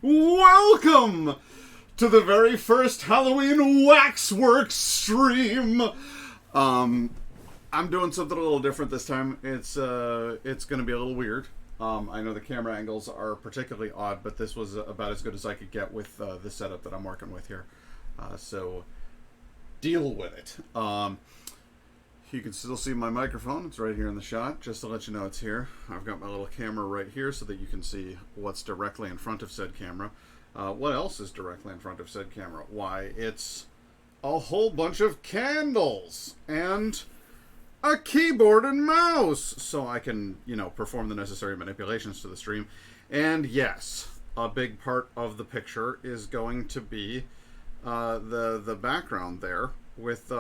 Welcome to the very first Halloween Waxwork stream. I'm doing something a little different this time. It's going to be a little weird. I know the camera angles are particularly odd, but this was about as good as I could get with the setup that I'm working with here. So deal with it. You can still see my microphone. It's right here in the shot, just to let you know it's here. I've got my little camera right here so that you can see what's directly in front of said camera. What else is directly in front of said camera? Why, it's a whole bunch of candles and a keyboard and mouse, so I can, perform the necessary manipulations to the stream. And yes, a big part of the picture is going to be the background there with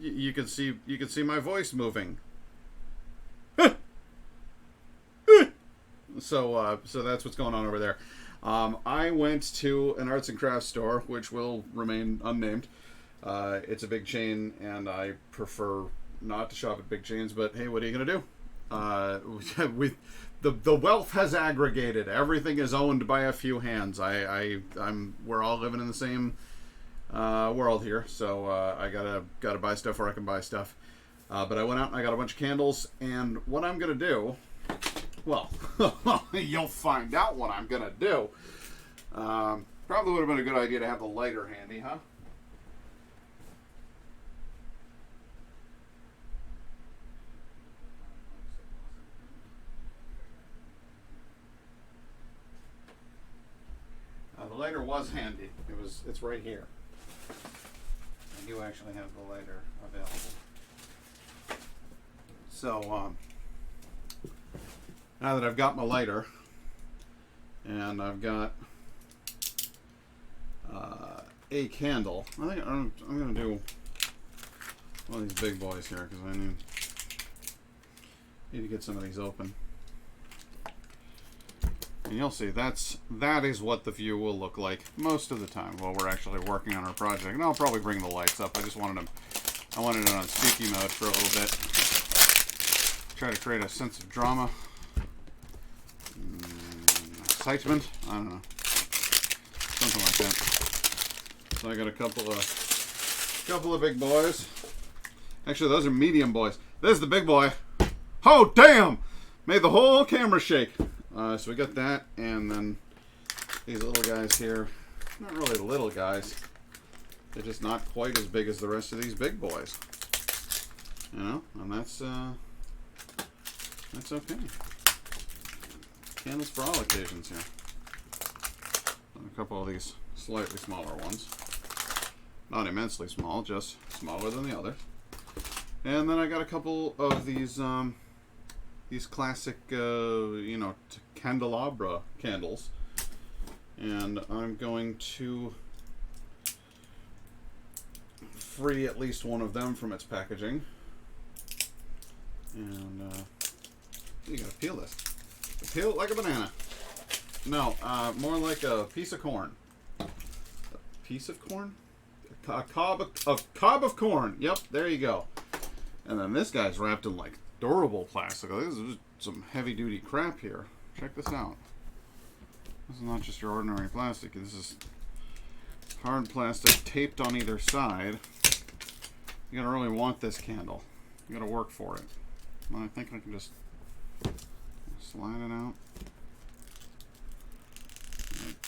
you can see my voice moving. So that's what's going on over there. I went to an arts and crafts store, which will remain unnamed. It's a big chain, and I prefer not to shop at big chains. But hey, what are you gonna do? The wealth has aggregated. Everything is owned by a few hands. We're all living in the same world here, so I gotta buy stuff where I can buy stuff. But I went out and I got a bunch of candles, and what I'm gonna do, well, you'll find out what I'm gonna do. Probably would have been a good idea to have the lighter handy, huh? The lighter was handy. It's right here. I do actually have the lighter available. So, now that I've got my lighter, and I've got a candle, I think I'm going to do one of these big boys here, because I need to get some of these open. And you'll see, that is what the view will look like most of the time while we're actually working on our project. And I'll probably bring the lights up. I wanted it on spooky mode for a little bit. Try to create a sense of drama. Excitement? I don't know. Something like that. So I got a couple of big boys. Actually, those are medium boys. There's the big boy. Oh, damn! Made the whole camera shake. So we got that, and then these little guys here. Not really little guys. They're just not quite as big as the rest of these big boys. And that's okay. Candles for all occasions here. And a couple of these slightly smaller ones. Not immensely small, just smaller than the others. And then I got a couple of these classic, candelabra candles, and I'm going to free at least one of them from its packaging. And you gotta peel this. Peel it like a banana. No, more like a piece of corn. A piece of corn? A cob of corn. Yep, there you go. And then this guy's wrapped in like durable plastic. This is some heavy duty crap here. Check this out. This is not just your ordinary plastic. This is hard plastic taped on either side. You gotta really want this candle. You gotta work for it. And I think I can just slide it out.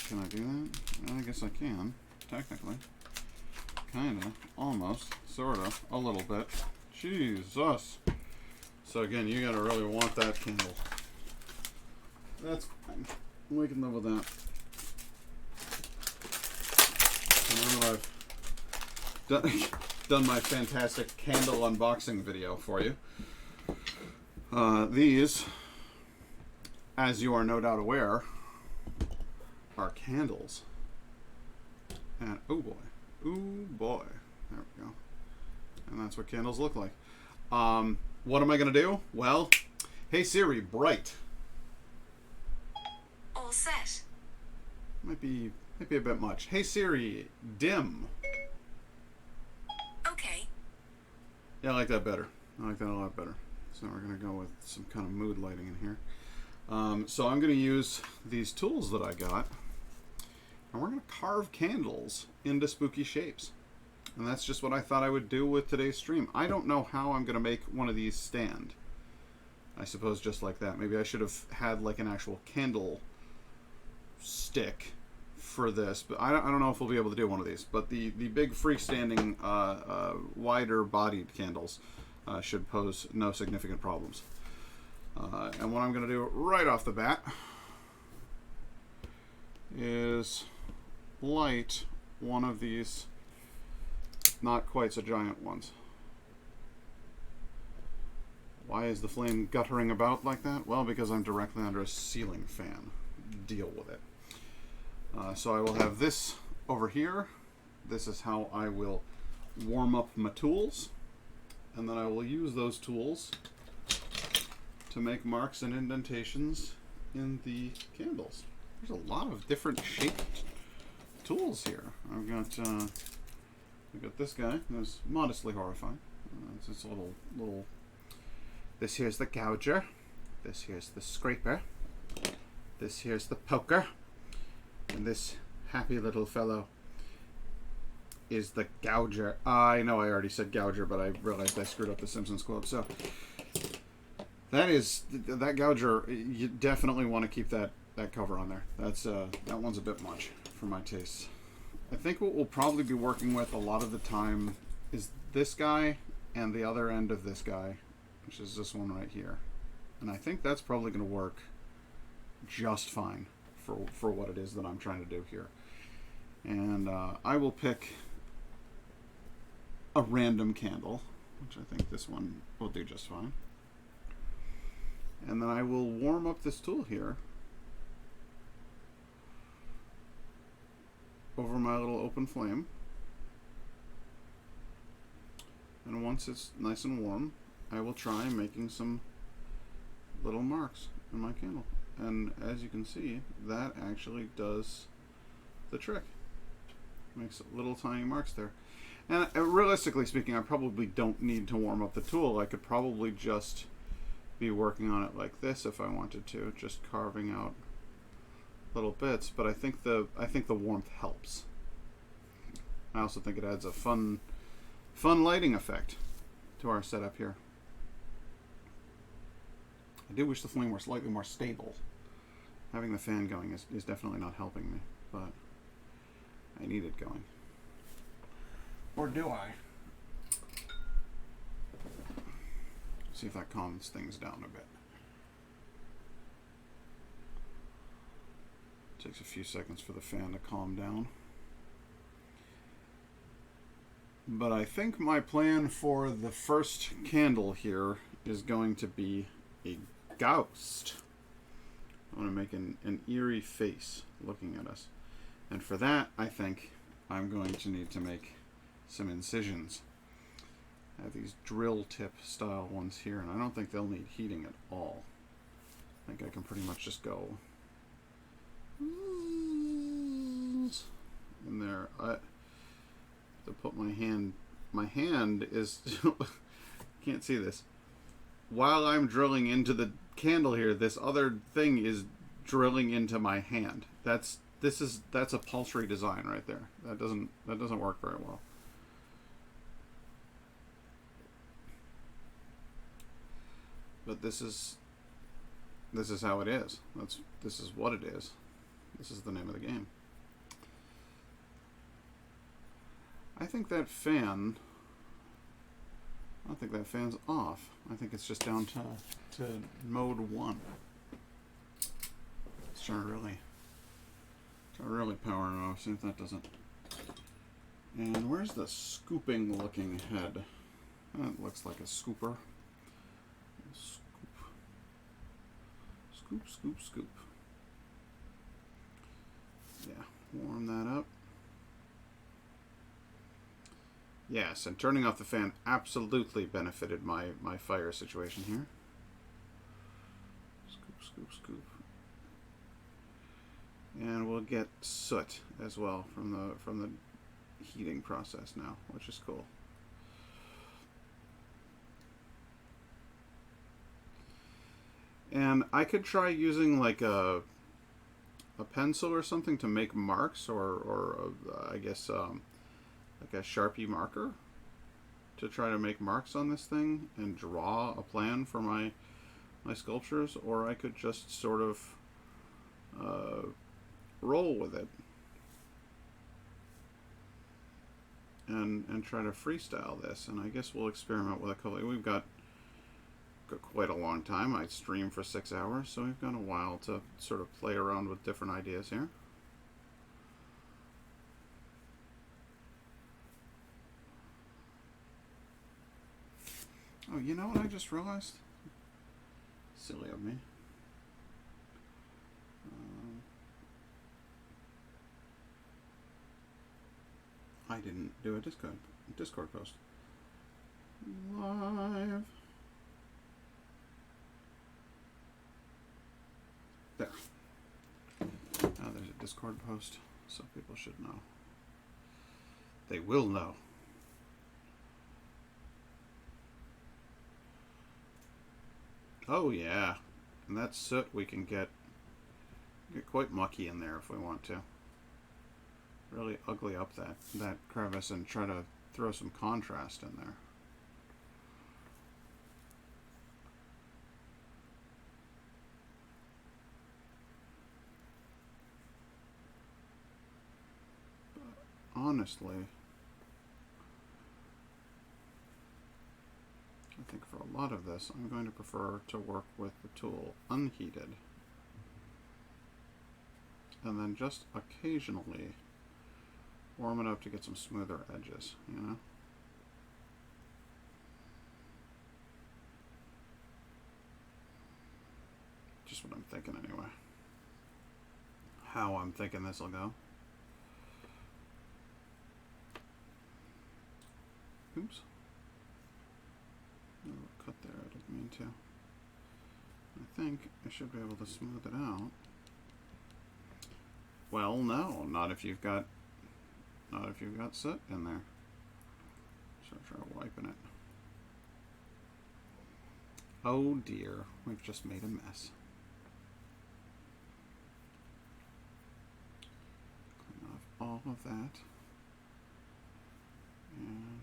Can I do that? I guess I can, technically. Kinda, almost, sorta, a little bit. Jesus. So again, you gotta really want that candle. That's fine. We can live with that. So now that I've done my fantastic candle unboxing video for you. These, as you are no doubt aware, are candles. And oh boy, there we go. And that's what candles look like. What am I gonna do? Well, hey Siri, bright. All set. Might be a bit much. Hey Siri, dim. Okay. Yeah, I like that better. I like that a lot better. So we're gonna go with some kind of mood lighting in here. So I'm gonna use these tools that I got and we're going to carve candles into spooky shapes. And that's just what I thought I would do with today's stream. I don't know how I'm going to make one of these stand. I suppose just like that. Maybe I should have had like an actual candle stick for this, but I don't know if we'll be able to do one of these. But the big freestanding, wider bodied candles should pose no significant problems. And what I'm going to do right off the bat is light one of these not quite so giant ones. Why is the flame guttering about like that? Well, because I'm directly under a ceiling fan. Deal with it. So I will have this over here. This is how I will warm up my tools. And then I will use those tools to make marks and indentations in the candles. There's a lot of different shaped tools here. I've got this guy who's modestly horrifying. It's this little. This here's the gouger. This here's the scraper. This here's the poker. And this happy little fellow is the gouger. I know I already said gouger, but I realized I screwed up the Simpsons quote. So that gouger. You definitely want to keep that cover on there. That one's a bit much for my tastes. I think what we'll probably be working with a lot of the time is this guy and the other end of this guy, which is this one right here. And I think that's probably going to work just fine for what it is that I'm trying to do here. And I will pick a random candle, which I think this one will do just fine. And then I will warm up this tool here over my little open flame. And once it's nice and warm, I will try making some little marks in my candle. And as you can see, that actually does the trick. Makes little tiny marks there. And realistically speaking, I probably don't need to warm up the tool. I could probably just be working on it like this if I wanted to, just carving out little bits. But I think the warmth helps. I also think it adds a fun lighting effect to our setup here. I do wish the flame were slightly more stable. Having the fan going is definitely not helping me, but I need it going. Or do I? See if that calms things down a bit. Takes a few seconds for the fan to calm down. But I think my plan for the first candle here is going to be a ghost. I want to make an eerie face looking at us. And for that, I think I'm going to need to make some incisions. I have these drill tip style ones here, and I don't think they'll need heating at all. I think I can pretty much just go in there. To put my hand is can't see this. While I'm drilling into the candle here, this other thing is drilling into my hand. That's a paltry design right there. That doesn't work very well. But this is how it is. This is what it is. This is the name of the game. I think that fan. I don't think that fan's off. I think it's just down to mode 1. Let's try really powering it off. See if that doesn't. And where's the scooping looking head? That looks like a scooper. Scoop, scoop, scoop. Yeah, warm that up. Yes, and turning off the fan absolutely benefited my fire situation here. Scoop, scoop, scoop. And we'll get soot as well from the heating process now, which is cool. And I could try using like a a pencil or something to make marks, or I guess like a Sharpie marker to try to make marks on this thing and draw a plan for my sculptures, or I could just sort of roll with it and try to freestyle this. And I guess we'll experiment with a couple. We've got quite a long time. I stream for 6 hours, so we've got a while to sort of play around with different ideas here. Oh, you know what I just realized? Silly of me. I didn't do a Discord post. Live. There. Now there's a Discord post, so people should know. They will know. Oh yeah, and that soot we can get quite mucky in there if we want to. Really ugly up that crevice and try to throw some contrast in there. But honestly, I think for a lot of this, I'm going to prefer to work with the tool unheated. And then just occasionally warm it up to get some smoother edges, you know? Just what I'm thinking anyway. How I'm thinking this will go. Oops. A little cut there, I didn't mean to. I think I should be able to smooth it out. Well, no, not if you've got soot in there. So try wiping it. Oh dear, we've just made a mess. Clean off all of that. And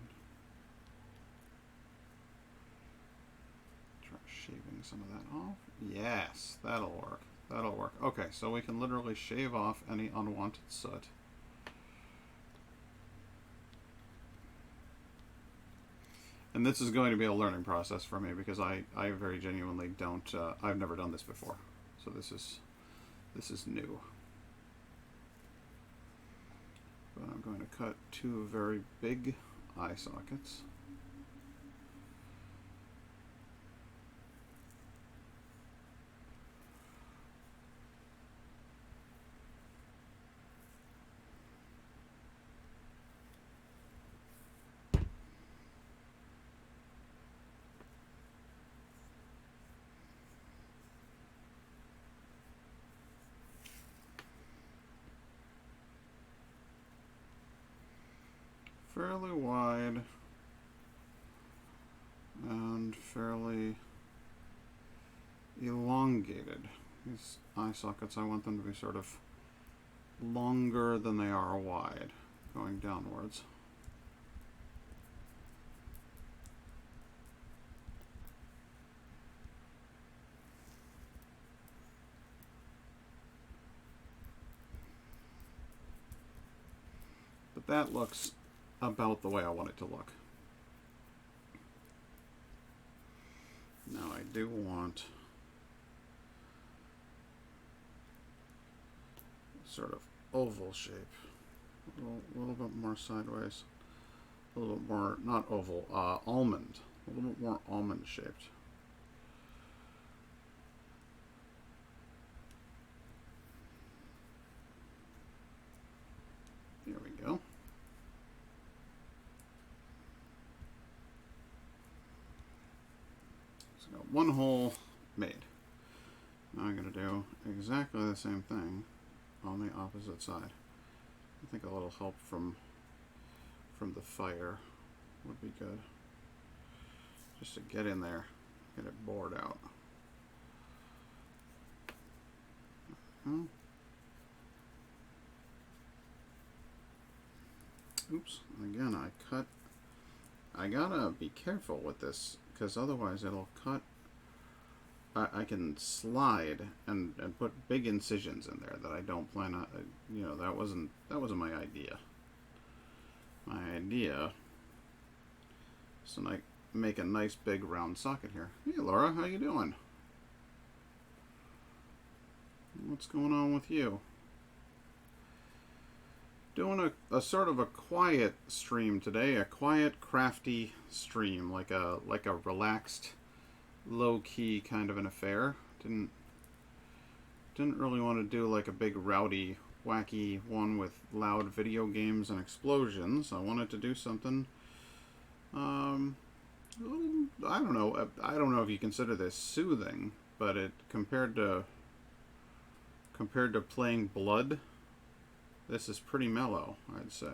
try shaving some of that off. Yes, that'll work. That'll work. Okay, so we can literally shave off any unwanted soot. And this is going to be a learning process for me because I very genuinely don't, I've never done this before. So this is new. But I'm going to cut 2 very big eye sockets. Fairly wide and fairly elongated. These eye sockets, I want them to be sort of longer than they are wide, going downwards. But that looks about the way I want it to look. Now I do want sort of oval shape, a little bit more sideways, a little bit more, not oval, almond, a little bit more almond shaped. There we go. So got one hole made. Now I'm going to do exactly the same thing on the opposite side. I think a little help from the fire would be good. Just to get in there, get it bored out. Oops. Again, I cut. I gotta be careful with this because otherwise it'll cut. I can slide and put big incisions in there that I don't plan on. You know, that wasn't my idea. My idea is to make a nice big round socket here. Hey Laura, how you doing? What's going on with you? Doing a sort of a quiet stream today, a quiet, crafty stream, like a relaxed, low-key kind of an affair. Didn't really want to do like a big rowdy, wacky one with loud video games and explosions. I wanted to do something. I don't know. I don't know if you consider this soothing, but it compared to playing Blood, this is pretty mellow, I'd say.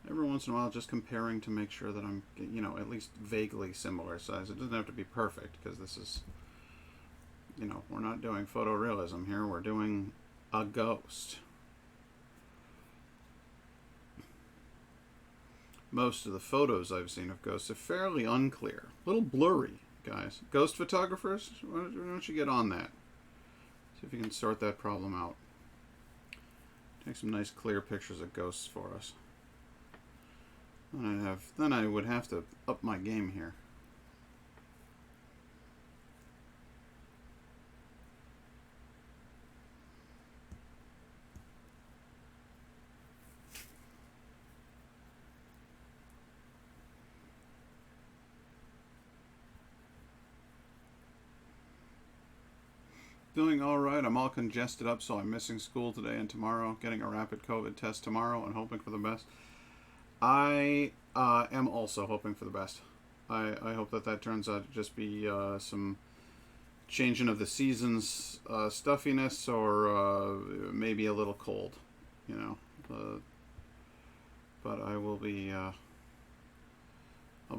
Every once in a while, just comparing to make sure that I'm, you know, at least vaguely similar size. It doesn't have to be perfect, because this is, you know, we're not doing photorealism here. We're doing a ghost. Most of the photos I've seen of ghosts are fairly unclear. A little blurry, guys. Ghost photographers, why don't you get on that? See if you can sort that problem out. Take some nice clear pictures of ghosts for us. Then I would have to up my game here. Doing all right. I'm all congested up, so I'm missing school today and tomorrow. Getting a rapid COVID test tomorrow and hoping for the best. I am also hoping for the best. I hope that turns out to just be some changing of the seasons stuffiness or maybe a little cold, you know. But I will be I'll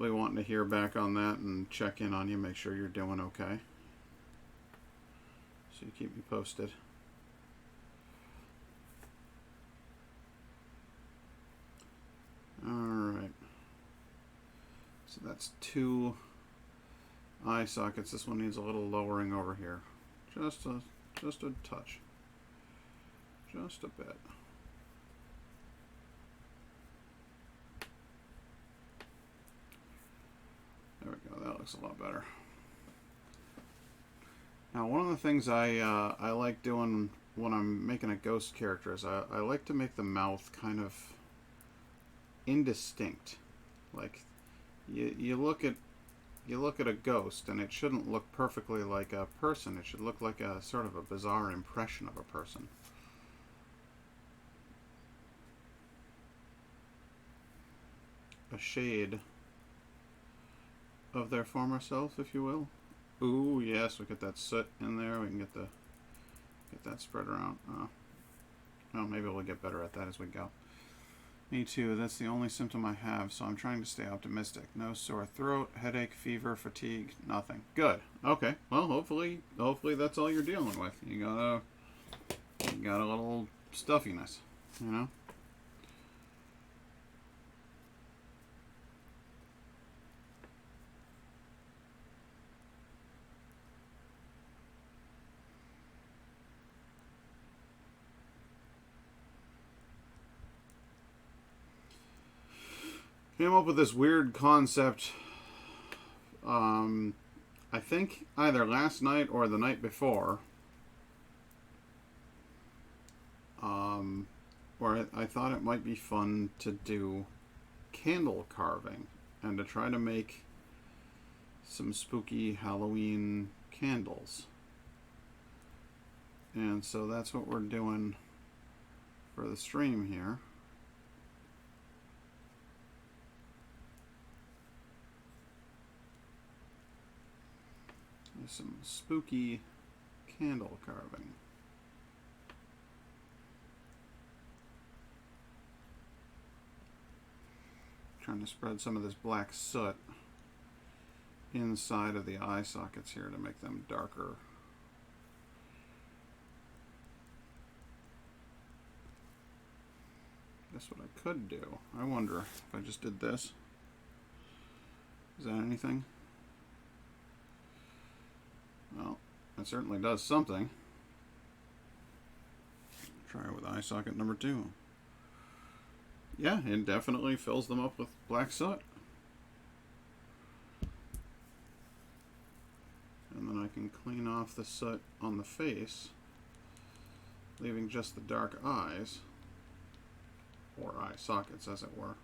be wanting to hear back on that and check in on you, make sure you're doing okay. So you keep me posted. Alright. So that's 2 eye sockets. This one needs a little lowering over here. Just a touch. Just a bit. There we go. That looks a lot better. Now, one of the things I like doing when I'm making a ghost character is I like to make the mouth kind of indistinct. Like you look at a ghost and it shouldn't look perfectly like a person. It should look like a sort of a bizarre impression of a person. A shade of their former self, if you will. Ooh, yes, we get that soot in there. We can get that spread around. Well, maybe we'll get better at that as we go. Me too. That's the only symptom I have, so I'm trying to stay optimistic. No sore throat, headache, fever, fatigue, nothing. Good. Okay. Well, hopefully that's all you're dealing with. You got a little stuffiness, you know. Came up with this weird concept, I think either last night or the night before, where I thought it might be fun to do candle carving and to try to make some spooky Halloween candles. And so that's what we're doing for the stream here. Some spooky candle carving. Trying to spread some of this black soot inside of the eye sockets here to make them darker. That's what I could do. I wonder if I just did this. Is that anything? Well, it certainly does something. Try it with eye socket number 2. Yeah, it definitely fills them up with black soot. And then I can clean off the soot on the face, leaving just the dark eyes, or eye sockets as it were.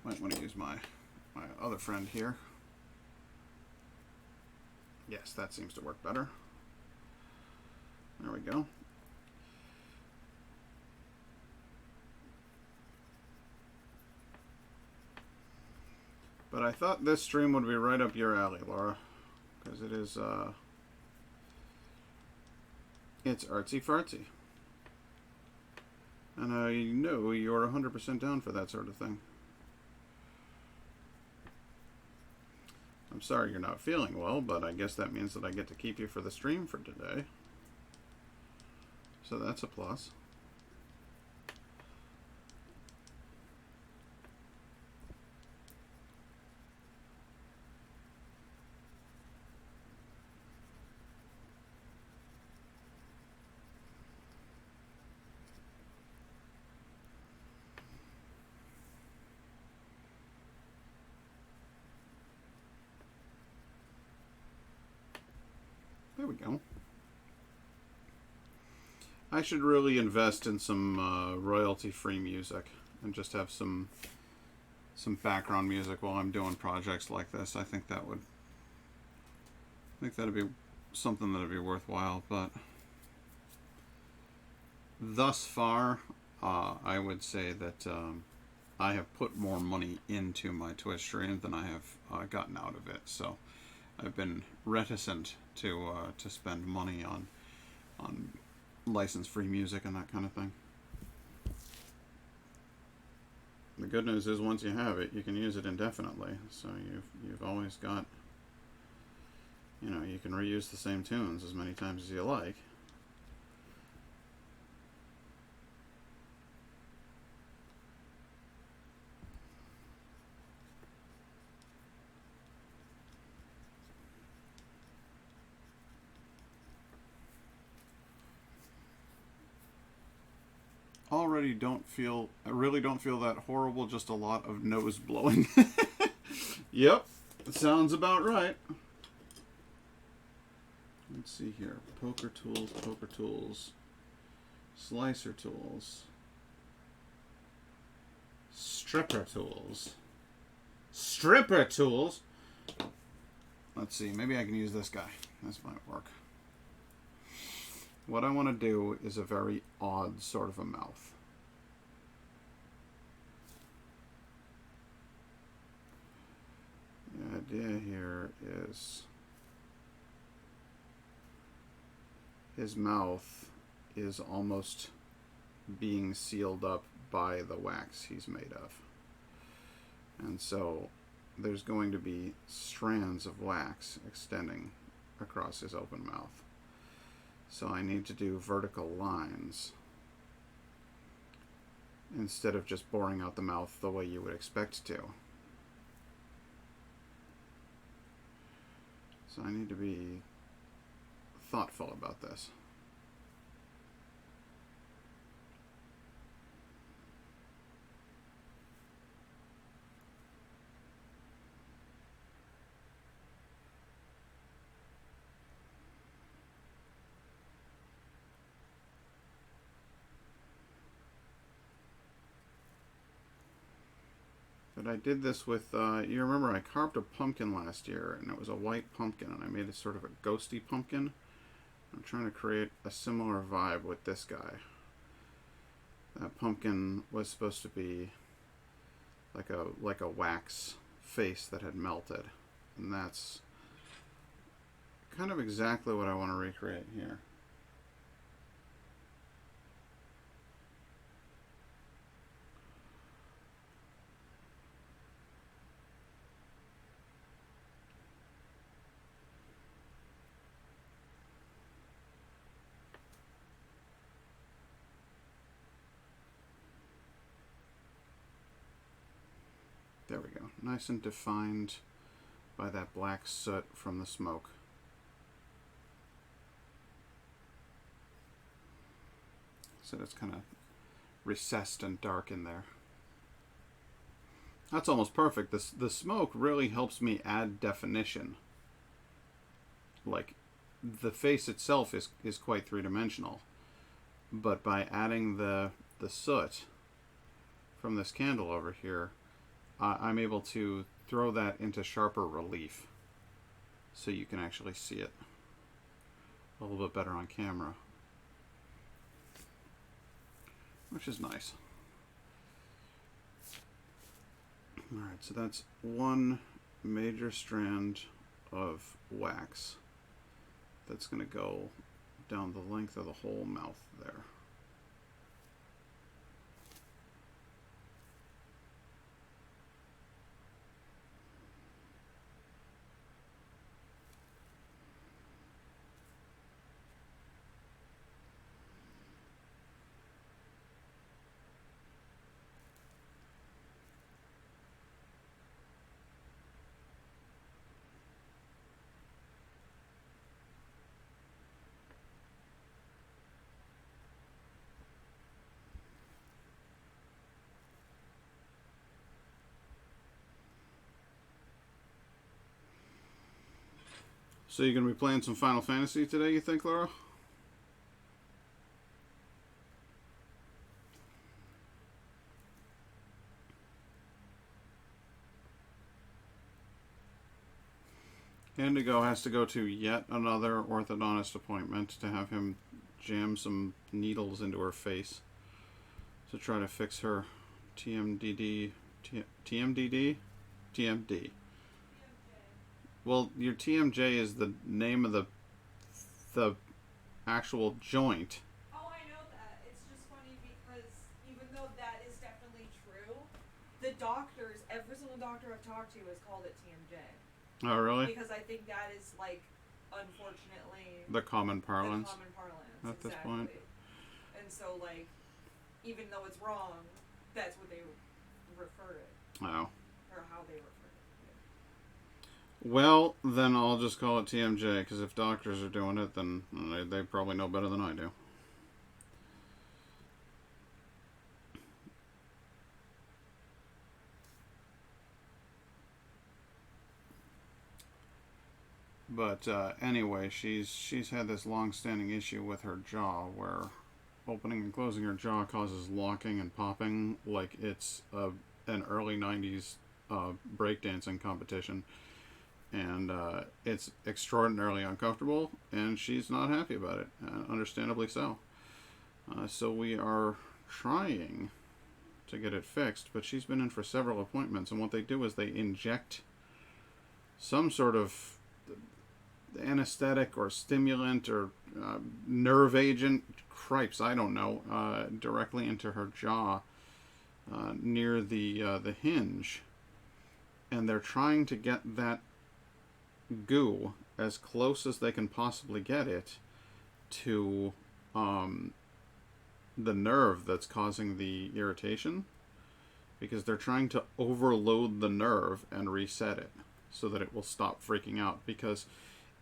Might want to use my other friend here. Yes, that seems to work better. There we go. But I thought this stream would be right up your alley, Laura, because it is, it's artsy fartsy. And I know you're 100% down for that sort of thing. I'm sorry you're not feeling well, but I guess that means that I get to keep you for the stream for today. So that's a plus. There we go. I should really invest in some royalty-free music and just have some background music while I'm doing projects like this. I think that'd be something that'd be worthwhile. But thus far, I would say that I have put more money into my Twitch stream than I have gotten out of it. So I've been reticent to spend money on license-free music and that kind of thing. The good news is once you have it, you can use it indefinitely. So you've always got, you know, you can reuse the same tunes as many times as you like. I really don't feel that horrible, just a lot of nose blowing. Yep, sounds about right. Let's see here. Poker tools, slicer tools, stripper tools. Let's see, maybe I can use this guy. This might work. What I want to do is a very odd sort of a mouth. The idea here is his mouth is almost being sealed up by the wax he's made of. And so there's going to be strands of wax extending across his open mouth. So I need to do vertical lines instead of just boring out the mouth the way you would expect to. So I need to be thoughtful about this. But I did this with, you remember I carved a pumpkin last year, and it was a white pumpkin, and I made it sort of a ghosty pumpkin. I'm trying to create a similar vibe with this guy. That pumpkin was supposed to be like a wax face that had melted, and that's kind of exactly what I want to recreate here. nice and defined by that black soot from the smoke. So it's kind of recessed and dark in there. That's almost perfect. The smoke really helps me add definition. Like, the face itself is quite three-dimensional. But by adding the soot from this candle over here, I'm able to throw that into sharper relief. So you can actually see it a little bit better on camera. Which is nice. Alright, so that's one major strand of wax that's going to go down the length of the whole mouth there. So you're going to be playing some Final Fantasy today, you think, Laura? Indigo has to go to yet another orthodontist appointment to have him jam some needles into her face to try to fix her TMDD. TMDD? TMD. Well, your TMJ is the name of the actual joint. Oh, I know that. It's just funny because even though that is definitely true, the doctors, every single doctor I've talked to has called it TMJ. Oh, really? Because I think that is, like, unfortunately... The common parlance. The common parlance, at exactly. This point. And so, like, even though it's wrong, that's what they refer it. Oh. Or how they refer it. Well, then I'll just call it TMJ, because if doctors are doing it, then they probably know better than I do. But anyway, she's had this long-standing issue with her jaw, where opening and closing her jaw causes locking and popping like it's an early 90s breakdancing competition. And it's extraordinarily uncomfortable, and she's not happy about it, understandably so. So we are trying to get it fixed, but she's been in for several appointments, and what they do is they inject some sort of anesthetic or stimulant or nerve agent, cripes, I don't know, directly into her jaw near the hinge. And they're trying to get that goo as close as they can possibly get it to the nerve that's causing the irritation, because they're trying to overload the nerve and reset it so that it will stop freaking out. Because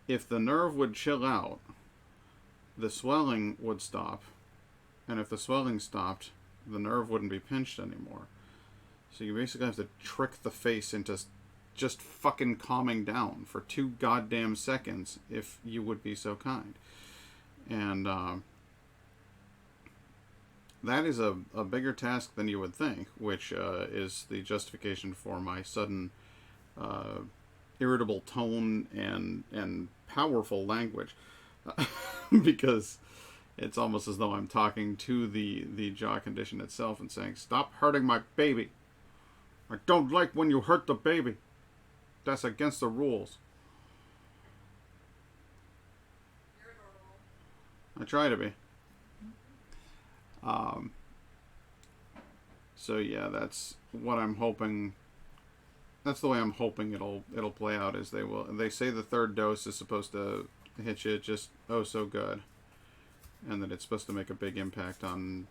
if the nerve would chill out, the swelling would stop, and if the swelling stopped, the nerve wouldn't be pinched anymore. So you basically have to trick the face into just fucking calming down for 2 goddamn seconds, if you would be so kind. And that is a bigger task than you would think, which is the justification for my sudden irritable tone and powerful language. Because it's almost as though I'm talking to the jaw condition itself and saying, "Stop hurting my baby. I don't like when you hurt the baby. That's against the rules." You're adorable. I try to be. So yeah, that's what I'm hoping. That's the way I'm hoping it'll play out. Is they say the 3rd dose is supposed to hit you just oh so good, and that it's supposed to make a big impact on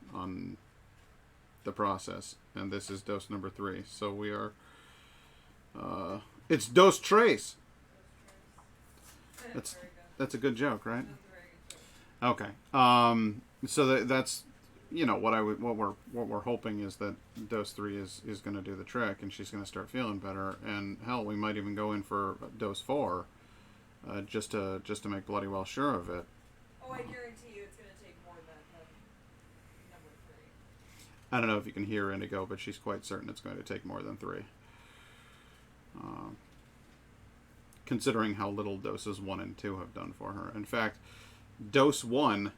the process. And this is dose number 3, so we are It's Dos Tres. Those That's very good. that's a good joke, right? That's a very good joke. Okay. So that's what we're hoping is that dose 3 is going to do the trick, and she's going to start feeling better. And hell, we might even go in for dose 4, just to make bloody well sure of it. Oh, I guarantee you it's going to take more than number 3. I don't know if you can hear Indigo, but she's quite certain it's going to take more than 3. Considering how little doses 1 and 2 have done for her. In fact, dose 1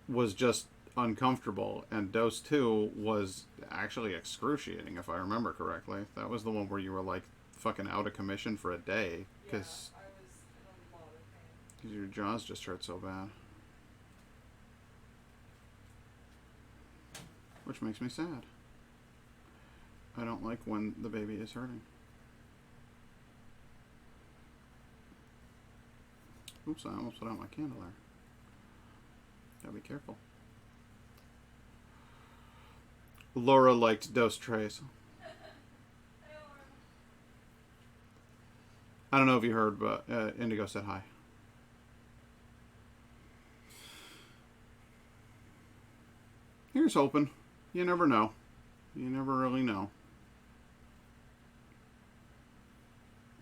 was just uncomfortable, and dose 2 was actually excruciating, if I remember correctly. That was the one where you were like fucking out of commission for a day because I was in a lot of pain. your jaws just hurt so bad. Which makes me sad. I don't like when the baby is hurting. Oops, I almost put out my candle there. Gotta be careful. Laura liked Dos Tres. I don't know if you heard, but Indigo said hi. Here's hoping. You never know. You never really know.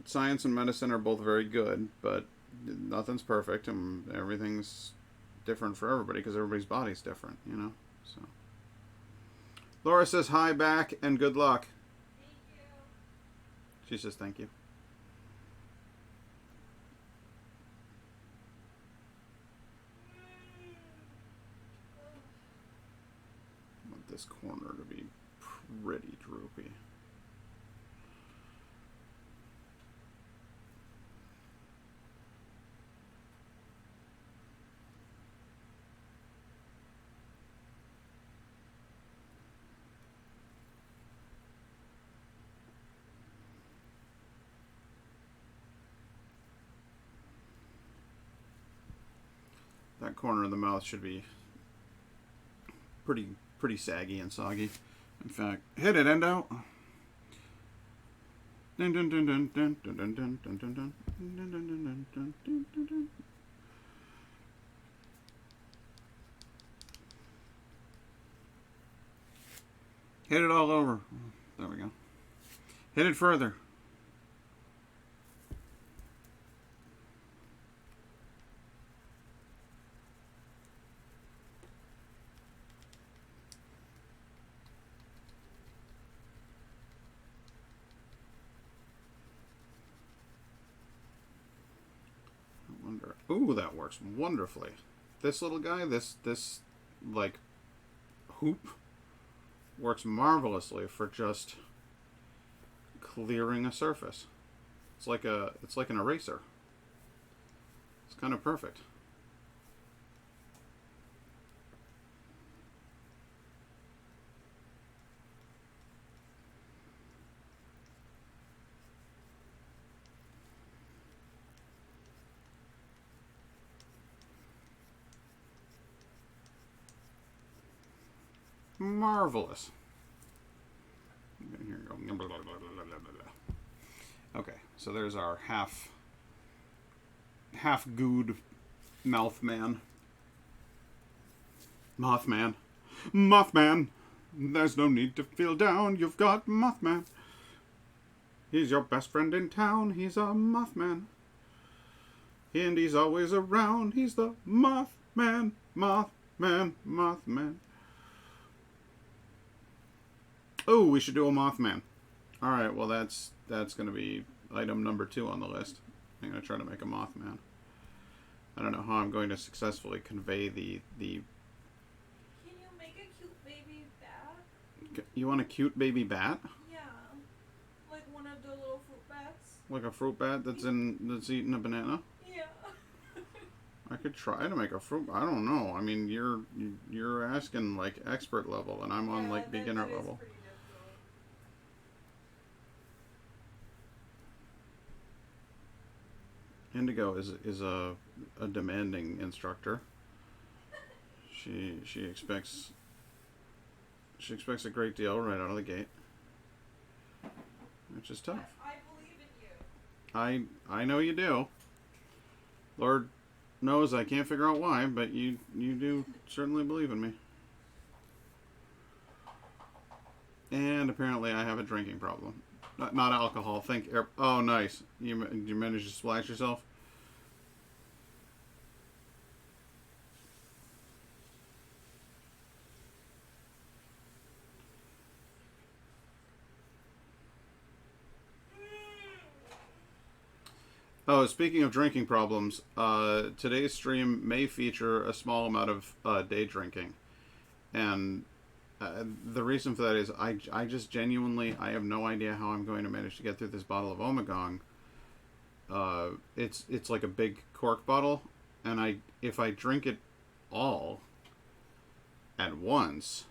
Science and medicine are both very good, but nothing's perfect, and everything's different for everybody because everybody's body's different, you know. So, Laura says hi back and good luck. Thank you. She says thank you. I want this corner to be pretty droopy. That corner of the mouth should be pretty saggy and soggy. In fact, hit it, Endo. Dun dun dun dun dun dun dun dun dun dun dun dun dun dun dun dun dun. Hit it all over. There we go. Hit it further. Ooh, that works wonderfully. This little guy, this like hoop works marvelously for just clearing a surface. It's like an eraser. It's kind of perfect. Marvelous. Here you go. Okay, so there's our half gooed mouth man. Mothman. Mothman! There's no need to feel down, you've got Mothman. He's your best friend in town, he's a Mothman. And he's always around, he's the Mothman, Mothman, Mothman. Oh, we should do a Mothman. Alright, well that's going to be item number 2 on the list. I'm going to try to make a Mothman. I don't know how I'm going to successfully convey the... Can you make a cute baby bat? You want a cute baby bat? Yeah. Like one of the little fruit bats? Like a fruit bat that's eating a banana? Yeah. I could try to make a fruit... I don't know. I mean, you're asking like expert level, and I'm on like beginner that is level. pretty difficult. Indigo is a demanding instructor. She expects a great deal right out of the gate. which is tough. I believe in you. I know you do. Lord knows I can't figure out why, but you do certainly believe in me. And apparently I have a drinking problem. Not alcohol. Think air. Oh, nice. You managed to splash yourself? Oh, speaking of drinking problems, today's stream may feature a small amount of day drinking. And the reason for that is I just genuinely, I have no idea how I'm going to manage to get through this bottle of Omegong. It's like a big cork bottle, and if I drink it all at once,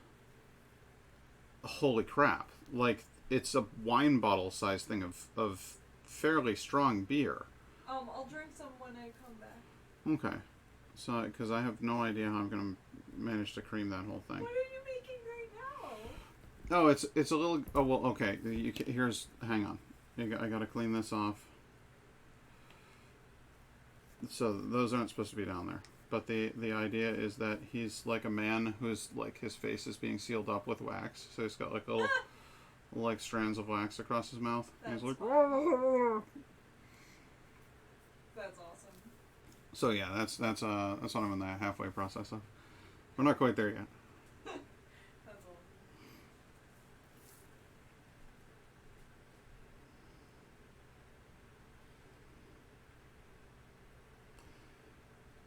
holy crap. Like, it's a wine bottle size thing of fairly strong beer. I'll drink some when I come back. Okay. So, because I have no idea how I'm going to manage to cream that whole thing. What are you making right now? Oh, it's a little... Oh, well, okay. Here's... Hang on. I got to clean this off. So, those aren't supposed to be down there. But the idea is that he's like a man who's, like, his face is being sealed up with wax. So, he's got, like, little... like, strands of wax across his mouth. That's He's like... That's awesome. So yeah, that's what I'm in the halfway process of. We're not quite there yet. That's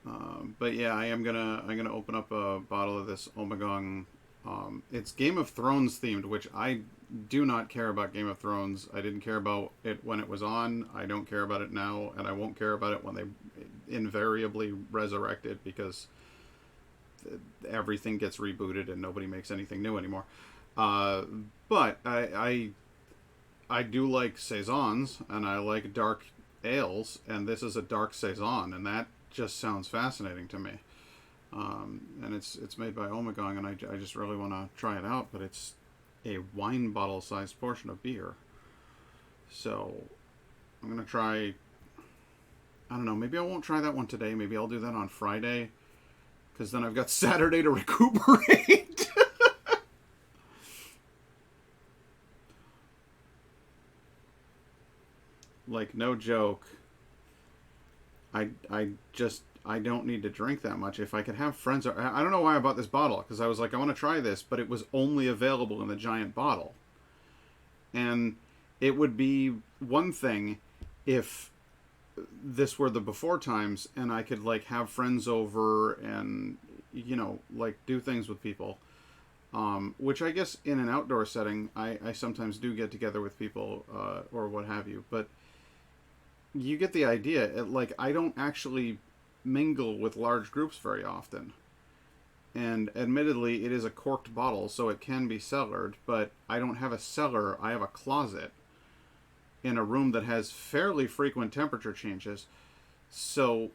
awesome. But yeah, I'm gonna open up a bottle of this Omegong. It's Game of Thrones themed, which I do not care about Game of Thrones. I didn't care about it when it was on. I don't care about it now, and I won't care about it when they invariably resurrect it, because everything gets rebooted and nobody makes anything new anymore. But I do like saisons, and I like dark ales, and this is a dark saison, and that just sounds fascinating to me. And it's made by Omegong, and I just really want to try it out, but it's a wine bottle sized portion of beer. So I'm going to try, I don't know, maybe I won't try that one today. Maybe I'll do that on Friday, because then I've got Saturday to recuperate. Like, no joke. I don't need to drink that much. If I could have friends... I don't know why I bought this bottle, because I was like, I want to try this, but it was only available in the giant bottle. And it would be one thing if this were the before times, and I could, like, have friends over and, you know, like, do things with people. Which I guess in an outdoor setting, I sometimes do get together with people, or what have you. But you get the idea. Like, I don't actually mingle with large groups very often, and admittedly it is a corked bottle, so it can be cellared, but I don't have a cellar. I have a closet in a room that has fairly frequent temperature changes, so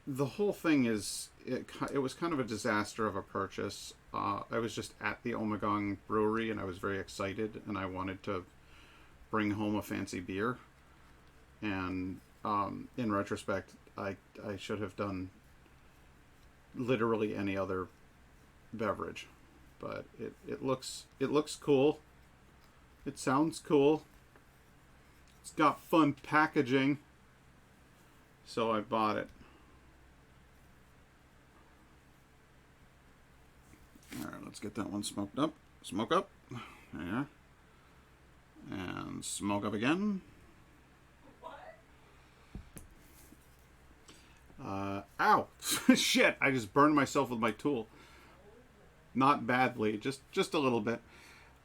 the whole thing is it was kind of a disaster of a purchase. I was just at the Omegong brewery, and I was very excited, and I wanted to bring home a fancy beer, and in retrospect, I should have done literally any other beverage, but it looks cool. It sounds cool. It's got fun packaging, so I bought it. All right, let's get that one smoked up. Smoke up. There. And smoke up again. Ow! Shit! I just burned myself with my tool. Not badly, just a little bit.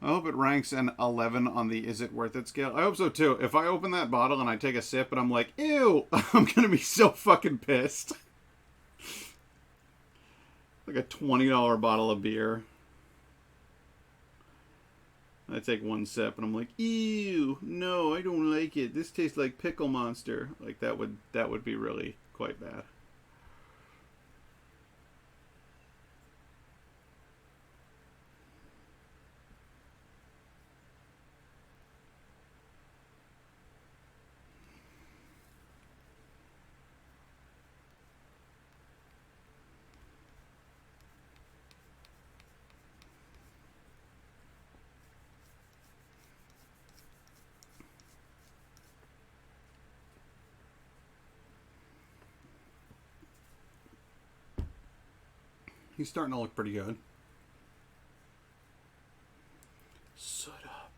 I hope it ranks an 11 on the is it worth it scale. I hope so too. If I open that bottle and I take a sip and I'm like, ew, I'm gonna be so fucking pissed. Like a $20 bottle of beer. I take one sip and I'm like, ew, no, I don't like it. This tastes like Pickle Monster. Like, that would be really quite bad. He's starting to look pretty good. Soot up.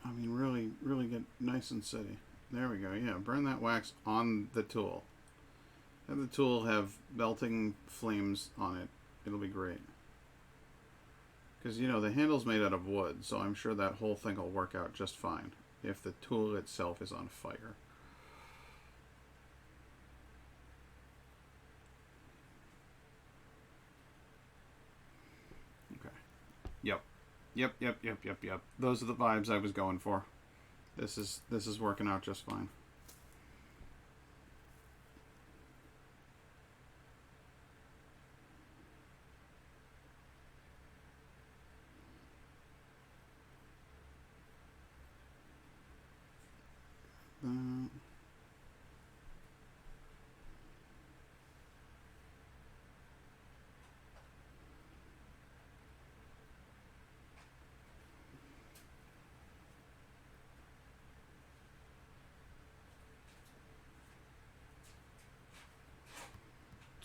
I mean, really, really get nice and steady. There we go. Yeah, burn that wax on the tool. Have the tool have melting flames on it. It'll be great. Because, you know, the handle's made out of wood, so I'm sure that whole thing will work out just fine if the tool itself is on fire. Okay. Yep. Yep. Those are the vibes I was going for. This is working out just fine.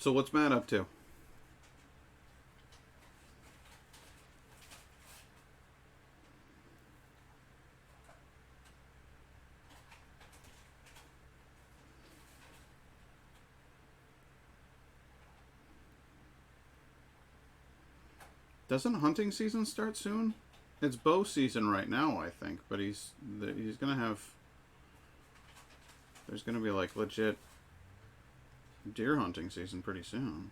So what's Matt up to? Doesn't hunting season start soon? It's bow season right now, I think, but he's gonna have. There's gonna be like legit deer hunting season pretty soon.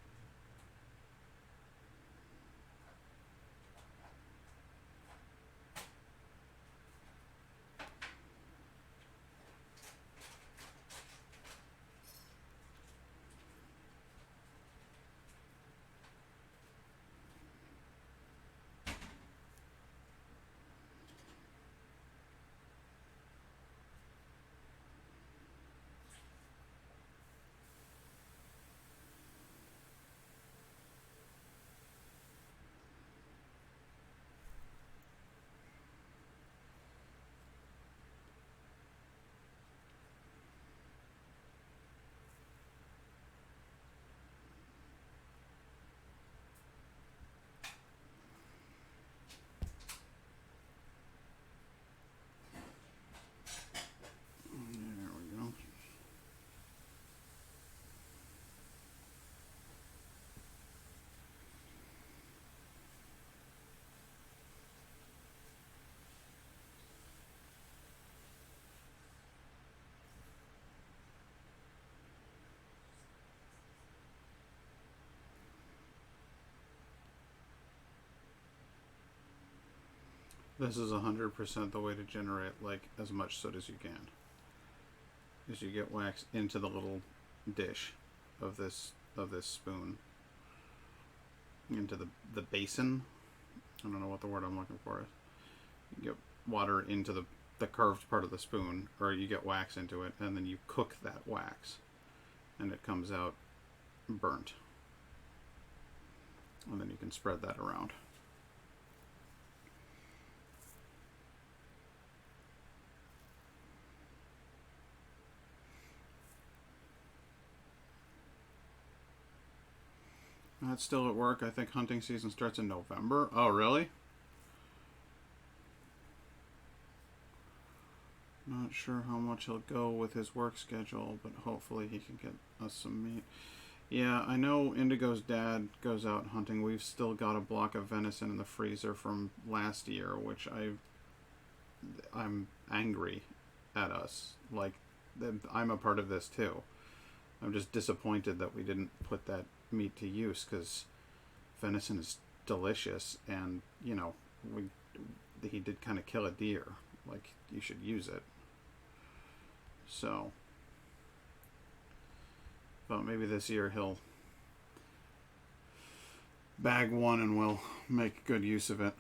There we go. This is 100% the way to generate like as much soot as you can. Is you get wax into the little dish of this spoon, into the basin. I don't know what the word I'm looking for is. You get water into the curved part of the spoon, or you get wax into it, and then you cook that wax, and it comes out burnt. And then you can spread that around. That's still at work. I think hunting season starts in November. Oh, really? Not sure how much he'll go with his work schedule, but hopefully he can get us some meat. Yeah, I know Indigo's dad goes out hunting. We've still got a block of venison in the freezer from last year, which I'm angry at us. Like, I'm a part of this too. I'm just disappointed that we didn't put that meat to use, because venison is delicious, and you know, he did kind of kill a deer. Like, you should use it. So, but maybe this year he'll bag one and we'll make good use of it.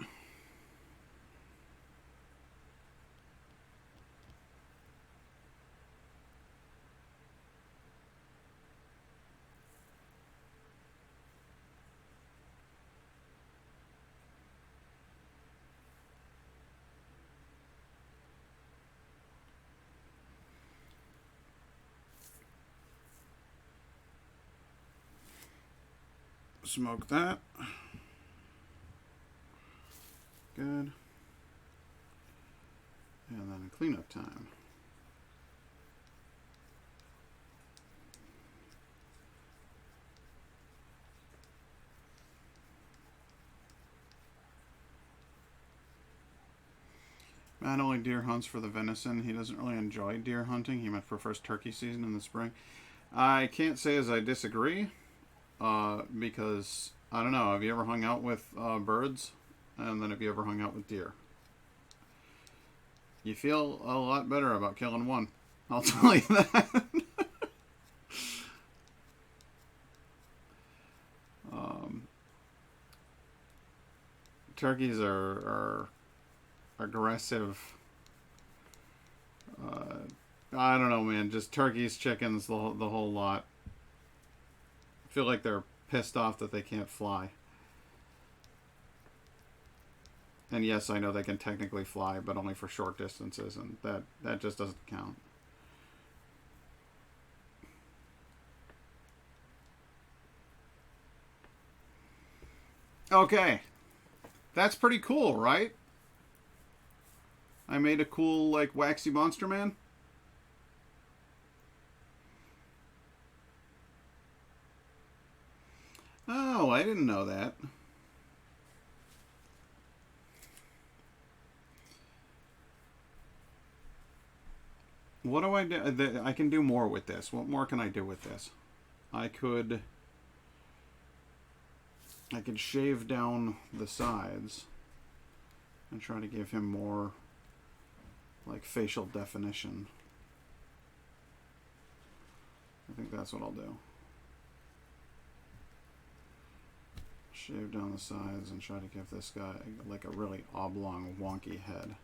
Smoke that. Good. And then cleanup time. Matt only deer hunts for the venison. He doesn't really enjoy deer hunting. He prefers turkey season in the spring. I can't say as I disagree, because I don't know. Have you ever hung out with birds? And then have you ever hung out with deer? You feel a lot better about killing one. I'll tell you that. Turkeys are aggressive. I don't know, man. Just turkeys, chickens, the whole lot. I feel like they're pissed off that they can't fly. And yes, I know they can technically fly, but only for short distances, and that just doesn't count. Okay. That's pretty cool, right? I made a cool, like, waxy monster man. Oh, I didn't know that. What do I do? I can do more with this. What more can I do with this? I could shave down the sides and try to give him more, like, facial definition. I think that's what I'll do. Shave down the sides and try to give this guy like a really oblong, wonky head.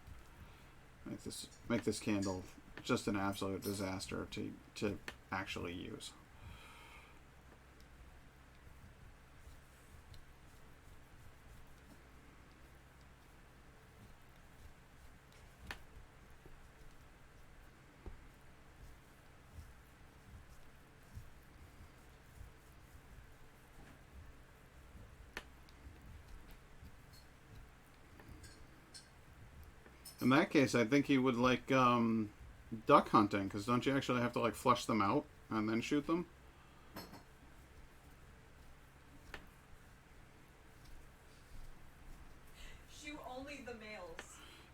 Make this candle just an absolute disaster to actually use. In that case, I think he would like duck hunting, because don't you actually have to like flush them out and then shoot them? Shoot only the males.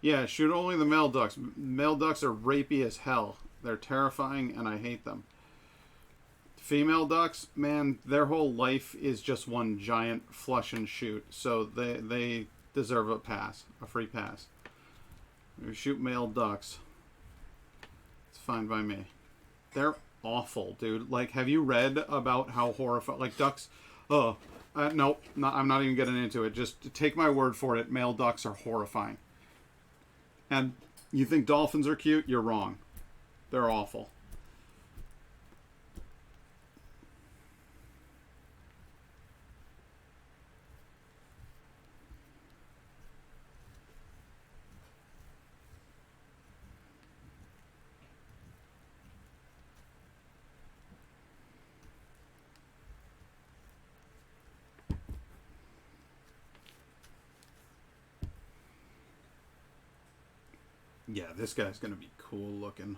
Yeah, shoot only the male ducks. Male ducks are rapey as hell. They're terrifying, and I hate them. Female ducks, man, their whole life is just one giant flush and shoot. So they deserve a pass, a free pass. If you shoot male ducks, it's fine by me. They're awful, dude. Like, have you read about how horrifying... Like, ducks... Oh, nope. I'm not even getting into it. Just take my word for it. Male ducks are horrifying. And you think dolphins are cute? You're wrong. They're awful. Yeah, this guy's gonna be cool looking.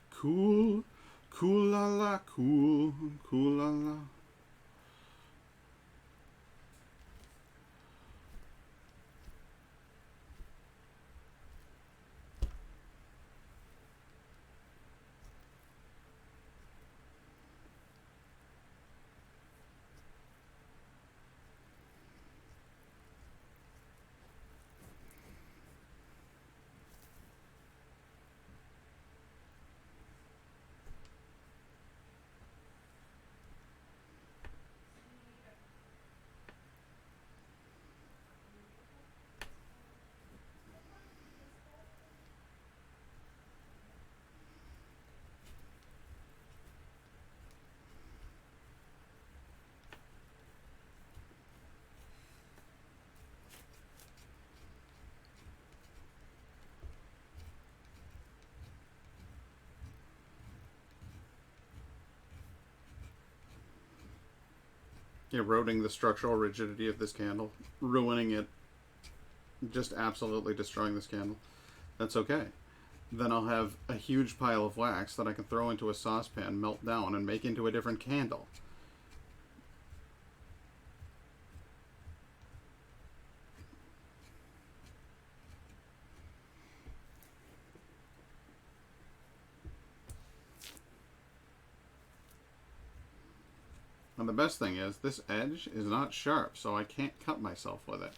Cool. Cool la la. Cool. Cool la la. eroding the structural rigidity of this candle, ruining it, just absolutely destroying this candle. That's okay. Then I'll have a huge pile of wax that I can throw into a saucepan, melt down, and make into a different candle. And the best thing is, this edge is not sharp, so I can't cut myself with it.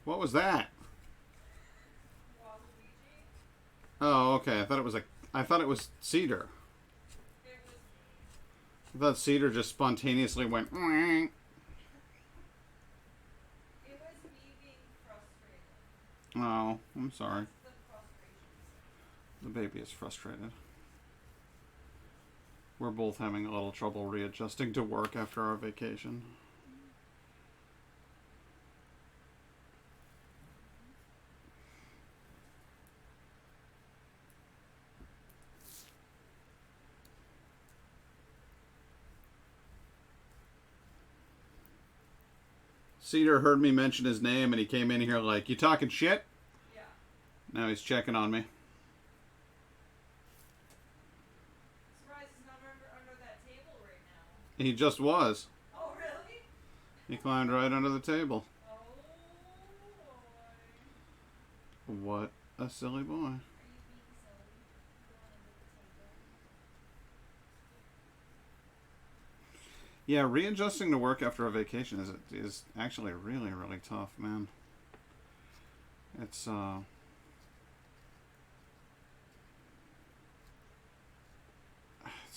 What was that? Oh, okay. I thought it was cedar. I thought cedar just spontaneously went. It was me being frustrated. Oh, I'm sorry. The frustrations. The baby is frustrated. We're both having a little trouble readjusting to work after our vacation. Cedar heard me mention his name and he came in here like, "You talking shit?" Yeah. Now he's checking on me. Surprised he's not under that table right now. He just was. Oh, really? He climbed right under the table. Oh, boy. What a silly boy. Are you being silly? Going under the table? Yeah, readjusting to work after a vacation is actually really, really tough, man. It's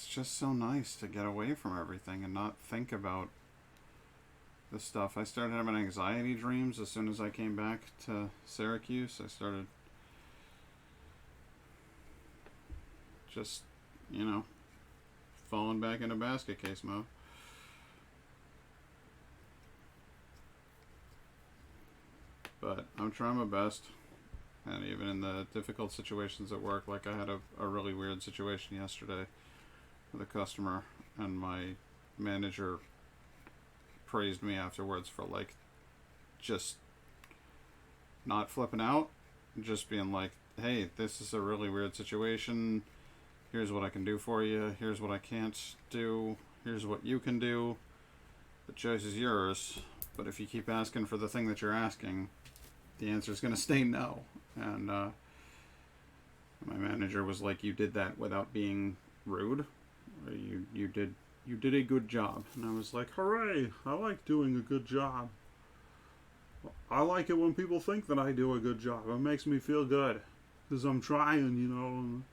just so nice to get away from everything and not think about the stuff. I started having anxiety dreams as soon as I came back to Syracuse. I started just, falling back into basket case mode. But I'm trying my best. And even in the difficult situations at work, like I had a really weird situation yesterday with a customer, and my manager praised me afterwards for like just not flipping out, just being like, "Hey, this is a really weird situation. Here's what I can do for you. Here's what I can't do. Here's what you can do. The choice is yours. But if you keep asking for the thing that you're asking, the answer is going to stay no." And my manager was like, "You did that without being rude. You did a good job." And I was like, "Hooray! I like doing a good job. I like it when people think that I do a good job. It makes me feel good because I'm trying,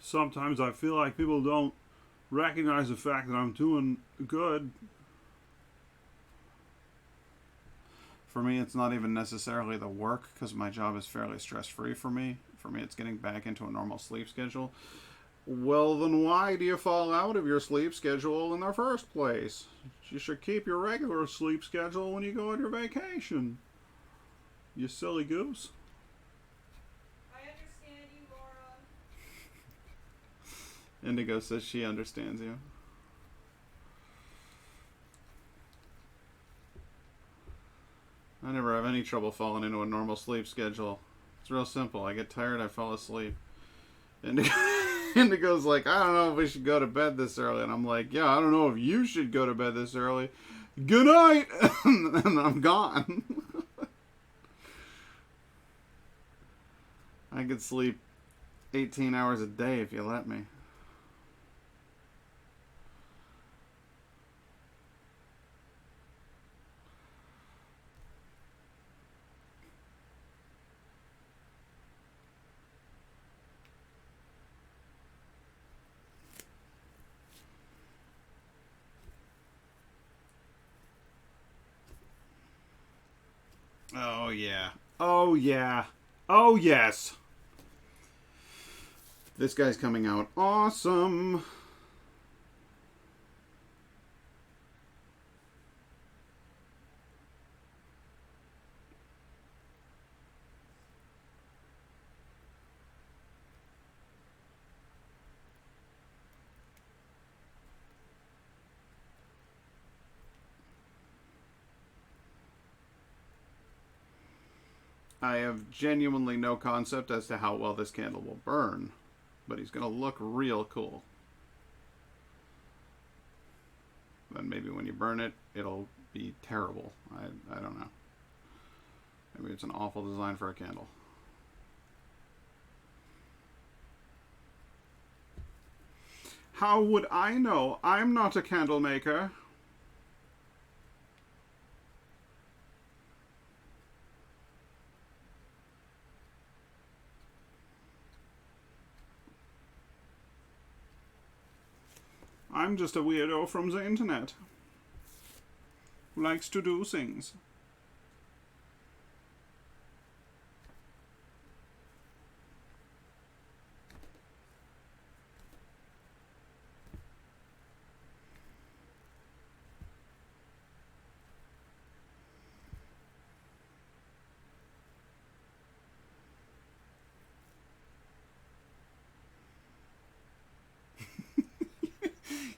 Sometimes I feel like people don't recognize the fact that I'm doing good." For me, it's not even necessarily the work, because my job is fairly stress-free for me. For me, it's getting back into a normal sleep schedule. Well, then why do you fall out of your sleep schedule in the first place? You should keep your regular sleep schedule when you go on your vacation. You silly goose. I understand you, Laura. Indigo says she understands you. I never have any trouble falling into a normal sleep schedule. It's real simple. I get tired, I fall asleep. Indigo's like, "I don't know if we should go to bed this early." And I'm like, "Yeah, I don't know if you should go to bed this early. Good night!" And I'm gone. I could sleep 18 hours a day if you let me. Oh, yeah. Oh, yeah. Oh, yes. This guy's coming out awesome. I have genuinely no concept as to how well this candle will burn, but he's going to look real cool. Then maybe when you burn it, it'll be terrible. I don't know. Maybe it's an awful design for a candle. How would I know? I'm not a candle maker. I'm just a weirdo from the internet who likes to do things.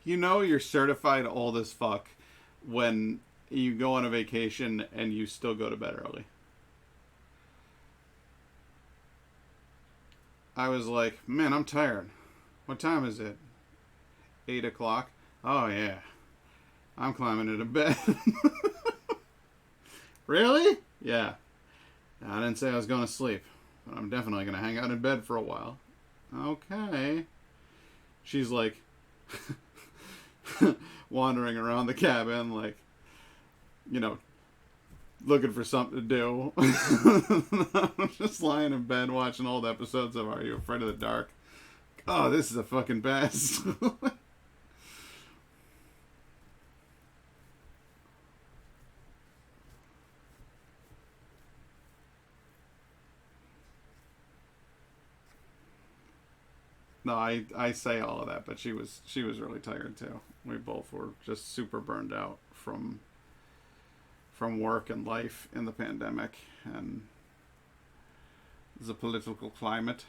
You know you're certified old as fuck when you go on a vacation and you still go to bed early. I was like, man, I'm tired. What time is it? 8 o'clock? Oh, yeah. I'm climbing into bed. Really? Yeah. I didn't say I was going to sleep, but I'm definitely going to hang out in bed for a while. Okay. She's like wandering around the cabin, like, you know, looking for something to do. I'm just lying in bed watching old episodes of Are You Afraid of the Dark? Oh, this is the fucking best. No, I say all of that, but she was really tired too. We both were just super burned out from work and life in the pandemic and the political climate.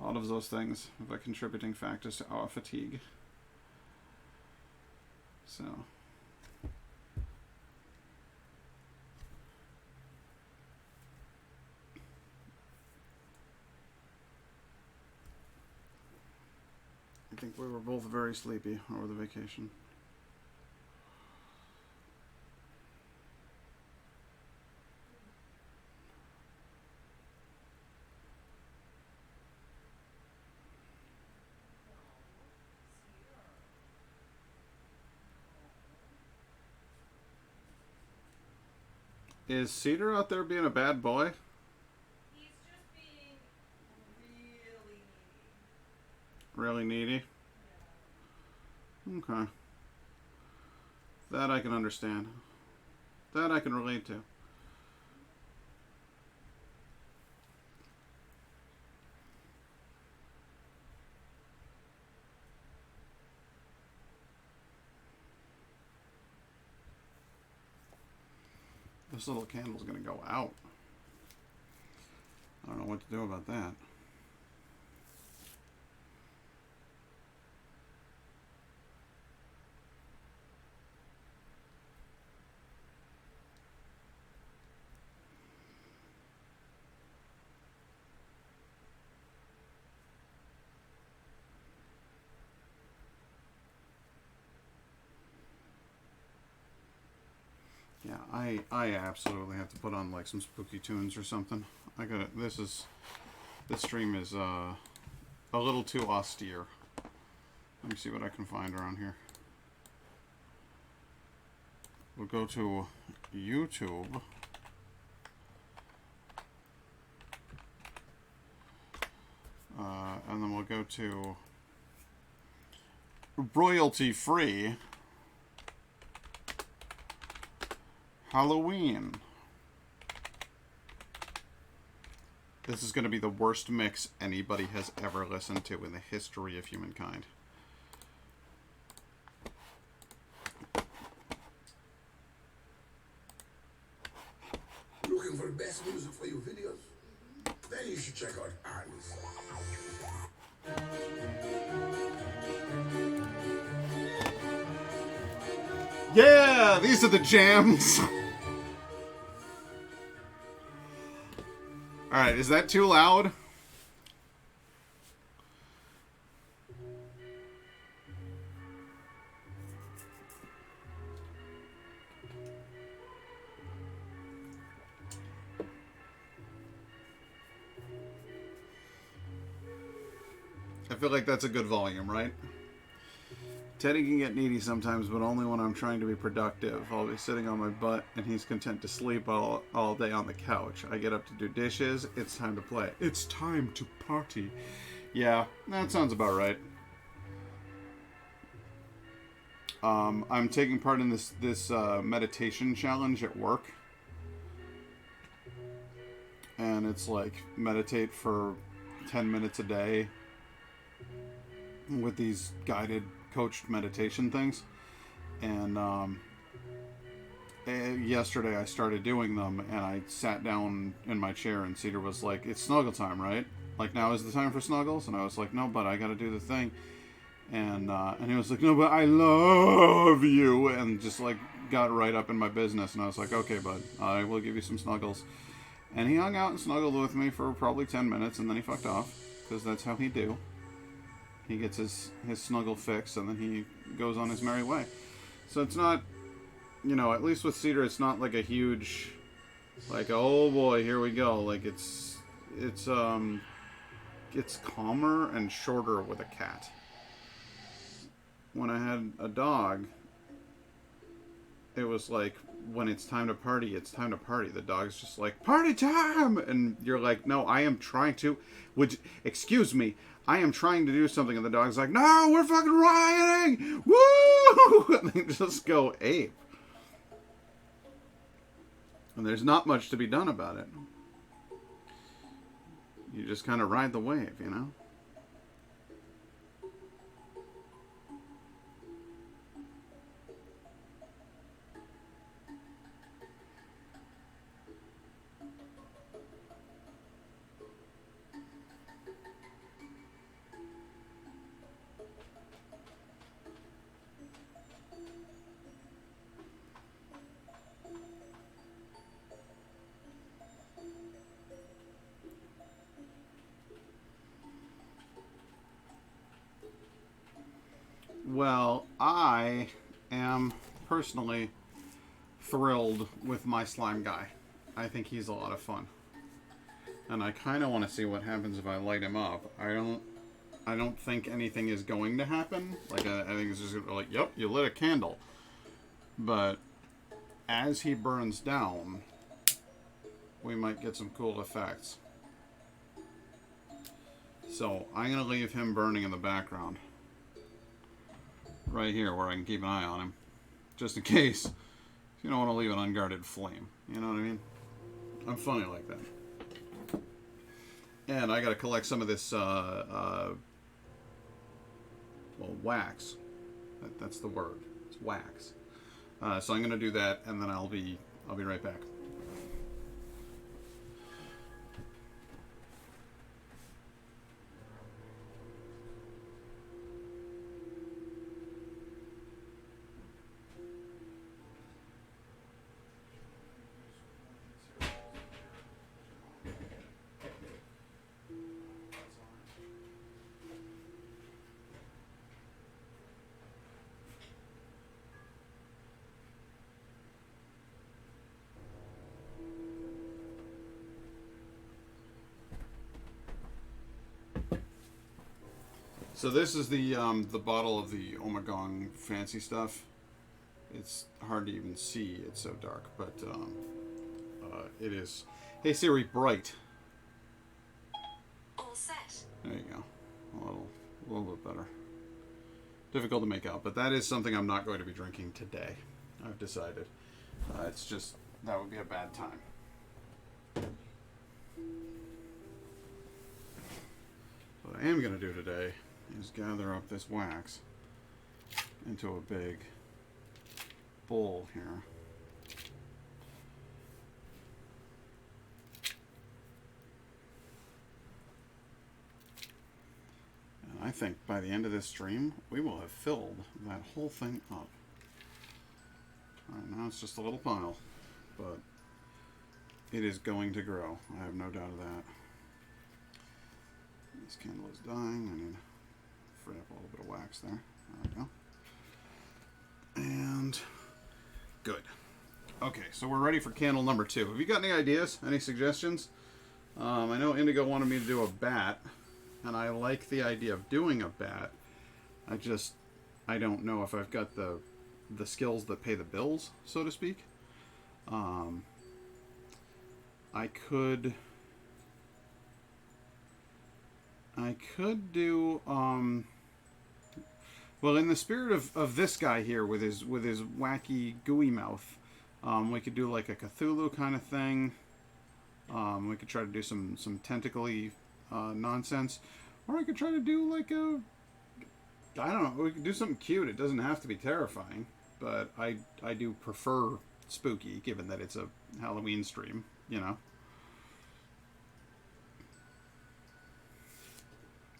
All of those things are contributing factors to our fatigue. So I think we were both very sleepy over the vacation. Is Cedar out there being a bad boy? He's just being really needy. Really needy? Yeah. Okay. That I can understand. That I can relate to. This little candle's gonna go out. I don't know what to do about that. Yeah, I absolutely have to put on like some spooky tunes or something. I got it. This stream is a little too austere. Let me see what I can find around here. We'll go to YouTube. And then we'll go to royalty free Halloween. This is going to be the worst mix anybody has ever listened to in the history of humankind. Looking for the best music for your videos? Then you should check out Artist. Yeah, these are the jams. Alright, is that too loud? I feel like that's a good volume, right? Teddy can get needy sometimes, but only when I'm trying to be productive. I'll be sitting on my butt, and he's content to sleep all day on the couch. I get up to do dishes. It's time to play. It's time to party. Yeah, that sounds about right. I'm taking part in this meditation challenge at work. And it's like, meditate for 10 minutes a day with these guided coached meditation things, and yesterday I started doing them, and I sat down in my chair, and Cedar was like, "It's snuggle time, right? Like, now is the time for snuggles?" And I was like, "No, but I gotta do the thing." And he was like, "No, but I love you," and just like got right up in my business. And I was like, "Okay, bud, I will give you some snuggles." And he hung out and snuggled with me for probably 10 minutes, and then he fucked off, because that's how he do. He gets his snuggle fix, and then he goes on his merry way. So it's not, you know, at least with Cedar, it's not like a huge, like, oh boy, here we go. Like, it's calmer and shorter with a cat. When I had a dog, it was like, when it's time to party, it's time to party. The dog's just like, party time! And you're like, no, I am trying to, excuse me, I am trying to do something, and the dog's like, no, we're fucking rioting! Woo! And they just go ape. And there's not much to be done about it. You just kind of ride the wave, you know? Well, I am personally thrilled with my slime guy. I think he's a lot of fun. And I kind of want to see what happens if I light him up. I don't think anything is going to happen. Like, I think it's just like, yep, you lit a candle. But as he burns down, we might get some cool effects. So I'm going to leave him burning in the background. Right here where I can keep an eye on him. Just in case you don't want to leave an unguarded flame. You know what I mean? I'm funny like that. And I got to collect some of this wax. That's the word. It's wax. So I'm going to do that, and then I'll be right back. So this is the bottle of the Omagong fancy stuff. It's hard to even see, it's so dark, but it is. Hey Siri, bright. All set. There you go. A little bit better. Difficult to make out, but that is something I'm not going to be drinking today. I've decided. It's just, that would be a bad time. What I am going to do today is gather up this wax into a big bowl here. And I think by the end of this stream, we will have filled that whole thing up. Alright, now it's just a little pile, but it is going to grow. I have no doubt of that. This candle is dying. I need to free up a little bit of wax there. There we go. And good. Okay, so we're ready for candle number 2. Have you got any ideas? Any suggestions? I know Indigo wanted me to do a bat, and I like the idea of doing a bat. I don't know if I've got the skills that pay the bills, so to speak. I could do well, in the spirit of this guy here with his wacky gooey mouth, we could do like a Cthulhu kind of thing. We could try to do some tentacly nonsense, or I could try to do like I don't know, we could do something cute. It doesn't have to be terrifying, but I do prefer spooky, given that it's a Halloween stream, you know.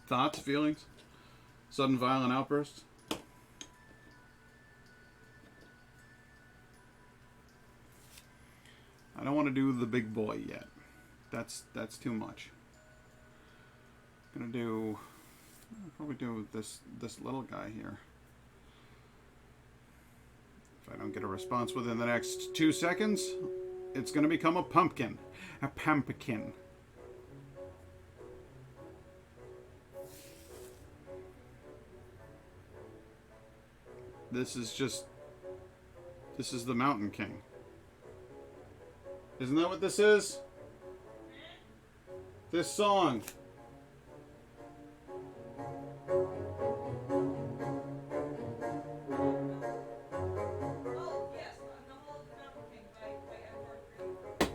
Thoughts, feelings? Sudden violent outbursts? I don't want to do the big boy yet. That's too much. I'm gonna probably do this little guy here. If I don't get a response within the next 2 seconds, it's gonna become a pumpkin. A pumpkin. This is the Mountain King. Isn't that what this is? This song. Oh, yes, The Hall of the Mountain King by Edward Green.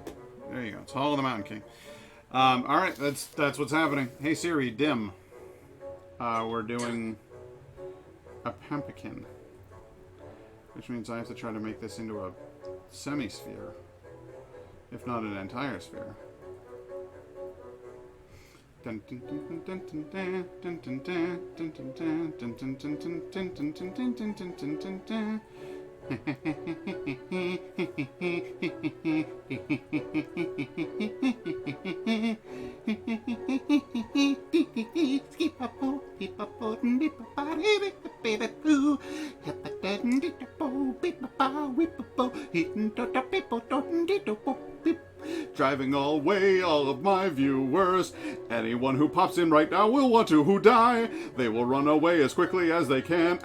There you go. It's Hall of the Mountain King. All right, that's what's happening. Hey Siri, dim. We're doing a pumpkin, which means I have to try to make this into a semi-sphere, if not an entire sphere. Driving away all of my viewers. Anyone who pops in right now will want to die. They will run away as quickly as they can.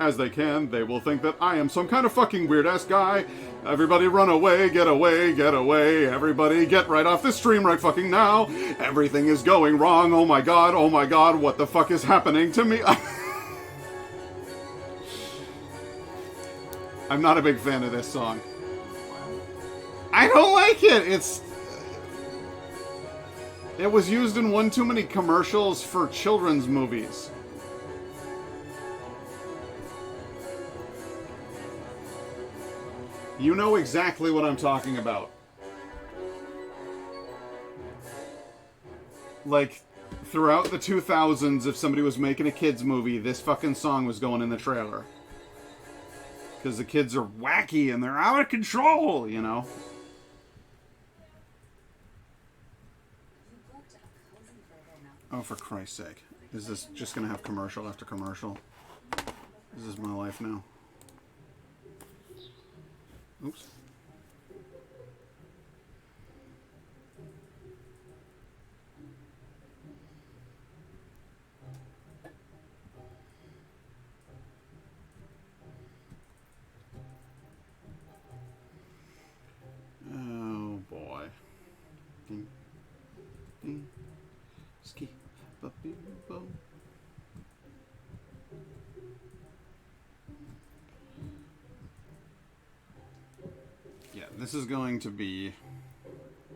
They will think that I am some kind of fucking weird-ass guy. Everybody run away, get away, get away. Everybody get right off the stream right fucking now. Everything is going wrong. Oh my god, what the fuck is happening to me? I'm not a big fan of this song. I don't like it. It was used in one too many commercials for children's movies. You know exactly what I'm talking about. Like, throughout the 2000s, if somebody was making a kids movie, this fucking song was going in the trailer. Because the kids are wacky and they're out of control, you know? Oh, for Christ's sake. Is this just going to have commercial after commercial? This is my life now. Oops. Oh, boy. Ding. Ding. Ski. Bumpy boom. Yeah, this is going to be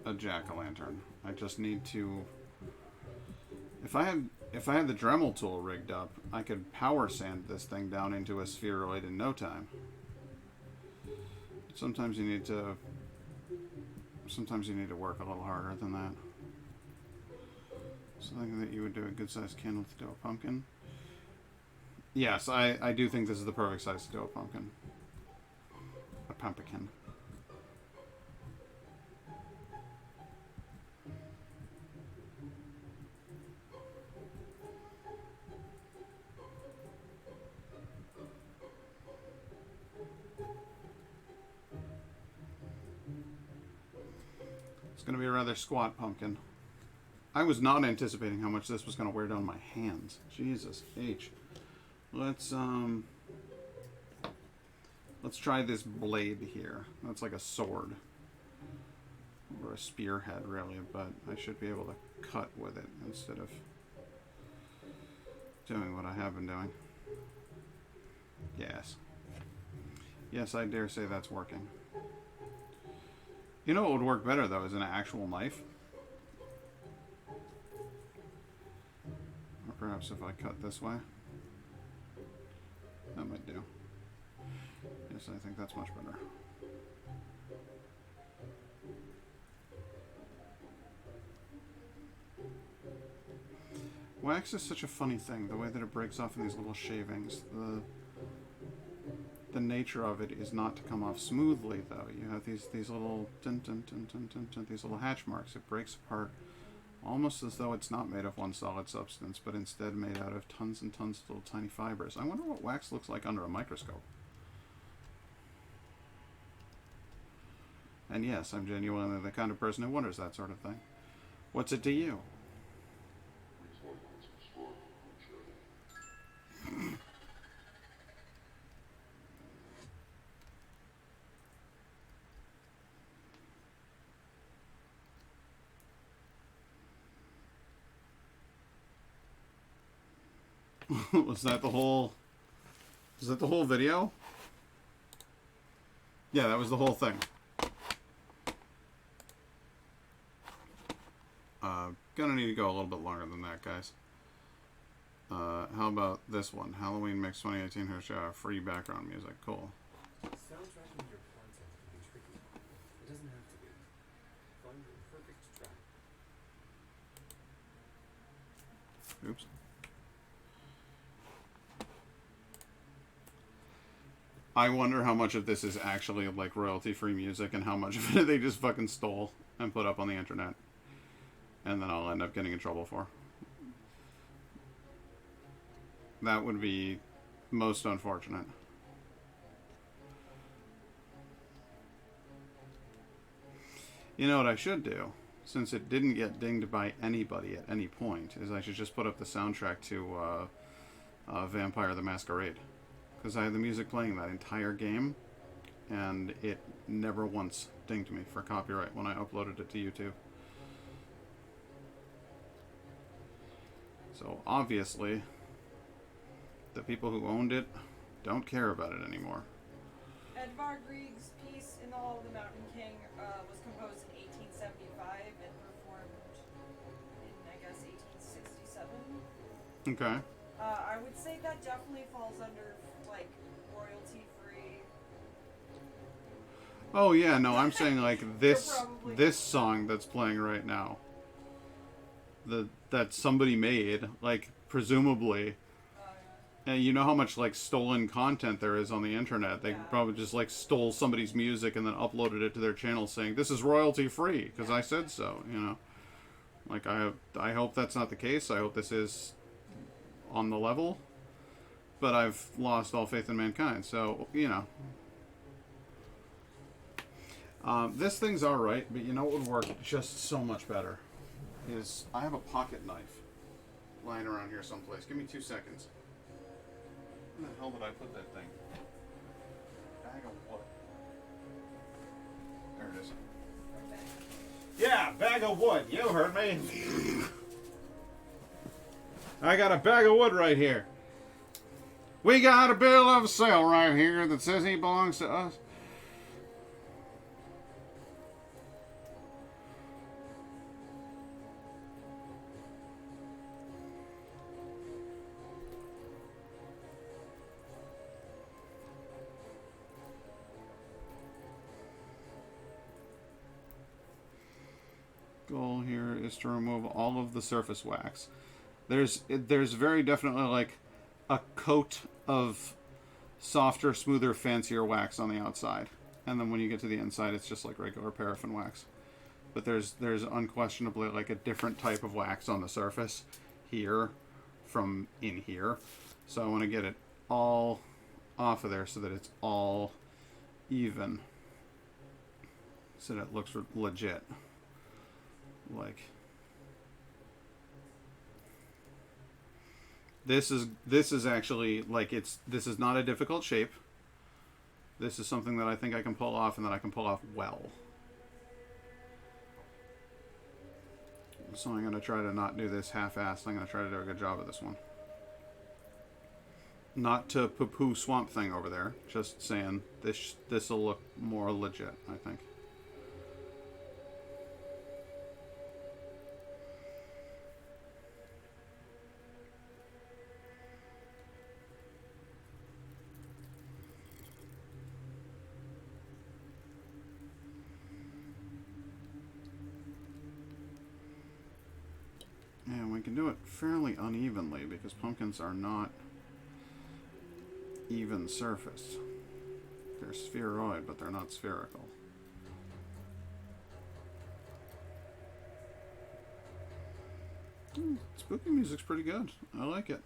a jack-o'-lantern. I just need to... If I had If I had the Dremel tool rigged up, I could power sand this thing down into a spheroid in no time. Sometimes you need to work a little harder than that. So thinking that you would do a good sized candle to do a pumpkin. Yes, I do think this is the perfect size to do a pumpkin. A pumpkin. It's going to be a rather squat pumpkin. I was not anticipating how much this was going to wear down my hands. Jesus H. Let's try this blade here. That's like a sword. Or a spearhead, really, but I should be able to cut with it instead of doing what I have been doing. Yes. Yes, I dare say that's working. You know what would work better, though, is an actual knife. Or perhaps if I cut this way. That might do. Yes, I think that's much better. Wax is such a funny thing, the way that it breaks off in these little shavings. The nature of it is not to come off smoothly, though. You have these little these little hatch marks. It breaks apart almost as though it's not made of one solid substance, but instead made out of tons and tons of little tiny fibers. I wonder what wax looks like under a microscope. And yes, I'm genuinely the kind of person who wonders that sort of thing. What's it to you? Was that the whole video? Yeah, that was the whole thing. Gonna need to go a little bit longer than that, guys. How about this one? Halloween Mix 2018 has free background music. Cool. Soundtracking your content can be tricky. It doesn't have to be. Find the perfect track. Oops. I wonder how much of this is actually like royalty-free music and how much of it they just fucking stole and put up on the internet. And then I'll end up getting in trouble for. That would be most unfortunate. You know what I should do, since it didn't get dinged by anybody at any point, is I should just put up the soundtrack to Vampire the Masquerade. Because I had the music playing that entire game, and it never once dinged me for copyright when I uploaded it to YouTube. So obviously, the people who owned it don't care about it anymore. Edvard Grieg's piece in the Hall of the Mountain King was composed in 1875 and performed in, I guess, 1867. Okay. I would say that definitely falls under, like, royalty-free. Oh yeah, no, I'm saying like this probably- this song that's playing right now. That somebody made, like presumably. And you know how much like stolen content there is on the internet. They Yeah. probably just like stole somebody's music and then uploaded it to their channel saying this is royalty free because I said so, you know. Like I hope that's not the case. I hope this is on the level. But I've lost all faith in mankind. So, you know. This thing's alright, but you know what would work just so much better is I have a pocket knife lying around here someplace. Give me 2 seconds. Where the hell did I put that thing? Bag of wood. There it is. Yeah, bag of wood. You heard me. I got a bag of wood right here. We got a bill of sale right here that says he belongs to us. goal here is to remove all of the surface wax. There's very definitely like a coat of softer, smoother, fancier wax on the outside, and then when you get to the inside, it's just like regular paraffin wax. But there's unquestionably like a different type of wax on the surface here from in here. So I want to get it all off of there so that it's all even, so that it looks legit. Like this is actually like this is not a difficult shape. This is something that I think I can pull off and that I can pull off well. So I'm going to try to not do this half-assed. I'm going to try to do a good job of this one. Not to poo-poo Swamp Thing over there. Just saying this will look more legit, I think. And we can do it fairly unevenly because pumpkins are not even surface. They're spheroid, but they're not spherical. Spooky music's pretty good. I like it.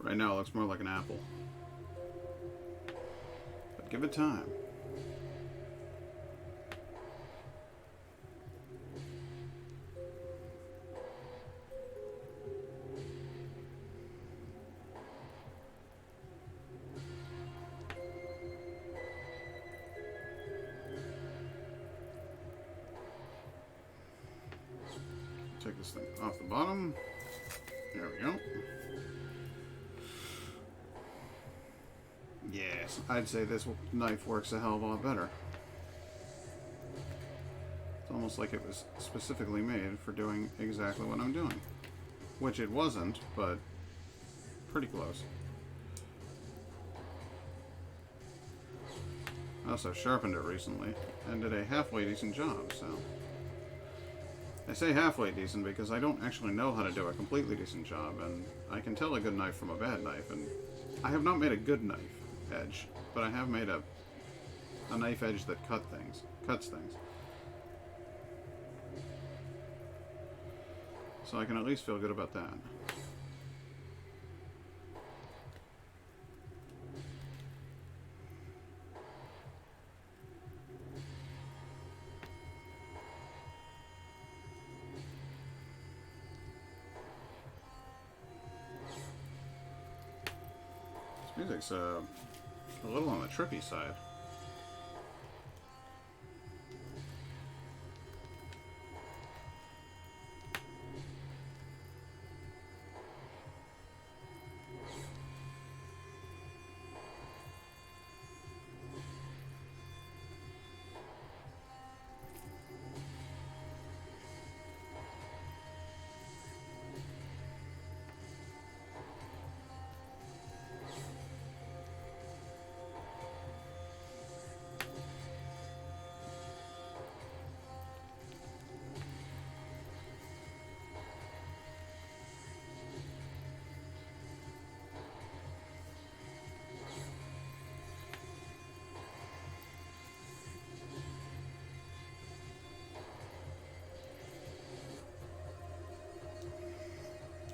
Right now it looks more like an apple. But give it time. Take this thing off the bottom. There we go. Yes, I'd say this knife works a hell of a lot better. It's almost like it was specifically made for doing exactly what I'm doing. Which it wasn't, but pretty close. I also sharpened it recently and did a halfway decent job, so... I say halfway decent because I don't actually know how to do a completely decent job, and I can tell a good knife from a bad knife, and I have not made a good knife edge, but I have made a knife edge that cuts things. So I can at least feel good about that. This music's a little on the trippy side.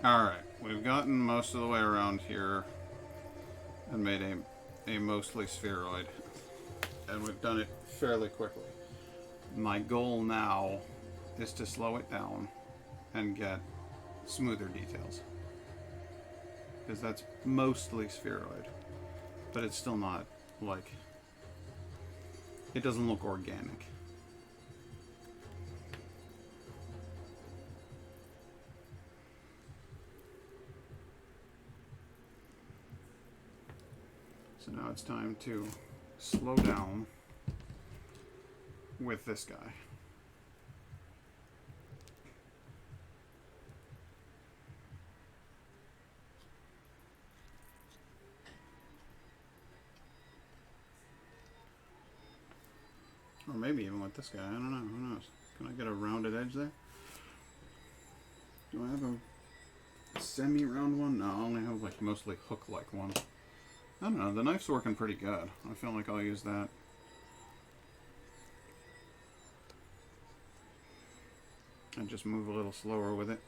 Alright, we've gotten most of the way around here and made a mostly spheroid. And we've done it fairly quickly. My goal now is to slow it down and get smoother details. Because that's mostly spheroid. But it's still not, like... It doesn't look organic. So now it's time to slow down with this guy. Or maybe even with this guy. I don't know. Who knows? Can I get a rounded edge there? Do I have a semi-round one? No, I only have like mostly hook-like one. I don't know. The knife's working pretty good. I feel like I'll use that. And just move a little slower with it.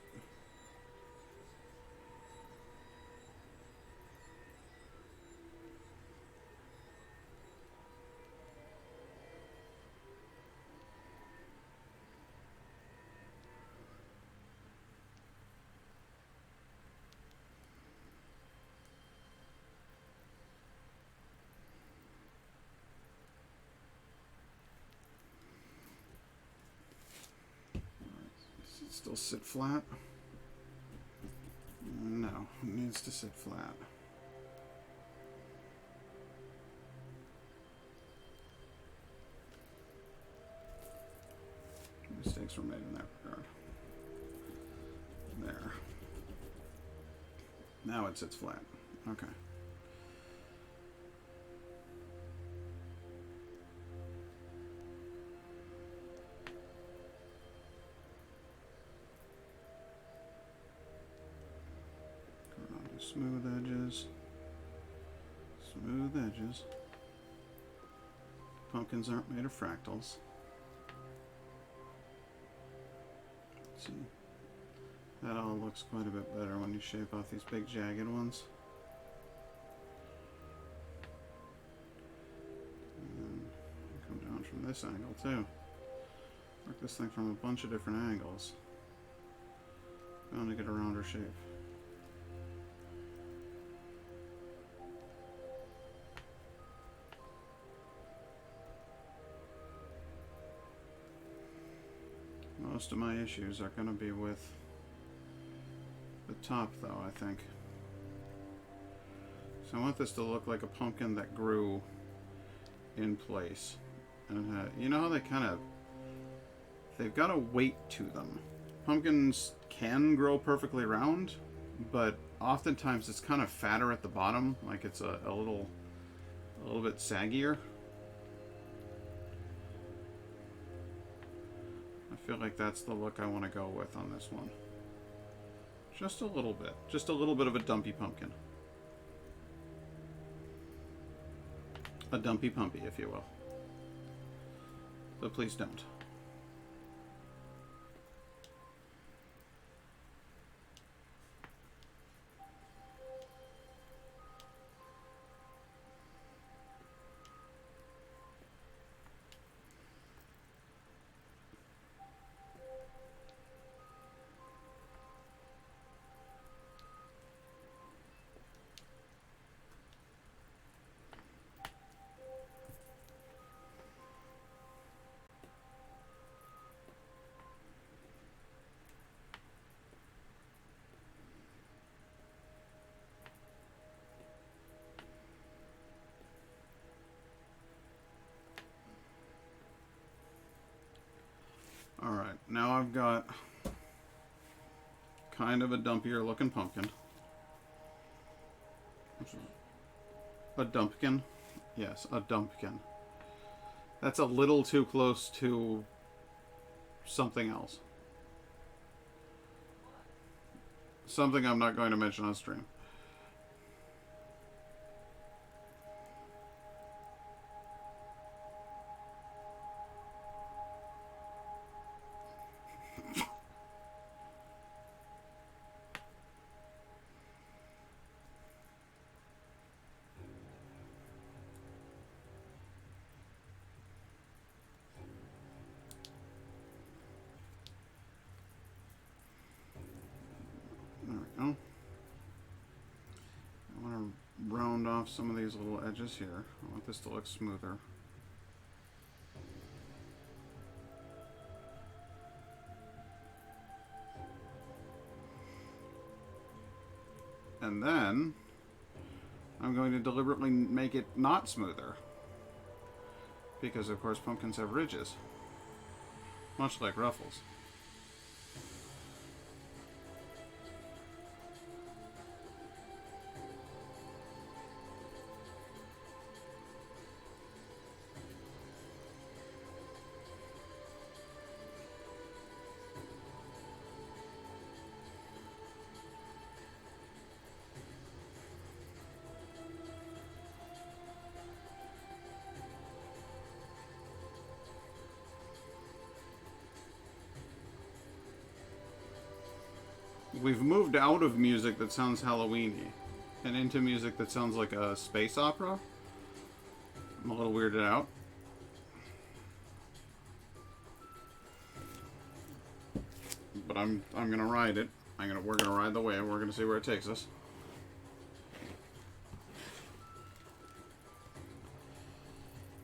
Does it still sit flat? No, it needs to sit flat. Mistakes were made in that regard. There. Now it sits flat. Okay. Smooth edges. Smooth edges. Pumpkins aren't made of fractals. Let's see. That all looks quite a bit better when you shape off these big jagged ones. And then come down from this angle too. Work this thing from a bunch of different angles. Bound to get a rounder shape. Most of my issues are going to be with the top, though, I think. So I want this to look like a pumpkin that grew in place. And you know how they kind of... they've got a weight to them. Pumpkins can grow perfectly round, but oftentimes it's kind of fatter at the bottom, like it's a little bit saggier. I feel like that's the look I want to go with on this one. Just a little bit. Just a little bit of a dumpy pumpkin. A dumpy pumpy, if you will. But please don't. Alright, now I've got kind of a dumpier looking pumpkin. A dumpkin? Yes, a dumpkin. That's a little too close to something else. Something I'm not going to mention on stream. Some of these little edges here. I want this to look smoother. And then I'm going to deliberately make it not smoother. Because, of course, pumpkins have ridges. Much like ruffles. We've moved out of music that sounds Halloweeny and into music that sounds like a space opera. I'm a little weirded out. But I'm gonna ride it. We're gonna ride the wave. We're gonna see where it takes us.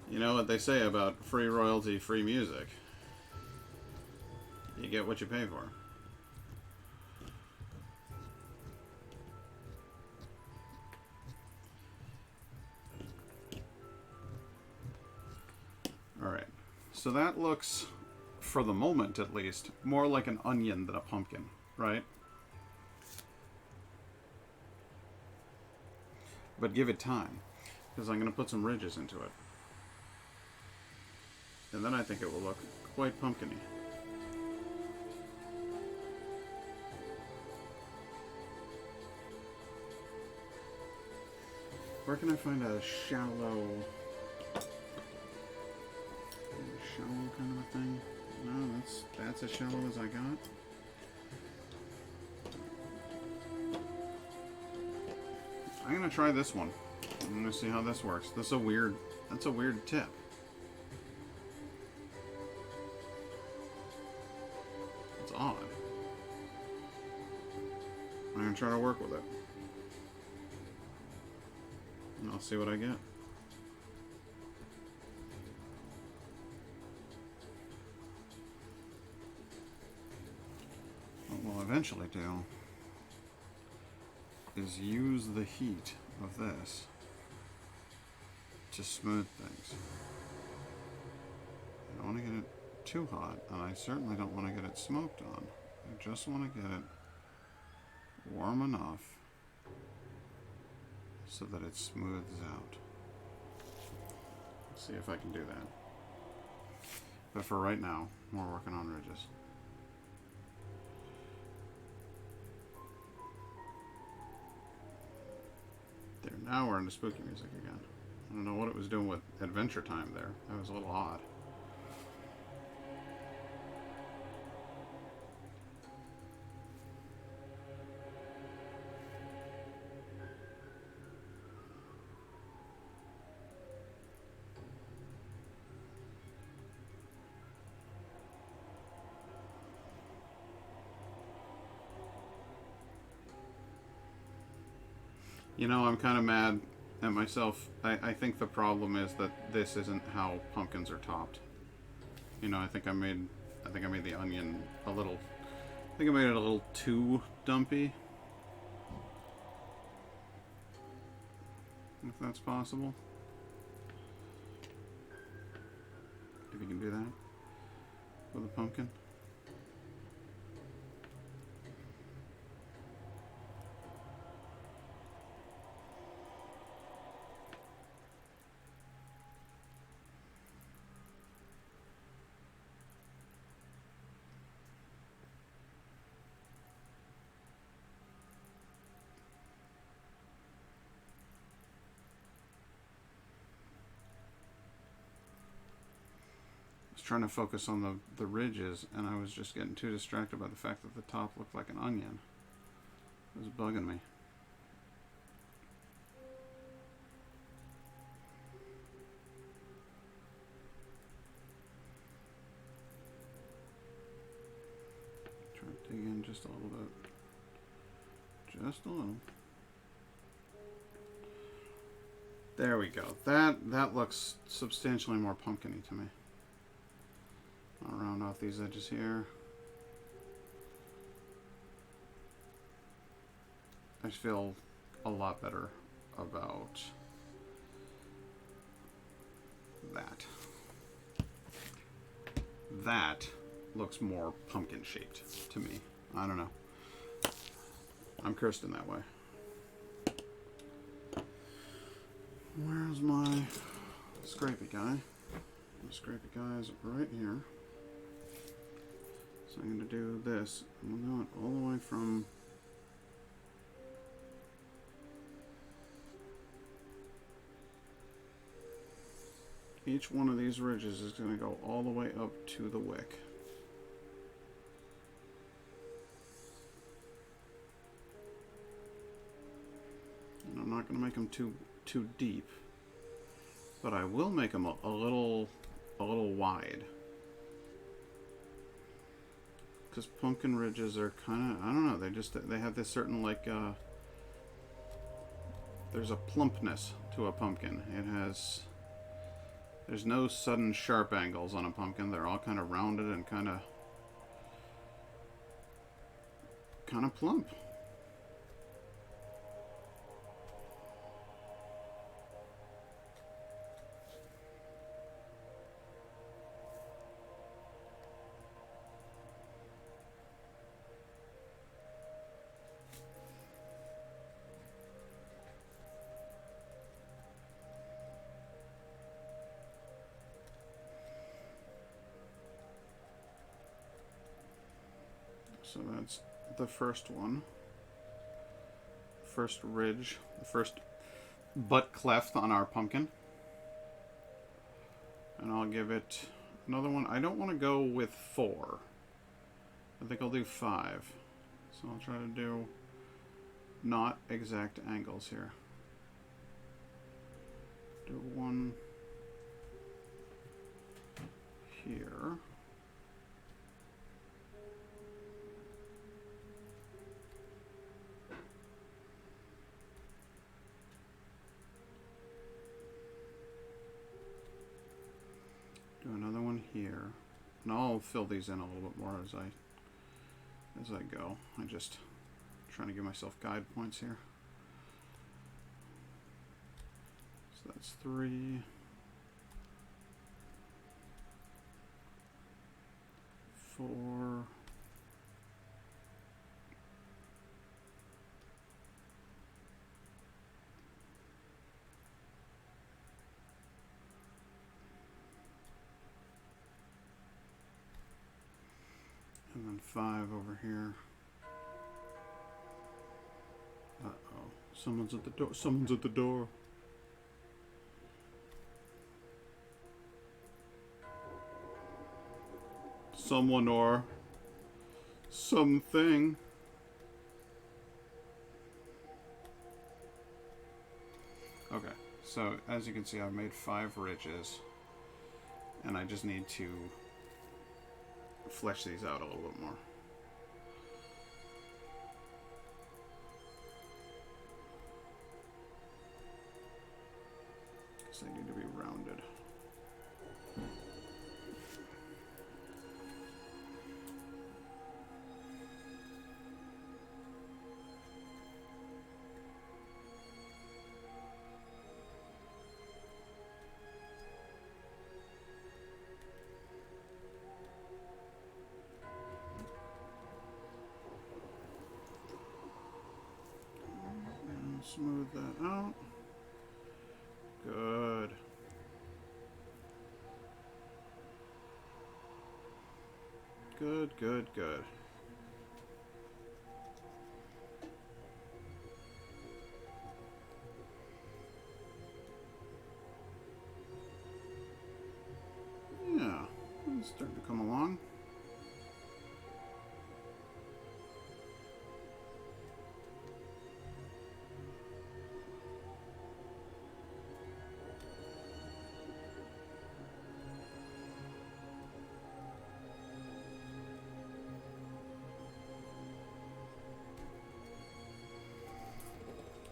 You know what they say about free royalty, free music. You get what you pay for. Alright, so that looks, for the moment at least, more like an onion than a pumpkin, right? But give it time, because I'm going to put some ridges into it. And then I think it will look quite pumpkin-y. Where can I find a shallow kind of a thing? No, that's as shallow as I got. I'm gonna try this one. I'm gonna see how this works. That's a weird tip. It's odd. I'm gonna try to work with it. And I'll see what I get. What we'll eventually do is use the heat of this to smooth things. I don't want to get it too hot, and I certainly don't want to get it smoked on. I just want to get it warm enough so that it smooths out. Let's see if I can do that. But for right now, we're working on ridges. There, now we're into spooky music again. I don't know what it was doing with Adventure Time there. That was a little odd. You know, I'm kind of mad at myself. I think the problem is that this isn't how pumpkins are topped. You know, I think I made the onion a little. I think I made it a little too dumpy. If that's possible. If you can do that with a pumpkin. Trying to focus on the ridges, and I was just getting too distracted by the fact that the top looked like an onion. It was bugging me. Try to dig in just a little bit. Just a little. There we go. That looks substantially more pumpkin-y to me. I'll round off these edges here. I just feel a lot better about that. That looks more pumpkin shaped to me. I don't know. I'm cursed in that way. Where's my scrapey guy? The scrapey guy is right here. So I'm going to do this. I'm going to do it all the way from each one of these ridges is going to go all the way up to the wick. And I'm not going to make them too deep, but I will make them a little wide. Because pumpkin ridges are kind of, I don't know, they have this certain there's a plumpness to a pumpkin. There's no sudden sharp angles on a pumpkin. They're all kind of rounded and kind of plump. So that's the first one. First ridge, the first butt cleft on our pumpkin. And I'll give it another one. I don't want to go with 4. I think I'll do 5. So I'll try to do not exact angles here. Do one here. Do another one here, and I'll fill these in a little bit more as I go. I just trying to give myself guide points here. So that's 3, 4, and then 5 over here. Uh-oh. Someone's at the door. Someone's at the door. Someone or something. Okay, so as you can see, I've made 5 ridges, and I just need to flesh these out a little bit more. Because they need to be rounded. Smooth that out. Good. Good, good, good. Yeah, it's starting to come along.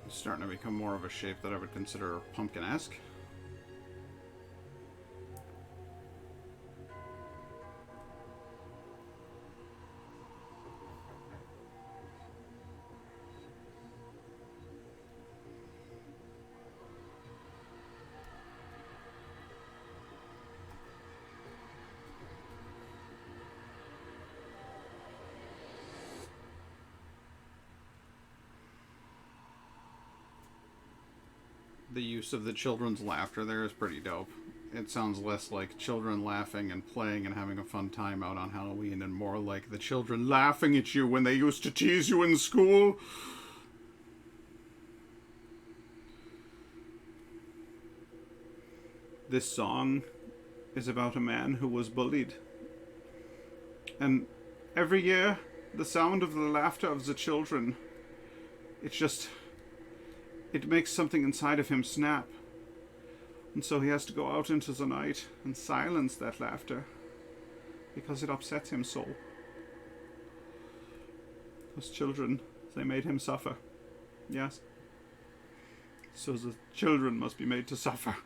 It's starting to become more of a shape that I would consider pumpkin-esque. the use of the children's laughter there is pretty dope. It sounds less like children laughing and playing and having a fun time out on Halloween and more like the children laughing at you when they used to tease you in school. This song is about a man who was bullied. And every year, the sound of the laughter of the children, it makes something inside of him snap. And so he has to go out into the night and silence that laughter because it upsets him so. Those children, they made him suffer. Yes. So the children must be made to suffer.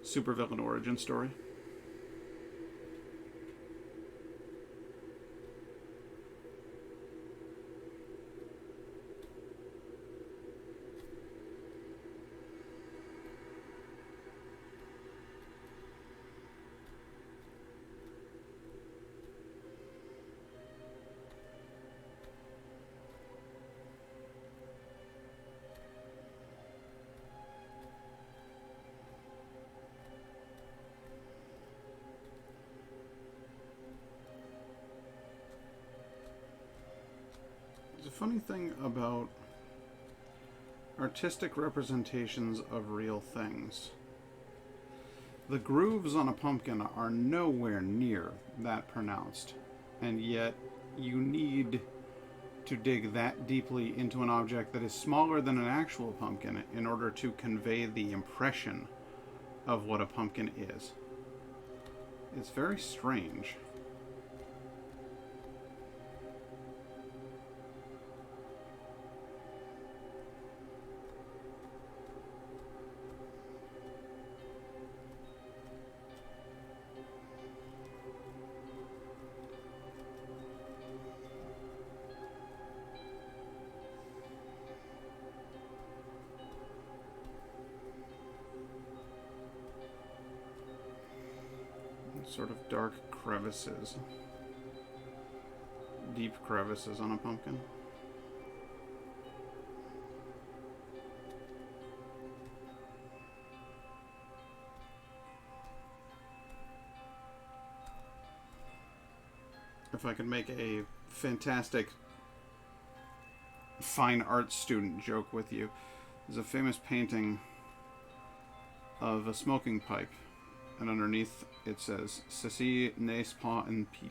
Supervillain origin story. The funny thing about artistic representations of real things, the grooves on a pumpkin are nowhere near that pronounced, and yet you need to dig that deeply into an object that is smaller than an actual pumpkin in order to convey the impression of what a pumpkin is. It's very strange. Sort of dark crevices. Deep crevices on a pumpkin. If I could make a fantastic fine art student joke with you, there's a famous painting of a smoking pipe, and underneath it says, "Ceci n'est pas une pipe,"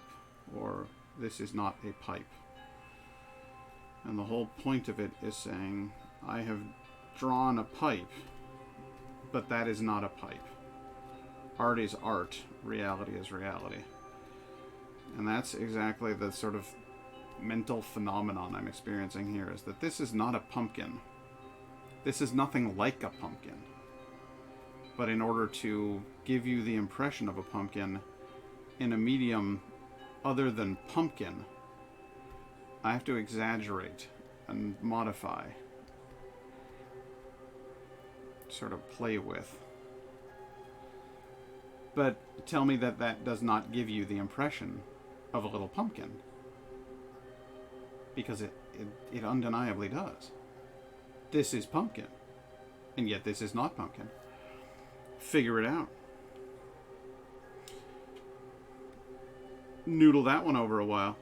or "This is not a pipe." And the whole point of it is saying, I have drawn a pipe, but that is not a pipe. Art is art, reality is reality. And that's exactly the sort of mental phenomenon I'm experiencing here, is that this is not a pumpkin. This is nothing like a pumpkin. But in order to give you the impression of a pumpkin in a medium other than pumpkin, I have to exaggerate and modify, sort of play with. But tell me that that does not give you the impression of a little pumpkin, because it undeniably does. This is pumpkin, and yet this is not pumpkin. Figure it out. Noodle that one over a while.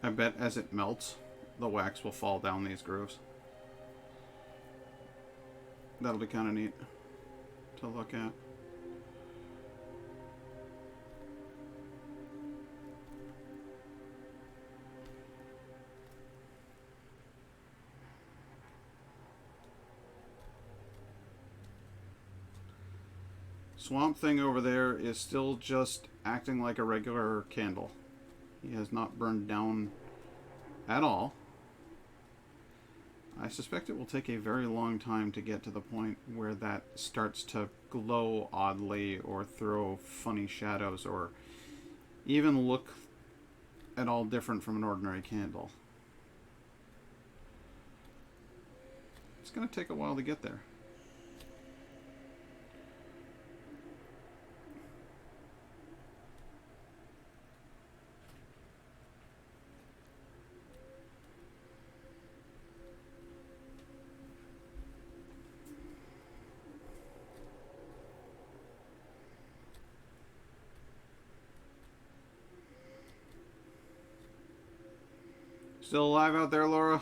I bet as it melts, the wax will fall down these grooves. That'll be kind of neat to look at. Swamp Thing over there is still just acting like a regular candle. He has not burned down at all. I suspect it will take a very long time to get to the point where that starts to glow oddly or throw funny shadows or even look at all different from an ordinary candle. It's going to take a while to get there. Still alive out there, Laura?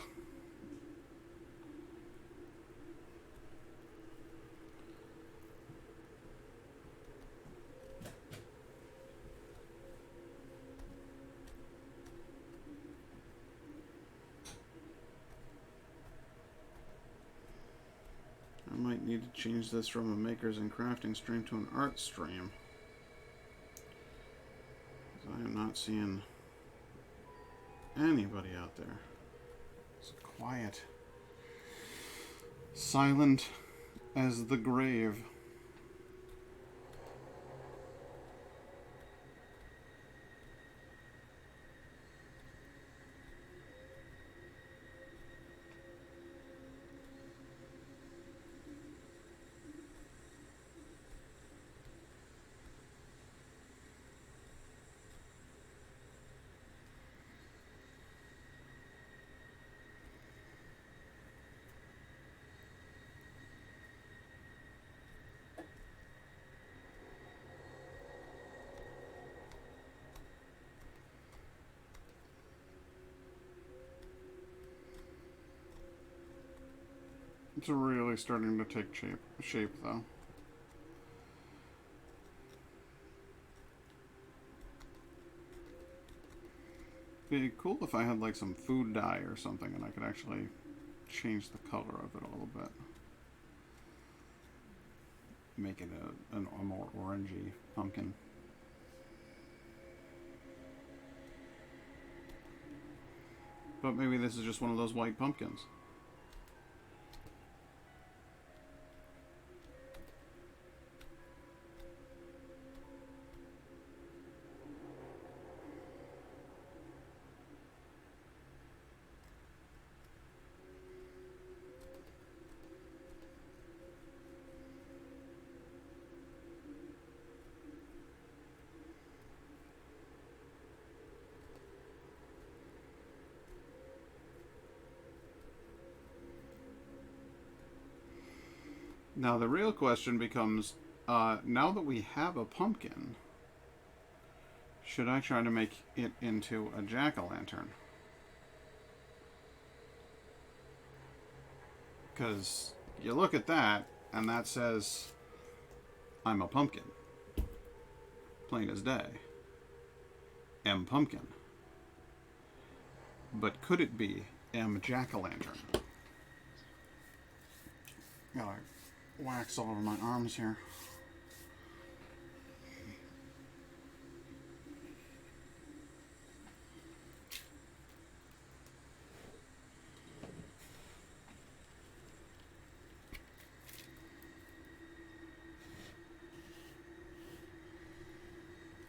I might need to change this from a makers and crafting stream to an art stream. I am not seeing anybody out there. It's quiet. Silent as the grave. It's really starting to take shape though. Be cool if I had like some food dye or something and I could actually change the color of it a little bit. Make it a more orangey pumpkin. But maybe this is just one of those white pumpkins. Now the real question becomes, now that we have a pumpkin, should I try to make it into a jack-o'-lantern? Because you look at that, and that says, I'm a pumpkin. Plain as day. M pumpkin. But could it be M jack-o'-lantern? Got wax all over my arms here.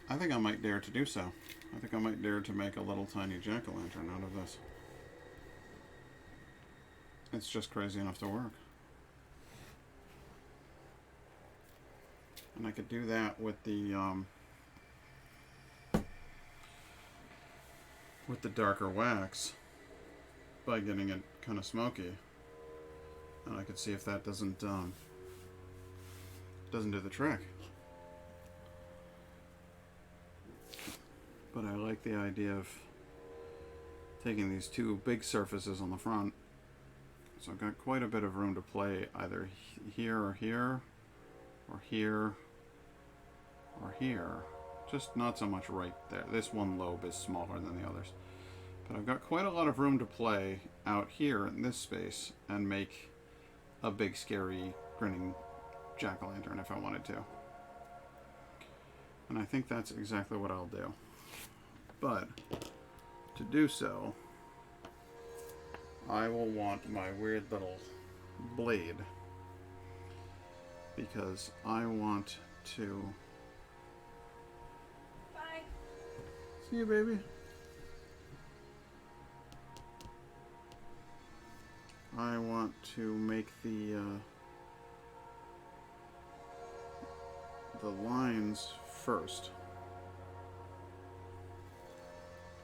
I think I might dare to do so. I think I might dare to make a little tiny jack-o'-lantern out of this. It's just crazy enough to work. And I could do that with the darker wax by getting it kind of smoky. And I could see if that doesn't do the trick. But I like the idea of taking these two big surfaces on the front. So I've got quite a bit of room to play either here or here, or here, or here. Just not so much right there. This one lobe is smaller than the others. But I've got quite a lot of room to play out here in this space and make a big, scary, grinning jack-o'-lantern if I wanted to. And I think that's exactly what I'll do. But to do so, I will want my weird little blade because I want to... Bye. See you, baby. I want to make the lines first.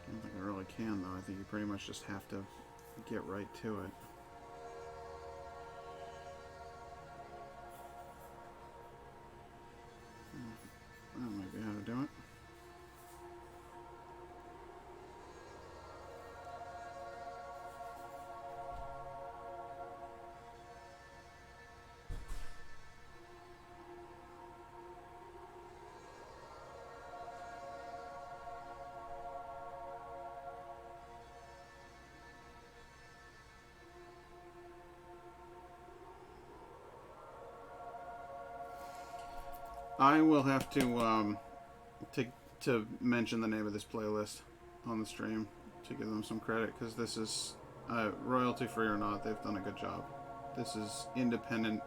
I don't think I really can, though. I think you pretty much just have to get right to it. That might be how to do it. I will have to mention the name of this playlist on the stream to give them some credit, because this is royalty free or not, they've done a good job. This is independent.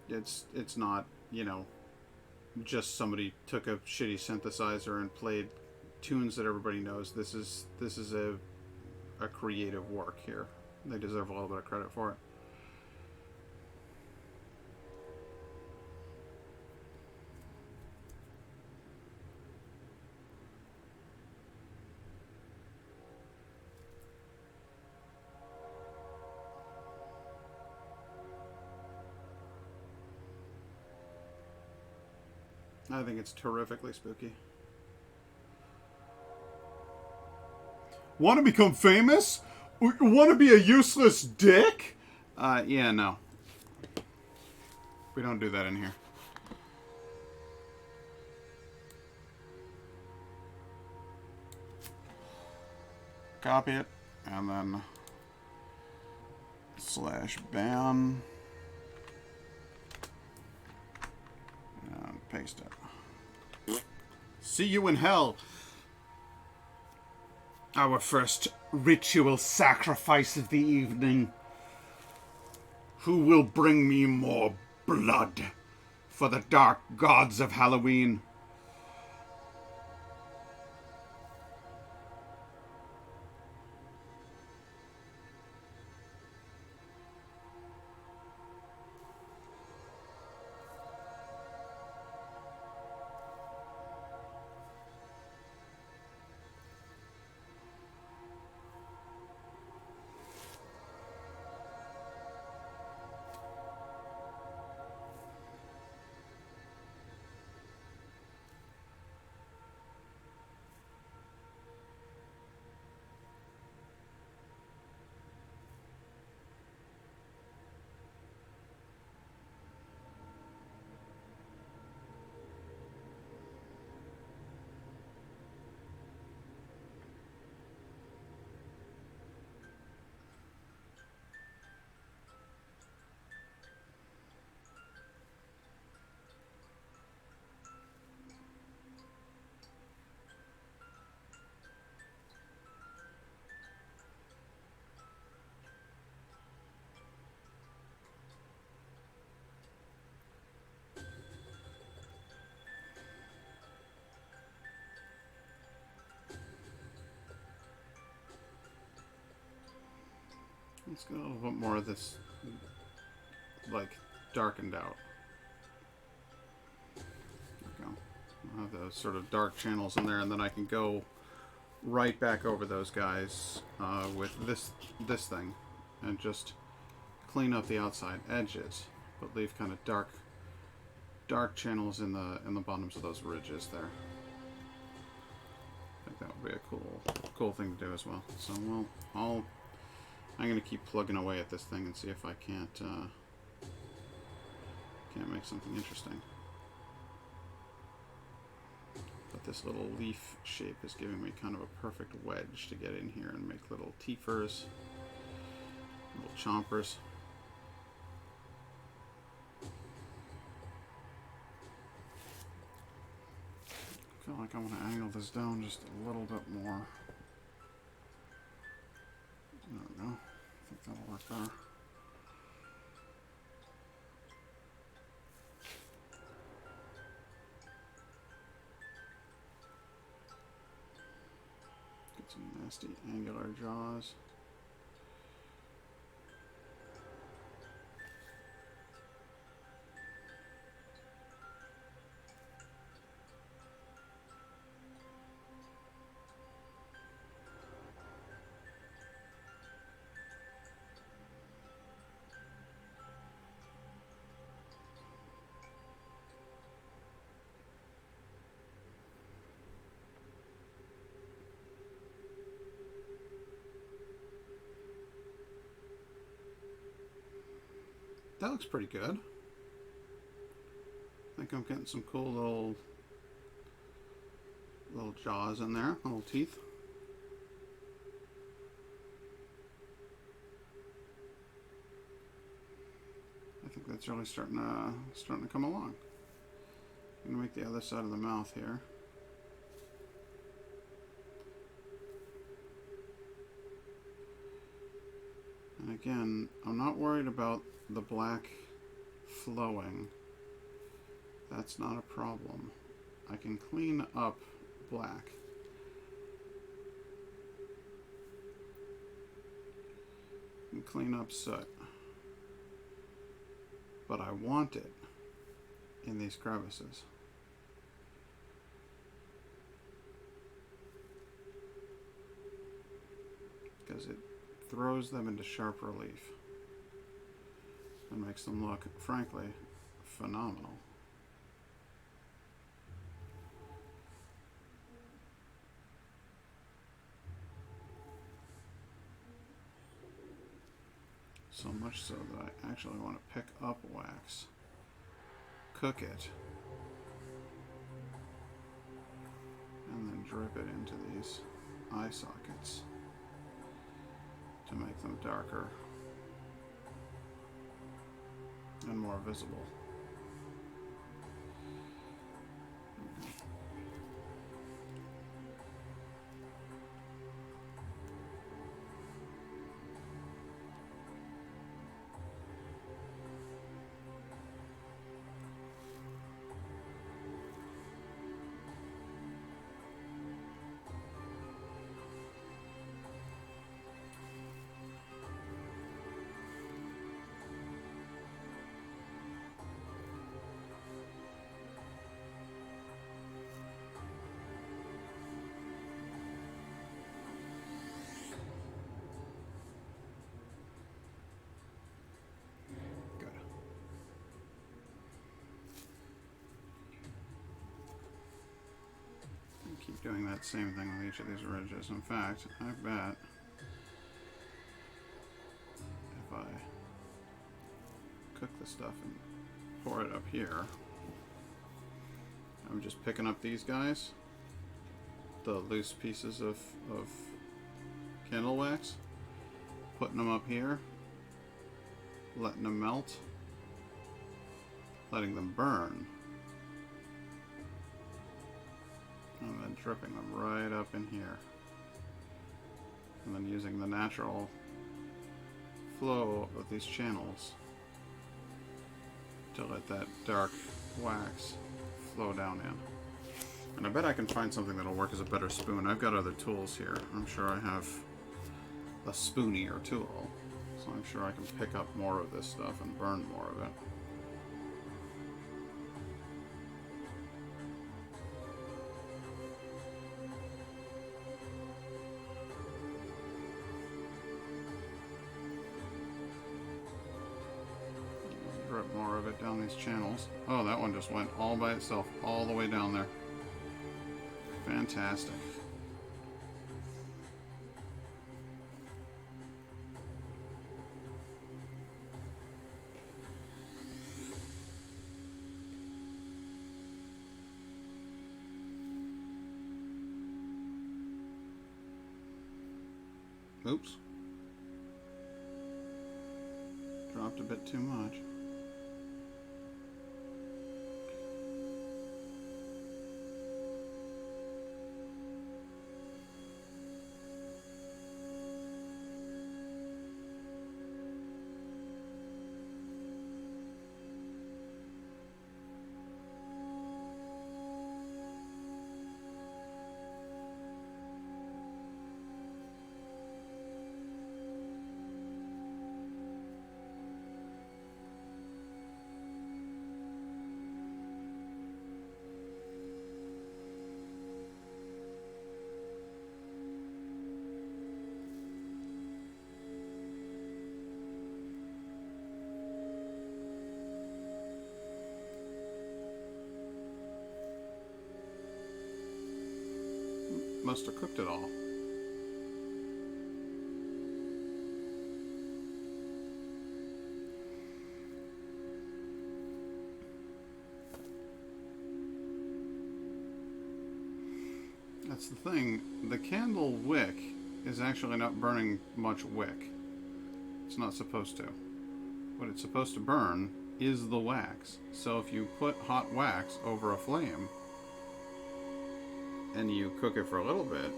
It's not, you know, just somebody took a shitty synthesizer and played tunes that everybody knows. This is a creative work here. They deserve a little bit of credit for it. I think it's terrifically spooky. Want to become famous? Want to be a useless dick? Yeah, no. We don't do that in here. Copy it, and then /ban. And paste it. See you in hell. Our first ritual sacrifice of the evening. Who will bring me more blood for the dark gods of Halloween? Let's get a little bit more of this, like, darkened out. There we go. I'll have those sort of dark channels in there, and then I can go right back over those guys with this thing, and just clean up the outside edges, but leave kind of dark channels in the bottoms of those ridges there. I think that would be a cool thing to do as well. So I'm going to keep plugging away at this thing and see if I can't make something interesting. But this little leaf shape is giving me kind of a perfect wedge to get in here and make little teethers, little chompers. I feel like I want to angle this down just a little bit more. There we go. I think that'll work better. Some nasty angular jaws. That looks pretty good. I think I'm getting some cool little jaws in there, little teeth. I think that's really starting to come along. I'm gonna make the other side of the mouth here. And again, I'm not worried about the black flowing. That's not a problem. I can clean up black. I can clean up soot. But I want it in these crevices. Because it throws them into sharp relief and makes them look, frankly, phenomenal. So much so that I actually want to pick up wax, cook it, and then drip it into these eye sockets to make them darker and more visible. Keep doing that same thing with each of these ridges. In fact, I bet if I cook the stuff and pour it up here, I'm just picking up these guys, the loose pieces of candle wax, putting them up here, letting them melt, letting them burn, and then dripping them right up in here, and then using the natural flow of these channels to let that dark wax flow down in. And I bet I can find something that'll work as a better spoon. I've got other tools here. I'm sure I have a spoonier tool, so I'm sure I can pick up more of this stuff and burn more of it. Drip more of it down these channels. Oh, that one just went all by itself, all the way down there. Fantastic. Oops. Dropped a bit too much. must have cooked it all. That's the thing. The candle wick is actually not burning much wick. It's not supposed to. What it's supposed to burn is the wax. So if you put hot wax over a flame and you cook it for a little bit,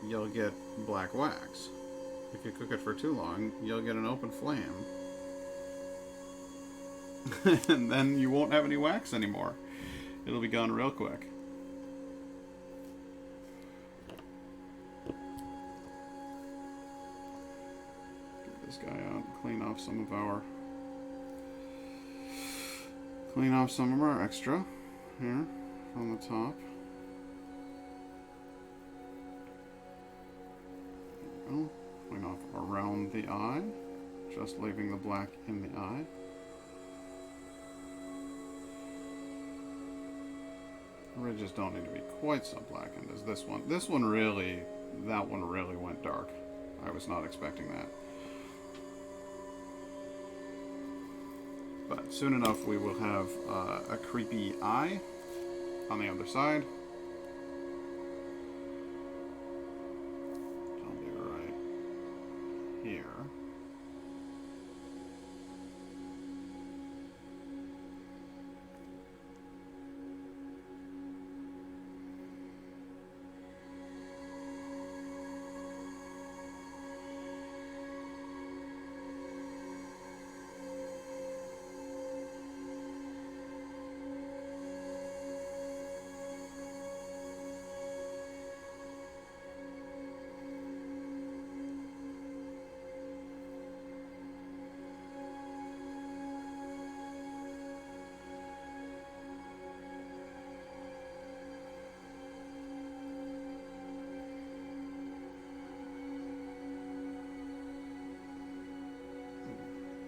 you'll get black wax. If you cook it for too long, you'll get an open flame. And then you won't have any wax anymore. It'll be gone real quick. Get this guy out and clean off some of our extra here from the top. There we go. Clean off around the eye, just leaving the black in the eye. The ridges don't need to be quite so blackened as this one. That one really went dark. I was not expecting that. But soon enough we will have a creepy eye on the other side. I'll be right here.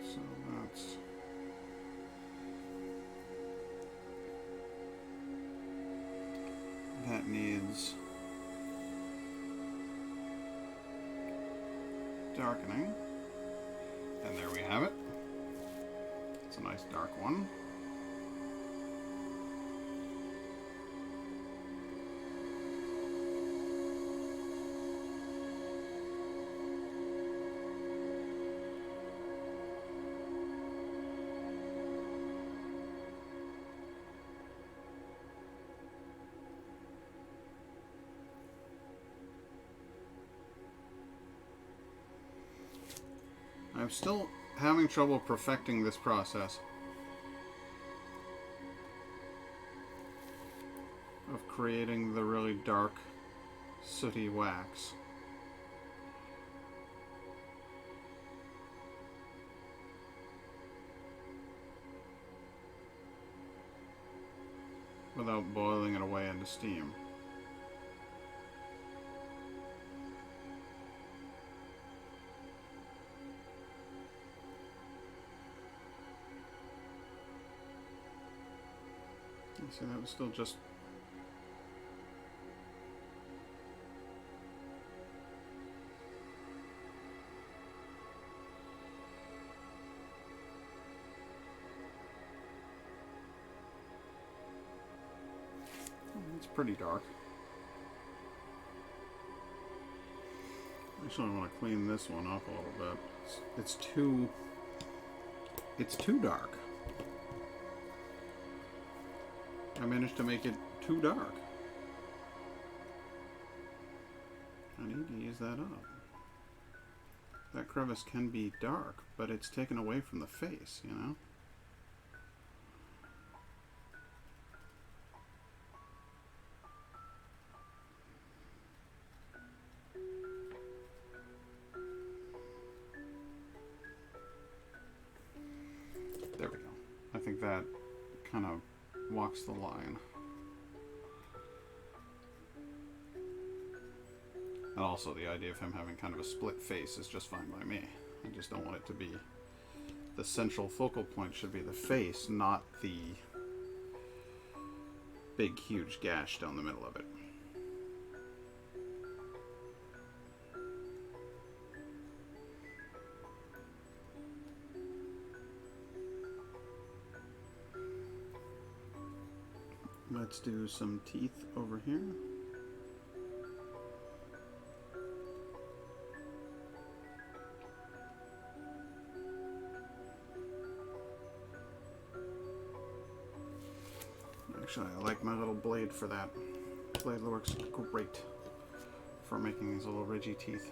So that needs darkening. And there we have it. It's a nice dark one. I'm still having trouble perfecting this process of creating the really dark, sooty wax. Without boiling it away into steam. See, that was still just... It's pretty dark. Actually, I want to clean this one up a little bit. It's too dark. I managed to make it too dark. I need to use that up. That crevice can be dark, but it's taken away from the face, you know? There we go. I think that kind of walks the line. And also the idea of him having kind of a split face is just fine by me. I just don't want it to be... The central focal point should be the face, not the big huge gash down the middle of it. let's do some teeth over here. Actually, I like my little blade for that. Blade works great for making these little ridgy teeth.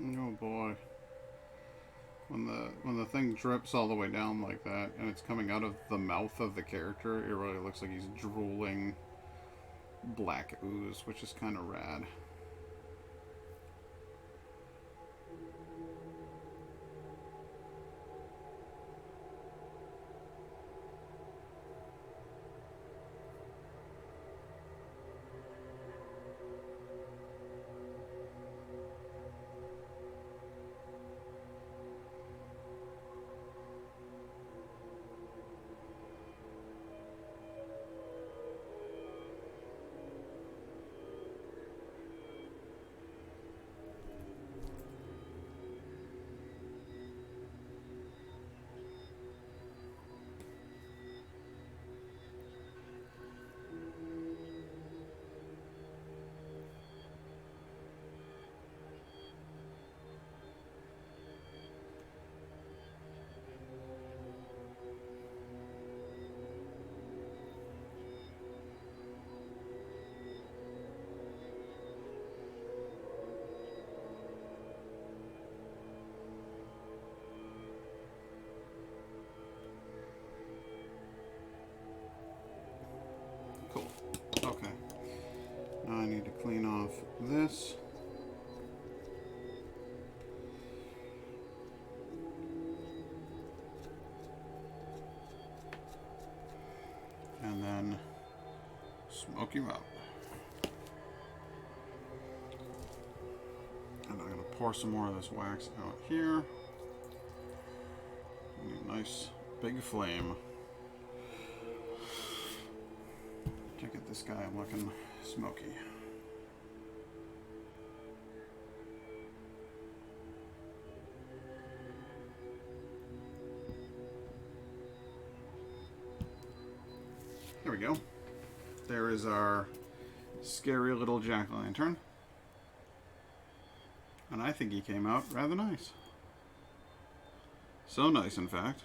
Oh boy. When the thing drips all the way down like that and it's coming out of the mouth of the character, it really looks like he's drooling black ooze, which is kind of rad. Cool. Okay. Now I need to clean off this. And then smoke you out. And I'm going to pour some more of this wax out here. A nice big flame. Check out this guy looking smoky. There we go. There is our scary little jack-o'-lantern. And I think he came out rather nice. So nice, in fact.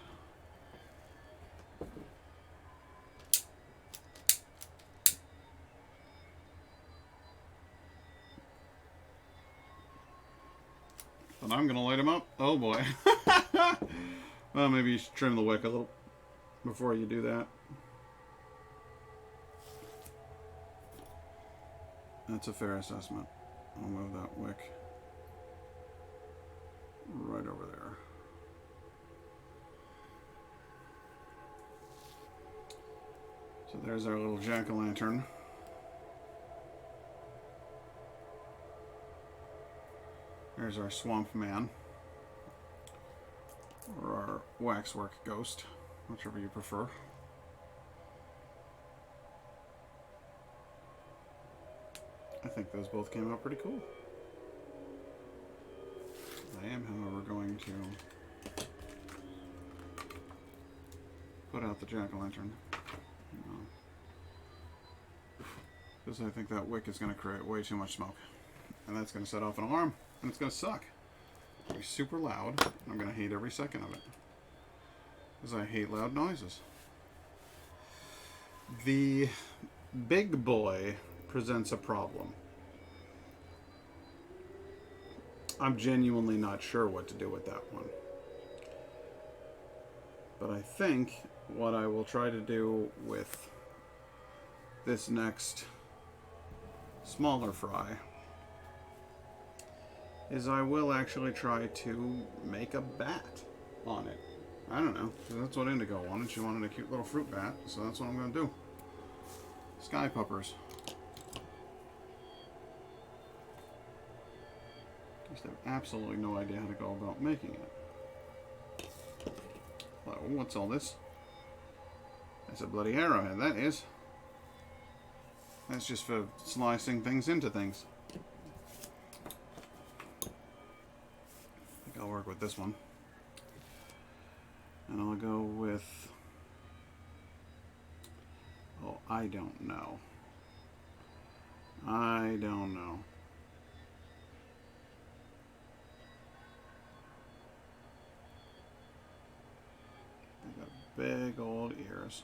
But I'm gonna light him up. Oh boy. Well, maybe you should trim the wick a little before you do that. That's a fair assessment. I'll move that wick right over there. So there's our little jack-o'-lantern. There's our swamp man. or our Waxwork Ghost, whichever you prefer. I think those both came out pretty cool. I am, however, going to put out the jack-o'-lantern. Because I think that wick is going to create way too much smoke. And that's going to set off an alarm, and it's going to suck. It'll be super loud, and I'm going to hate every second of it. Because I hate loud noises. The big boy presents a problem. I'm genuinely not sure what to do with that one. But I think what I will try to do with this next smaller fry is I will actually try to make a bat on it. I don't know, because that's what Indigo wanted. She wanted a cute little fruit bat, so that's what I'm going to do. Sky puppers. Just have absolutely no idea how to go about making it. Well, what's all this? That's a bloody arrowhead, that is. That's just for slicing things into things. I think I'll work with this one. And I'll go with... Oh, I don't know. I don't know. They got big old ears.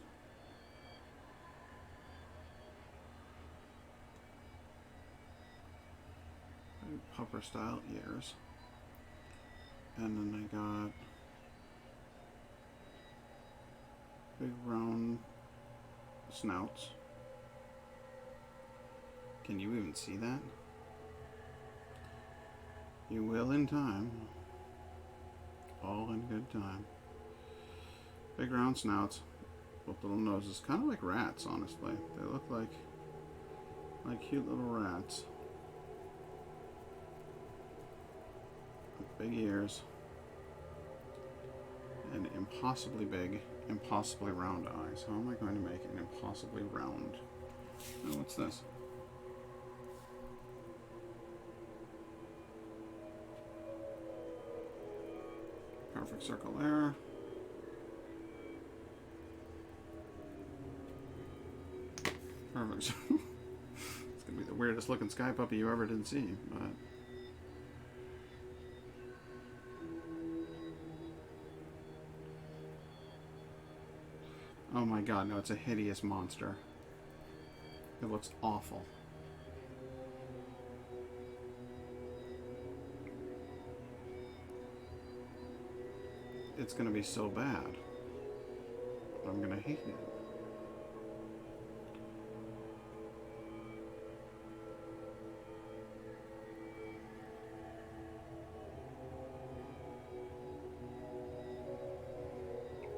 Big pupper style ears. And then they got big round snouts. Can you even see that? You will in time. All in good time. Big round snouts with little noses. Kind of like rats, honestly. They look like cute little rats. With big ears. And impossibly big, impossibly round eyes. How am I going to make an impossibly round? Oh, what's this? Perfect circle there. Perfect. It's gonna be the weirdest looking sky puppy you ever did see, but oh my god, no, it's a hideous monster. It looks awful. It's gonna be so bad. I'm gonna hate it.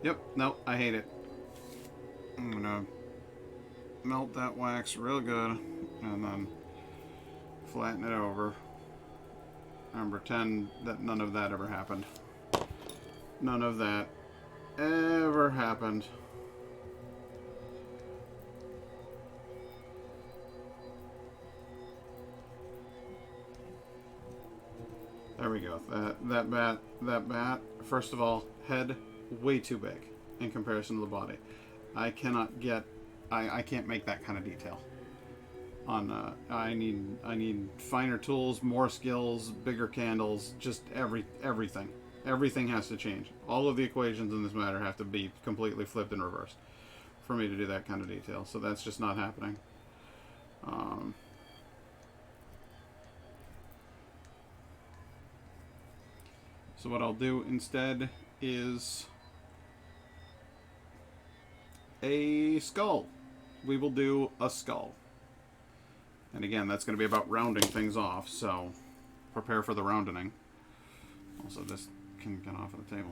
Yep, no, I hate it. I'm gonna melt that wax real good and then flatten it over and pretend that none of that ever happened. None of that ever happened. There we go. That bat, first of all, head way too big in comparison to the body. I cannot get, I can't make that kind of detail. On I need finer tools, more skills, bigger candles, just everything. Everything has to change. All of the equations in this matter have to be completely flipped and reversed for me to do that kind of detail. So that's just not happening. So what I'll do instead is a skull. We will do a skull. And again, that's going to be about rounding things off, so prepare for the rounding. Also, this can get off of the table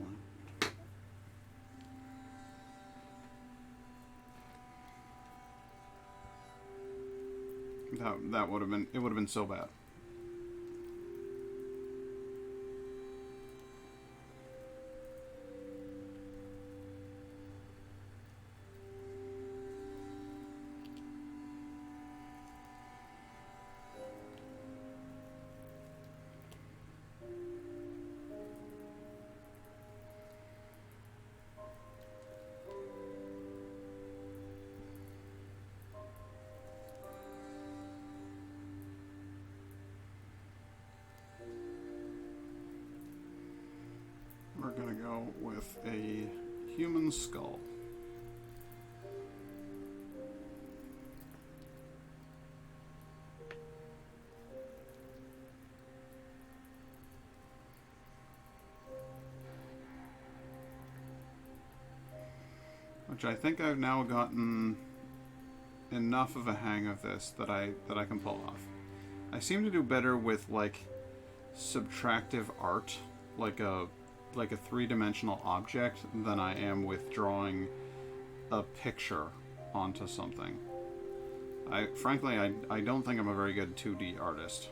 now. That would have been, it would have been so bad. go with a human skull. Which I think I've now gotten enough of a hang of this that I can pull off. I seem to do better with like subtractive art, like a three-dimensional object, than I am with drawing a picture onto something. Frankly, I don't think I'm a very good 2D artist.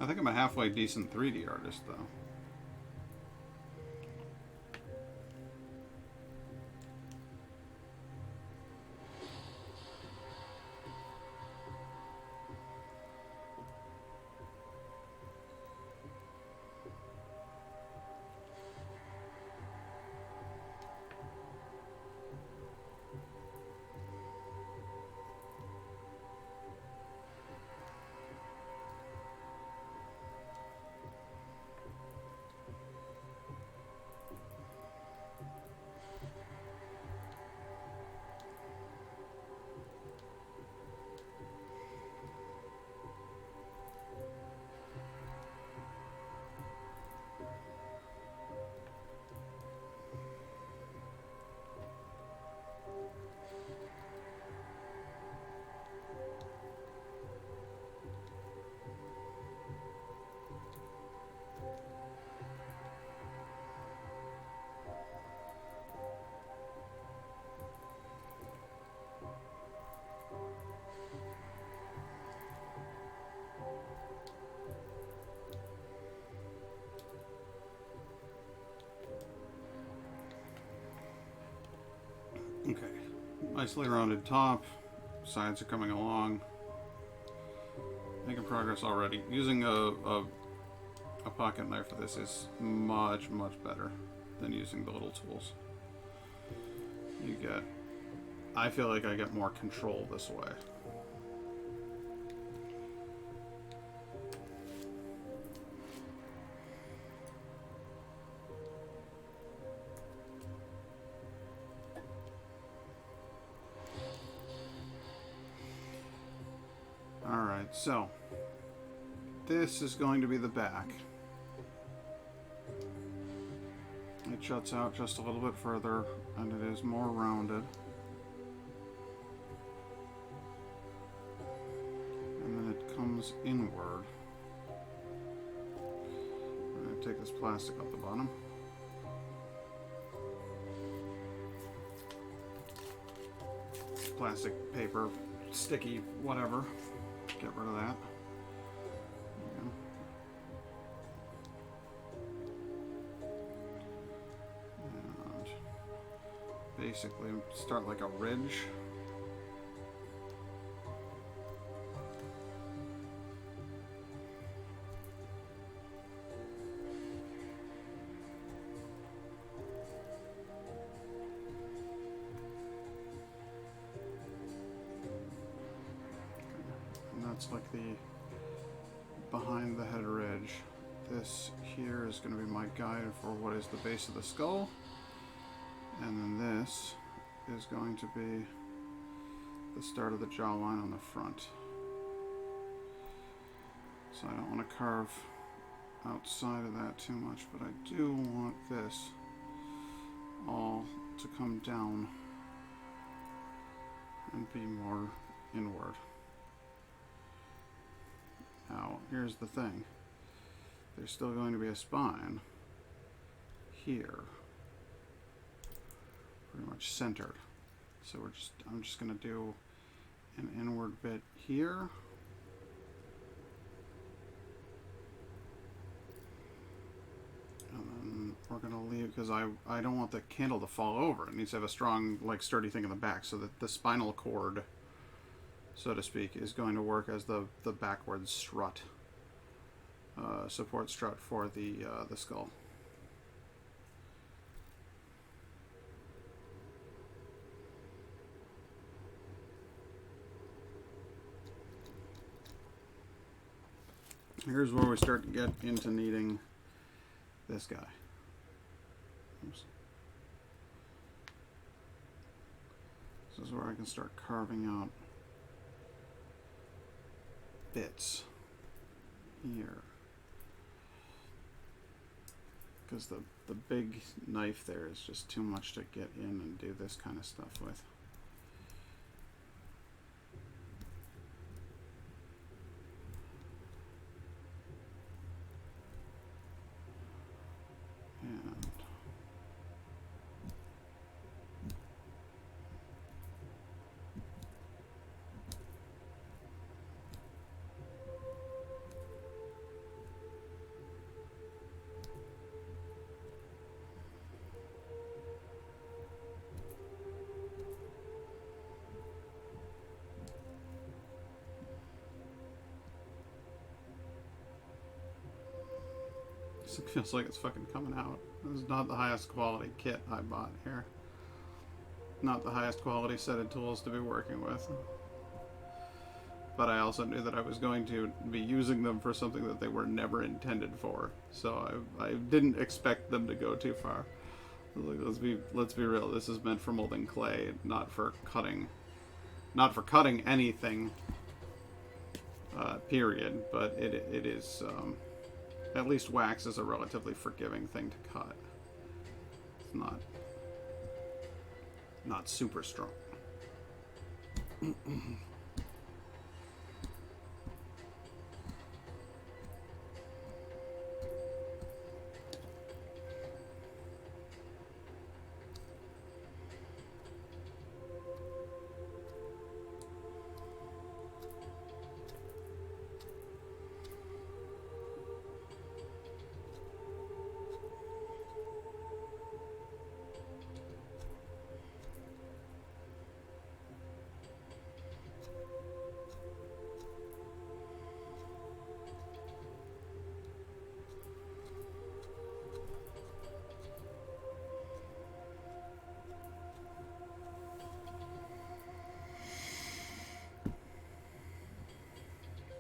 I think I'm a halfway decent 3D artist, though. Okay, nicely rounded top, sides are coming along, making progress already. Using a pocket knife for this is much better than using the little tools. I feel like I get more control this way. So, this is going to be the back. It shuts out just a little bit further, and it is more rounded. And then it comes inward. I'm going to take this plastic off the bottom. Plastic, paper, sticky, whatever. Get rid of that. And basically start like a ridge. That's like the behind the head ridge. This here is going to be my guide for what is the base of the skull, and then this is going to be the start of the jawline on the front. So I don't want to carve outside of that too much, but I do want this all to come down and be more inward. Now, here's the thing. There's still going to be a spine here, pretty much centered. So I'm just going to do an inward bit here. gonna leave because I don't want the candle to fall over. It needs to have a strong, like, sturdy thing in the back, so that the spinal cord, so to speak, is going to work as the backwards strut, support strut for the skull. Here's where we start to get into needing this guy. Oops. This is where I can start carving out bits here. Because the big knife there is just too much to get in and do this kind of stuff with. It feels like it's fucking coming out. This is not the highest quality kit I bought here. Not the highest quality set of tools to be working with. But I also knew that I was going to be using them for something that they were never intended for. So I didn't expect them to go too far. Like, let's be real. This is meant for molding clay, not for cutting. Not for cutting anything. Period. But it is. At least wax is a relatively forgiving thing to cut. It's not super strong.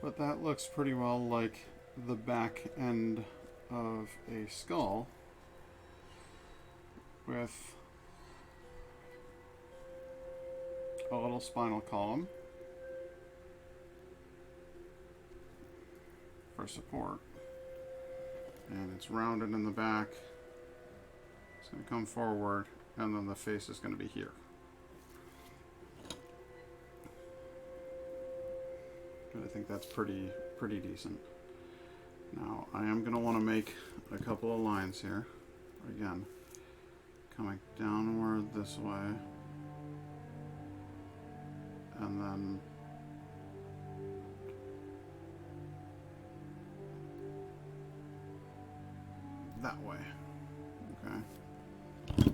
But that looks pretty well like the back end of a skull with a little spinal column for support. And it's rounded in the back. It's going to come forward, and then the face is going to be here. I think that's pretty decent. Now, I am going to want to make a couple of lines here. Again, coming downward this way. And then that way. Okay.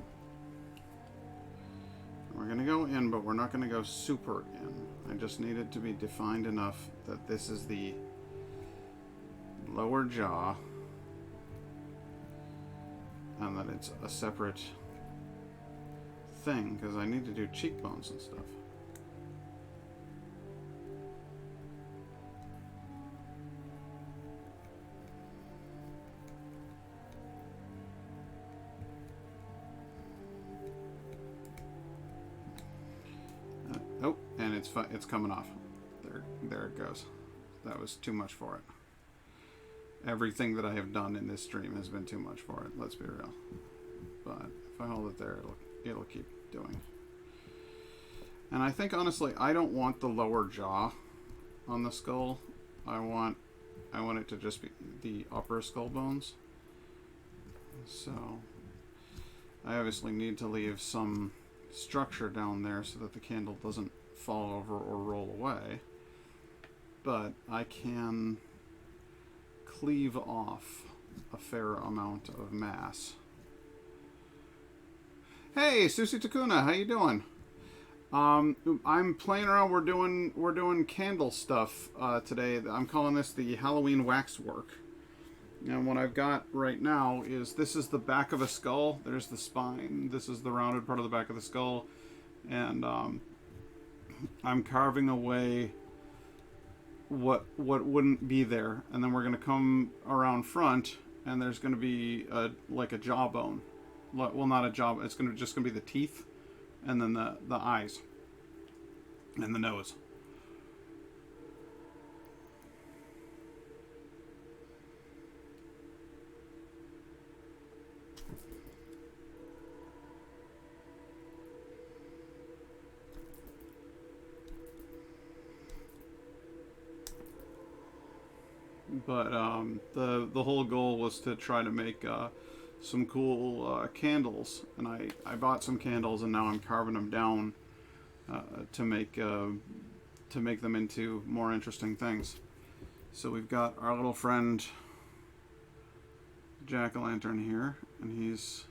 We're going to go in, but we're not going to go super in. I just need it to be defined enough that this is the lower jaw and that it's a separate thing, because I need to do cheekbones and stuff. Oh, and it's coming off. There it goes. That was too much for it. Everything that I have done in this stream has been too much for it. Let's be real. But if I hold it there, it'll keep doing. And I think honestly, I don't want the lower jaw on the skull. I want it to just be the upper skull bones. So I obviously need to leave some structure down there so that the candle doesn't fall over or roll away. But I can cleave off a fair amount of mass Hey, Susie Takuna, how you doing? I'm playing around. We're doing candle stuff today. I'm calling this the Halloween Waxwork. And what I've got right now is this is the back of a skull. There's the spine. This is the rounded part of the back of the skull, and I'm carving away what wouldn't be there, and then we're gonna come around front, and there's gonna be like a jawbone. Well, not a jaw. It's just gonna be the teeth, and then the eyes, and the nose. But the whole goal was to try to make some cool candles, and I bought some candles, and now I'm carving them down to make them into more interesting things. So we've got our little friend Jack-o'-lantern here, and he's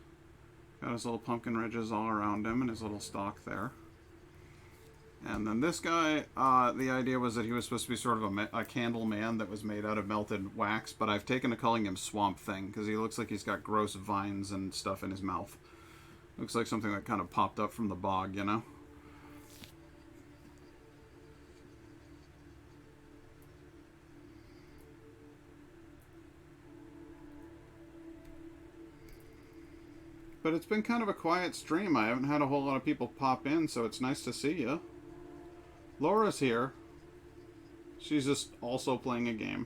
got his little pumpkin ridges all around him and his little stalk there. And then this guy, the idea was that he was supposed to be sort of a candle man that was made out of melted wax, but I've taken to calling him Swamp Thing because he looks like he's got gross vines and stuff in his mouth. Looks like something that kind of popped up from the bog, you know? But it's been kind of a quiet stream. I haven't had a whole lot of people pop in, so it's nice to see you. Laura's here. She's just also playing a game.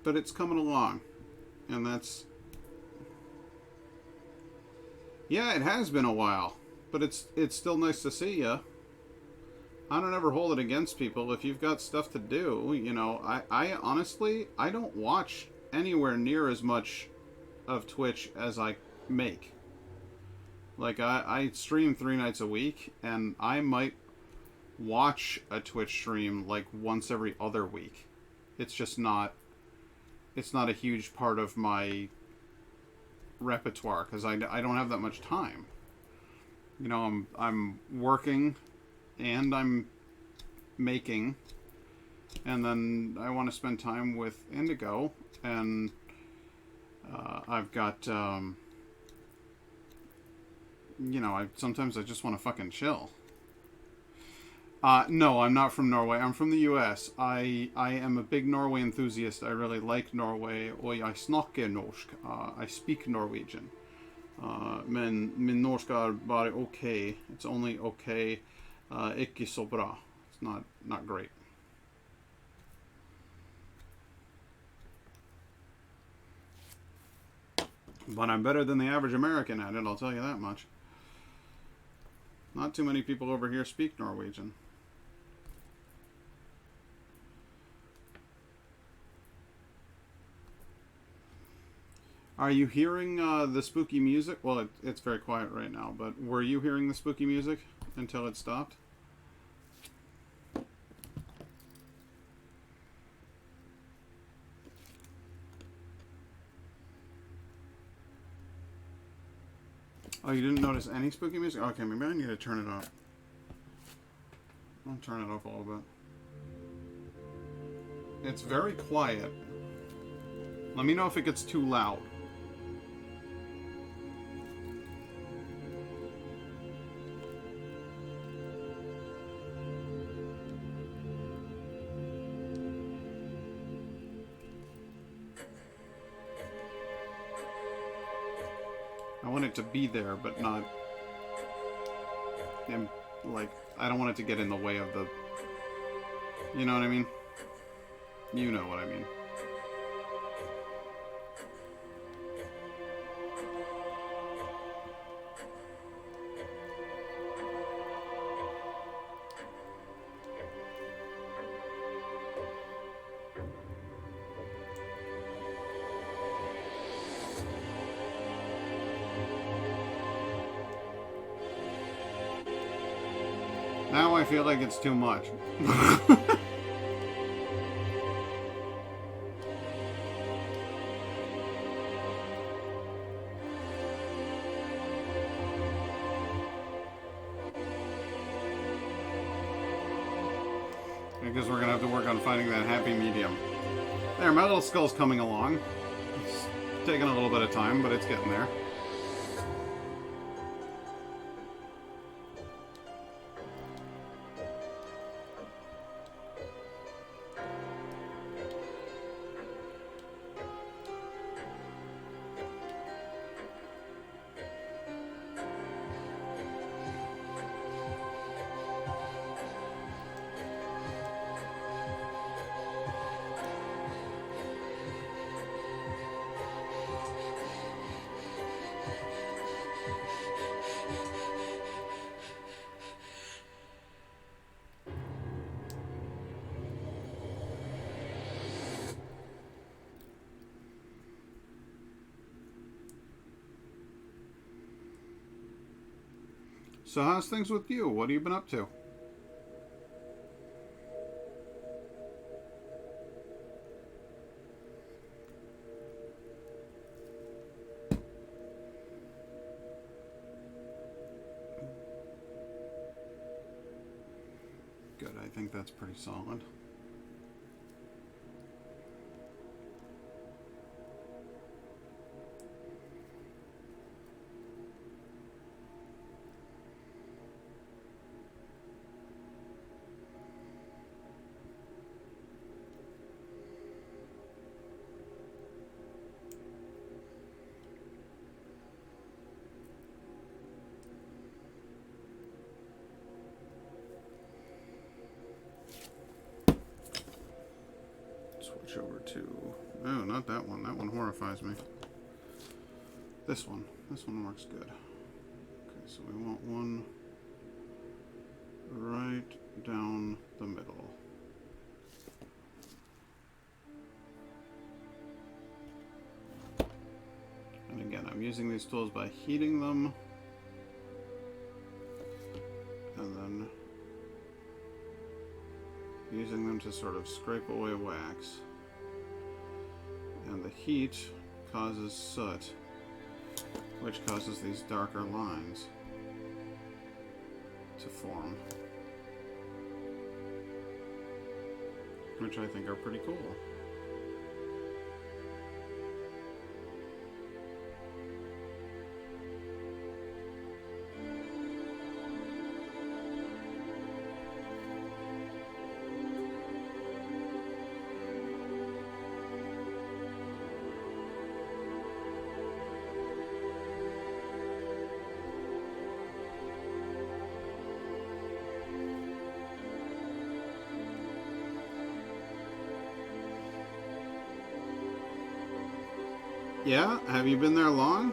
But it's coming along. And that's... Yeah, it has been a while. But it's still nice to see you. I don't ever hold it against people. If you've got stuff to do, you know, I honestly, I don't watch anywhere near as much of Twitch as I make. Like, I stream 3 nights a week, and I might watch a Twitch stream, like, once every other week. It's just not... It's not a huge part of my repertoire because I don't have that much time. You know, I'm working and I'm making, and then I want to spend time with Indigo, and I've got you know, sometimes I just want to fucking chill. No, I'm not from Norway. I'm from the US. I am a big Norway enthusiast. I really like Norway. Og jeg snakker norsk. I speak Norwegian. Men min norsk er bare okay. It's only okay. Ikke så bra. It's not great. But I'm better than the average American at it, I'll tell you that much. Not too many people over here speak Norwegian. Are you hearing the spooky music? Well, it's very quiet right now, but were you hearing the spooky music until it stopped? Oh, you didn't notice any spooky music? Okay, maybe I need to turn it up. I'll turn it up a little bit. It's very quiet. Let me know if it gets too loud. I want it to be there, but not... And, like, I don't want it to get in the way of the... You know what I mean? You know what I mean. feel like it's too much. I guess we're gonna have to work on finding that happy medium. There, my little skull's coming along. It's taking a little bit of time, but it's getting there. So how's things with you? What have you been up to? Good, I think that's pretty solid. Switch over to... Oh, not that one. That one horrifies me. This one. This one works good. Okay, so we want one right down the middle. And again, I'm using these tools by heating them. And then using them to sort of scrape away wax. And the heat causes soot, which causes these darker lines to form, which I think are pretty cool. Yeah? Have you been there long?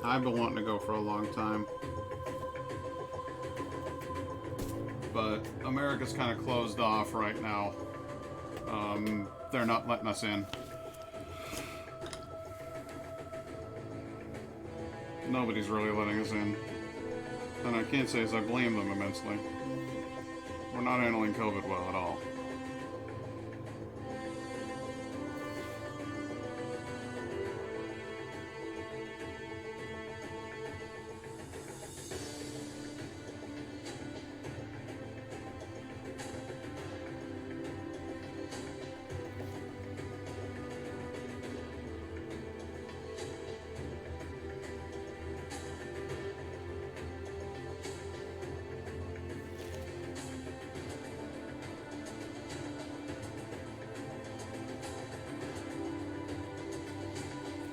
I've been wanting to go for a long time. But America's kind of closed off right now. They're not letting us in. Nobody's really letting us in. And I can't say as I blame them immensely. We're not handling COVID well at all.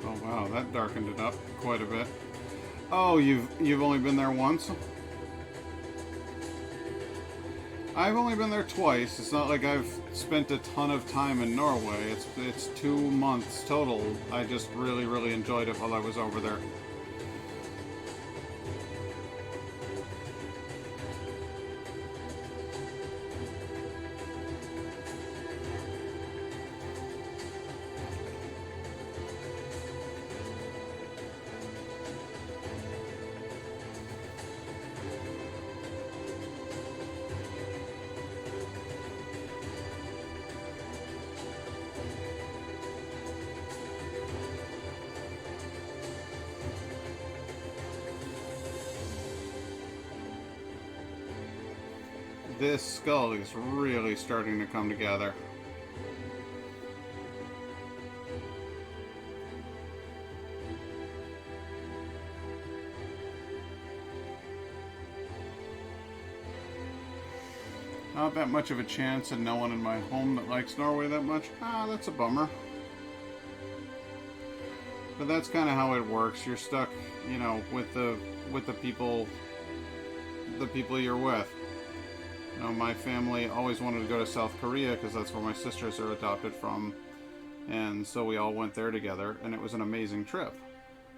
Oh wow, that darkened it up quite a bit. Oh, you've only been there once? I've only been there twice. It's not like I've spent a ton of time in Norway. It's 2 months total. I just really enjoyed it while I was over there. this skull is really starting to come together. Not that much of a chance, and no one in my home that likes Norway that much. Ah, that's a bummer. But that's kind of how it works. You're stuck, you know, with the people you're with. You know, my family always wanted to go to South Korea because that's where my sisters are adopted from, and so we all went there together, and it was an amazing trip.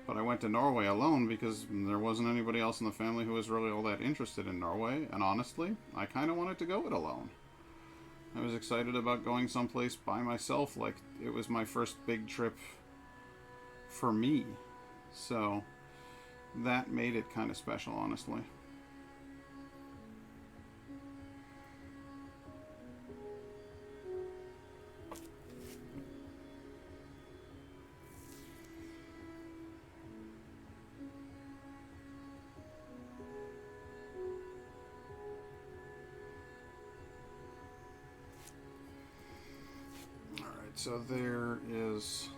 But I went to Norway alone because there wasn't anybody else in the family who was really all that interested in Norway, and honestly, I kind of wanted to go it alone. I was excited about going someplace by myself, like it was my first big trip for me. So that made it kind of special, honestly. So there is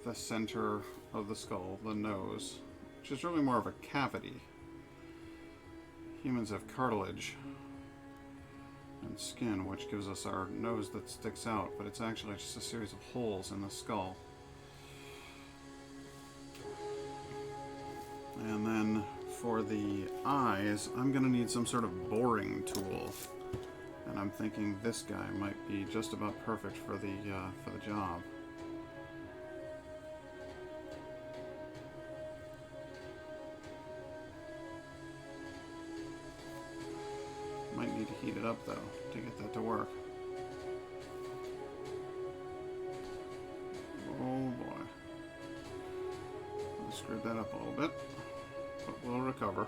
the center of the skull, the nose, which is really more of a cavity. Humans have cartilage and skin, which gives us our nose that sticks out, but it's actually just a series of holes in the skull. And then for the eyes, I'm going to need some sort of boring tool. And I'm thinking this guy might be just about perfect for the job. Might need to heat it up though to get that to work. Oh boy. I screwed that up a little bit, but we'll recover.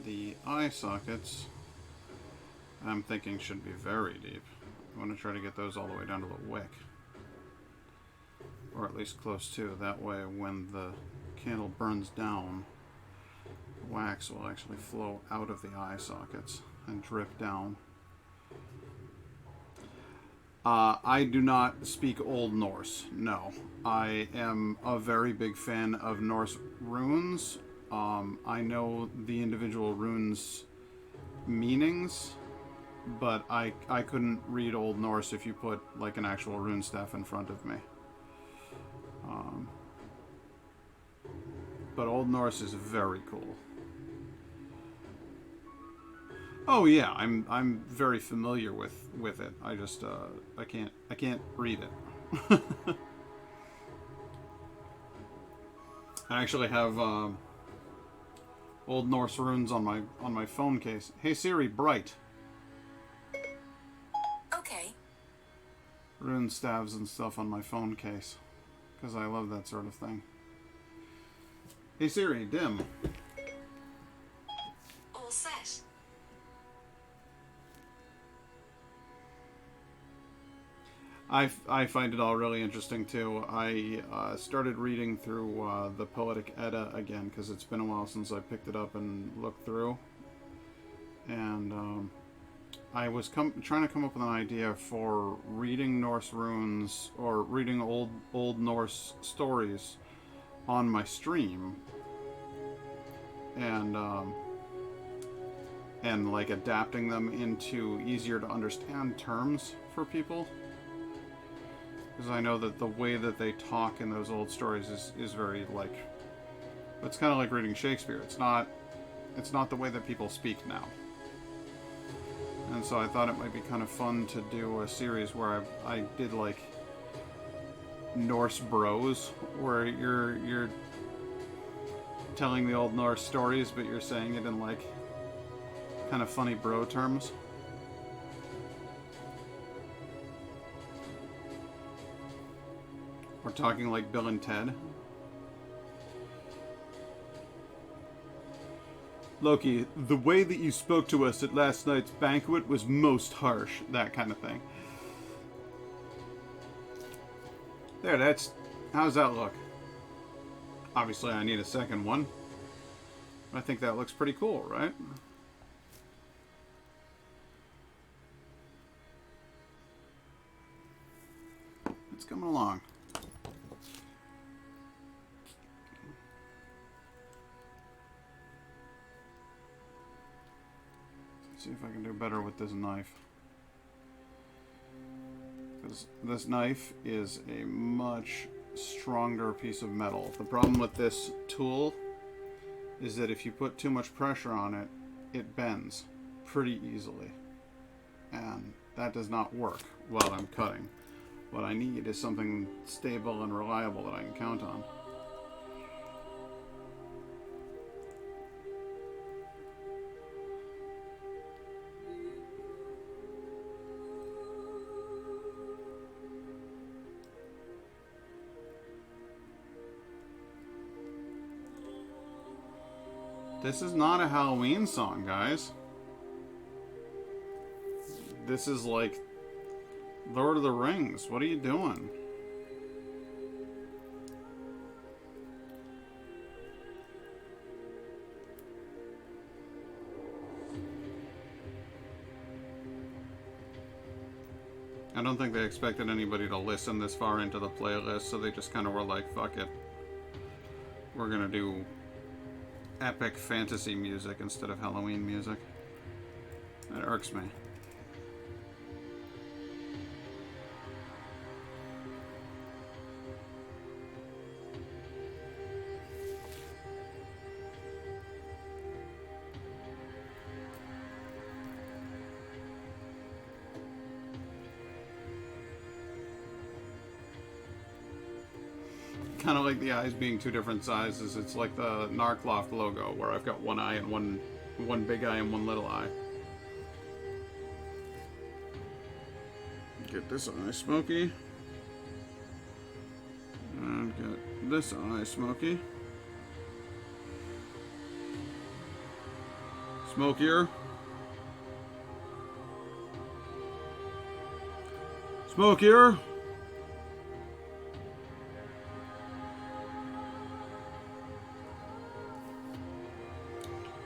The eye sockets, I'm thinking, should be very deep. I want to try to get those all the way down to the wick. Or at least close to. That way when the candle burns down, wax will actually flow out of the eye sockets and drip down. I do not speak Old Norse, no. I am a very big fan of Norse runes. I know the individual runes' meanings, but I couldn't read Old Norse if you put like an actual rune staff in front of me. But Old Norse is very cool. Oh yeah, I'm very familiar with it. I just I can't read it. I actually have Old Norse runes on my phone case. Hey Siri, bright. Okay. Rune staves and stuff on my phone case, because I love that sort of thing. Hey Siri, dim. All set. I find it all really interesting too. I started reading through the Poetic Edda again because it's been a while since I picked it up and looked through. And I was trying to come up with an idea for reading Norse runes or reading old Norse stories on my stream, and like adapting them into easier to understand terms for people. Because I know that the way that they talk in those old stories is very like, it's kind of like reading Shakespeare. It's not the way that people speak now. And so I thought it might be kind of fun to do a series where I did like Norse bros, where you're telling the old Norse stories, but you're saying it in like kind of funny bro terms. We're talking like Bill and Ted. Loki, the way that you spoke to us at last night's banquet was most harsh. That kind of thing. There, that's... How's that look? Obviously, I need a second one. I think that looks pretty cool, right? It's coming along. Let's see if I can do better with this knife. Because this knife is a much stronger piece of metal. The problem with this tool is that if you put too much pressure on it, it bends pretty easily. And that does not work while I'm cutting. What I need is something stable and reliable that I can count on. This is not a Halloween song, guys. This is like Lord of the Rings. What are you doing? I don't think they expected anybody to listen this far into the playlist, so they just kind of were like, fuck it. We're gonna do epic fantasy music instead of Halloween music. That irks me. Kind of like the eyes being two different sizes. It's like the Narcloth logo, where I've got one eye and one big eye and one little eye. Get this eye smoky. And get this eye smoky. Smokier. Smokier.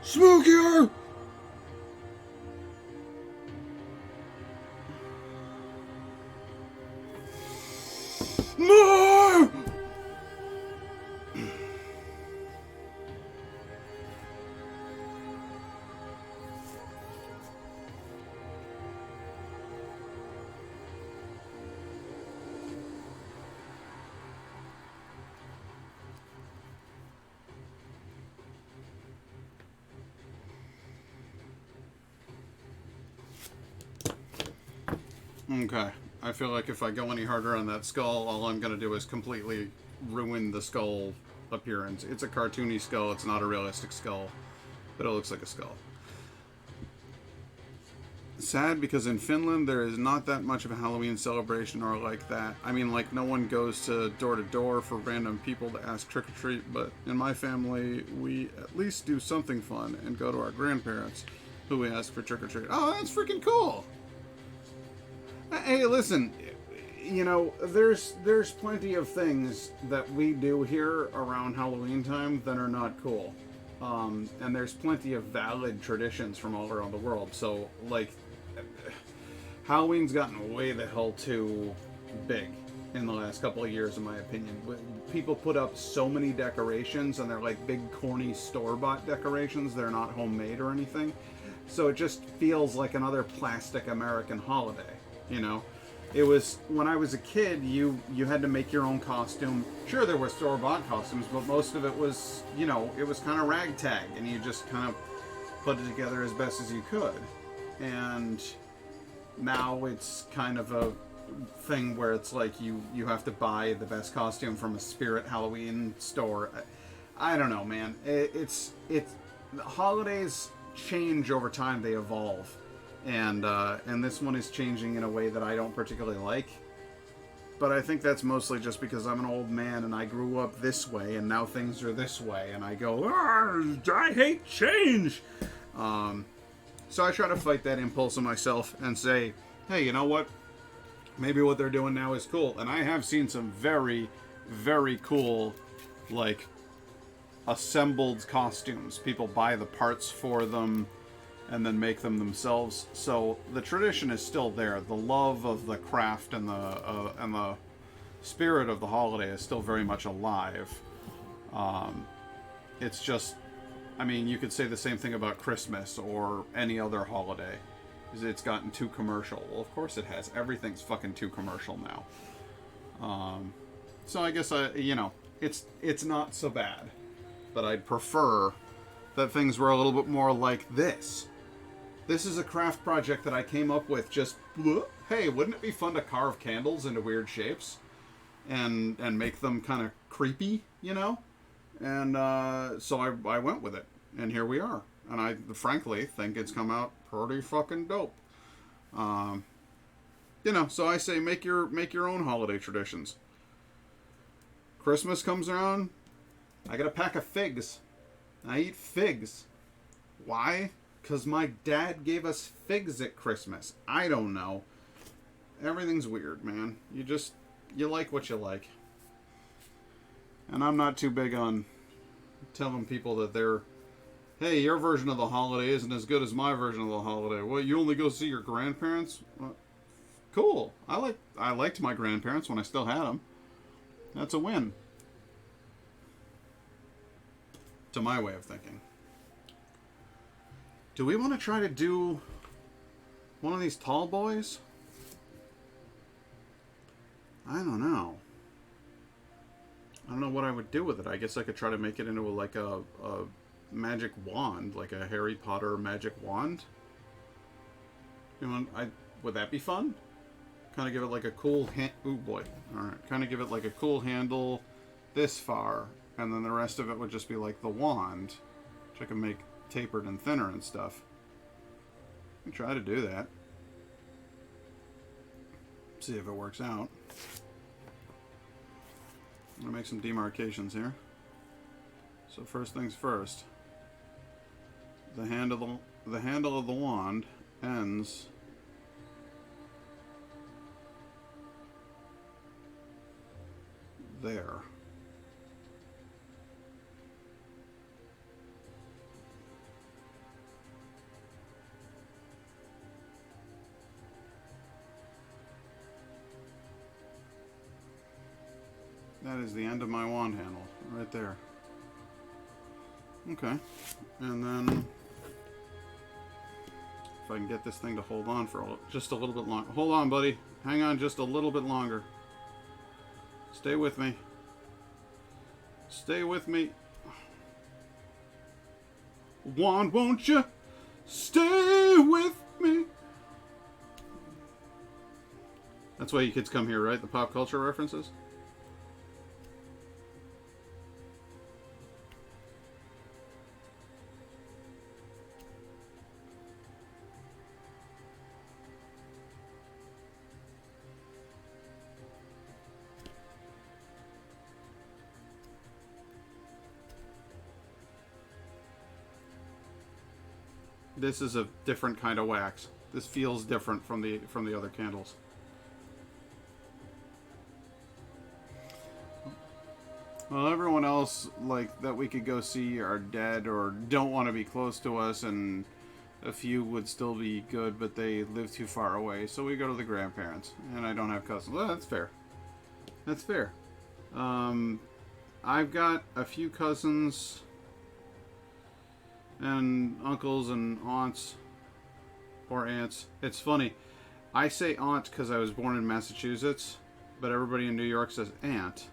Smokier! More! Okay, I feel like if I go any harder on that skull, all I'm going to do is completely ruin the skull appearance. It's a cartoony skull, it's not a realistic skull, but it looks like a skull. Sad because in Finland there is not that much of a Halloween celebration or like that. I mean, like, no one goes to door for random people to ask trick or treat, but in my family we at least do something fun and go to our grandparents who we ask for trick or treat. Oh, that's freaking cool! Hey, listen, you know, there's plenty of things that we do here around Halloween time that are not cool. And there's plenty of valid traditions from all around the world. So, like, Halloween's gotten way the hell too big in the last couple of years, in my opinion. People put up so many decorations, and they're like big, corny, store-bought decorations. They're not homemade or anything. So it just feels like another plastic American holiday. You know, it was, when I was a kid, you had to make your own costume. Sure, there were store-bought costumes, but most of it was, you know, it was kind of ragtag, and you just kind of put it together as best as you could. And now it's kind of a thing where it's like you have to buy the best costume from a Spirit Halloween store. I don't know, man. It's holidays change over time, they evolve. And this one is changing in a way that I don't particularly like. But I think that's mostly just because I'm an old man and I grew up this way and now things are this way and I go, I hate change. So I try to fight that impulse in myself and say, hey, you know what? Maybe what they're doing now is cool. And I have seen some very, very cool, like, assembled costumes. People buy the parts for them and then make them themselves. So the tradition is still there. The love of the craft and the spirit of the holiday is still very much alive. It's just, I mean, you could say the same thing about Christmas or any other holiday. It's gotten too commercial. Well, of course it has. Everything's fucking too commercial now. So I guess it's not so bad. But I'd prefer that things were a little bit more like this. This is a craft project that I came up with just, hey, wouldn't it be fun to carve candles into weird shapes? And make them kind of creepy, you know? And so I went with it. And here we are. And I frankly think it's come out pretty fucking dope. So I say make your own holiday traditions. Christmas comes around, I got a pack of figs. I eat figs. Why? Because my dad gave us figs at Christmas. I don't know. Everything's weird, man. You like what you like. And I'm not too big on telling people that hey, your version of the holiday isn't as good as my version of the holiday. Well, you only go see your grandparents? Well, cool. I liked my grandparents when I still had them. That's a win. To my way of thinking. Do we want to try to do one of these tall boys? I don't know. I don't know what I would do with it. I guess I could try to make it into a magic wand, like a Harry Potter magic wand. Would that be fun? Kind of give it like a cool ooh boy. Alright. Kind of give it like a cool handle this far. And then the rest of it would just be like the wand. Which I can make tapered and thinner and stuff. I can try to do that. See if it works out. I'm going to make some demarcations here. So first things first. The handle of the wand ends there. That is the end of my wand handle, right there. Okay, and then if I can get this thing to hold on for just a little bit longer. Hold on, buddy. Hang on just a little bit longer. Stay with me. Stay with me. Wand, won't you stay with me? That's why you kids come here, right? The pop culture references? This is a different kind of wax. This feels different from the other candles. Well, everyone else like that we could go see are dead or don't want to be close to us, and a few would still be good, but they live too far away. So we go to the grandparents, and I don't have cousins. Well, that's fair. That's fair. I've got a few cousins and uncles and aunts or aunts. It's funny. I say aunt because I was born in Massachusetts, but everybody in New York says aunt.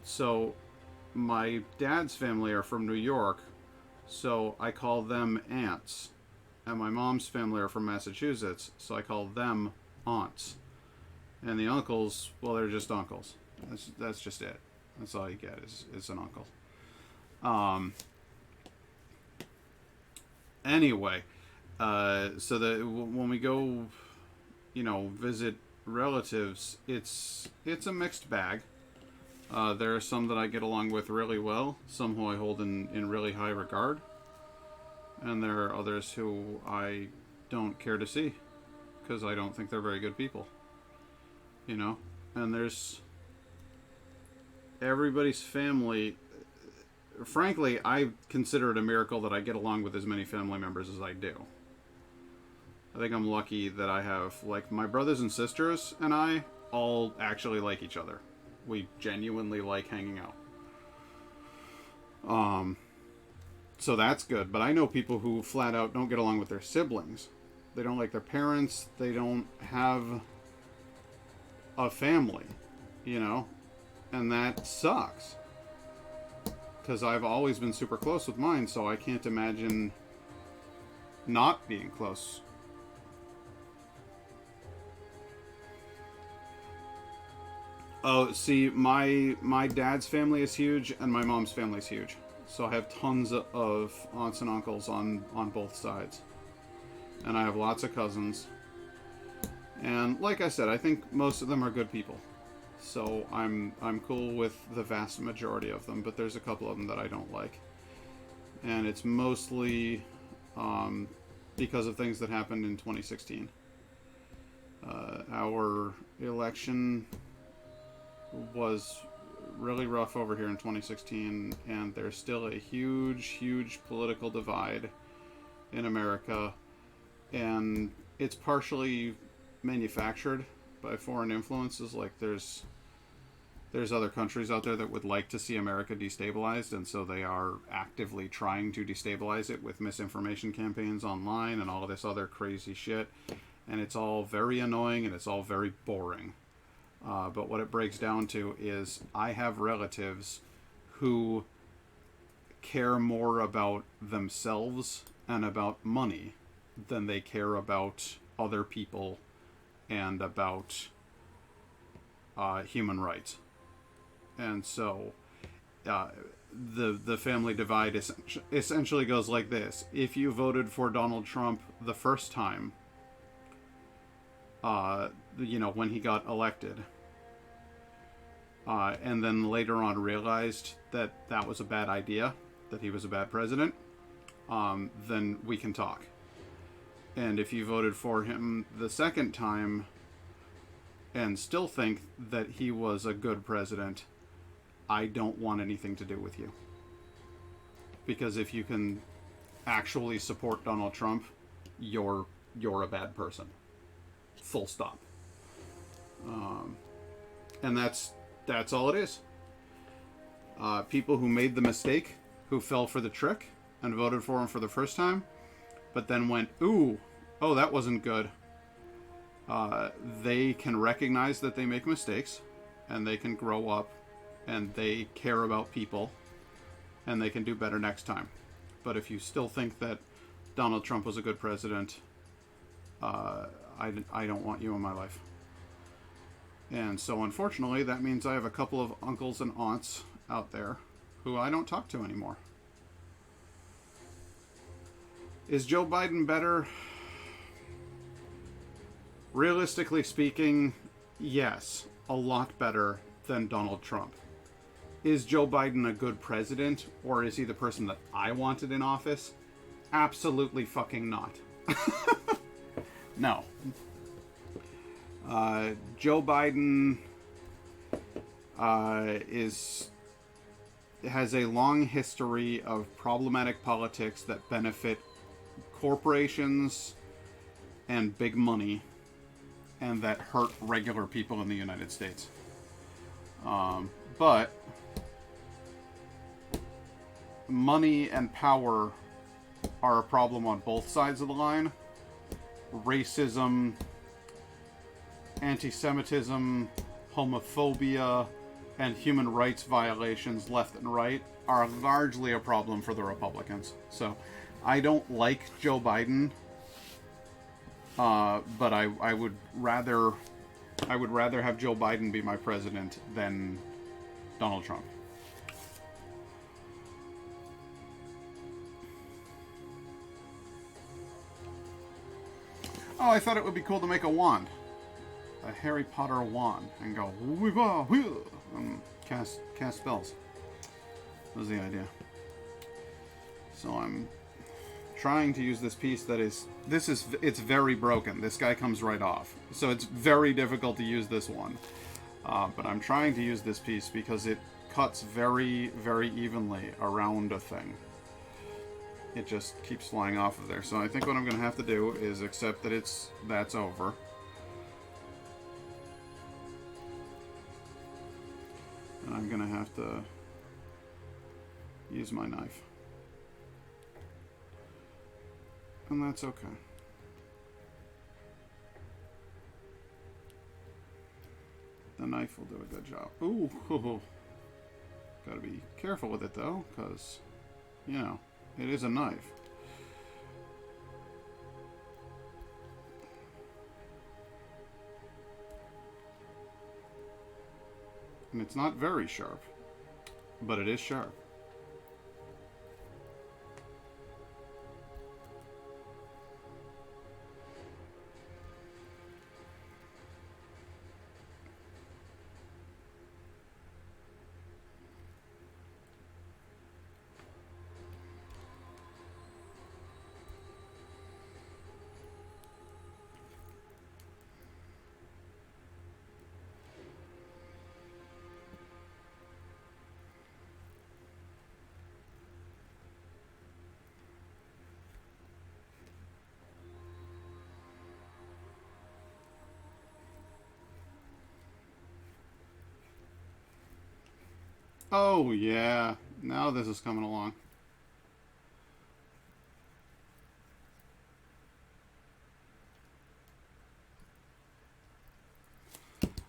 So my dad's family are from New York, so I call them aunts. And my mom's family are from Massachusetts, so I call them aunts. And the uncles, well, they're just uncles. That's just it. That's all you get is an uncle. Anyway, so that when we go, visit relatives, it's a mixed bag. There are some that I get along with really well, some who I hold in really high regard, and there are others who I don't care to see because I don't think they're very good people. You know? And there's everybody's family. Frankly, I consider it a miracle that I get along with as many family members as I do. I think I'm lucky that I have, like, my brothers and sisters and I all actually like each other. We genuinely like hanging out. So that's good. But I know people who flat out don't get along with their siblings. They don't like their parents. They don't have a family, you know? And that sucks. Because I've always been super close with mine, so I can't imagine not being close. Oh, see, my dad's family is huge, and my mom's family is huge. So I have tons of aunts and uncles on both sides. And I have lots of cousins. And like I said, I think most of them are good people. So I'm cool with the vast majority of them, but there's a couple of them that I don't like. And it's mostly because of things that happened in 2016. Our election was really rough over here in 2016, and there's still a huge political divide in America, and it's partially manufactured by foreign influences. Like there's other countries out there that would like to see America destabilized, and so they are actively trying to destabilize it with misinformation campaigns online and all of this other crazy shit, and it's all very annoying and it's all very boring. But what it breaks down to is I have relatives who care more about themselves and about money than they care about other people and about human rights. And so the family divide essentially goes like this. If you voted for Donald Trump the first time, when he got elected, and then later on realized that that was a bad idea, that he was a bad president, then we can talk. And if you voted for him the second time and still think that he was a good president, I don't want anything to do with you. Because if you can actually support Donald Trump, you're a bad person. Full stop. And that's all it is. People who made the mistake, who fell for the trick and voted for him for the first time, but then went, oh, that wasn't good. They can recognize that they make mistakes, and they can grow up, and they care about people, and they can do better next time. But if you still think that Donald Trump was a good president, I don't want you in my life. And so unfortunately, that means I have a couple of uncles and aunts out there who I don't talk to anymore. Is Joe Biden better? Realistically speaking, yes, a lot better than Donald Trump. Is Joe Biden a good president, or is he the person that I wanted in office? Absolutely fucking not. No. Joe Biden has a long history of problematic politics that benefit corporations and big money, and that hurt regular people in the United States. But money and power are a problem on both sides of the line. Racism, anti-Semitism, homophobia, and human rights violations left and right are largely a problem for the Republicans. So I don't like Joe Biden, but I would rather have Joe Biden be my president than Donald Trump. Oh, I thought it would be cool to make a wand. a Harry Potter wand and go "Wee-wah, whee," and cast spells. That was the idea. So I'm trying to use this piece that is it's very broken. This guy comes right off, so it's very difficult to use this one. But I'm trying to use this piece because it cuts very, very evenly around a thing. It just keeps flying off of there. So I think what I'm going to have to do is accept that that's over. And I'm going to have to use my knife. And that's okay. The knife will do a good job. Ooh, gotta be careful with it though, because, you know, it is a knife. And it's not very sharp, but it is sharp. Oh, yeah. Now this is coming along.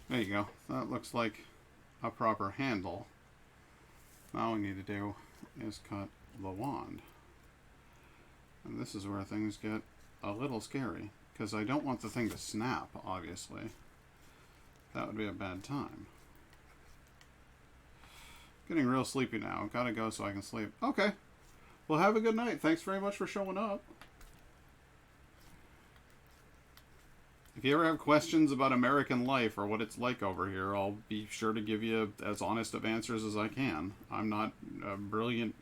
There you go. That looks like a proper handle. Now all we need to do is cut the wand. And this is where things get a little scary, because I don't want the thing to snap, obviously. That would be a bad time. Getting real sleepy now. Gotta go so I can sleep. Okay. Well, have a good night. Thanks very much for showing up. If you ever have questions about American life or what it's like over here, I'll be sure to give you as honest of answers as I can. I'm not a brilliant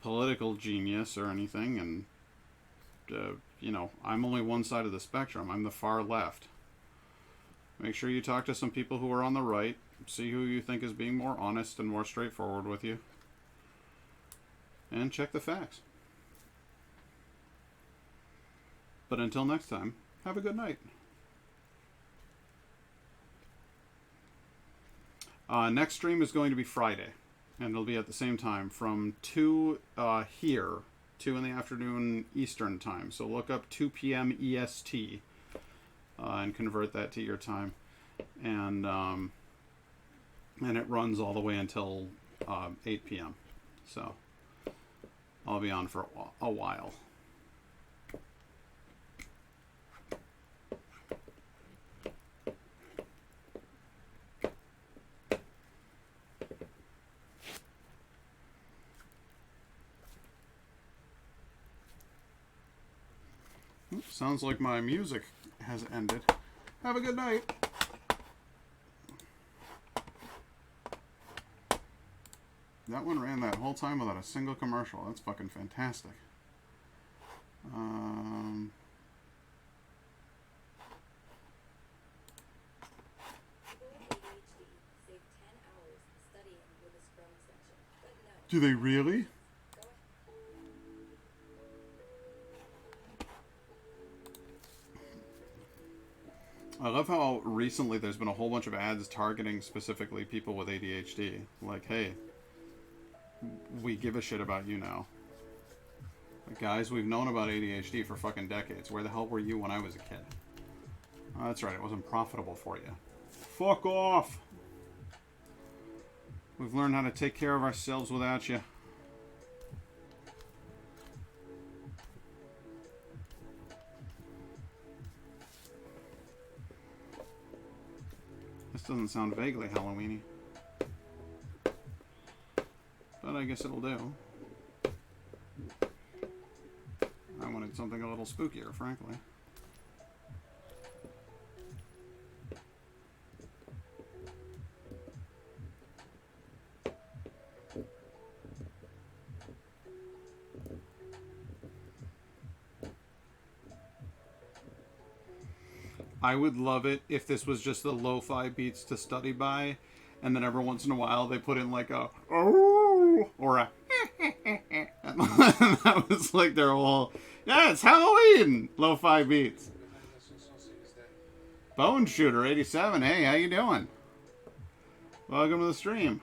political genius or anything, and, you know, I'm only one side of the spectrum. I'm the far left. Make sure you talk to some people who are on the right. See who you think is being more honest and more straightforward with you. And check the facts. But until next time, have a good night. Next stream is going to be Friday. And it'll be at the same time from 2 here, 2 in the afternoon Eastern time. So look up 2 p.m. EST and convert that to your time. And it runs all the way until 8 p.m. So I'll be on for a while. Oops, sounds like my music has ended. Have a good night. That one ran that whole time without a single commercial. That's fucking fantastic. Do they really? I love how recently there's been a whole bunch of ads targeting specifically people with ADHD. Like, hey, we give a shit about you now. Like, guys, we've known about ADHD for fucking decades. Where the hell were you when I was a kid? Oh, that's right, it wasn't profitable for you. Fuck off! We've learned how to take care of ourselves without you. This doesn't sound vaguely Halloween-y. But I guess it'll do. I wanted something a little spookier, frankly. I would love it if this was just the lo-fi beats to study by, and then every once in a while they put in like a oh or a and that was like their whole it's Halloween lo-fi beats. Bone Shooter 87, hey, how you doing? Welcome to the stream.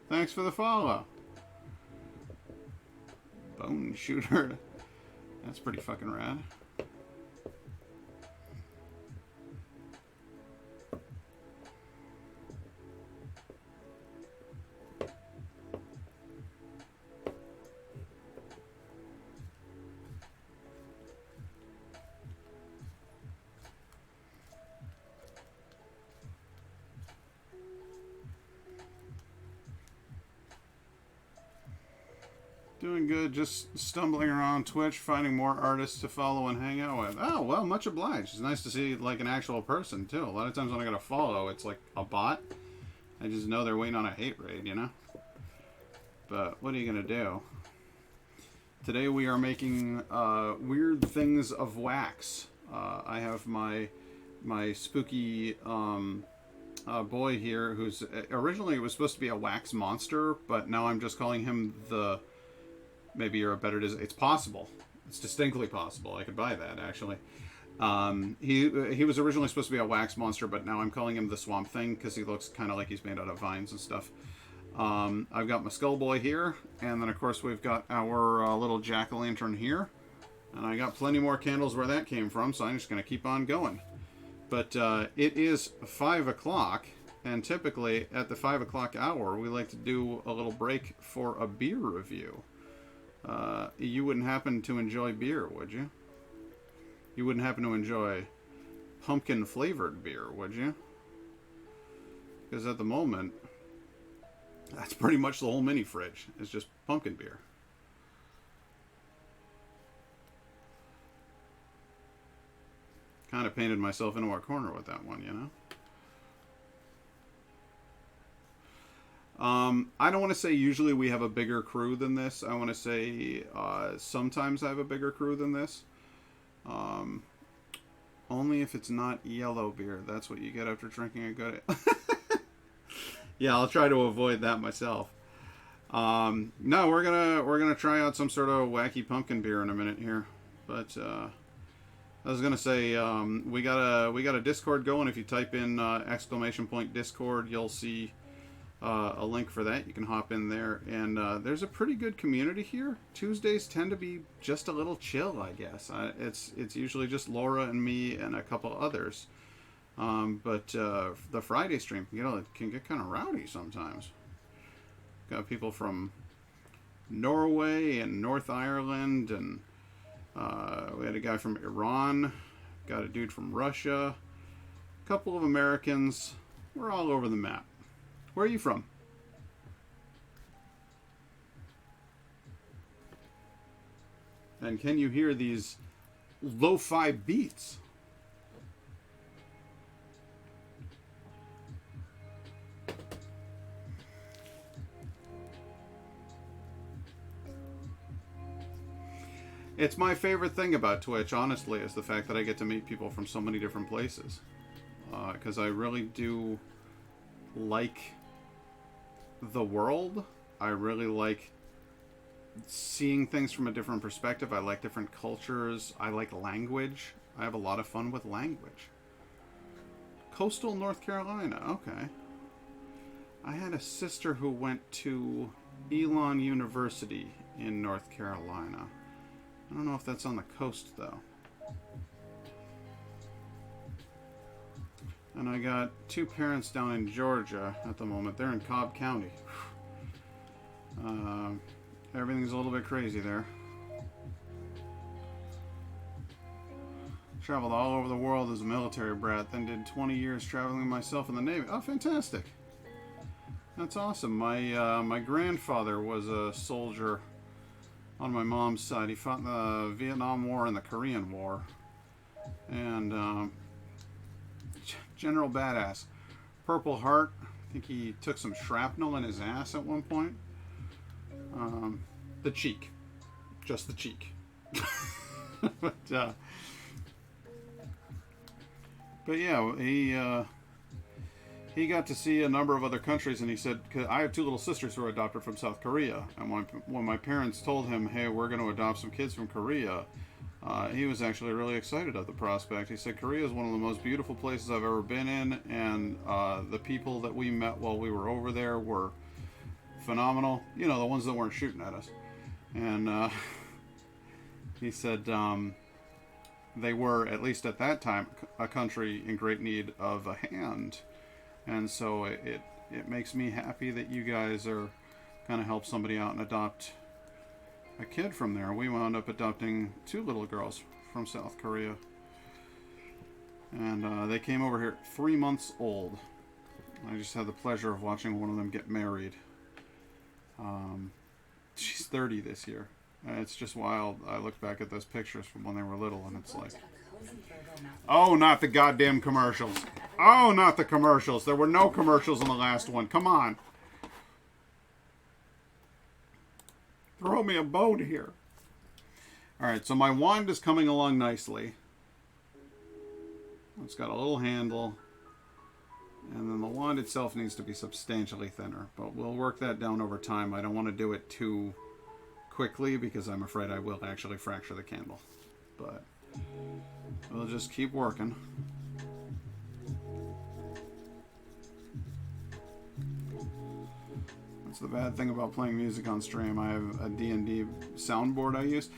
Thanks for the follow. Bone Shooter. That's pretty fucking rad. Doing good, just stumbling around Twitch, finding more artists to follow and hang out with. Oh, well, much obliged. It's nice to see, like, an actual person, too. A lot of times when I gotta follow, it's like a bot. I just know they're waiting on a hate raid, you know? But what are you gonna do? Today we are making weird things of wax. I have my spooky boy here, who's originally it was supposed to be a wax monster, but now I'm just calling him the... Maybe you're a better design. It's possible. It's distinctly possible. I could buy that, actually. He was originally supposed to be a wax monster, but now I'm calling him the Swamp Thing because he looks kind of like he's made out of vines and stuff. I've got my Skull Boy here, and then, of course, we've got our little jack-o'-lantern here. And I got plenty more candles where that came from, so I'm just going to keep on going. But it is 5 o'clock, and typically at the 5 o'clock hour, we like to do a little break for a beer review. You wouldn't happen to enjoy beer, would you? You wouldn't happen to enjoy pumpkin-flavored beer, would you? Because at the moment, that's pretty much the whole mini-fridge. It's just pumpkin beer. Kind of painted myself into a corner with that one, you know? I don't want to say usually we have a bigger crew than this. I want to say sometimes I have a bigger crew than this. Only if it's not yellow beer. That's what you get after drinking a good... Yeah, I'll try to avoid that myself. No, we're gonna try out some sort of wacky pumpkin beer in a minute here. But I was gonna say we got a Discord going. If you type in !Discord, you'll see a link for that. You can hop in there, and there's a pretty good community here. Tuesdays tend to be just a little chill, I guess. It's usually just Laura and me and a couple others. But the Friday stream can get kind of rowdy sometimes. Got people from Norway and North Ireland, and we had a guy from Iran, got a dude from Russia, a couple of Americans. We're all over the map. Where are you from? And can you hear these lo-fi beats? It's my favorite thing about Twitch, honestly, is the fact that I get to meet people from so many different places. Because I really do like the world. I really like seeing things from a different perspective. I like different cultures. I like language. I have a lot of fun with language. Coastal North Carolina, okay. I had a sister who went to Elon University in North Carolina. I don't know if that's on the coast, though. And I got two parents down in Georgia at the moment. They're in Cobb County. Everything's a little bit crazy there. Traveled all over the world as a military brat, then did 20 years traveling myself in the Navy. Oh, fantastic. That's awesome. My grandfather was a soldier on my mom's side. He fought in the Vietnam War and the Korean War. And General Badass. Purple Heart. I think he took some shrapnel in his ass at one point. The cheek. Just the cheek. But But yeah, he got to see a number of other countries, and he said, cause I have two little sisters who are adopted from South Korea, and when my parents told him, hey, we're going to adopt some kids from Korea, he was actually really excited at the prospect. He said, Korea is one of the most beautiful places I've ever been in, and the people that we met while we were over there were phenomenal. You know, the ones that weren't shooting at us. And he said they were, at least at that time, a country in great need of a hand. And so it makes me happy that you guys are going to help somebody out and adopt a kid from there. We wound up adopting two little girls from South Korea. And they came over here 3 months old. I just had the pleasure of watching one of them get married. She's 30 this year. And it's just wild. I look back at those pictures from when they were little, and it's like, oh, not the goddamn commercials. Oh, not the commercials. There were no commercials in the last one. Come on. Throw me a bone here. Alright, so my wand is coming along nicely. It's got a little handle. And then the wand itself needs to be substantially thinner. But we'll work that down over time. I don't want to do it too quickly because I'm afraid I will actually fracture the candle. But we'll just keep working. That's the bad thing about playing music on stream. I have a D&D soundboard I use.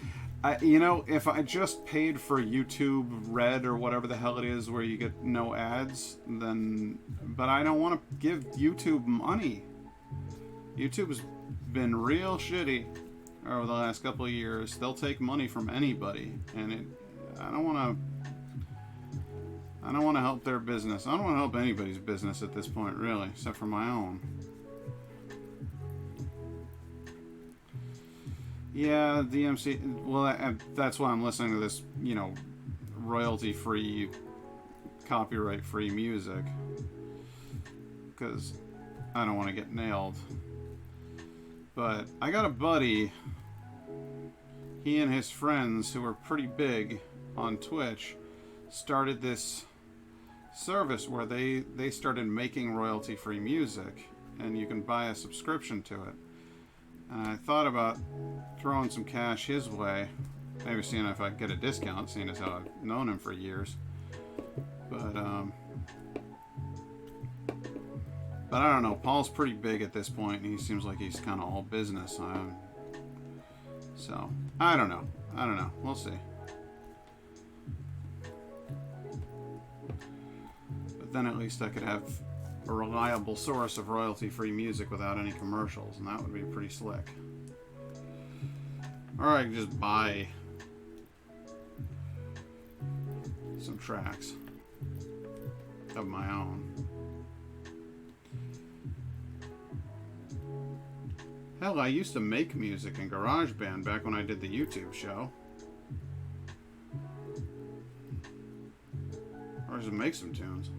You know, if I just paid for YouTube Red or whatever the hell it is where you get no ads, then... But I don't want to give YouTube money. YouTube's been real shitty over the last couple of years. They'll take money from anybody, and I don't want to help their business. I don't want to help anybody's business at this point, really, except for my own. Yeah, DMC. Well, that's why I'm listening to this, you know, royalty-free, copyright-free music. Because I don't want to get nailed. But I got a buddy. He and his friends, who are pretty big on Twitch, started this service where they started making royalty-free music. And you can buy a subscription to it. And I thought about throwing some cash his way. Maybe seeing if I could get a discount, seeing as how I've known him for years. But I don't know. Paul's pretty big at this point, and he seems like he's kind of all business. So, I don't know. We'll see. But then at least I could have a reliable source of royalty-free music without any commercials, and that would be pretty slick. Or I could just buy some tracks of my own. Hell, I used to make music in GarageBand back when I did the YouTube show. Or just make some tunes.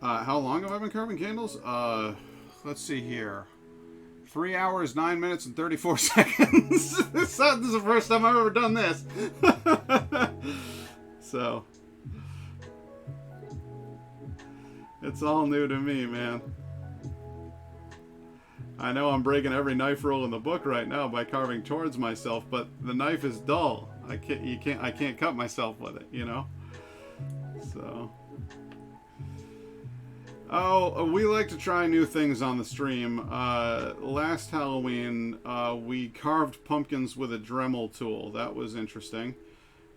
How long have I been carving candles? Let's see here. 3 hours, 9 minutes, and 34 seconds. This is the first time I've ever done this. So, it's all new to me, man. I know I'm breaking every knife rule in the book right now by carving towards myself, but the knife is dull. I can't cut myself with it, you know? So... Oh, we like to try new things on the stream. Last Halloween, we carved pumpkins with a Dremel tool. That was interesting.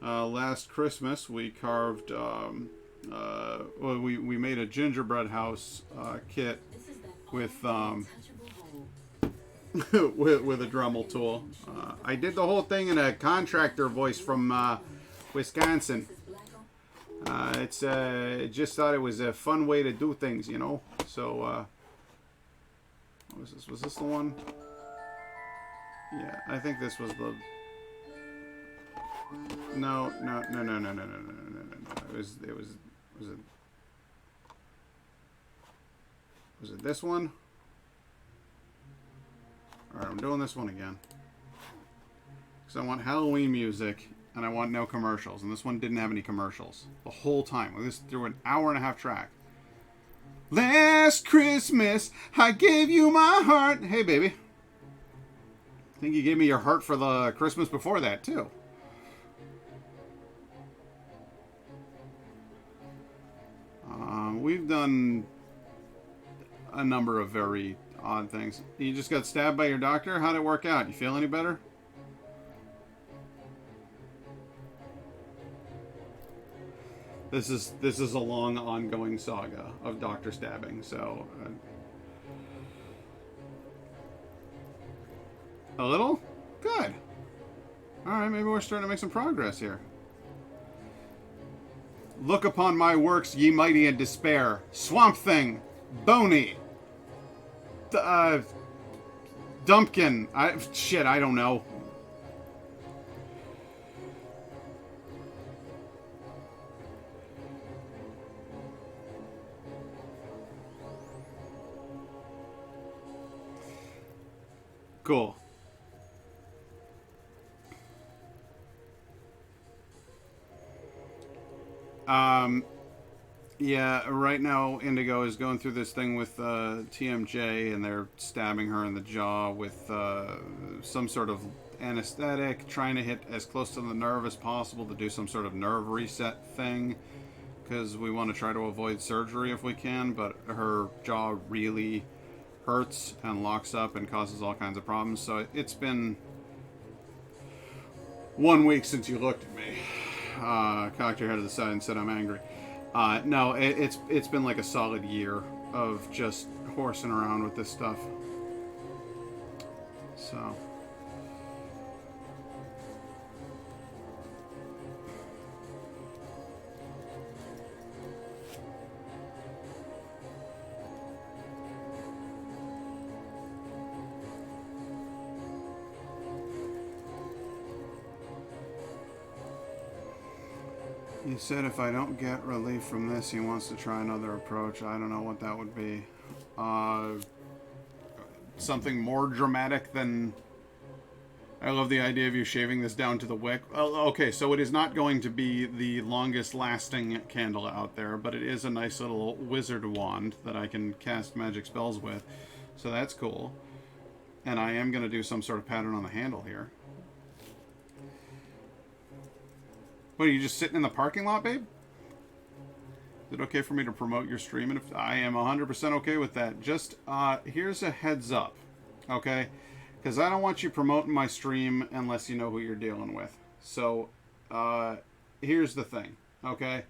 Last Christmas, we carved... we made a gingerbread house kit with with a Dremel tool. I did the whole thing in a contractor voice from Wisconsin. Just thought it was a fun way to do things, you know. So, what was this? Was this the one? Yeah, I think this was the. No. Was it this one? Alright, I'm doing this one again. Because I want Halloween music, and I want no commercials. And this one didn't have any commercials. The whole time. This through an hour and a half track. Last Christmas, I gave you my heart. Hey, baby. I think you gave me your heart for the Christmas before that, too. We've done a number of very odd things. You just got stabbed by your doctor? How'd it work out? You feel any better? This is a long ongoing saga of doctor stabbing, so a little? Good. Alright, maybe we're starting to make some progress here. Look upon my works, ye mighty in despair. Swamp Thing. Boney. Dumpkin. I don't know. Cool. Yeah, right now Indigo is going through this thing with TMJ, and they're stabbing her in the jaw with some sort of anesthetic, trying to hit as close to the nerve as possible to do some sort of nerve reset thing, because we want to try to avoid surgery if we can, but her jaw really hurts and locks up and causes all kinds of problems. So it's been 1 week since you looked at me, cocked your head to the side and said I'm angry. No, it's been like a solid year of just horsing around with this stuff. So he said if I don't get relief from this, he wants to try another approach. I don't know what that would be. Something more dramatic than... I love the idea of you shaving this down to the wick. Okay, so it is not going to be the longest lasting candle out there, but it is a nice little wizard wand that I can cast magic spells with. So that's cool. And I am going to do some sort of pattern on the handle here. What, are you just sitting in the parking lot, babe? Is it okay for me to promote your stream? And if I am 100% okay with that. Just, here's a heads up, okay? Because I don't want you promoting my stream unless you know who you're dealing with. So, here's the thing, okay?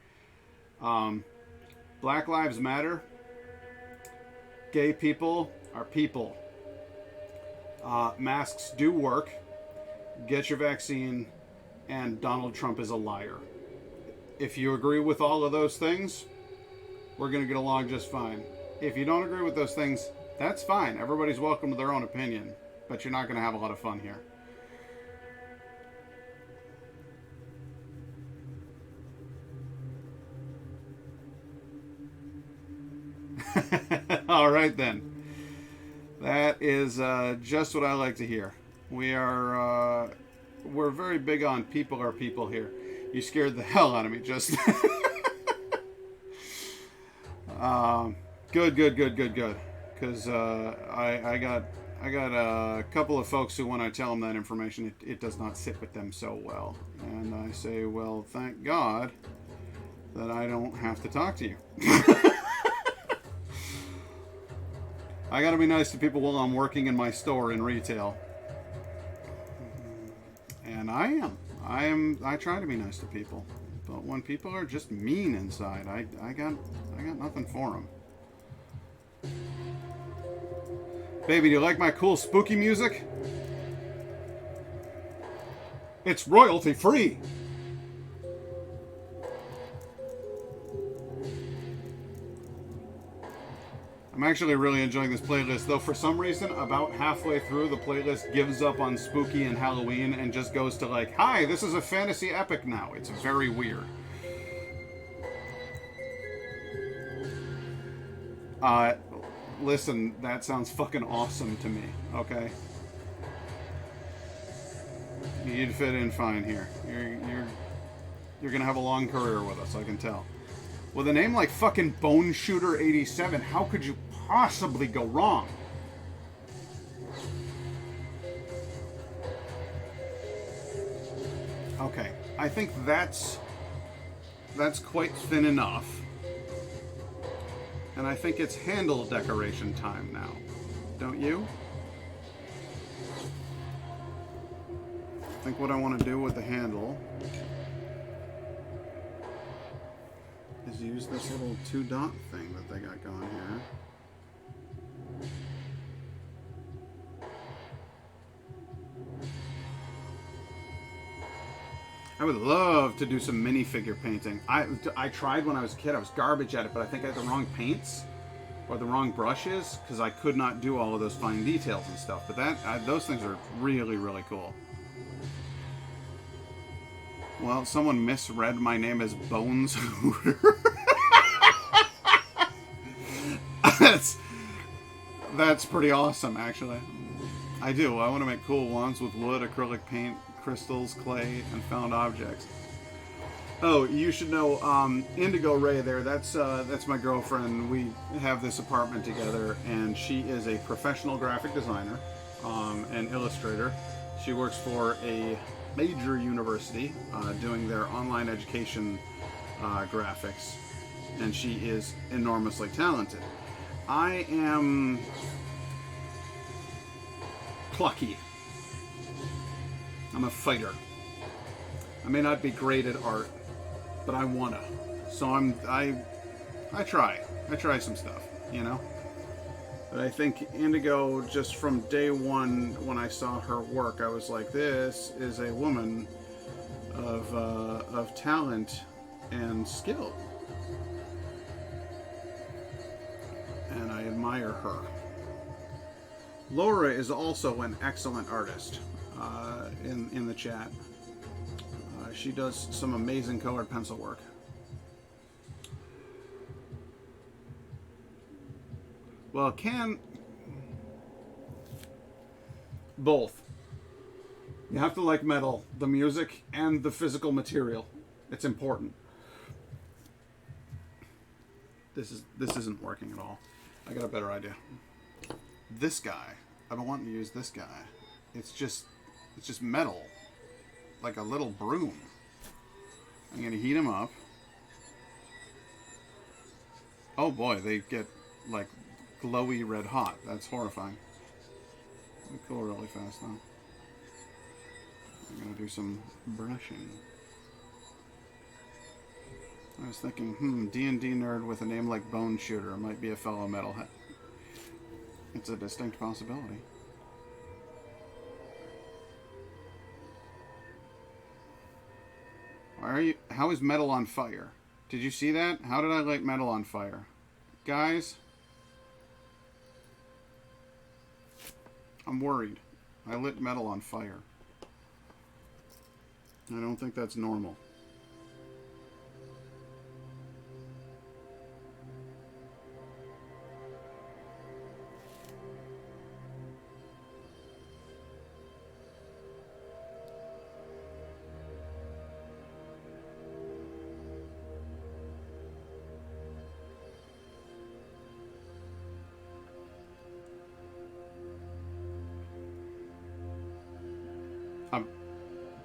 Black Lives Matter. Gay people are people. Masks do work. Get your vaccine. And Donald Trump is a liar. If you agree with all of those things, we're going to get along just fine. If you don't agree with those things, that's fine. Everybody's welcome to their own opinion. But you're not going to have a lot of fun here. All right, then. That is just what I like to hear. We're very big on people are people here. You scared the hell out of me just... Good. Because I got a couple of folks who, when I tell them that information, it does not sit with them so well. And I say, well, thank God that I don't have to talk to you. I gotta be nice to people while I'm working in my store in retail. And I try to be nice to people, but when people are just mean inside, I got nothing for them. Baby, do you like my cool spooky music? It's royalty free. I'm actually really enjoying this playlist, though for some reason, about halfway through, the playlist gives up on spooky and Halloween and just goes to like, hi, this is a fantasy epic now. It's very weird. Listen, that sounds fucking awesome to me, okay? you'd fit in fine here. You're gonna have a long career with us, I can tell. With a name like fucking Bone Shooter 87, how could you possibly go wrong? Okay, I think that's quite thin enough. And I think it's handle decoration time now. Don't you? I think what I want to do with the handle is use this little 2-dot thing that they got going here. I would love to do some minifigure painting. I tried when I was a kid. I was garbage at it, but I think I had the wrong paints or the wrong brushes because I could not do all of those fine details and stuff. But those things are really, really cool. Well, someone misread my name as Bones. That's pretty awesome, actually. I do. I want to make cool wands with wood, acrylic paint, crystals, clay, and found objects. Oh, you should know, Indigo Ray there, that's my girlfriend. We have this apartment together, and she is a professional graphic designer and illustrator. She works for a major university doing their online education graphics, and she is enormously talented. I am plucky. I'm a fighter. I may not be great at art, but I wanna. So I try. I try some stuff, you know? But I think Indigo, just from day one when I saw her work, I was like, this is a woman of talent and skill. And I admire her. Laura is also an excellent artist in the chat. She does some amazing colored pencil work. Well, both. You have to like metal, the music, and the physical material. It's important. This isn't working at all. I got a better idea. This guy. I've been wanting to use this guy. It's just metal. Like a little broom. I'm going to heat them up. Oh boy, they get like glowy red hot. That's horrifying. They cool really fast though. I'm going to do some brushing. I was thinking, D&D nerd with a name like Bone Shooter might be a fellow metalhead. It's a distinct possibility. How is metal on fire? Did you see that? How did I light metal on fire? Guys? I'm worried. I lit metal on fire. I don't think that's normal.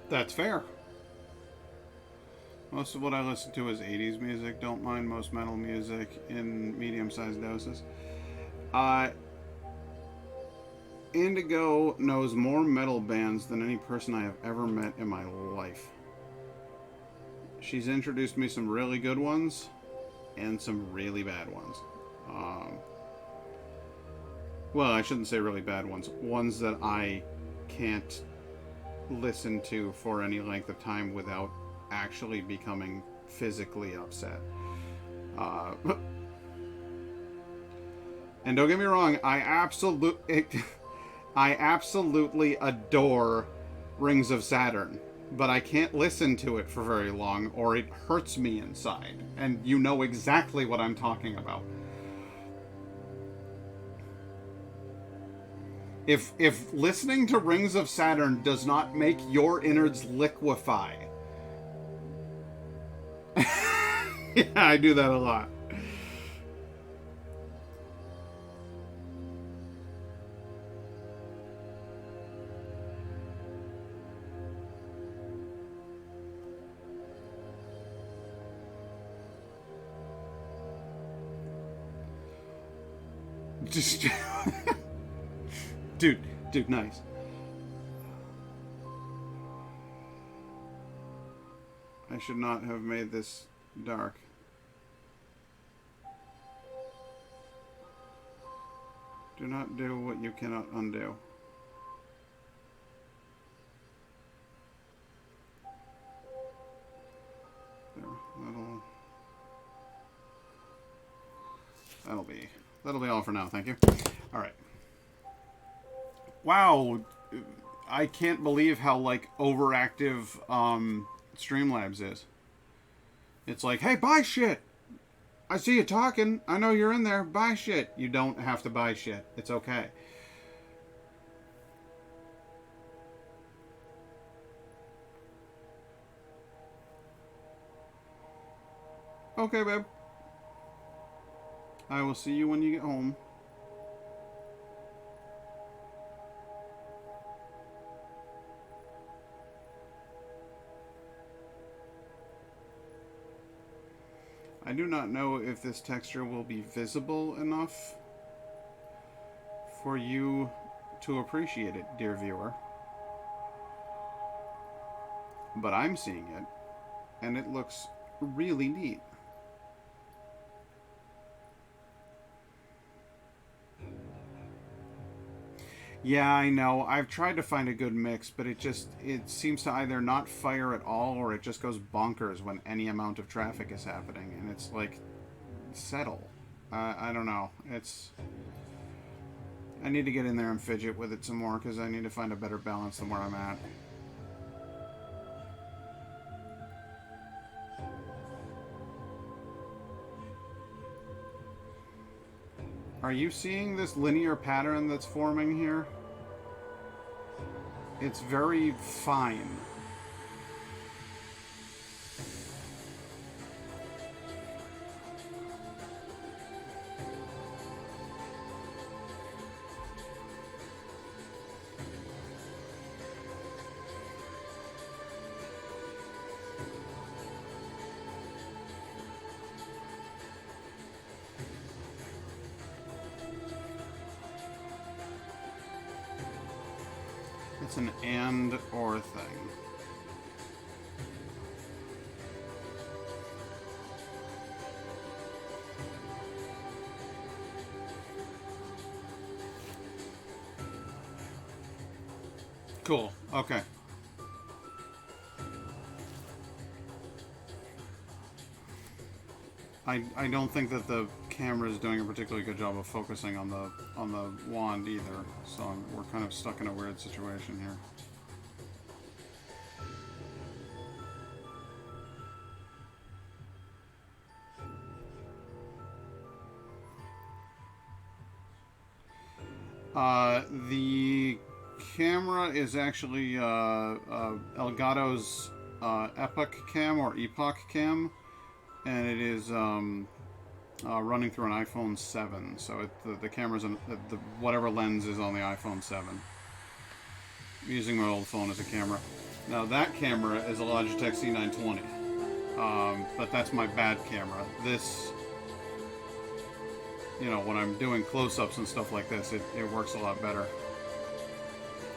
That's fair. Most of what I listen to is 80s music. Don't mind most metal music in medium-sized doses. Indigo knows more metal bands than any person I have ever met in my life. She's introduced me some really good ones and some really bad ones. Well, I shouldn't say really bad ones. Ones that I can't listen to for any length of time without actually becoming physically upset. And don't get me wrong, I absolutely adore Rings of Saturn, but I can't listen to it for very long or it hurts me inside. And you know exactly what I'm talking about. If listening to Rings of Saturn does not make your innards liquefy. Yeah, I do that a lot. Just dude, nice. I should not have made this dark. Do not do what you cannot undo. There, that'll be all for now. Thank you. All right. Wow, I can't believe how like overactive Streamlabs is. It's like, hey, buy shit. I see you talking. I know you're in there. Buy shit. You don't have to buy shit. It's okay. Okay, babe. I will see you when you get home. I do not know if this texture will be visible enough for you to appreciate it, dear viewer. But I'm seeing it, and it looks really neat. Yeah, I know. I've tried to find a good mix, but it seems to either not fire at all, or it just goes bonkers when any amount of traffic is happening. And it's like, settle. I don't know. I need to get in there and fidget with it some more, because I need to find a better balance than where I'm at. Are you seeing this linear pattern that's forming here? It's very fine. It's an and or thing. Cool. Okay. I don't think that the camera is doing a particularly good job of focusing on the wand either, so we're kind of stuck in a weird situation here. The camera is actually Elgato's Epoch Cam or Epoch Cam, and it is running through an iPhone 7. So the camera's whatever lens is on the iPhone 7. I'm using my old phone as a camera. Now that camera is a Logitech C920, but that's my bad camera. This, you know, when I'm doing close-ups and stuff like this, it works a lot better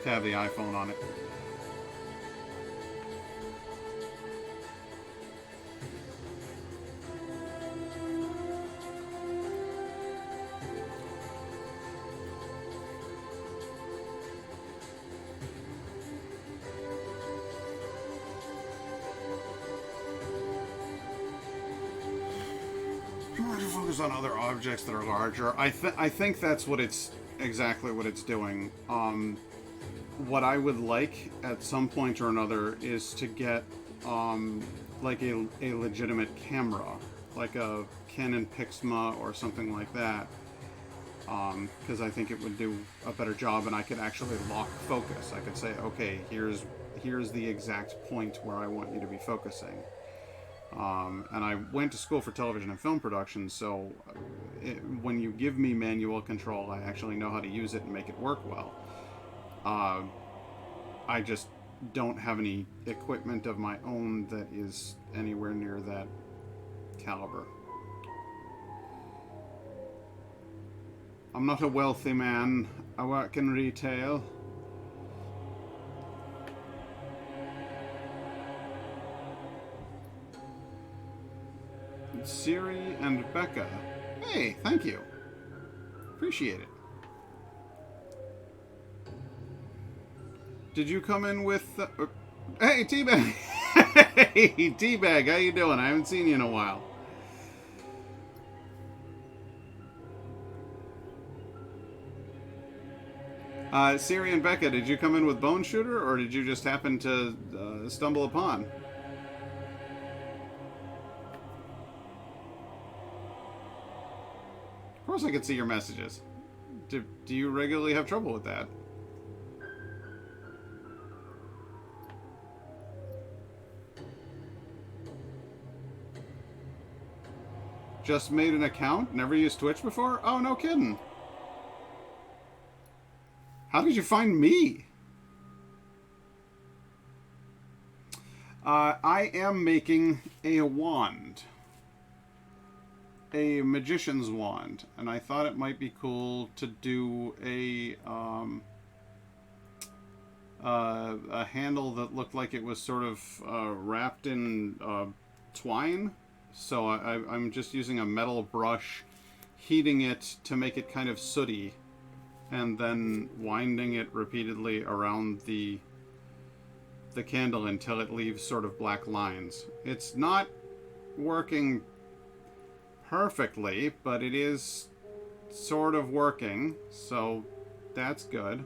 to have the iPhone on it. Focus on other objects that are larger. I think that's what exactly what it's doing. What I would like at some point or another is to get like a legitimate camera, like a Canon Pixma or something like that, because I think it would do a better job, and I could actually lock focus. I could say, okay, here's the exact point where I want you to be focusing. And I went to school for television and film production, so when you give me manual control, I actually know how to use it and make it work well. I just don't have any equipment of my own that is anywhere near that caliber. I'm not a wealthy man. I work in retail. Siri and Becca. Hey, thank you. Appreciate it. Did you come in with... Hey, T-Bag! Hey, T-Bag, how you doing? I haven't seen you in a while. Siri and Becca, did you come in with Bone Shooter, or did you just happen to stumble upon? Of course I can see your messages. Do you regularly have trouble with that? Just made an account? Never used Twitch before? Oh, no kidding. How did you find me? I am making a wand. A magician's wand. And I thought it might be cool to do a handle that looked like it was sort of wrapped in twine. So I'm just using a metal brush, heating it to make it kind of sooty, and then winding it repeatedly around the candle until it leaves sort of black lines. It's not working perfectly, but it is sort of working, so that's good.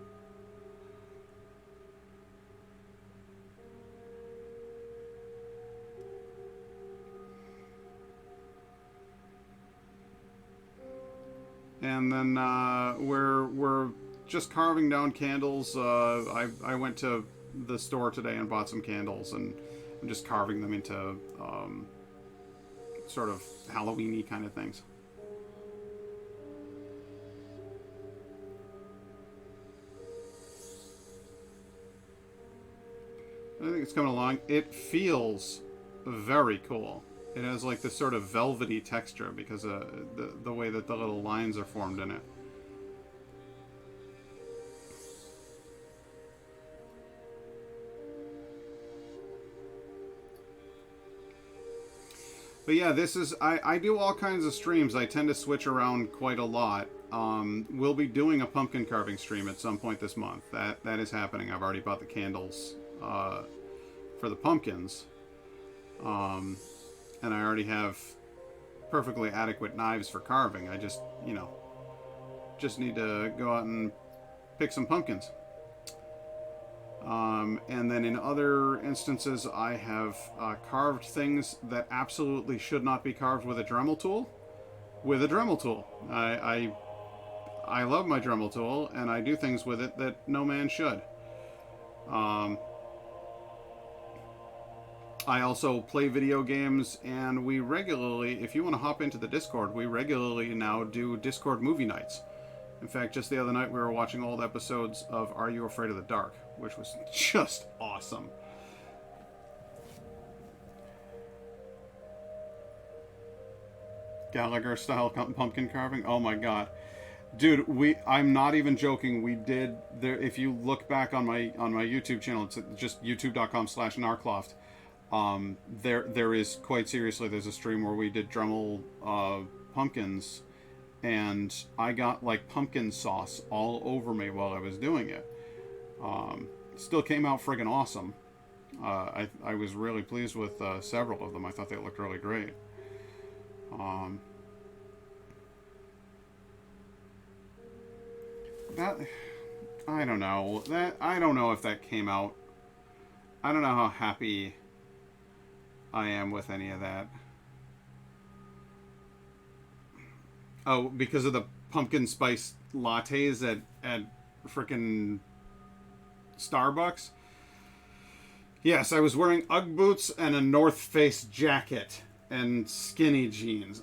And then we're just carving down candles. I went to the store today and bought some candles, and I'm just carving them into sort of Halloween-y kind of things. I think it's coming along. It feels very cool. It has like this sort of velvety texture because of the way that the little lines are formed in it. But yeah, this is... I do all kinds of streams. I tend to switch around quite a lot. We'll be doing a pumpkin carving stream at some point this month. That is happening. I've already bought the candles for the pumpkins. And I already have perfectly adequate knives for carving. I just, just need to go out and pick some pumpkins. And then in other instances, I have carved things that absolutely should not be carved with a Dremel tool. With a Dremel tool. I love my Dremel tool, and I do things with it that no man should. I also play video games, and we regularly, if you want to hop into the Discord, we regularly now do Discord movie nights. In fact, just the other night we were watching old episodes of Are You Afraid of the Dark, which was just awesome. Gallagher-style pumpkin carving? Oh my god. Dude, I'm not even joking. We did there. If you look back on my YouTube channel, it's just youtube.com/narcloft. There is, quite seriously, there's a stream where we did Dremel pumpkins, and I got like pumpkin sauce all over me while I was doing it. Still came out friggin' awesome. I was really pleased with several of them. I thought they looked really great. I don't know. I don't know if that came out. I don't know how happy I am with any of that. Oh, because of the pumpkin spice lattes at frickin' Starbucks. Yes, I was wearing Ugg boots and a North Face jacket and skinny jeans.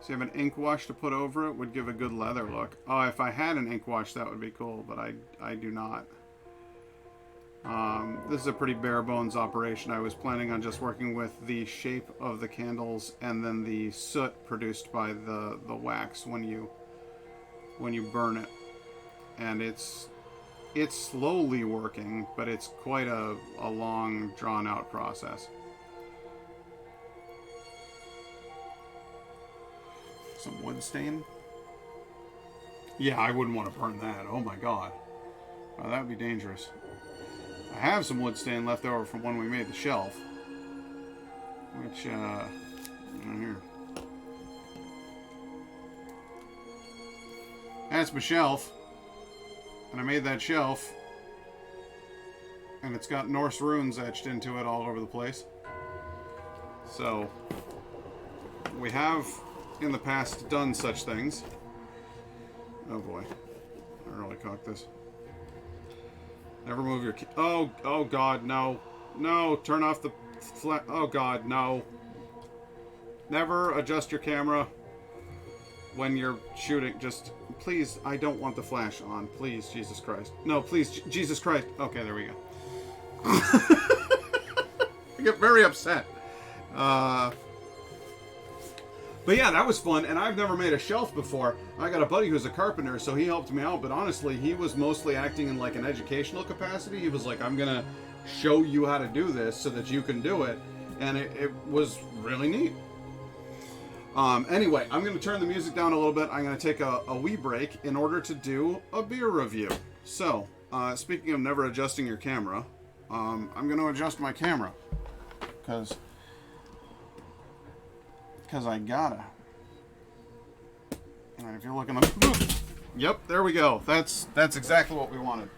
So you have an ink wash to put over it, would give a good leather look. Oh, if I had an ink wash, that would be cool, but I do not. This is a pretty bare bones operation. I was planning on just working with the shape of the candles and then the soot produced by the wax when you burn it. And it's slowly working, but it's quite a long, drawn out process. Some wood stain? Yeah, I wouldn't want to burn that. Oh my god. Oh, that would be dangerous. I have some wood stain left over from when we made the shelf. Which, right here. That's my shelf. And I made that shelf. And it's got Norse runes etched into it all over the place. So, we have in the past done such things. Oh boy. I really cocked this. Never move your... Oh god, no. No, turn off the... Oh god, no. Never adjust your camera when you're shooting. Just, please, I don't want the flash on. Please, Jesus Christ. No, please, Jesus Christ. Okay, there we go. I get very upset. But yeah, that was fun, and I've never made a shelf before. I got a buddy who's a carpenter, so he helped me out, but honestly, he was mostly acting in like an educational capacity. He was like, I'm gonna show you how to do this so that you can do it, and it was really neat. Anyway, I'm gonna turn the music down a little bit. I'm gonna take a wee break in order to do a beer review. So, speaking of never adjusting your camera, I'm gonna adjust my camera, because I gotta. Alright, if you're looking up... Yep, there we go. That's exactly what we wanted.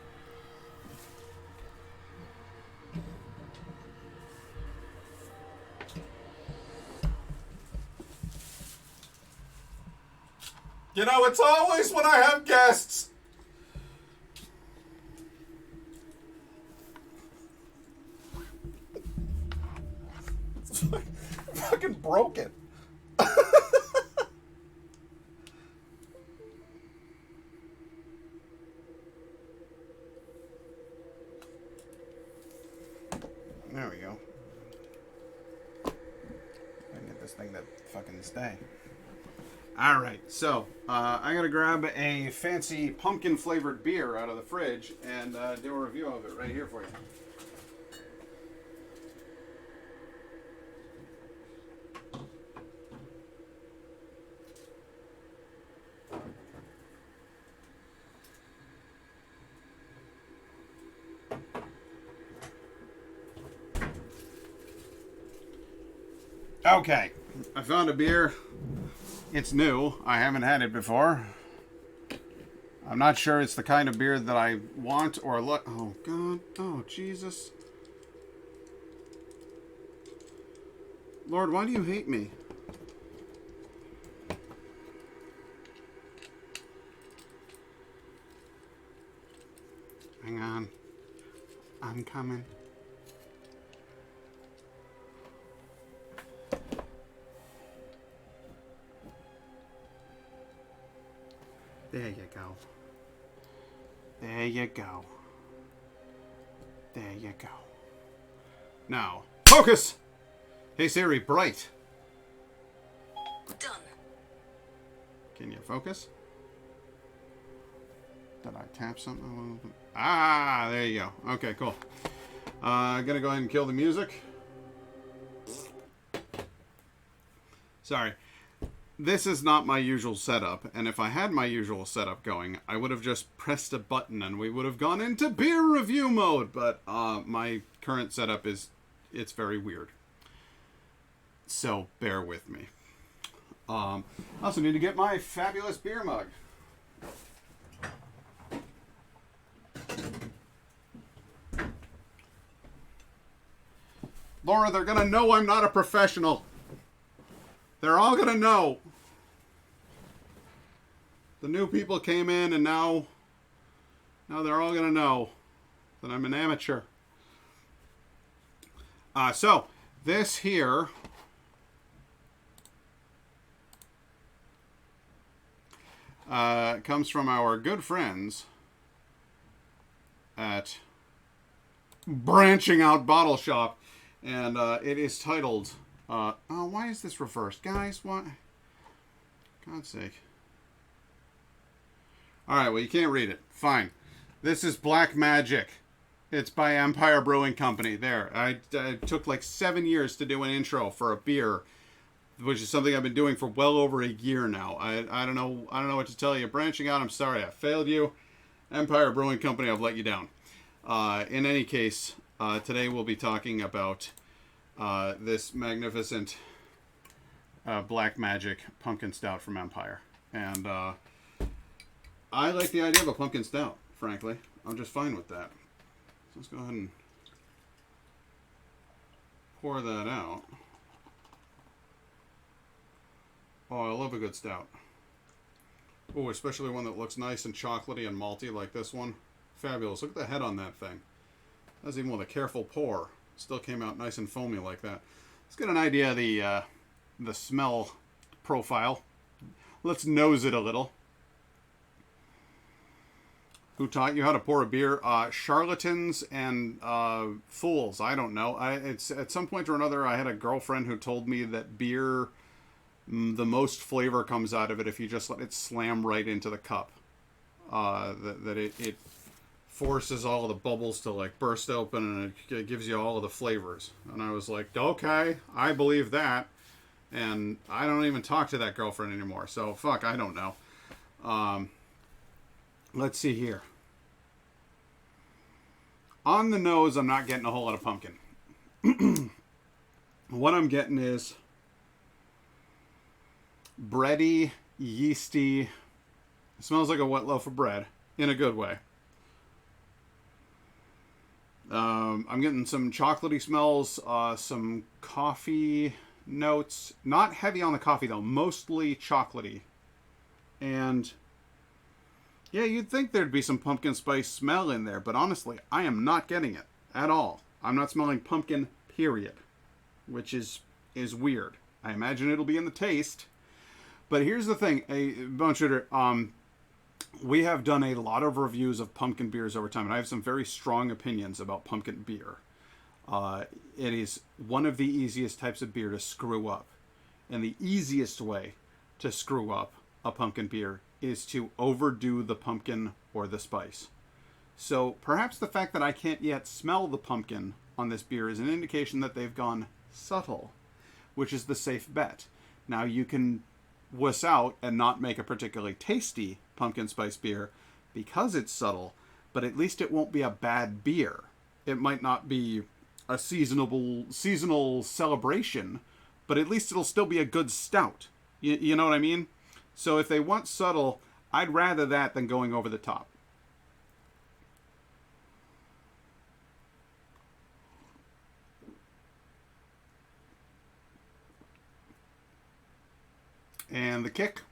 You know, it's always when I have guests. It's fucking broken. There we go. I can get this thing to fucking stay. Alright, so I'm going to grab a fancy pumpkin flavored beer out of the fridge and do a review of it right here for you. Okay, I found a beer. It's new. I haven't had it before. I'm not sure it's the kind of beer that I want or look. Oh, God. Oh, Jesus. Lord, why do you hate me? Hang on. I'm coming. There you go. There you go. There you go. Now, focus! Hey Siri, bright. Done. Can you focus? Did I tap something? Ah, there you go. Okay, cool. Gonna go ahead and kill the music. Sorry. This is not my usual setup, and if I had my usual setup going, I would have just pressed a button and we would have gone into beer review mode, but my current setup it's very weird. So bear with me. I also need to get my fabulous beer mug. Laura, they're going to know I'm not a professional. They're all going to know. The new people came in, and now they're all going to know that I'm an amateur. So, this here comes from our good friends at Branching Out Bottle Shop. And it is titled... oh, why is this reversed? Guys, what? God's sake. Alright, well, you can't read it. Fine. This is Black Magic. It's by Empire Brewing Company. There. I took like 7 years to do an intro for a beer, which is something I've been doing for well over a year now. I don't know what to tell you. Branching Out, I'm sorry I failed you. Empire Brewing Company, I've let you down. In any case, today we'll be talking about this magnificent Black Magic Pumpkin Stout from Empire. And I like the idea of a pumpkin stout, frankly. I'm just fine with that. So let's go ahead and pour that out. Oh, I love a good stout. Oh, especially one that looks nice and chocolatey and malty like this one. Fabulous. Look at the head on that thing. That's even with a careful pour. Still came out nice and foamy like that. Let's get an idea of the smell profile. Let's nose it a little. Who taught you how to pour a beer? Charlatans and fools. I don't know. It's at some point or another, I had a girlfriend who told me that beer, the most flavor comes out of it if you just let it slam right into the cup. That it forces all of the bubbles to like burst open, and it gives you all of the flavors. And I was like, okay, I believe that. And I don't even talk to that girlfriend anymore. So fuck, I don't know. Let's see here. On the nose, I'm not getting a whole lot of pumpkin. What I'm getting is bready, yeasty. It smells like a wet loaf of bread in a good way. I'm getting some chocolatey smells, some coffee notes. Not heavy on the coffee, though. Mostly chocolatey. And yeah, you'd think there'd be some pumpkin spice smell in there, but honestly, I am not getting it at all. I'm not smelling pumpkin, period. Which is weird. I imagine it'll be in the taste. But here's the thing, Bone Shooter, we have done a lot of reviews of pumpkin beers over time, and I have some very strong opinions about pumpkin beer. It is one of the easiest types of beer to screw up. And the easiest way to screw up a pumpkin beer is to overdo the pumpkin or the spice. So perhaps the fact that I can't yet smell the pumpkin on this beer is an indication that they've gone subtle, which is the safe bet. Now you can wuss out and not make a particularly tasty pumpkin spice beer because it's subtle, but at least it won't be a bad beer. It might not be a seasonal celebration, but at least it'll still be a good stout. You know what I mean? So if they want subtle, I'd rather that than going over the top. And the kick.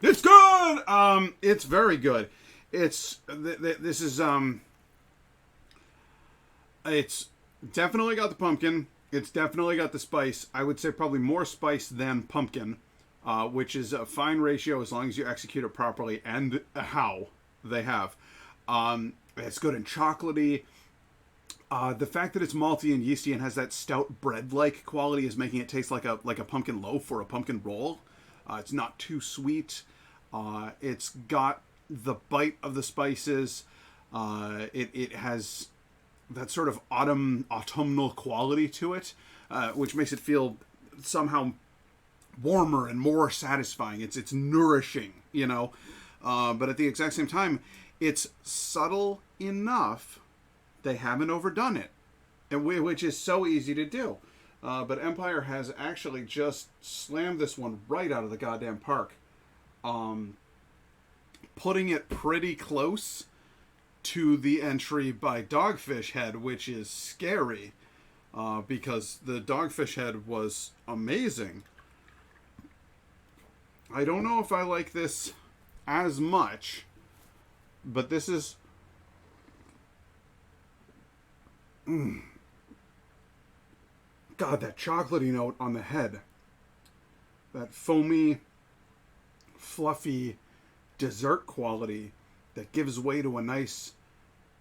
It's good! It's very good. This is, it's definitely got the pumpkin. It's definitely got the spice. I would say probably more spice than pumpkin, which is a fine ratio as long as you execute it properly and how they have. It's good and chocolatey. The fact that it's malty and yeasty and has that stout bread-like quality is making it taste like a pumpkin loaf or a pumpkin roll. It's not too sweet. It's got the bite of the spices. It has that sort of autumnal quality to it, which makes it feel somehow warmer and more satisfying. It's nourishing, you know. But at the exact same time, it's subtle enough they haven't overdone it, which is so easy to do. But Empire has actually just slammed this one right out of the goddamn park. Putting it pretty close to the entry by Dogfish Head, which is scary because the Dogfish Head was amazing. I don't know if I like this as much, but this is... God, that chocolatey note on the head. That foamy, fluffy dessert quality that gives way to a nice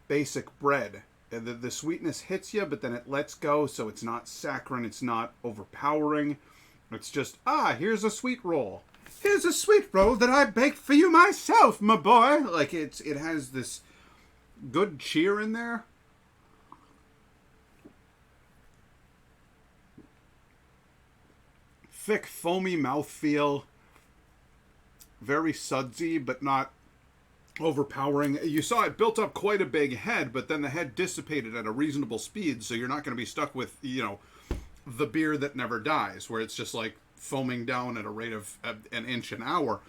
basic bread. And the sweetness hits you, but then it lets go, so it's not saccharine, it's not overpowering. It's just, here's a sweet roll. Here's a sweet roll that I baked for you myself, my boy. Like, it has this good cheer in there. Thick, foamy mouthfeel. Very sudsy, but not overpowering. You saw it built up quite a big head, but then the head dissipated at a reasonable speed, so you're not going to be stuck with, the beer that never dies, where it's just like foaming down at a rate of an inch an hour.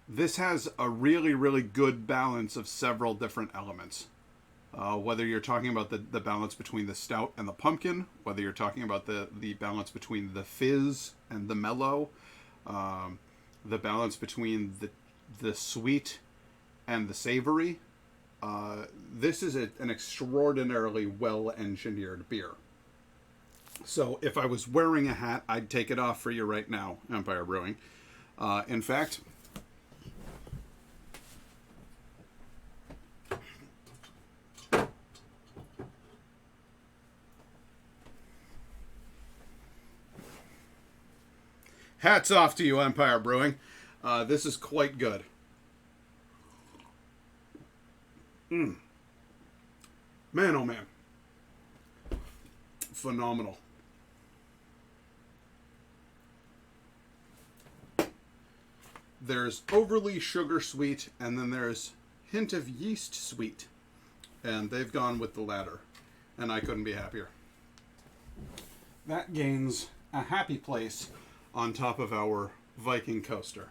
This has a really, really good balance of several different elements. Whether you're talking about the balance between the stout and the pumpkin, whether you're talking about the balance between the fizz and the mellow, the balance between the sweet and the savory. This is an extraordinarily well-engineered beer. So if I was wearing a hat, I'd take it off for you right now, Empire Brewing. In fact... Hats off to you, Empire Brewing. This is quite good. Man, oh man. Phenomenal. There's overly sugar sweet, and then there's hint of yeast sweet. And they've gone with the latter. And I couldn't be happier. That gains a happy place on top of our Viking coaster.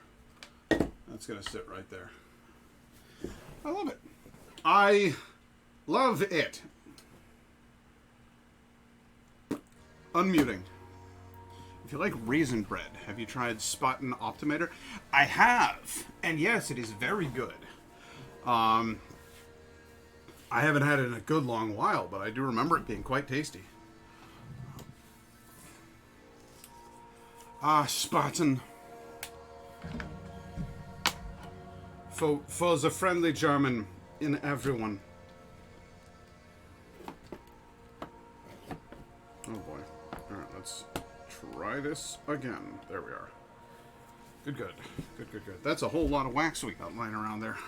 That's going to sit right there. I love it. I love it. Unmuting. If you like raisin bread, have you tried Spaten Optimator? I have. And yes, it is very good. I haven't had it in a good long while, but I do remember it being quite tasty. Spaten. For the friendly German in everyone. Oh boy. Alright, let's try this again. There we are. Good. Good. That's a whole lot of wax we got lying around there.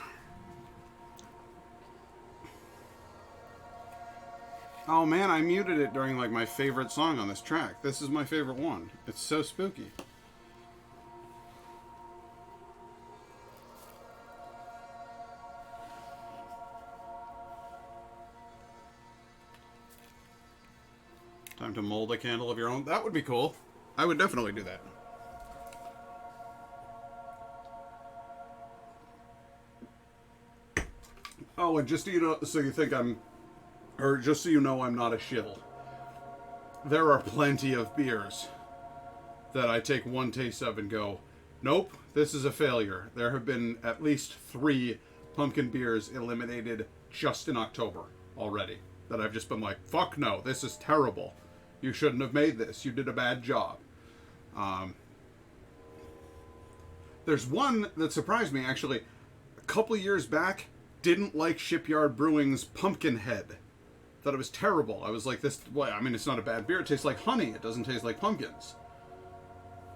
Oh man, I muted it during like my favorite song on this track. This is my favorite one. It's so spooky. Time to mold a candle of your own. That would be cool. I would definitely do that. Oh, and just so you know, so you think I'm... Or just so you know, I'm not a shill. There are plenty of beers that I take one taste of and go, nope, this is a failure. There have been at least 3 pumpkin beers eliminated just in October already. That I've just been like, fuck no, this is terrible. You shouldn't have made this. You did a bad job. There's one that surprised me, actually. A couple of years back, didn't like Shipyard Brewing's Pumpkinhead. Thought it was terrible. I was like, this, well, I mean, it's not a bad beer. It tastes like honey. It doesn't taste like pumpkins.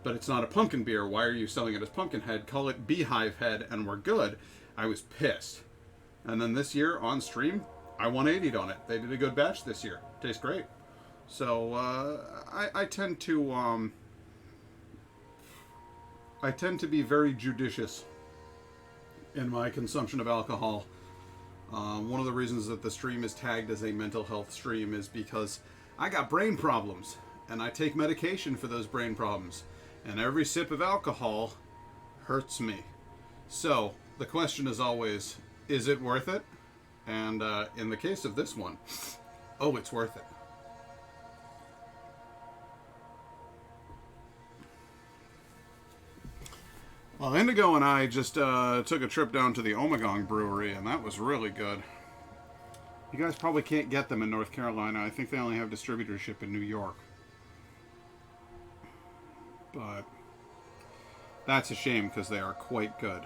But it's not a pumpkin beer. Why are you selling it as Pumpkinhead? Call it Beehive Head and we're good. I was pissed. And then this year, on stream, I 180'd on it. They did a good batch this year. Tastes great. So, I tend to be very judicious in my consumption of alcohol. One of the reasons that the stream is tagged as a mental health stream is because I got brain problems, and I take medication for those brain problems, and every sip of alcohol hurts me. So, the question is always, is it worth it? And in the case of this one, oh, it's worth it. Well, Indigo and I just took a trip down to the Omegong Brewery, and that was really good. You guys probably can't get them in North Carolina. I think they only have distributorship in New York. But that's a shame because they are quite good.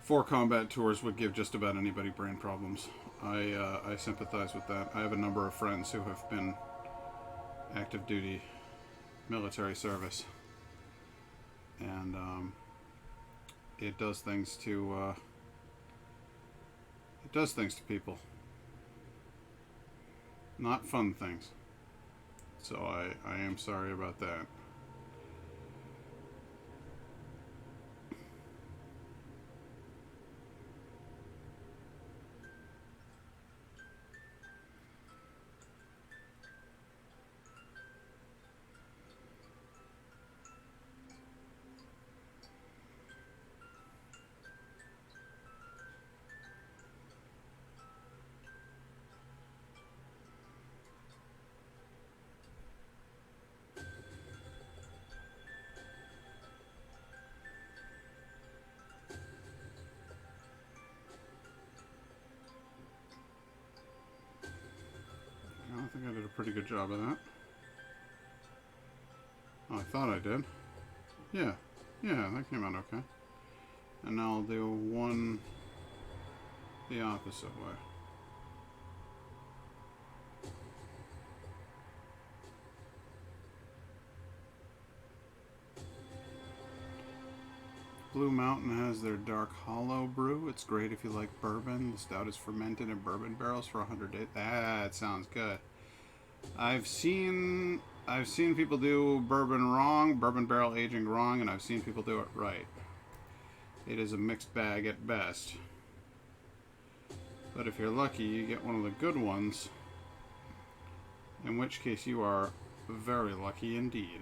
4 combat tours would give just about anybody brain problems. I sympathize with that. I have a number of friends who have been active duty military service, and it does things to people. Not fun things. So I am sorry about that. I think I did a pretty good job of that. Oh, I thought I did. Yeah, that came out okay. And now I'll do one the opposite way. Blue Mountain has their Dark Hollow brew. It's great if you like bourbon. The stout is fermented in bourbon barrels for 100 days. That sounds good. I've seen people do bourbon wrong, bourbon barrel aging wrong, and I've seen people do it right. It is a mixed bag at best. But if you're lucky, you get one of the good ones, in which case you are very lucky indeed.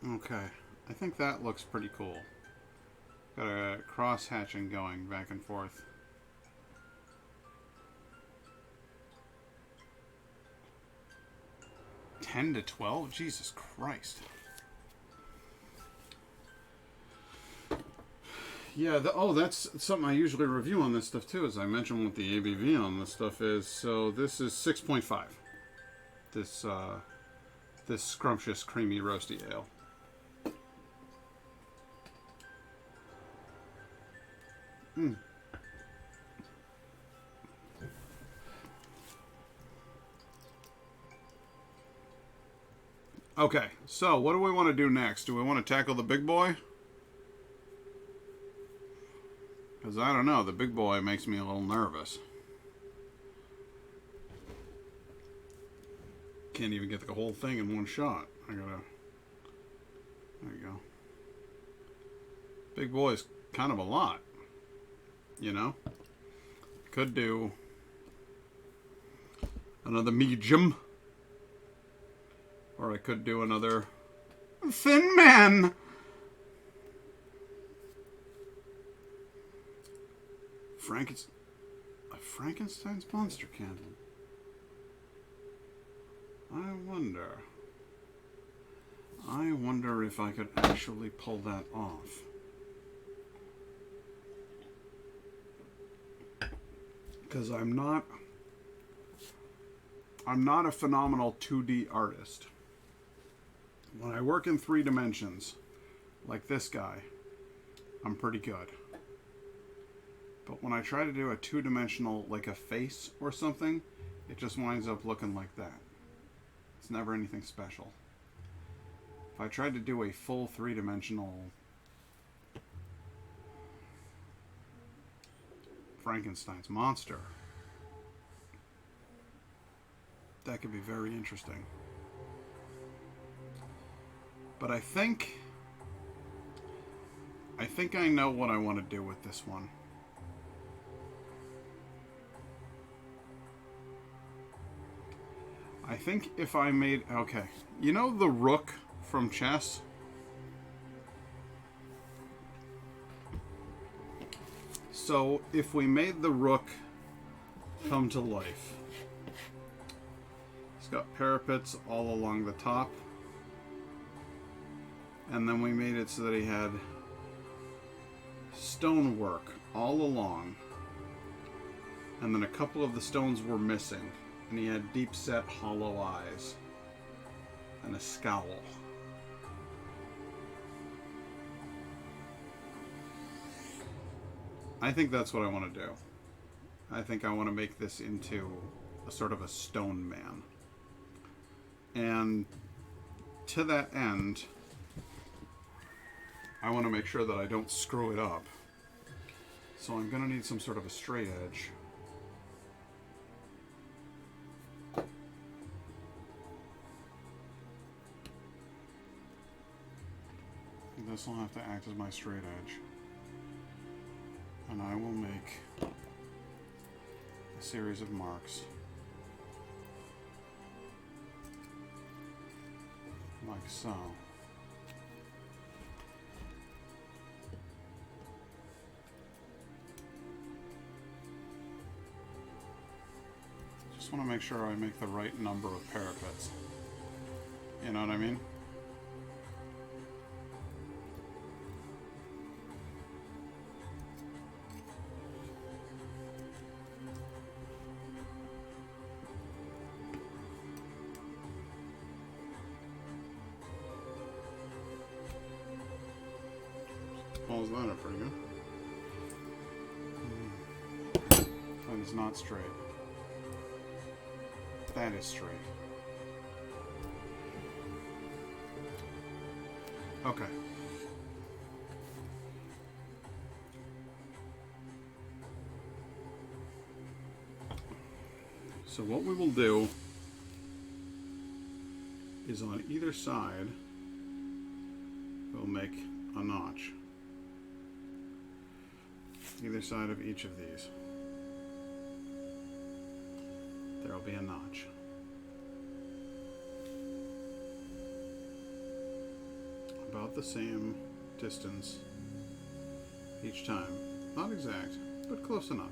Okay, I think that looks pretty cool. Got a cross hatching going back and forth. $10 to $12? Jesus Christ. Yeah, that's something I usually review on this stuff too, as I mentioned what the ABV on this stuff is. So this is 6.5. This scrumptious, creamy, roasty ale. Okay, so what do we want to do next? Do we want to tackle the big boy? Because I don't know, the big boy makes me a little nervous. Can't even get the whole thing in one shot. There you go. Big boy's kind of a lot. You know? Could do another medium. Or I could do another thin man. A Frankenstein's monster candle. I wonder if I could actually pull that off. Because I'm not a phenomenal 2D artist. When I work in 3 dimensions, like this guy, I'm pretty good. But when I try to do a 2-dimensional, like a face or something, it just winds up looking like that. It's never anything special. If I tried to do a full 3-dimensional Frankenstein's monster, that could be very interesting. But I think I know what I want to do with this one. I think if I made... Okay. You know the rook from chess? So if we made the rook come to life, it's got parapets all along the top, and then we made it so that he had stonework all along, and then a couple of the stones were missing, and he had deep set hollow eyes and a scowl. I think that's what I want to do. I think I want to make this into a sort of a stone man. And to that end, I want to make sure that I don't screw it up. So I'm going to need some sort of a straight edge. This will have to act as my straight edge. And I will make a series of marks. Like so. Just want to make sure I make the right number of parapets. You know what I mean? Balls that up pretty good. That is not straight. That is straight. Okay. So what we will do is on either side, we'll make a notch. Either side of each of these, there will be a notch. About the same distance each time. Not exact, but close enough.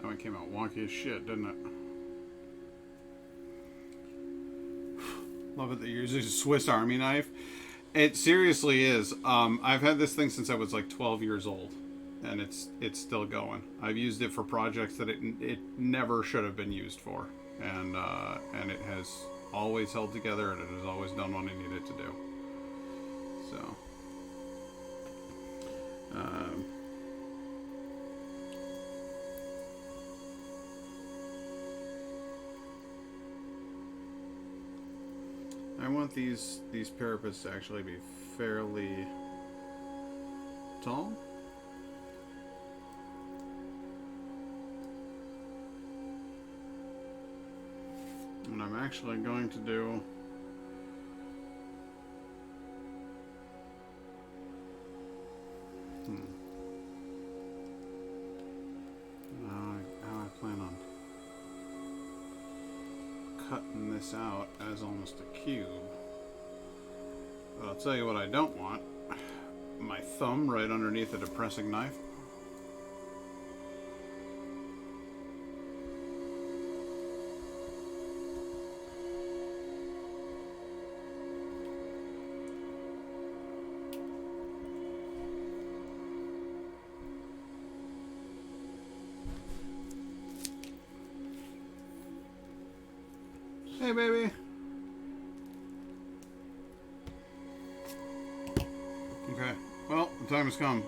That one came out wonky as shit, didn't it? Love it that you're using a Swiss Army knife. It seriously is. I've had this thing since I was like 12 years old, and it's still going. I've used it for projects that it never should have been used for, and it has always held together, and it has always done what I needed to do. So. I want these parapets to actually be fairly tall. And I'm actually going to do how I plan on cutting this out as almost a cube. But I'll tell you what I don't want. My thumb right underneath the depressing knife. Hey, baby. Okay. Well, the time has come.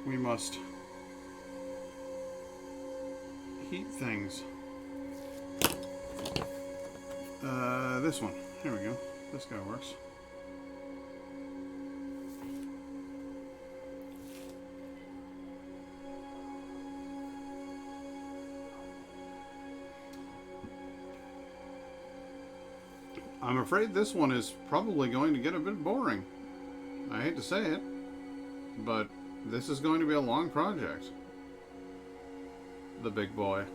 we must heat things. This one. Here we go. This guy works. I'm afraid this one is probably going to get a bit boring. I hate to say it, but this is going to be a long project. The big boy.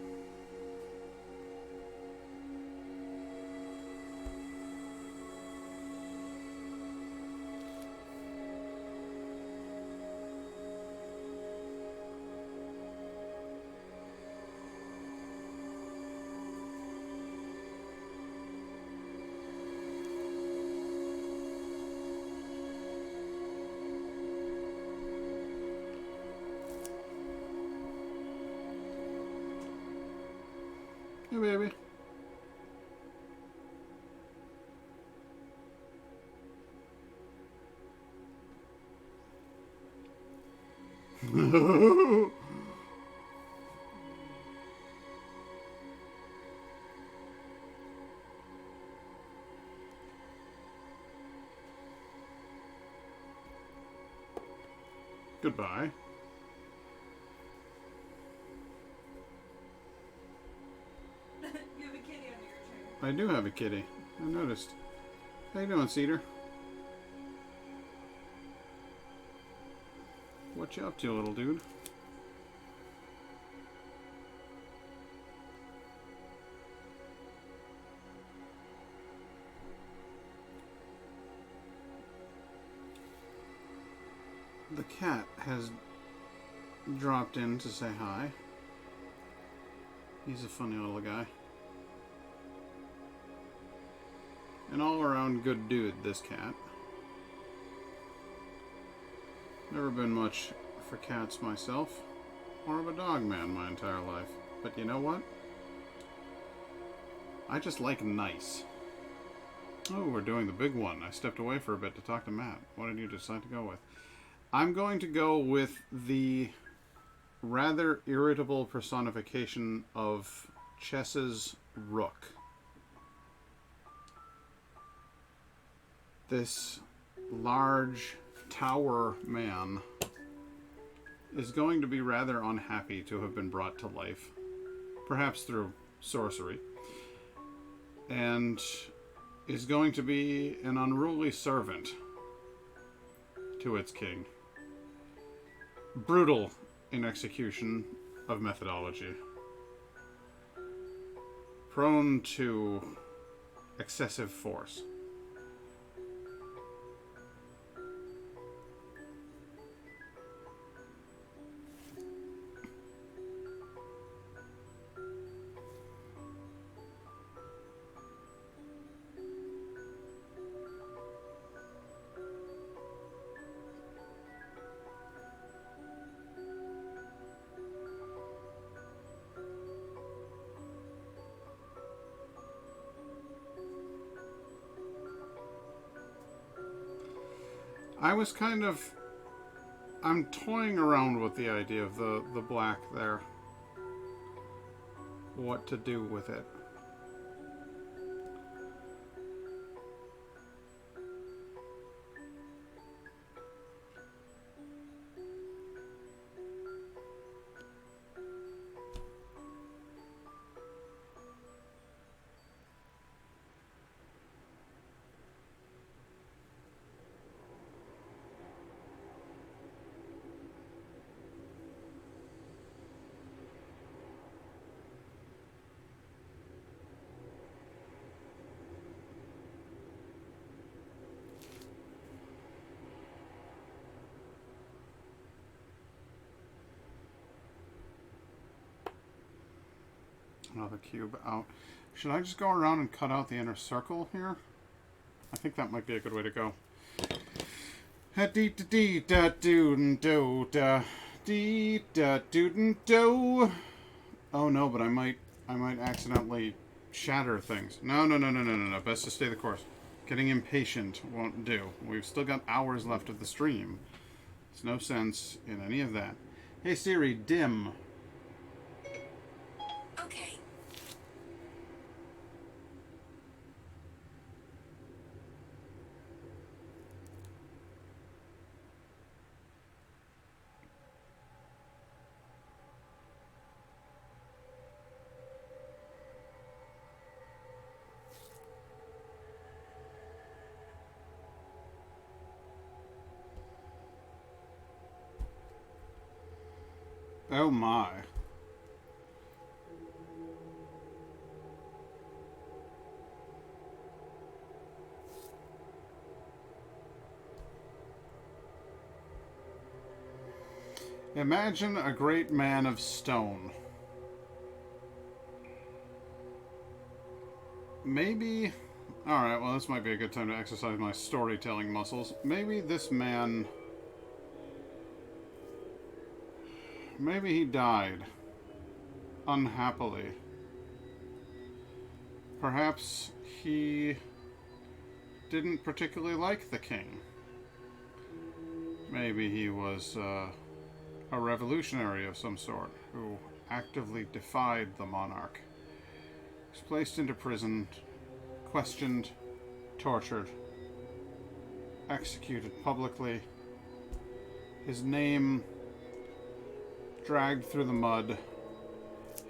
Hey, baby. Goodbye. You have a kitty under your chair. I do have a kitty. I noticed. How you doing, Cedar? What you up to, little dude? The cat has dropped in to say hi. He's a funny little guy. An all-around good dude, this cat. Never been much for cats myself. More of a dog man my entire life. But you know what? I just like nice. Oh, we're doing the big one. I stepped away for a bit to talk to Matt. What did you decide to go with? I'm going to go with the rather irritable personification of Chess's Rook. This large tower man is going to be rather unhappy to have been brought to life, perhaps through sorcery, and is going to be an unruly servant to its king. Brutal in execution of methodology. Prone to excessive force. I'm toying around with the idea of the black there. What to do with it. Another cube out. Should I just go around and cut out the inner circle here? I think that might be a good way to go. Oh no, but I might accidentally shatter things. No. Best to stay the course. Getting impatient won't do. We've still got hours left of the stream. There's no sense in any of that. Hey Siri, dim. Okay. Oh my. Imagine a great man of stone. Maybe... Alright, well this might be a good time to exercise my storytelling muscles. Maybe this man... Maybe he died. Unhappily. Perhaps he didn't particularly like the king. Maybe he was a revolutionary of some sort who actively defied the monarch. He was placed into prison, questioned, tortured, executed publicly. His name dragged through the mud,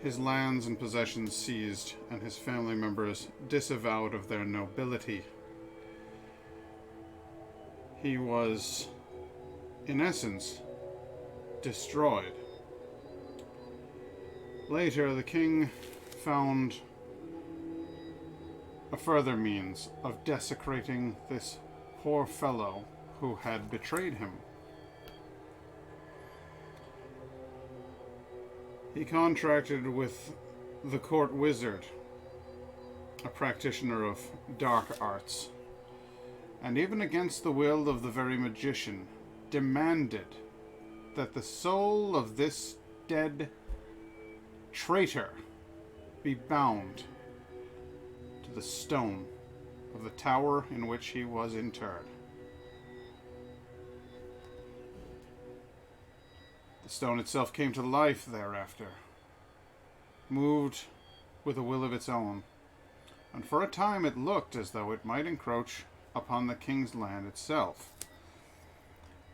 his lands and possessions seized, and his family members disavowed of their nobility. He was, in essence, destroyed. Later, the king found a further means of desecrating this poor fellow who had betrayed him. He contracted with the court wizard, a practitioner of dark arts, and even against the will of the very magician, demanded that the soul of this dead traitor be bound to the stone of the tower in which he was interred. The stone itself came to life thereafter, moved with a will of its own, and for a time it looked as though it might encroach upon the king's land itself.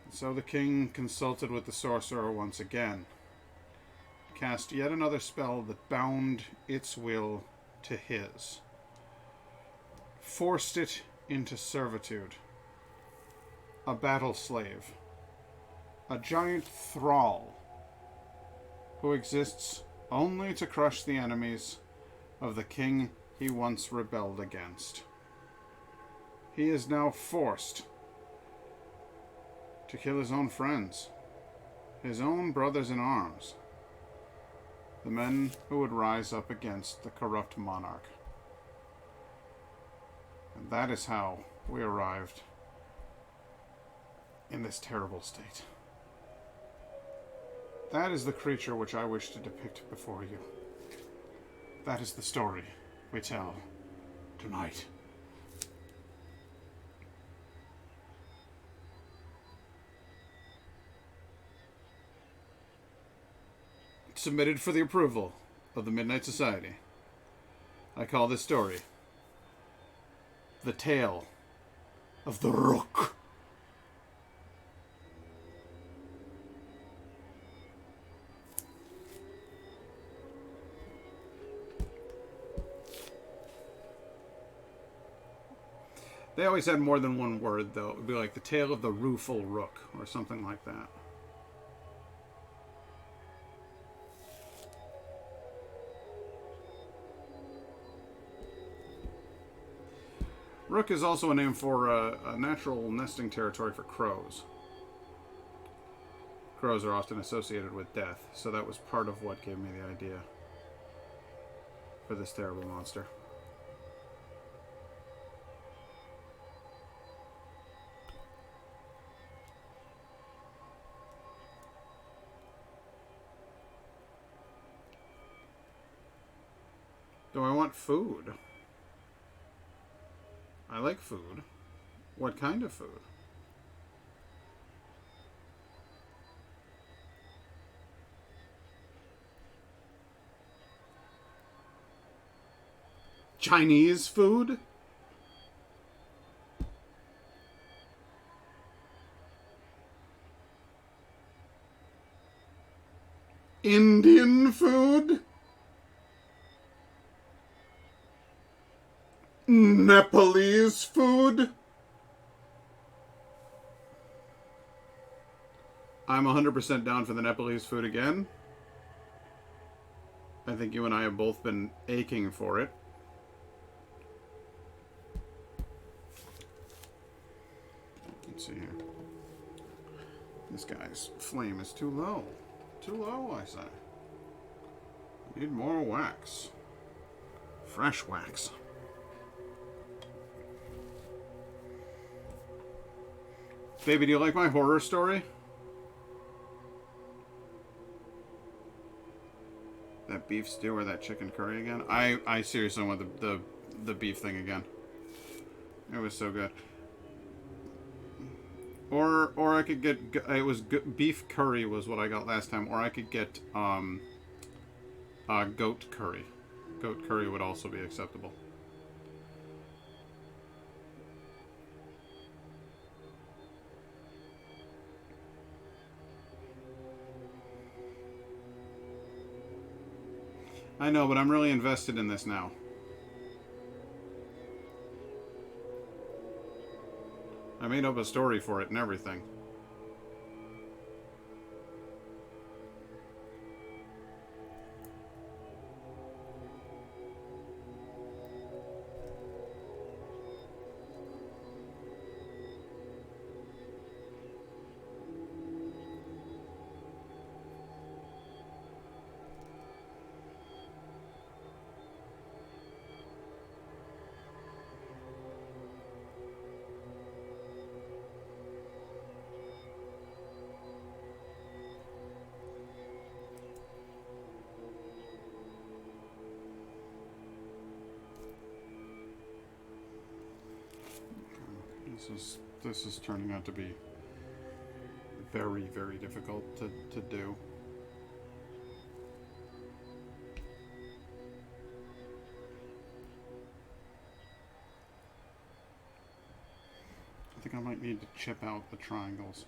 And so the king consulted with the sorcerer once again, cast yet another spell that bound its will to his, forced it into servitude, a battle slave, a giant thrall who exists only to crush the enemies of the king he once rebelled against. He is now forced to kill his own friends, his own brothers in arms, the men who would rise up against the corrupt monarch. And that is how we arrived in this terrible state. That is the creature which I wish to depict before you. That is the story we tell tonight. Submitted for the approval of the Midnight Society. I call this story The Tale of the Rook. They always had more than one word, though. It would be like The Tale of the Rueful Rook, or something like that. Rook is also a name for a natural nesting territory for crows. Crows are often associated with death, so that was part of what gave me the idea for this terrible monster. Do I want food? I like food. What kind of food? Chinese food? Indian food? Nepalese food? I'm 100% down for the Nepalese food again. I think you and I have both been aching for it. Let's see here. This guy's flame is too low. Too low, I say. Need more wax. Fresh wax. Baby, do you like my horror story? That beef stew or that chicken curry again? I seriously want the beef thing again. It was so good. Or I could get, it was beef curry was what I got last time, or I could get goat curry. Goat curry would also be acceptable. I know, but I'm really invested in this now. I made up a story for it and everything. This is turning out to be very, very difficult to do. I think I might need to chip out the triangles.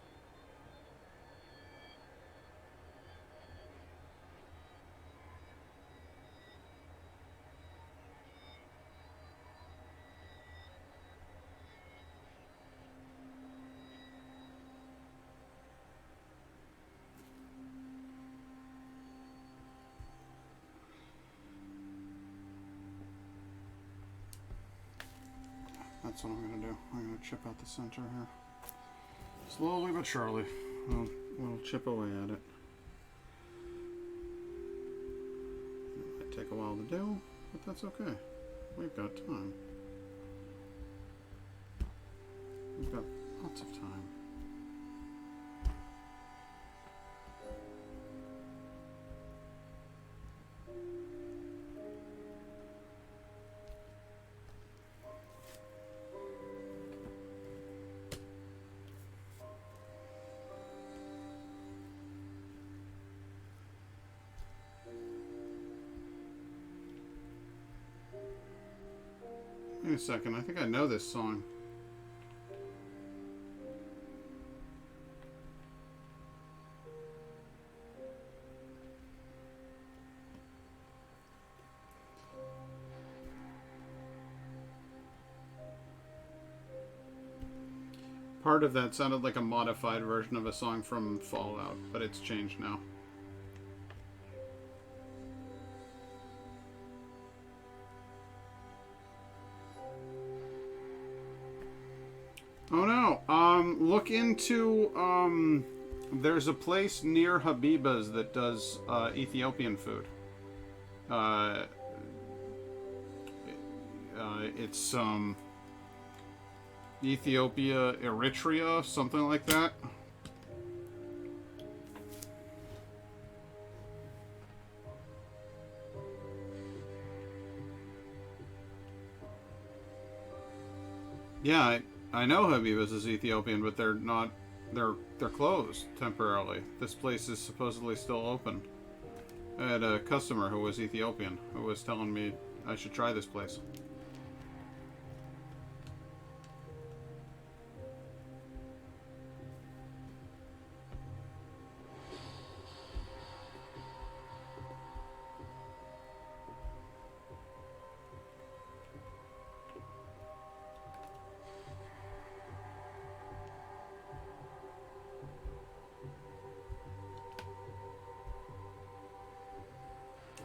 That's what I'm going to do. I'm going to chip out the center here. Slowly but surely. We'll chip away at it. It might take a while to do, but that's okay. We've got time. We've got lots of time. Wait a second, I think I know this song. Part of that sounded like a modified version of a song from Fallout, but it's changed now. Oh no, look into, there's a place near Habiba's that does, Ethiopian food. It's, Ethiopia, Eritrea, something like that. Yeah, I know Habiba's is Ethiopian, but they're not. They're closed temporarily. This place is supposedly still open. I had a customer who was Ethiopian who was telling me I should try this place.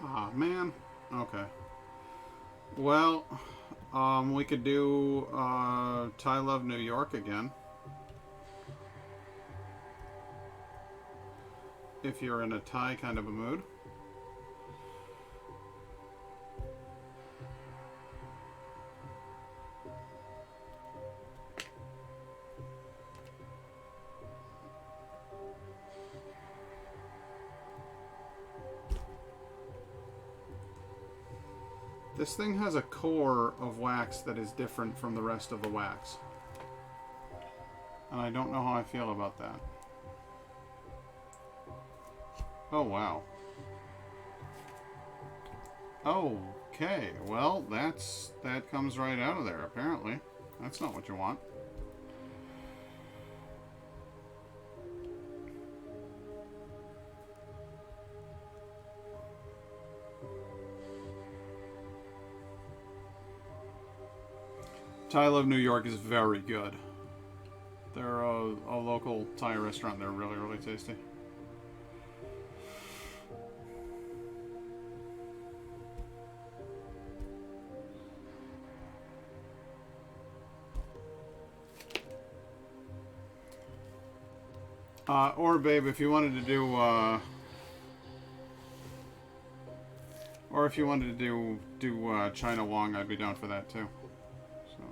Ah, man. Okay. Well, we could do Thai Love New York again. If you're in a Thai kind of a mood. This thing has a core of wax that is different from the rest of the wax. And I don't know how I feel about that. Oh, wow. Okay, well, that comes right out of there, apparently. That's not what you want. Thai Love New York is very good. They're a local Thai restaurant. They're really, really tasty. Or babe, if you wanted to do, or if you wanted to do China Wong, I'd be down for that too. So.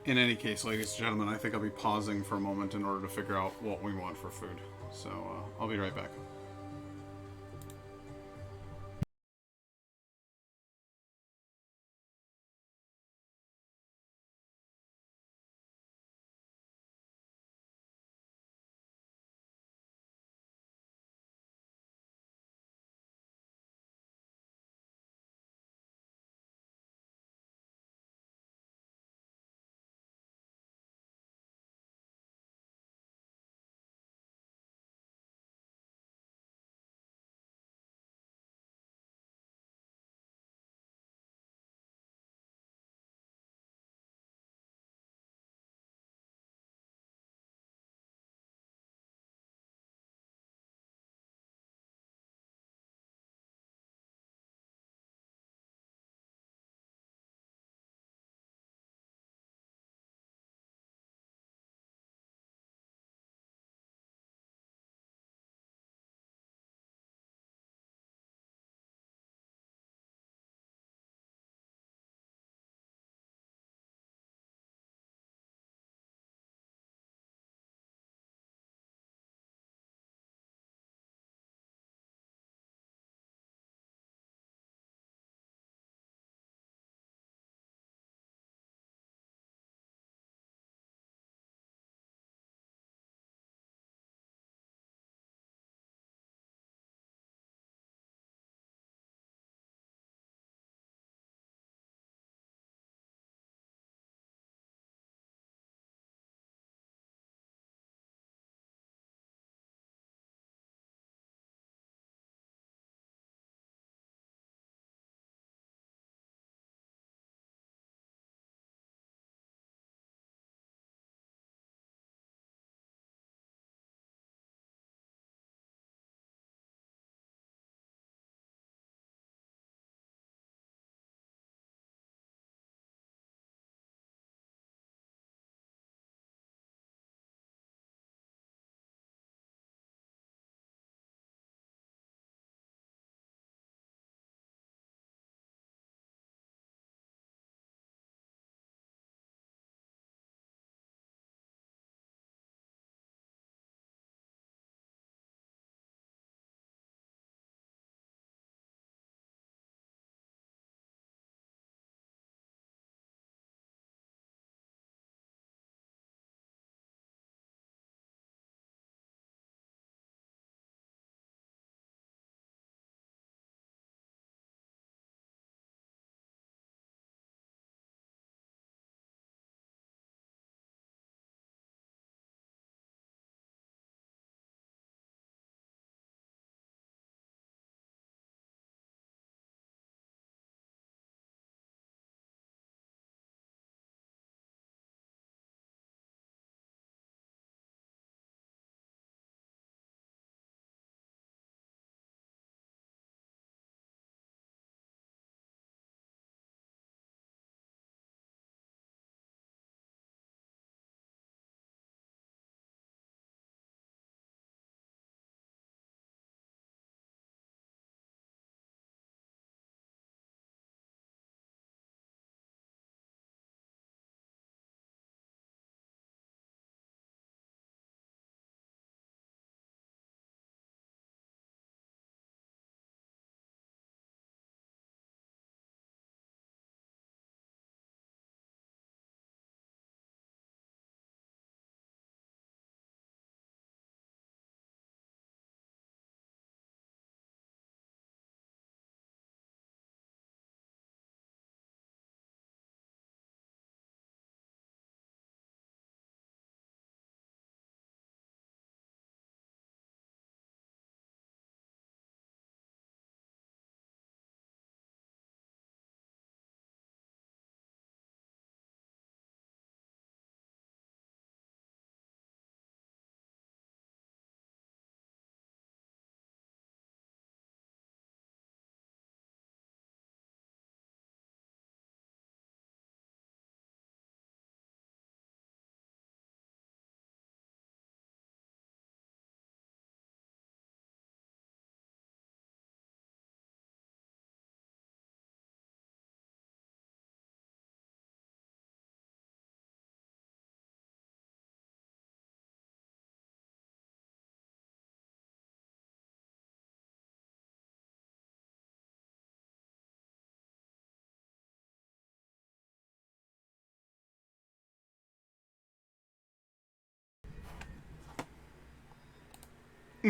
In any case, ladies and gentlemen, I think I'll be pausing for a moment in order to figure out what we want for food. So I'll be right back.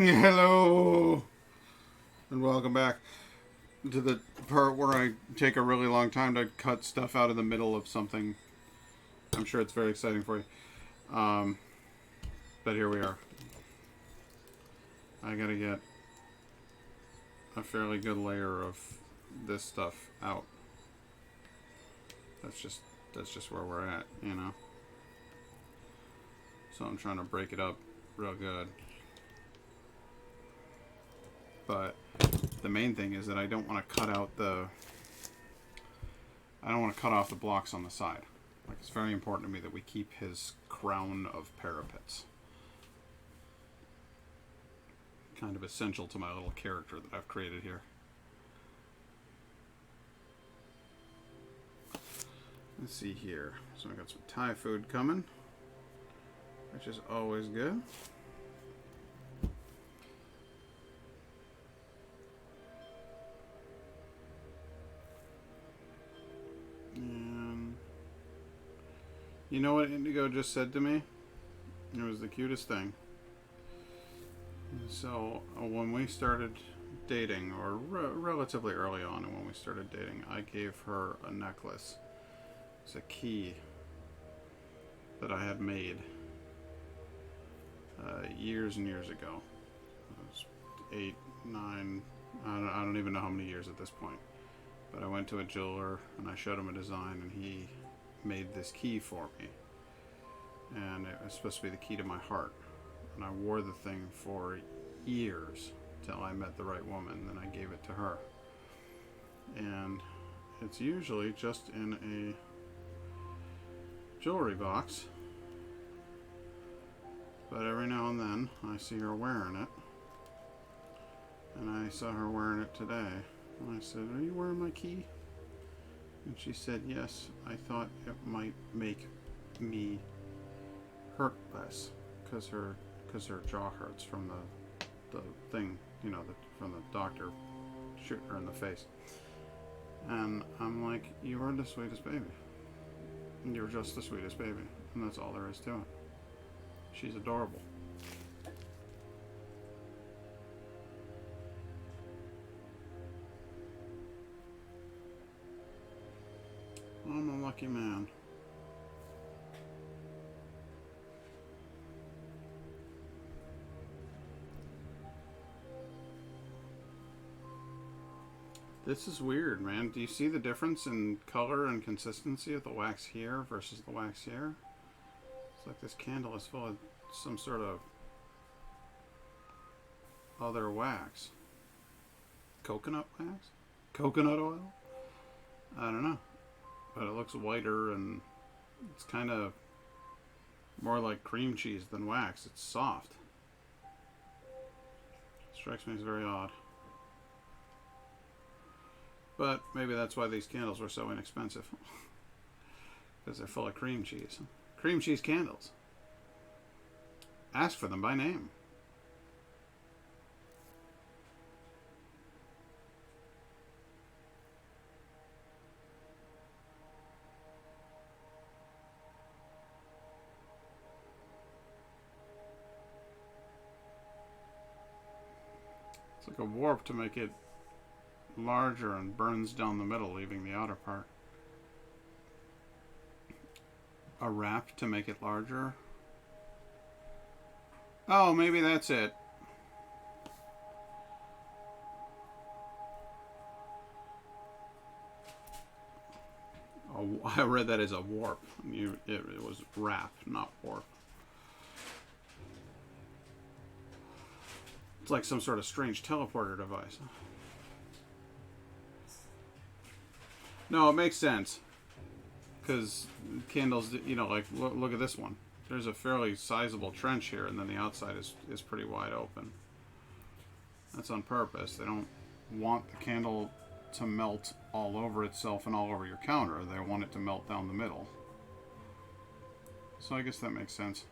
Hello, and welcome back to the part where I take a really long time to cut stuff out of the middle of something. I'm sure it's very exciting for you. But here we are. I gotta get a fairly good layer of this stuff out. That's just where we're at, you know. So I'm trying to break it up real good. But the main thing is that I don't want to cut out I don't want to cut off the blocks on the side. Like, it's very important to me that we keep his crown of parapets. Kind of essential to my little character that I've created here. Let's see here. So I got some Thai food coming, which is always good. And you know what Indigo just said to me? It was the cutest thing. So when we started dating, or relatively early on, and when we started dating, I gave her a necklace. It's a key that I had made years and years ago. It was 8, 9, I don't even know how many years at this point. But I went to a jeweler and I showed him a design, and he made this key for me. And it was supposed to be the key to my heart. And I wore the thing for years till I met the right woman. Then I gave it to her. And it's usually just in a jewelry box. But every now and then I see her wearing it. And I saw her wearing it today. And I said, "Are you wearing my key?" And she said, "Yes, I thought it might make me hurt less, because her jaw hurts from the thing, you know, from the doctor shooting her in the face." And I'm like, "You are the sweetest baby. You're just the sweetest baby, and that's all there is to it. She's adorable." I'm a lucky man. This is weird, man. Do you see the difference in color and consistency of the wax here versus the wax here? It's like this candle is full of some sort of other wax. Coconut wax? Coconut oil? I don't know. But it looks whiter, and it's kind of more like cream cheese than wax. It's soft. Strikes me as very odd. But maybe that's why these candles were so inexpensive. Because they're full of cream cheese. Cream cheese candles. Ask for them by name. It's like a warp to make it larger and burns down the middle, leaving the outer part. A wrap to make it larger? Oh, maybe that's it. Oh, I read that as a warp. It was wrap, not warp. It's like some sort of strange teleporter device. No, it makes sense. Because candles, you know, like, look at this one. There's a fairly sizable trench here, and then the outside is pretty wide open. That's on purpose. They don't want the candle to melt all over itself and all over your counter. They want it to melt down the middle. So I guess that makes sense.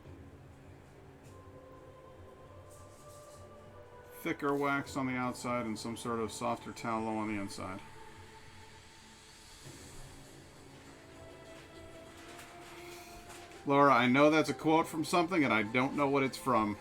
Thicker wax on the outside and some sort of softer tallow on the inside. Laura, I know that's a quote from something, and I don't know what it's from.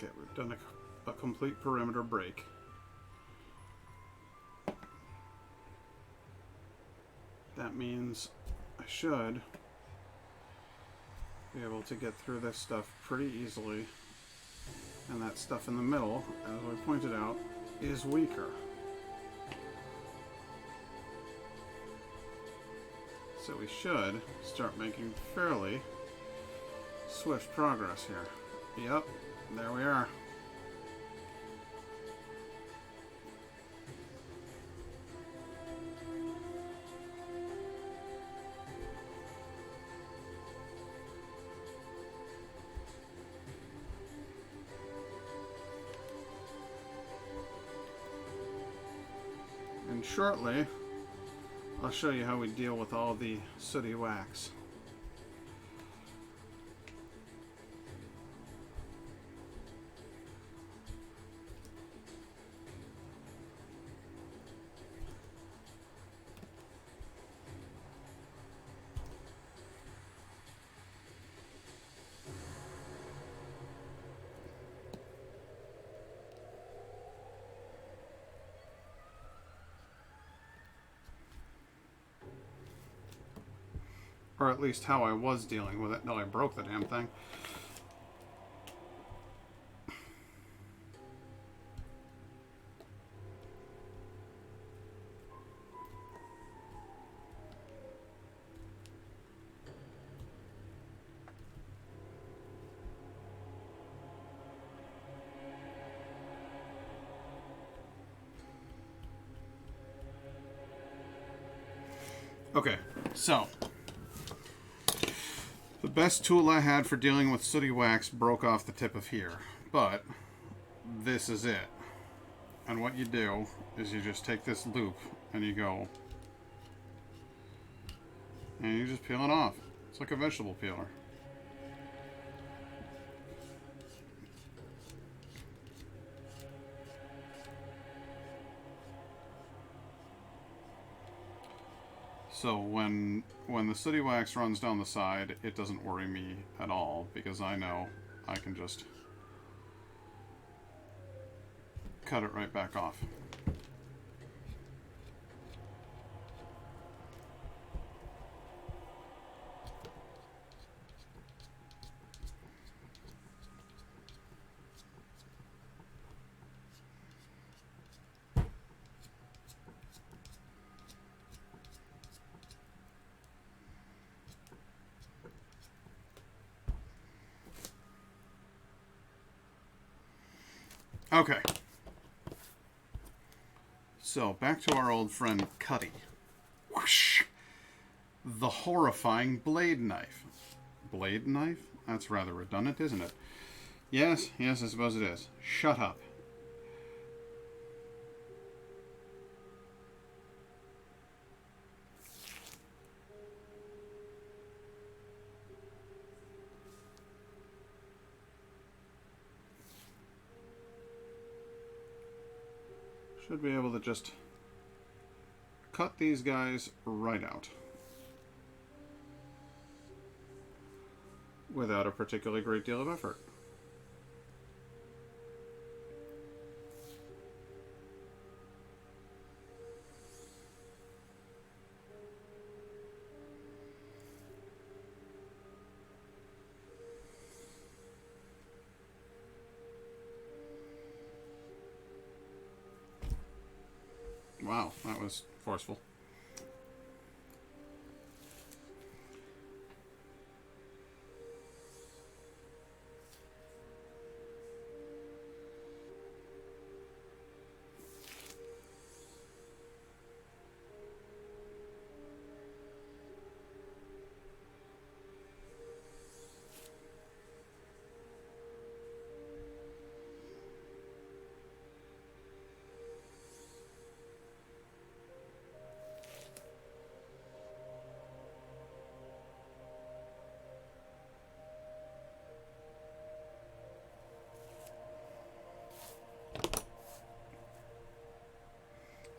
Okay, we've done a complete perimeter break. That means I should be able to get through this stuff pretty easily. And that stuff in the middle, as we pointed out, is weaker. So we should start making fairly swift progress here. Yep, there we are. And shortly, I'll show you how we deal with all the sooty wax. Or at least how I was dealing with it until I broke the damn thing. Okay, so the best tool I had for dealing with sooty wax broke off the tip of here, but this is it. And what you do is you just take this loop and you go and you just peel it off. It's like a vegetable peeler. So when the sooty wax runs down the side, it doesn't worry me at all because I know I can just cut it right back off. Okay. So, back to our old friend Cuddy. Whoosh! The horrifying blade knife. Blade knife? That's rather redundant, isn't it? Yes, I suppose it is. Shut up. Should be able to just cut these guys right out without a particularly great deal of effort. Wow, that was forceful.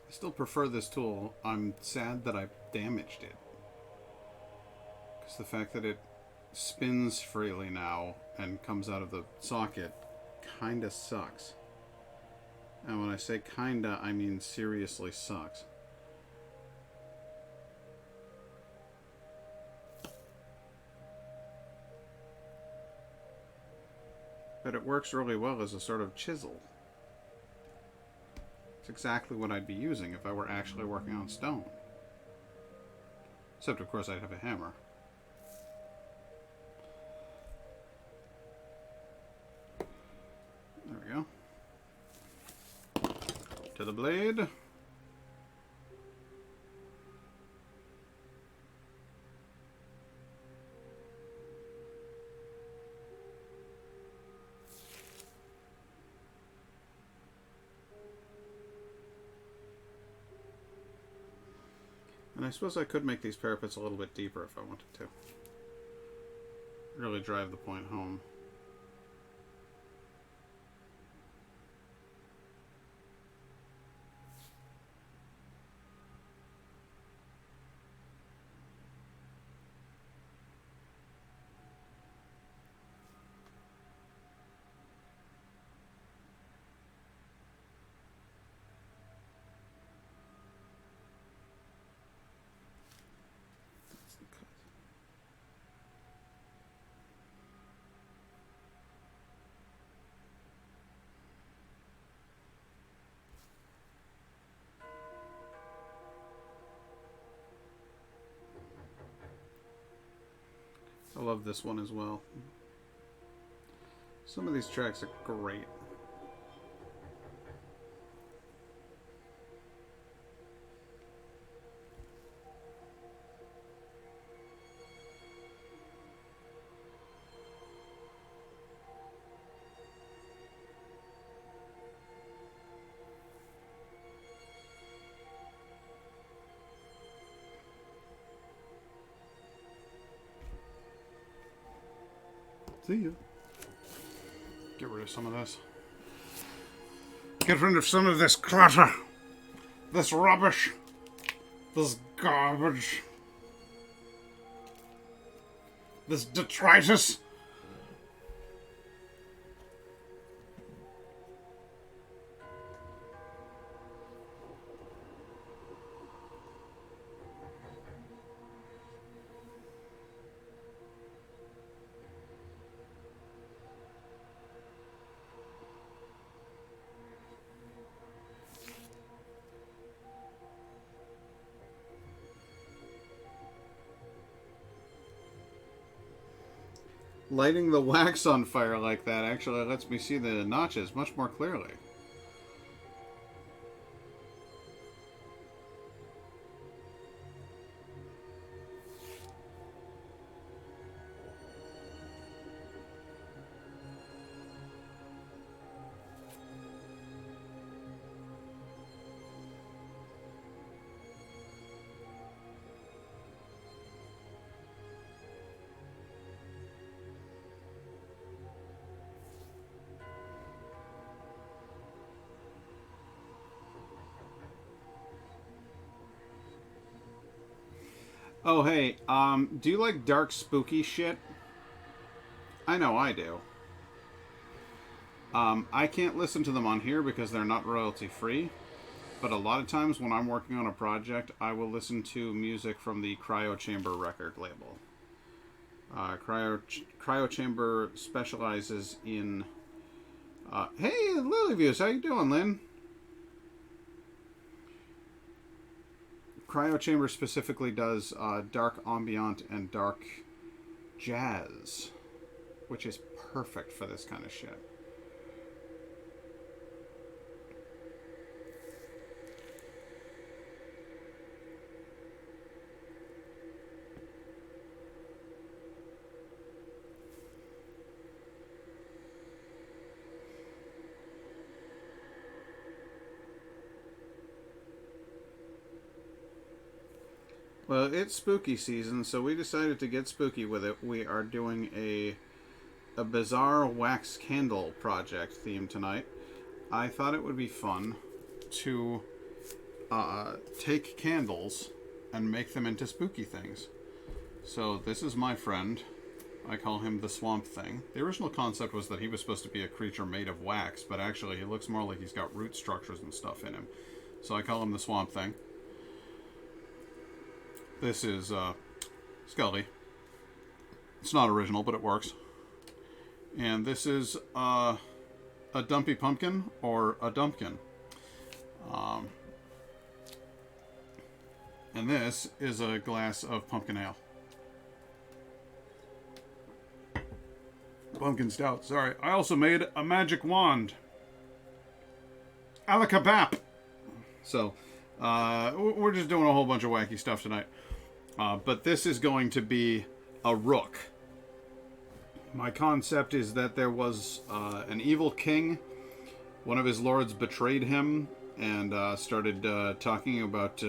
I still prefer this tool. I'm sad that I damaged it. Because the fact that it spins freely now and comes out of the socket kinda sucks. And when I say kinda, I mean seriously sucks. But it works really well as a sort of chisel. It's exactly what I'd be using if I were actually working on stone. Except, of course, I'd have a hammer. There we go. To the blade. And I suppose I could make these parapets a little bit deeper if I wanted to. Really drive the point home. I love this one as well. Some of these tracks are great. See ya. Get rid of some of this. Get rid of some of this clutter. This rubbish. This garbage. This detritus. Lighting the wax on fire like that actually lets me see the notches much more clearly. Oh, hey, do you like dark, spooky shit? I know I do. I can't listen to them on here because they're not royalty free, but a lot of times when I'm working on a project, I will listen to music from the Cryo Chamber record label. Cryo Chamber specializes in... hey, Lilyviews, how you doing, Lynn? Cryo Chamber specifically does dark ambient and dark jazz, which is perfect for this kind of shit. Well, it's spooky season, so we decided to get spooky with it. We are doing a bizarre wax candle project theme tonight. I thought it would be fun to take candles and make them into spooky things. So this is my friend. I call him the Swamp Thing. The original concept was that he was supposed to be a creature made of wax, but actually he looks more like he's got root structures and stuff in him. So I call him the Swamp Thing. This is Scully. It's not original, but it works. And this is a Dumpy Pumpkin, or a Dumpkin. And this is a glass of pumpkin ale. Pumpkin stout, sorry. I also made a magic wand. Alakabap! So, we're just doing a whole bunch of wacky stuff tonight. But this is going to be a rook. My concept is that there was an evil king. One of his lords betrayed him and started talking about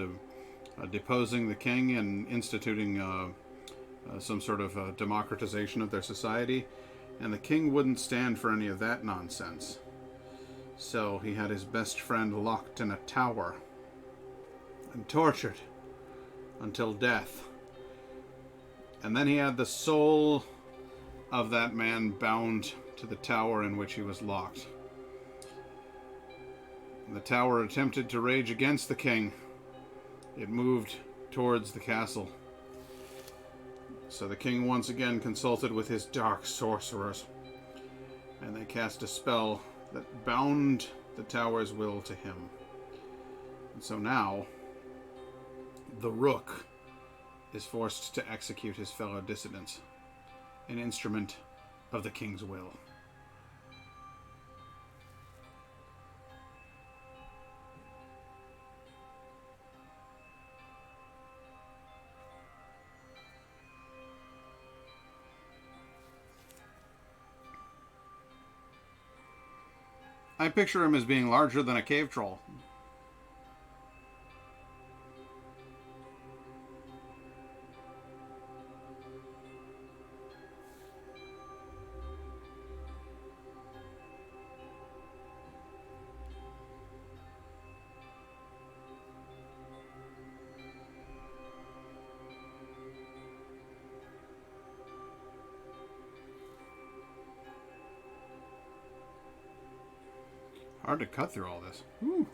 deposing the king and instituting some sort of democratization of their society. And the king wouldn't stand for any of that nonsense. So he had his best friend locked in a tower and tortured until death. And then he had the soul of that man bound to the tower in which he was locked. And the tower attempted to rage against the king. It moved towards the castle. So the king once again consulted with his dark sorcerers, and they cast a spell that bound the tower's will to him. And so now, the rook is forced to execute his fellow dissidents, an instrument of the king's will. I picture him as being larger than a cave troll. Hard to cut through all this. Whew.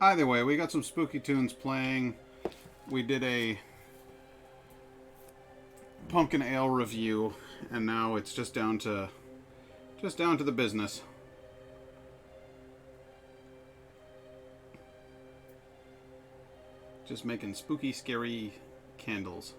Either way, we got some spooky tunes playing. We did a pumpkin ale review, and now it's just down to the business. Just making spooky, scary candles.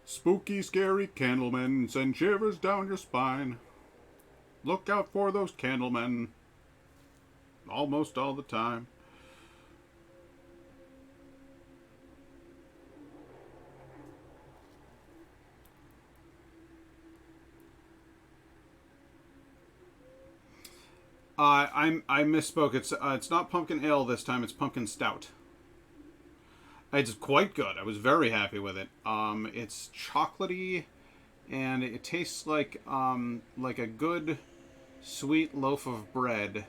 Spooky, scary candlemen send shivers down your spine. Look out for those candlemen almost all the time. I misspoke. It's not pumpkin ale this time. It's pumpkin stout. It's quite good. I was very happy with it. It's chocolatey, and it tastes like a good sweet loaf of bread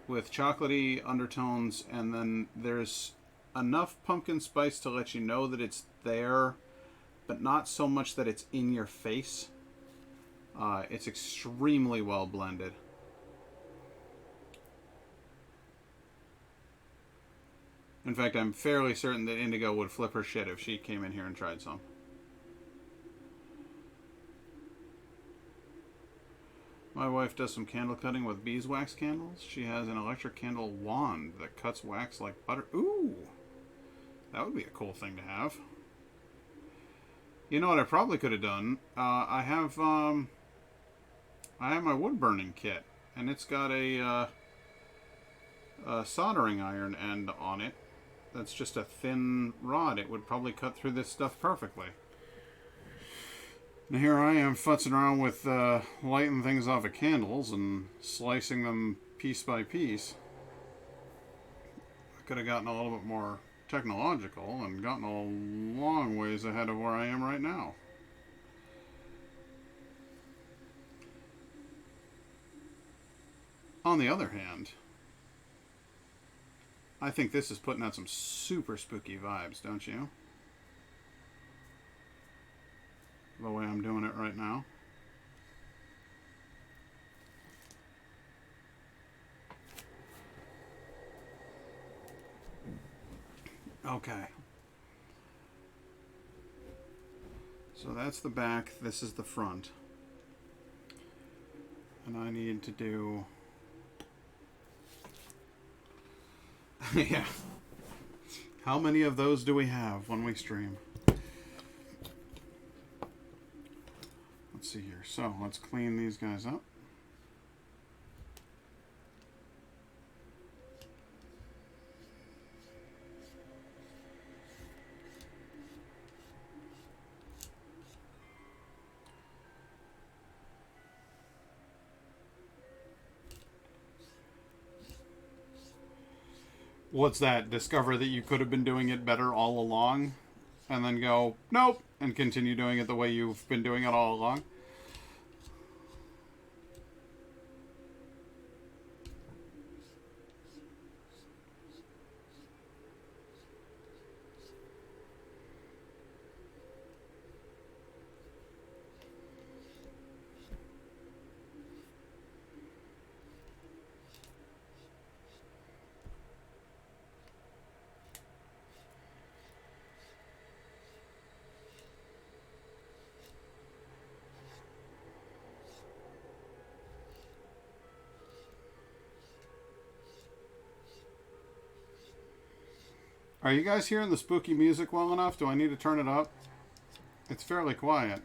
with chocolatey undertones, and then there's enough pumpkin spice to let you know that it's there, but not so much that it's in your face. It's extremely well blended. In fact, I'm fairly certain that Indigo would flip her shit if she came in here and tried some. My wife does some candle cutting with beeswax candles. She has an electric candle wand that cuts wax like butter. Ooh! That would be a cool thing to have. You know what I probably could have done? I have my wood burning kit, and it's got a soldering iron end on it. That's just a thin rod. It would probably cut through this stuff perfectly. And here I am futzing around with lighting things off of candles and slicing them piece by piece. I could have gotten a little bit more technological and gotten a long ways ahead of where I am right now. On the other hand, I think this is putting out some super spooky vibes, don't you? The way I'm doing it right now. Okay. So that's the back, this is the front. And I need to do... yeah. How many of those do we have when we stream? Let's see here. So let's clean these guys up. What's that? Discover that you could have been doing it better all along, and then go, nope, and continue doing it the way you've been doing it all along? Are you guys hearing the spooky music well enough? Do I need to turn it up? It's fairly quiet.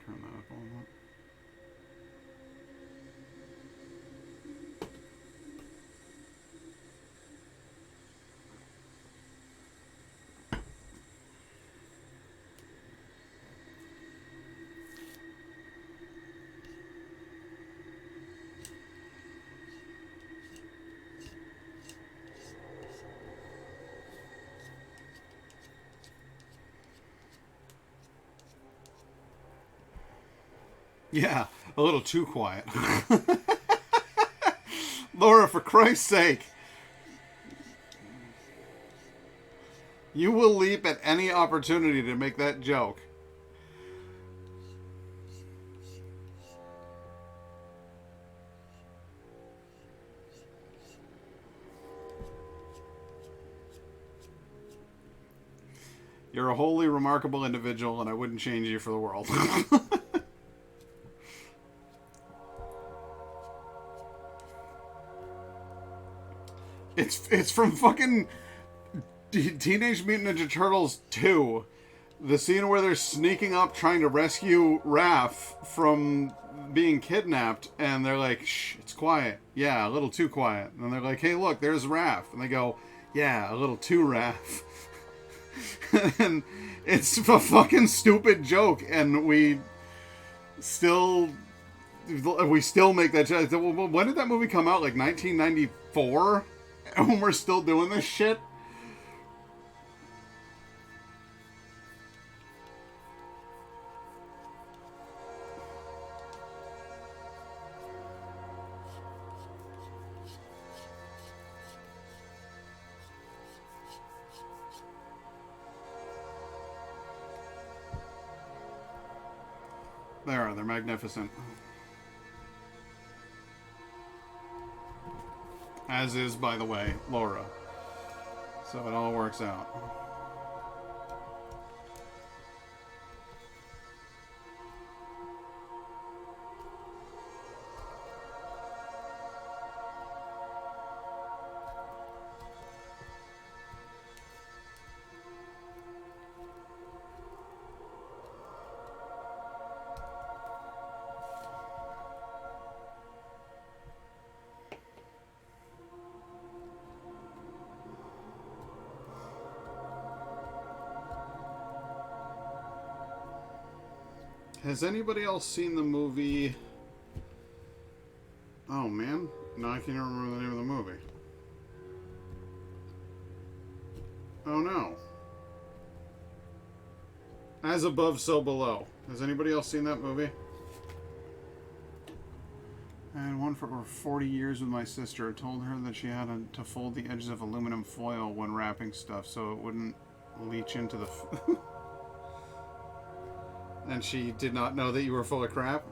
Turn that up a little bit. Yeah, a little too quiet. Laura, for Christ's sake. You will leap at any opportunity to make that joke. You're a wholly remarkable individual, and I wouldn't change you for the world. It's from fucking Teenage Mutant Ninja Turtles 2. The scene where they're sneaking up trying to rescue Raph from being kidnapped, and they're like, shh, it's quiet. Yeah, a little too quiet. And they're like, hey, look, there's Raph. And they go, yeah, a little too Raph. And it's a fucking stupid joke, and we still make that joke. When did that movie come out? Like 1994? And we're still doing this shit? They're magnificent. As is, by the way, Laura. So it all works out. Has anybody else seen the movie? Oh man, no, I can't even remember the name of the movie. Oh no. As Above, So Below. Has anybody else seen that movie? I had one for over 40 years with my sister. I told her that she had to fold the edges of aluminum foil when wrapping stuff so it wouldn't leach into the... And she did not know that you were full of crap?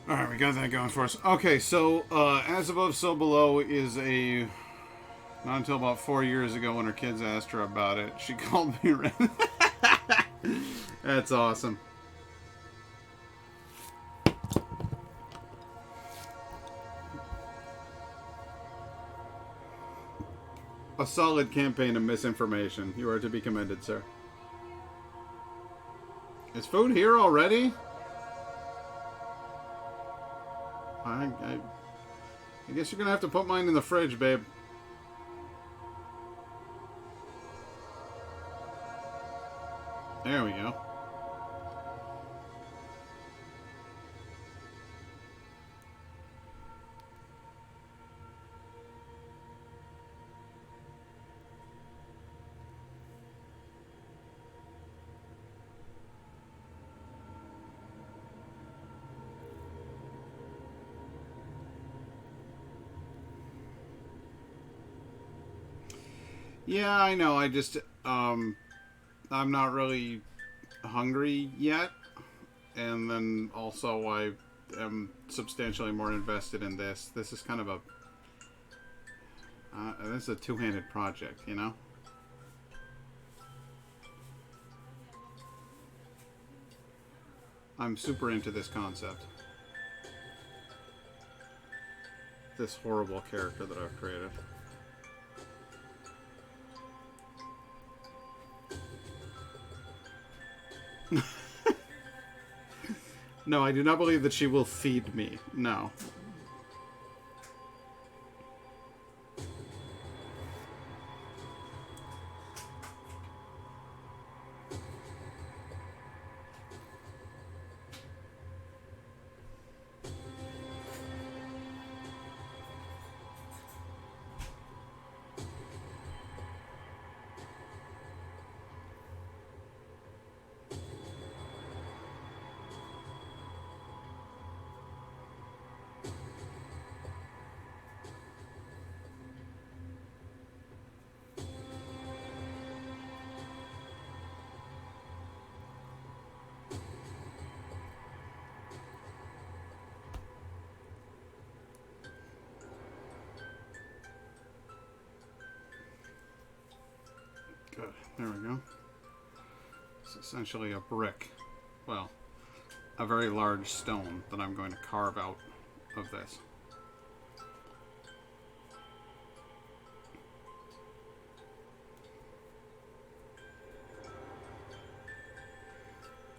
Alright, we got that going for us. Okay, so As Above, So Below is a... Not until about 4 years ago when her kids asked her about it, she called me... That's awesome. A solid campaign of misinformation. You are to be commended, sir. Is food here already? I guess you're gonna have to put mine in the fridge, babe. There we go. Yeah, I know. I just, I'm not really hungry yet. And then also I am substantially more invested in this. This is kind of a, this is a two-handed project, you know? I'm super into this concept. This horrible character that I've created. No, I do not believe that she will feed me. No. Good. There we go. It's essentially a brick. Well, a very large stone that I'm going to carve out of this.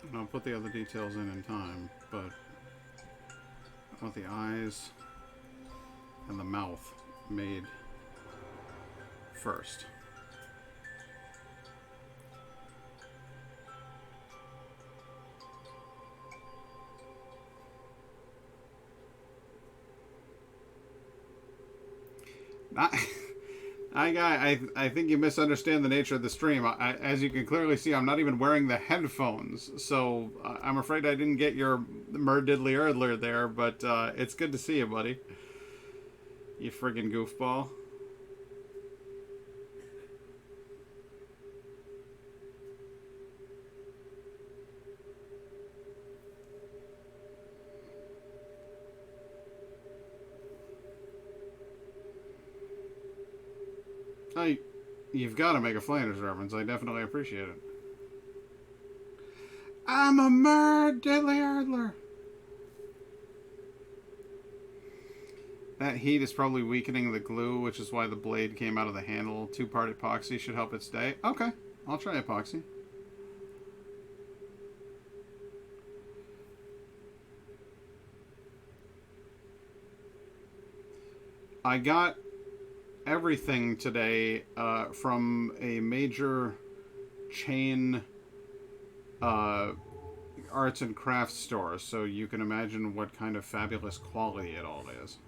And I'll put the other details in time, but I want the eyes and the mouth made first. I think you misunderstand the nature of the stream. As you can clearly see, I'm not even wearing the headphones, so I'm afraid I didn't get your diddly erdler there, but it's good to see you, buddy. You friggin' goofball. You've got to make a Flanders reference. I definitely appreciate it. I'm a deadly hurdler. That heat is probably weakening the glue, which is why the blade came out of the handle. 2-part epoxy should help it stay. Okay, I'll try epoxy. I got everything today from a major chain arts and crafts store, so you can imagine what kind of fabulous quality it all is.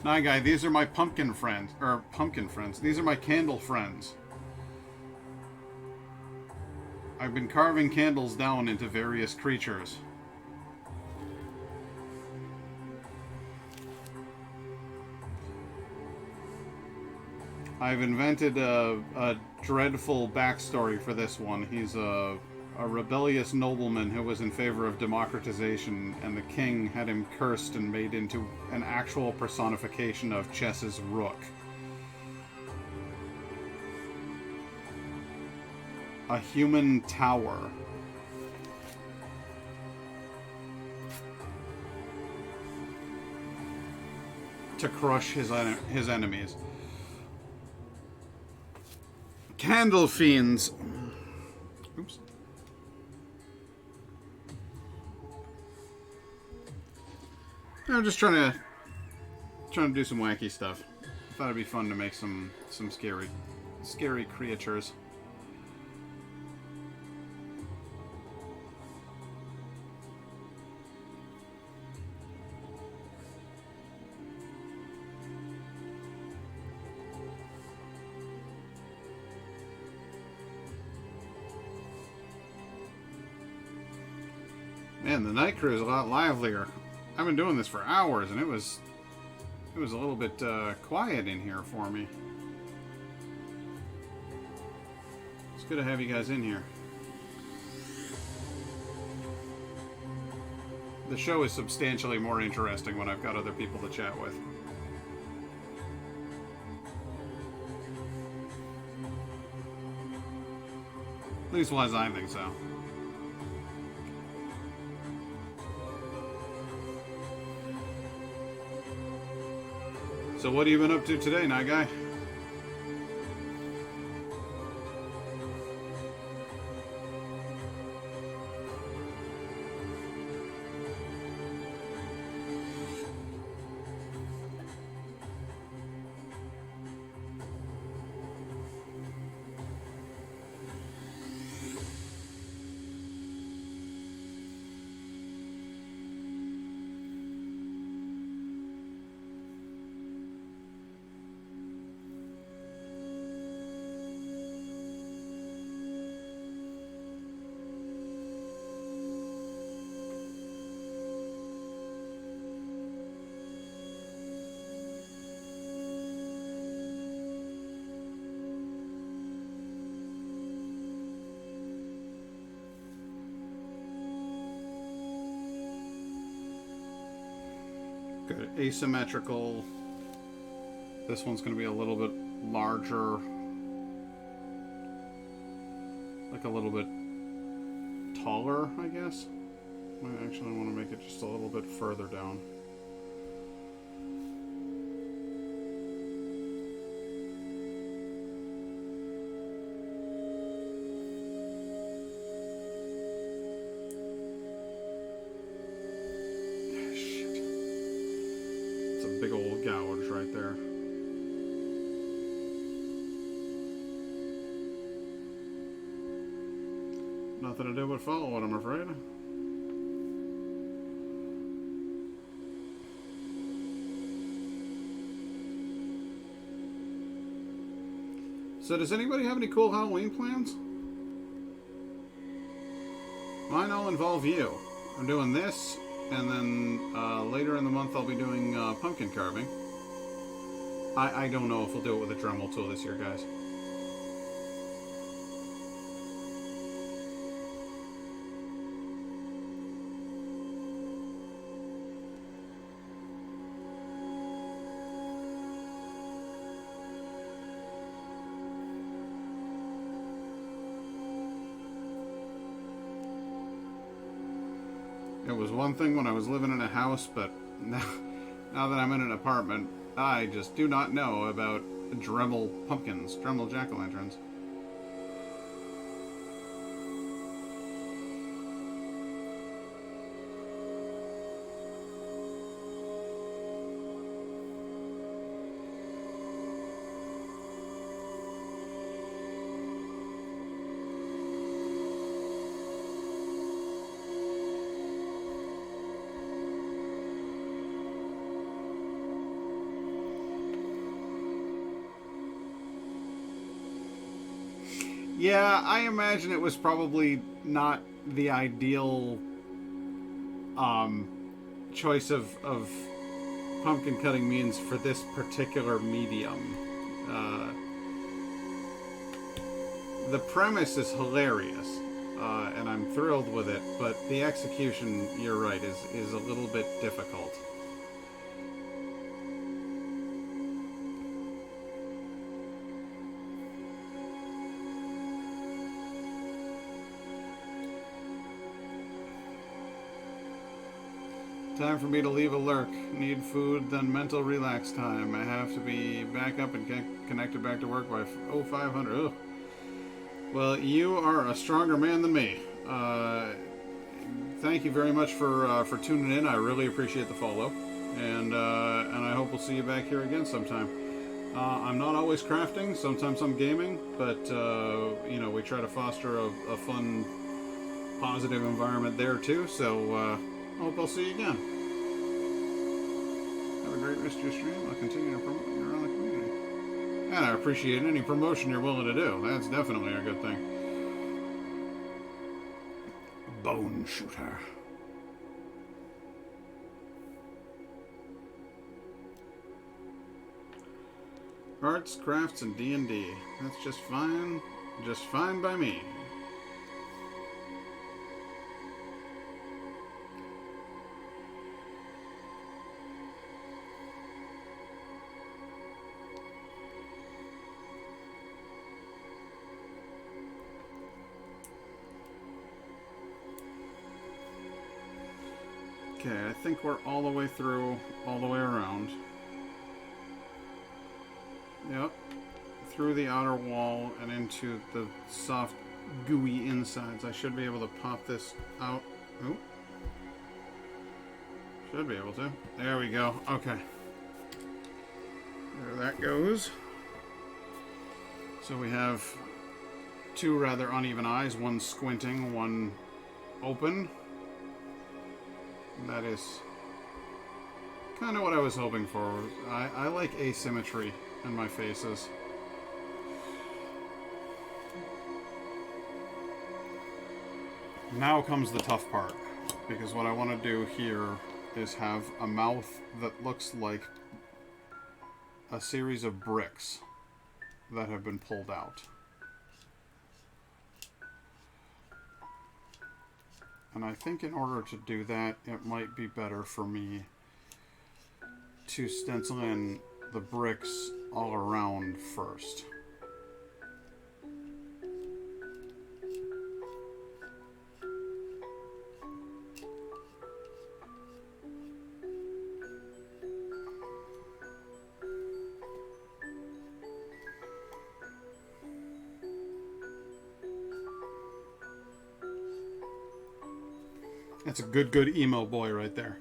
Nah, guy, these are my pumpkin friends. These are my candle friends. I've been carving candles down into various creatures. I've invented a dreadful backstory for this one. He's a rebellious nobleman who was in favor of democratization, and the king had him cursed and made into an actual personification of chess's rook. A human tower. To crush his enemies. Candle fiends. Oops. I'm just trying to do some wacky stuff. Thought it'd be fun to make some scary creatures. Man, the night crew is a lot livelier. I've been doing this for hours, and it was a little bit quiet in here for me. It's good to have you guys in here. The show is substantially more interesting when I've got other people to chat with. Leastwise, I think so. So what have you been up to today, Night Guy? Good. Asymmetrical. This one's going to be a little bit larger. Like a little bit taller, I guess. I actually want to make it just a little bit further down. Big old gouge right there. Nothing to do but follow it, I'm afraid. So does anybody have any cool Halloween plans? Mine all involve you. I'm doing this. And then later in the month, I'll be doing pumpkin carving. I don't know if we'll do it with a Dremel tool this year, guys. It was one thing when I was living in a house, but now that I'm in an apartment, I just do not know about Dremel pumpkins, Dremel jack-o'-lanterns. Yeah, I imagine it was probably not the ideal choice of pumpkin cutting means for this particular medium. Uh, the premise is hilarious, and I'm thrilled with it, but the execution, you're right, is a little bit difficult. Time for me to leave a lurk. Need food, then mental relax time. I have to be back up and connected back to work by 0500. Ugh. Well, you are a stronger man than me. Thank you very much for tuning in. I really appreciate the follow, and I hope we'll see you back here again sometime. I'm not always crafting. Sometimes I'm gaming, but you know, we try to foster a fun, positive environment there too. So. I hope I'll see you again. Have a great rest of your stream. I'll continue to promote you around the community. And I appreciate any promotion you're willing to do. That's definitely a good thing. Bone shooter. Arts, crafts, and D&D. That's just fine. Just fine by me. Okay, I think we're all the way through, all the way around. Yep. Through the outer wall and into the soft, gooey insides. I should be able to pop this out. Ooh. Should be able to. There we go. Okay. There that goes. So we have two rather uneven eyes, one squinting, one open. That is kind of what I was hoping for. I like asymmetry in my faces. Now comes the tough part, because what I want to do here is have a mouth that looks like a series of bricks that have been pulled out. And I think in order to do that, it might be better for me to stencil in the bricks all around first. That's a good emo boy right there.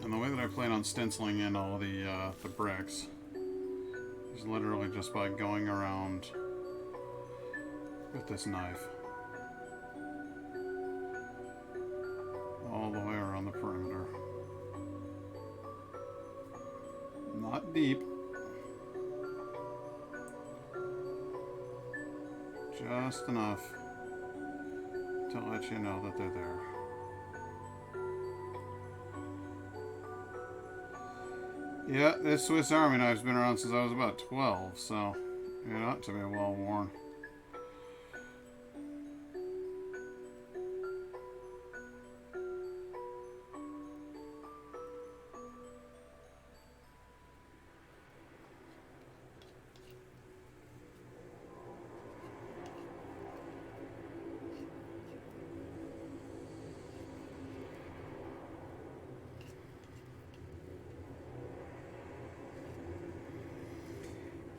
And the way that I plan on stenciling in all the bricks is literally just by going around with this knife. All the way around the perimeter. Not deep. Just enough to let you know that they're there. Yeah, this Swiss Army knife's been around since I was about 12, so it ought to be well worn.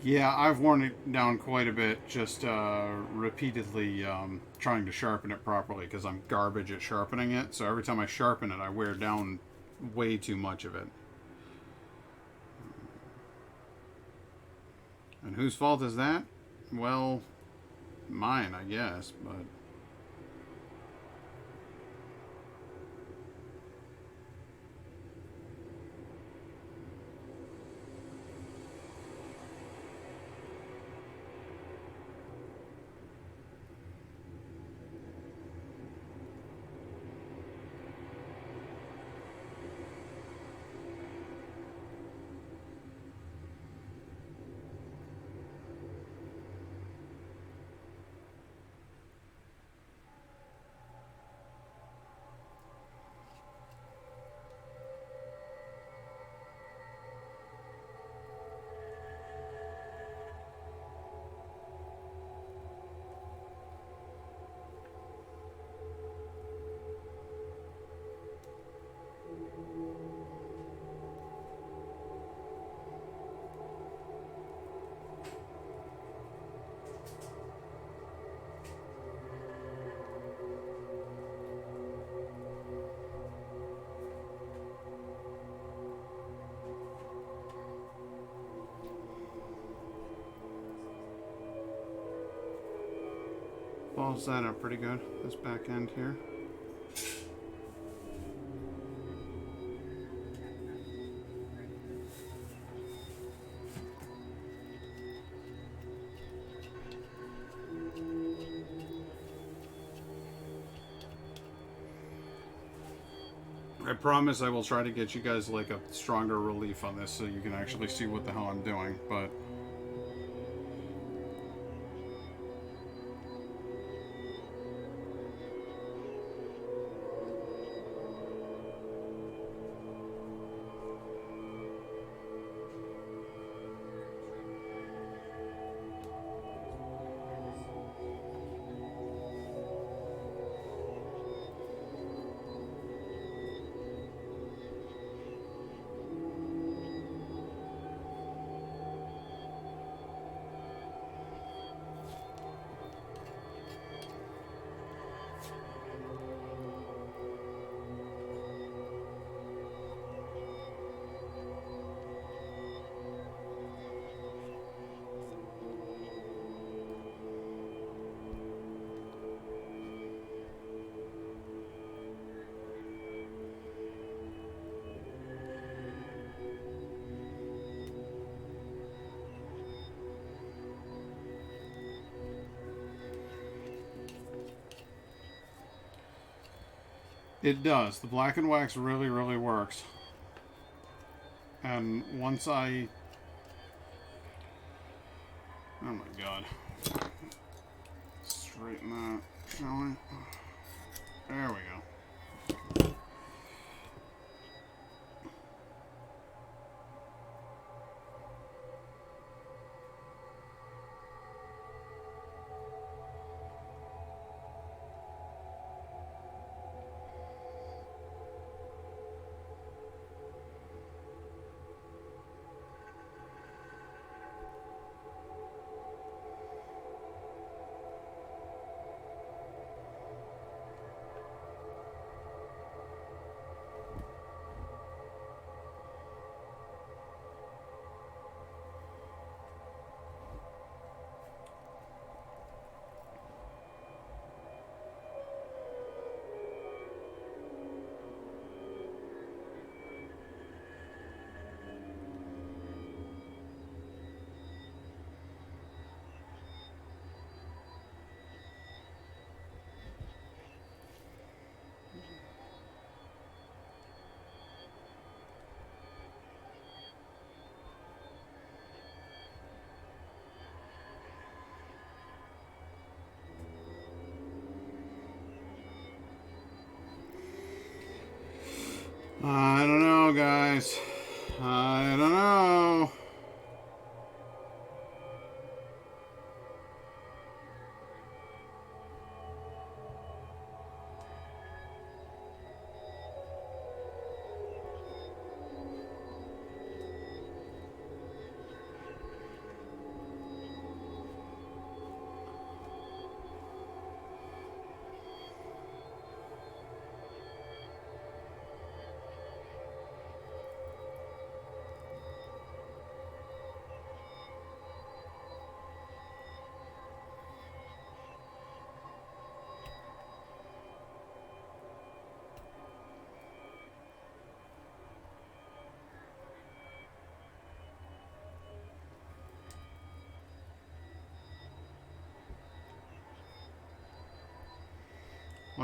Yeah, I've worn it down quite a bit, just repeatedly trying to sharpen it properly because I'm garbage at sharpening it. So every time I sharpen it, I wear down way too much of it. And whose fault is that? Well, mine, I guess, but balls that up pretty good. This back end here. I promise I will try to get you guys like a stronger relief on this so you can actually see what the hell I'm doing, but it does. The black and wax really, really works. And once I... Oh my god. Straighten that, shall we? There we go. I don't know, guys. I don't know.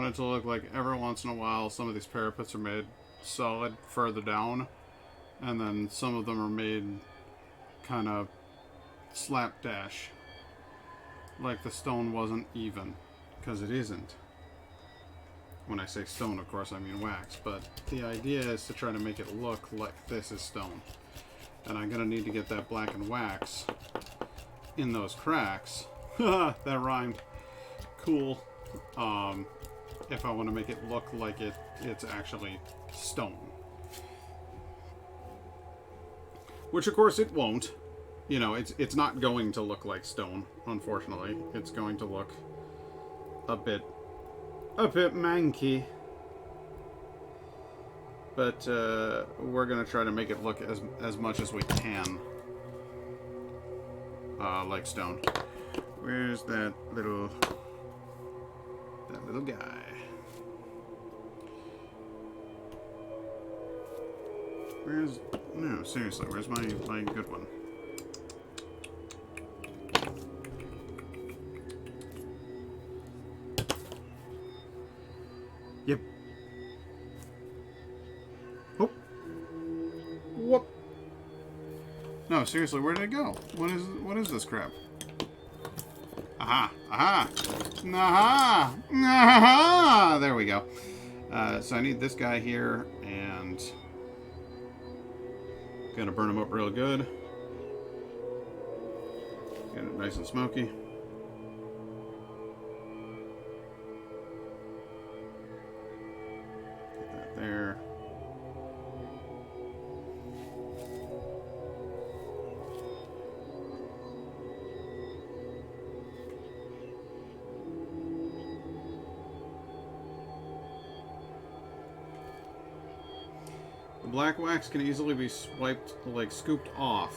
want it to look like every once in a while some of these parapets are made solid further down, and then some of them are made kind of slapdash, like the stone wasn't even, because it isn't. When I say stone, of course, I mean wax, but the idea is to try to make it look like this is stone. And I'm gonna need to get that black and wax in those cracks. That rhymed. Cool. If I want to make it look like it's actually stone. Which of course it won't. You know, it's not going to look like stone, unfortunately. It's going to look a bit manky. But we're gonna try to make it look as much as we can like stone. Where's that little guy? No, seriously, where's my good one? Yep. Oh. Whoop. No, seriously, where did it go? What is this crap? Aha! Aha! Aha! Aha! There we go. So I need this guy here, and gonna burn him up real good. Get it nice and smoky. Get that there. The black wax can easily be swiped, like scooped off.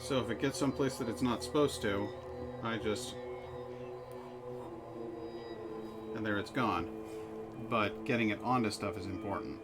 So if it gets someplace that it's not supposed to, I just... and there it's gone. But getting it onto stuff is important.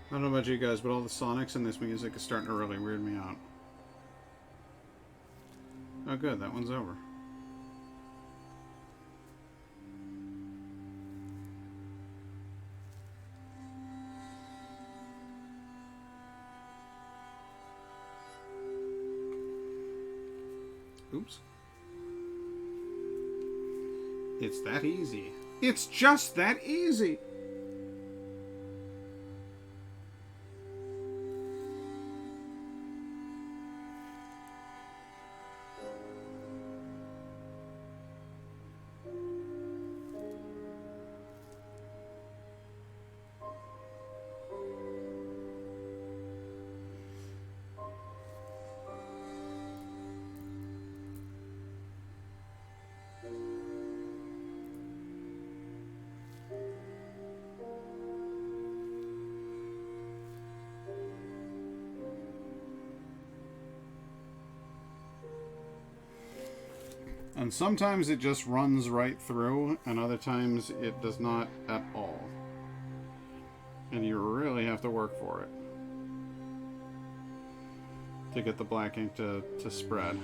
I don't know about you guys, but all the sonics in this music is starting to really weird me out. Oh good, that one's over. Oops. It's that easy. It's just that easy! And sometimes it just runs right through, and other times it does not at all. And you really have to work for it to get the black ink to spread.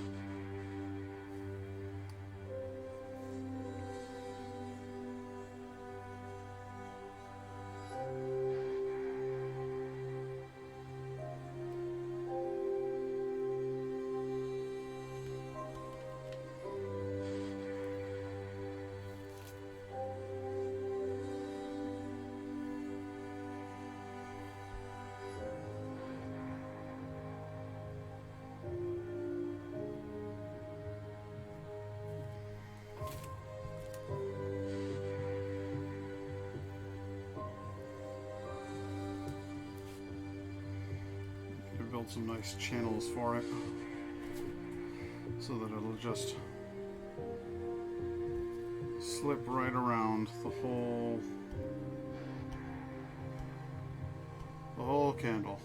Build some nice channels for it. so that it'll just slip right around the whole candle.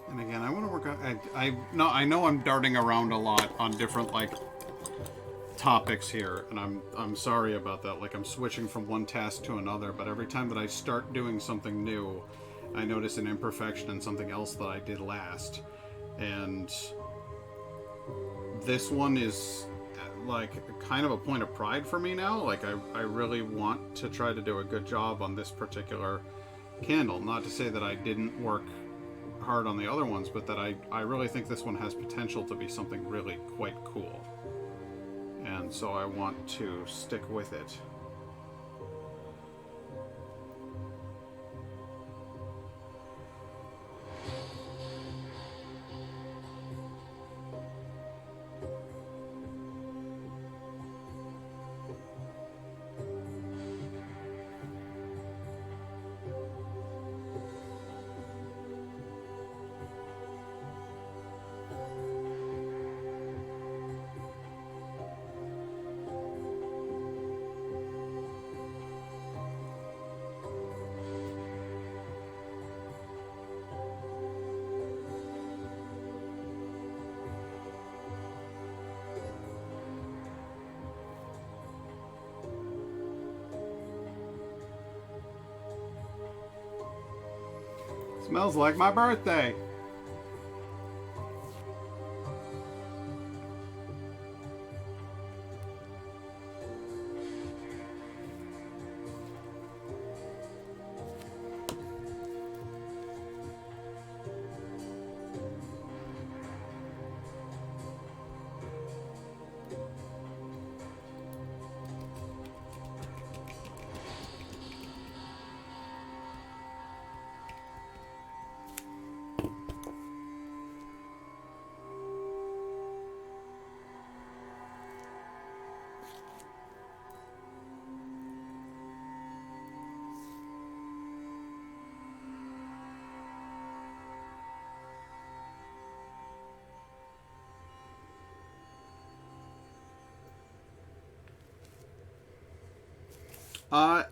And again, I want to work on. I know I'm darting around a lot on different like topics here, and I'm sorry about that. Like I'm switching from one task to another, but every time that I start doing something new, I notice an imperfection in something else that I did last, and this one is like kind of a point of pride for me now. Like I really want to try to do a good job on this particular candle. Not to say that I didn't work hard on the other ones, but that I really think this one has potential to be something really quite cool. And so I want to stick with it. Smells like my birthday.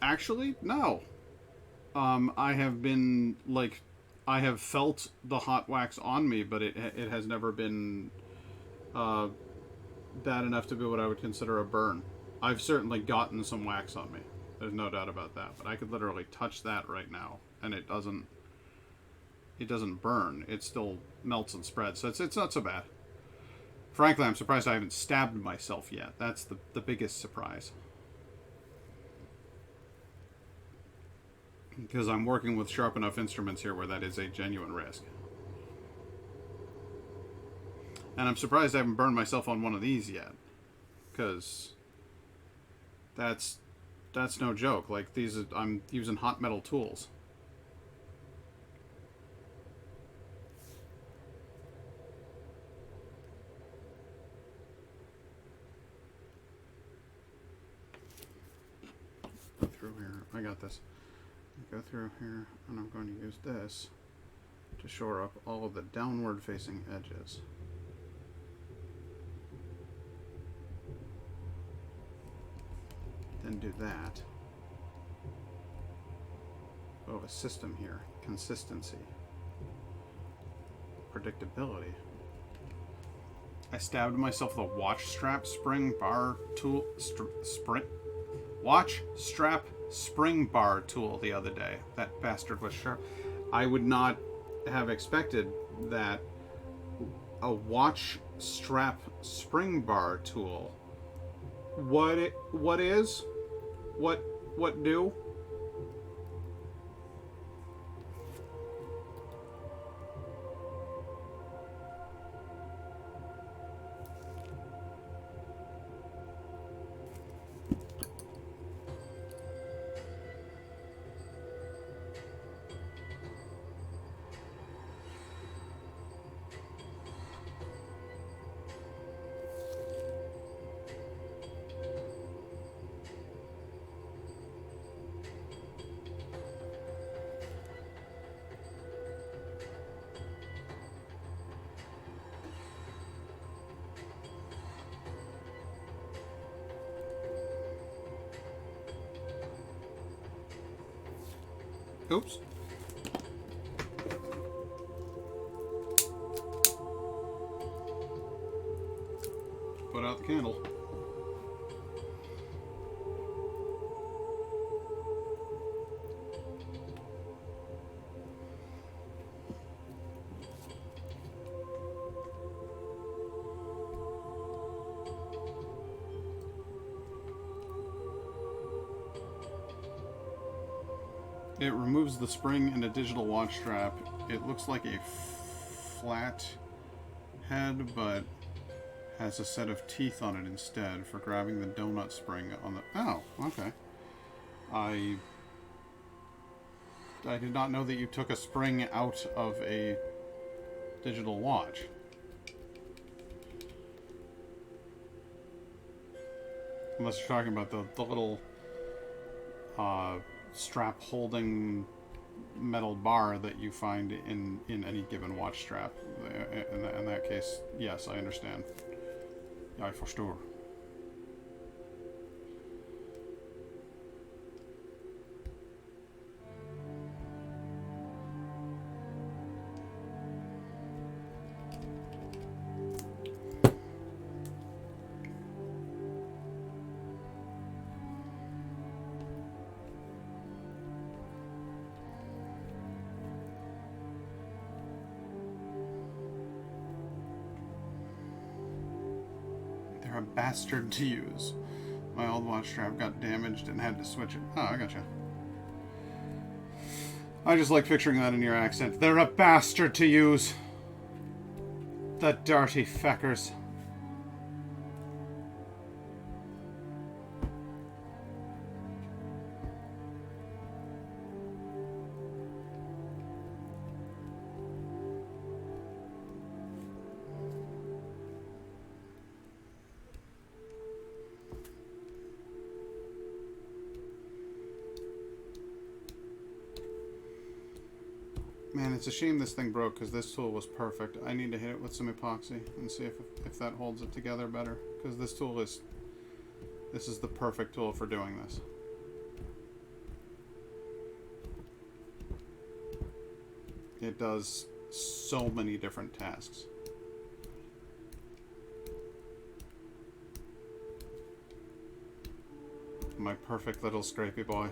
Actually, no. I have been like, I have felt the hot wax on me, but it has never been uh, bad enough to be what I would consider a burn. I've certainly gotten some wax on me. There's no doubt about that. But I could literally touch that right now, and it doesn't. It doesn't burn. It still melts and spreads. So it's not so bad. Frankly, I'm surprised I haven't stabbed myself yet. That's the biggest surprise. Because I'm working with sharp enough instruments here where that is a genuine risk. And I'm surprised I haven't burned myself on one of these yet. Because that's no joke. Like I'm using hot metal tools. Go through here. I got this. Go through here, and I'm going to use this to shore up all of the downward facing edges. Then do that. Oh, a system here. Consistency. Predictability. I stabbed myself with a watch strap spring bar tool. Watch strap spring bar tool the other day. That bastard was sharp. I would not have expected that a watch strap spring bar tool. What do? Oops. Put out the candle. It removes the spring and a digital watch strap. It looks like a flat head, but has a set of teeth on it instead for grabbing the donut spring on the... Oh, okay. I did not know that you took a spring out of a digital watch. Unless you're talking about the little strap holding metal bar that you find in any given watch strap. In that case, yes, I understand. I verstehe. A bastard to use. My old watch strap got damaged and had to switch it. Oh, I gotcha. I just like picturing that in your accent. They're a bastard to use. The dirty feckers. Man, it's a shame this thing broke because this tool was perfect. I need to hit it with some epoxy and see if that holds it together better. Because this tool is... This is the perfect tool for doing this. It does so many different tasks. My perfect little scrapey boy.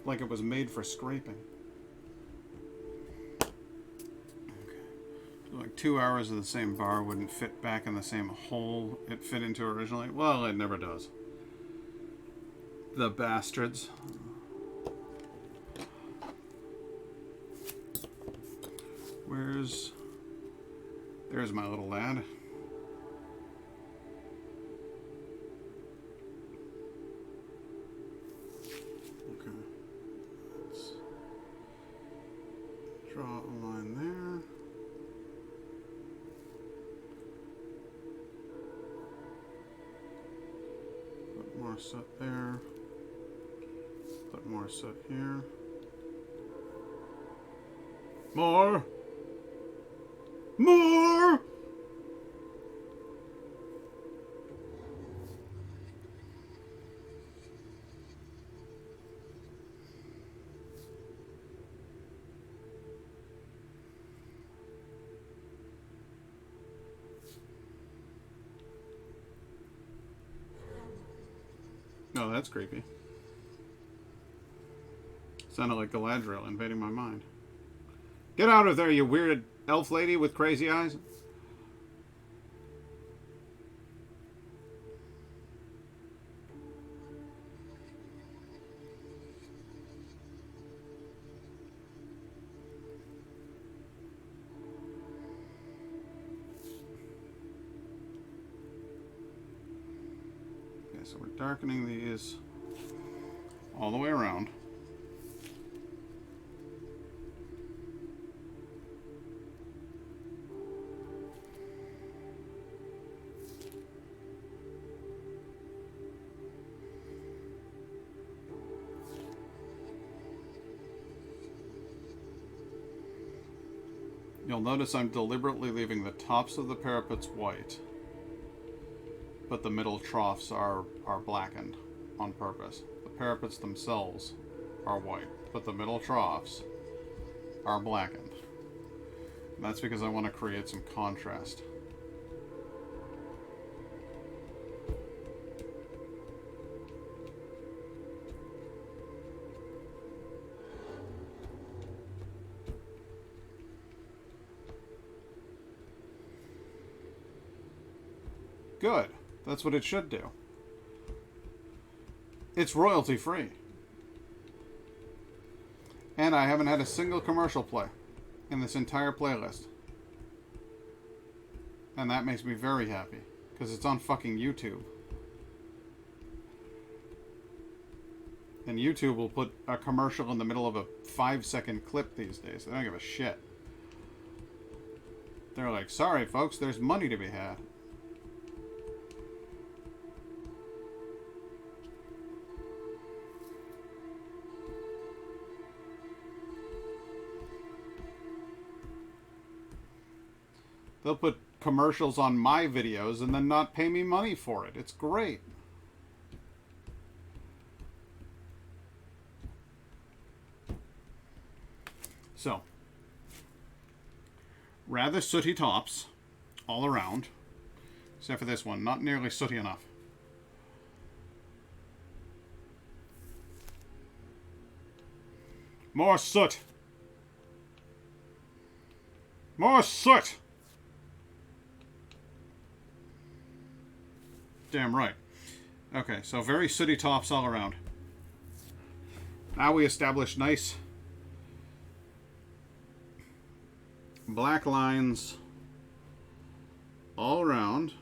Like it was made for scraping. Okay. Like 2 hours of the same bar wouldn't fit back in the same hole it fit into originally. Well, it never does. The bastards. There's my little lad. Draw a line there. Put more set there. Put more set here. More! More! Oh, that's creepy. Sounded like Galadriel invading my mind. Get out of there, you weird elf lady with crazy eyes. Okay, so we're darkening these all the way around. You'll notice I'm deliberately leaving the tops of the parapets white, but the middle troughs are blackened on purpose. The parapets themselves are white, but the middle troughs are blackened. And that's because I want to create some contrast. Good. That's what it should do. It's royalty free. And I haven't had a single commercial play in this entire playlist. And that makes me very happy. Because it's on fucking YouTube. And YouTube will put a commercial in the middle of a 5-second clip these days. They don't give a shit. They're like, sorry folks, there's money to be had. They'll put commercials on my videos and then not pay me money for it. It's great. So, rather sooty tops all around, except for this one. Not nearly sooty enough. More soot. More soot. Damn right. Okay, so very sooty tops all around. Now we establish nice black lines all around.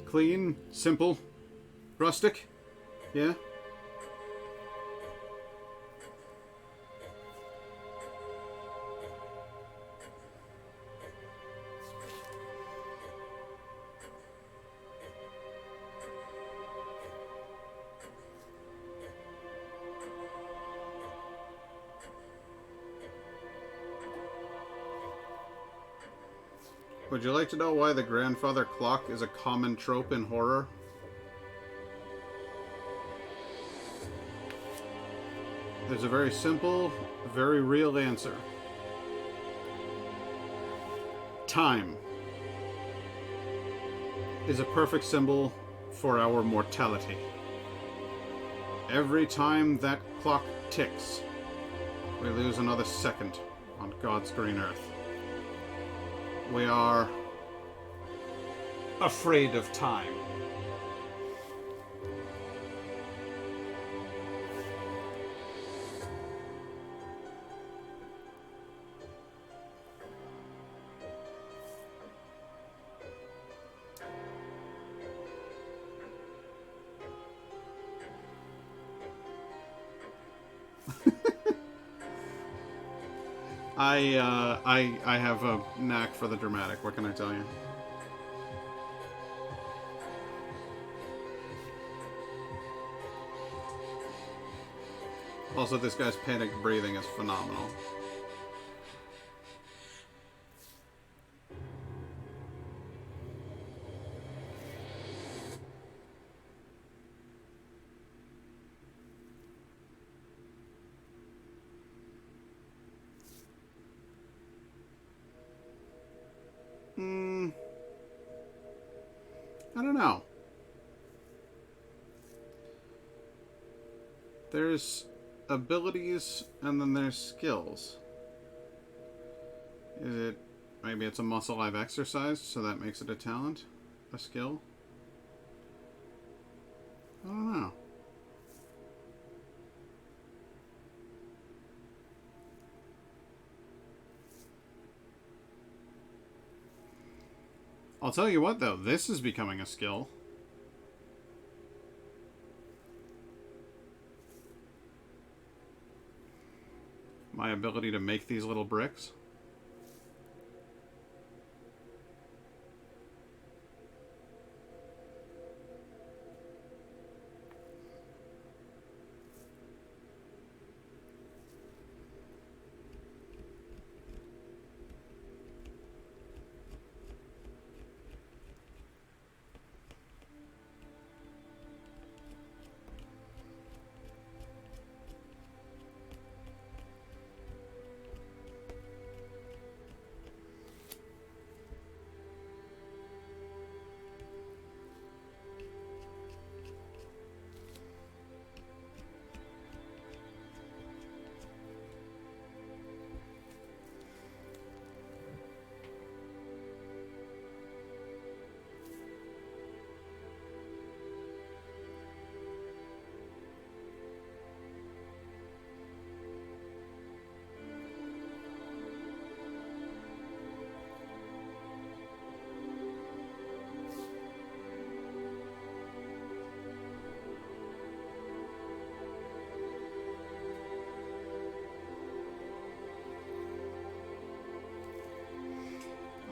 Clean, simple, rustic, yeah? Would you like to know why the grandfather clock is a common trope in horror? There's a very simple, very real answer. Time is a perfect symbol for our mortality. Every time that clock ticks, we lose another second on God's green earth. We are afraid of time. I have a knack for the dramatic. What can I tell you? Also, this guy's panic breathing is phenomenal. I don't know. There's abilities and then there's skills. Is it... Maybe it's a muscle I've exercised, so that makes it a talent? A skill? I don't know. I'll tell you what, though. This is becoming a skill. My ability to make these little bricks.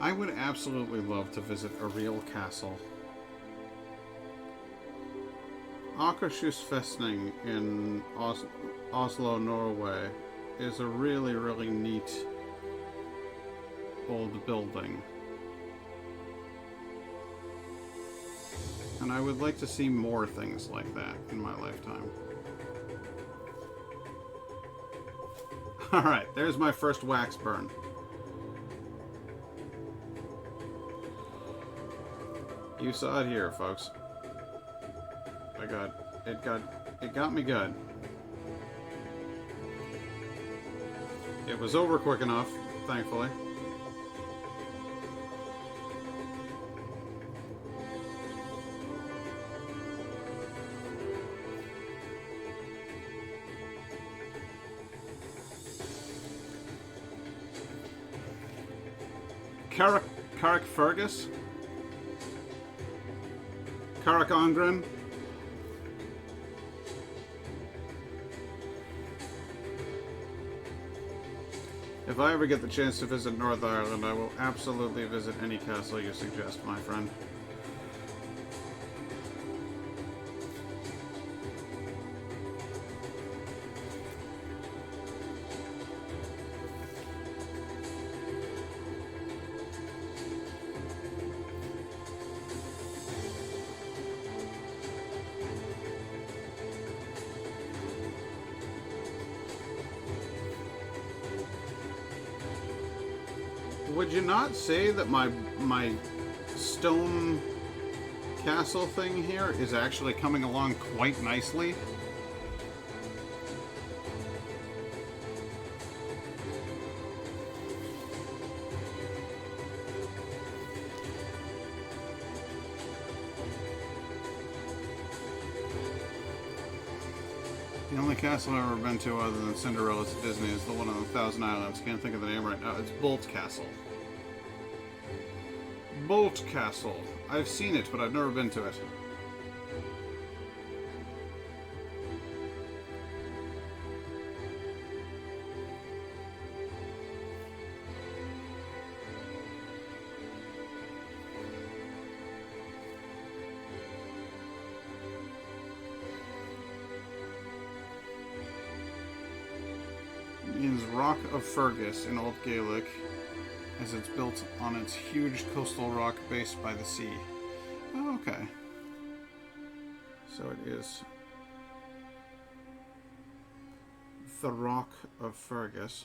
I would absolutely love to visit a real castle. Akershus Festning in Oslo, Norway is a really, really neat old building. And I would like to see more things like that in my lifetime. Alright, there's my first wax burn. You saw it here, folks. It got me good. It was over quick enough, thankfully. Carrick Fergus? Carrick Ongren? If I ever get the chance to visit North Ireland, I will absolutely visit any castle you suggest, my friend. Would you not say that my stone castle thing here is actually coming along quite nicely? The only castle I've ever been to other than Cinderella's at Disney is the one on the Thousand Islands. Can't think of the name right now. It's Bolt Castle. Bolt Castle. I've seen it, but I've never been to it. It means Rock of Fergus in Old Gaelic, as it's built on its huge coastal rock based by the sea. Oh, okay. So it is the Rock of Fergus.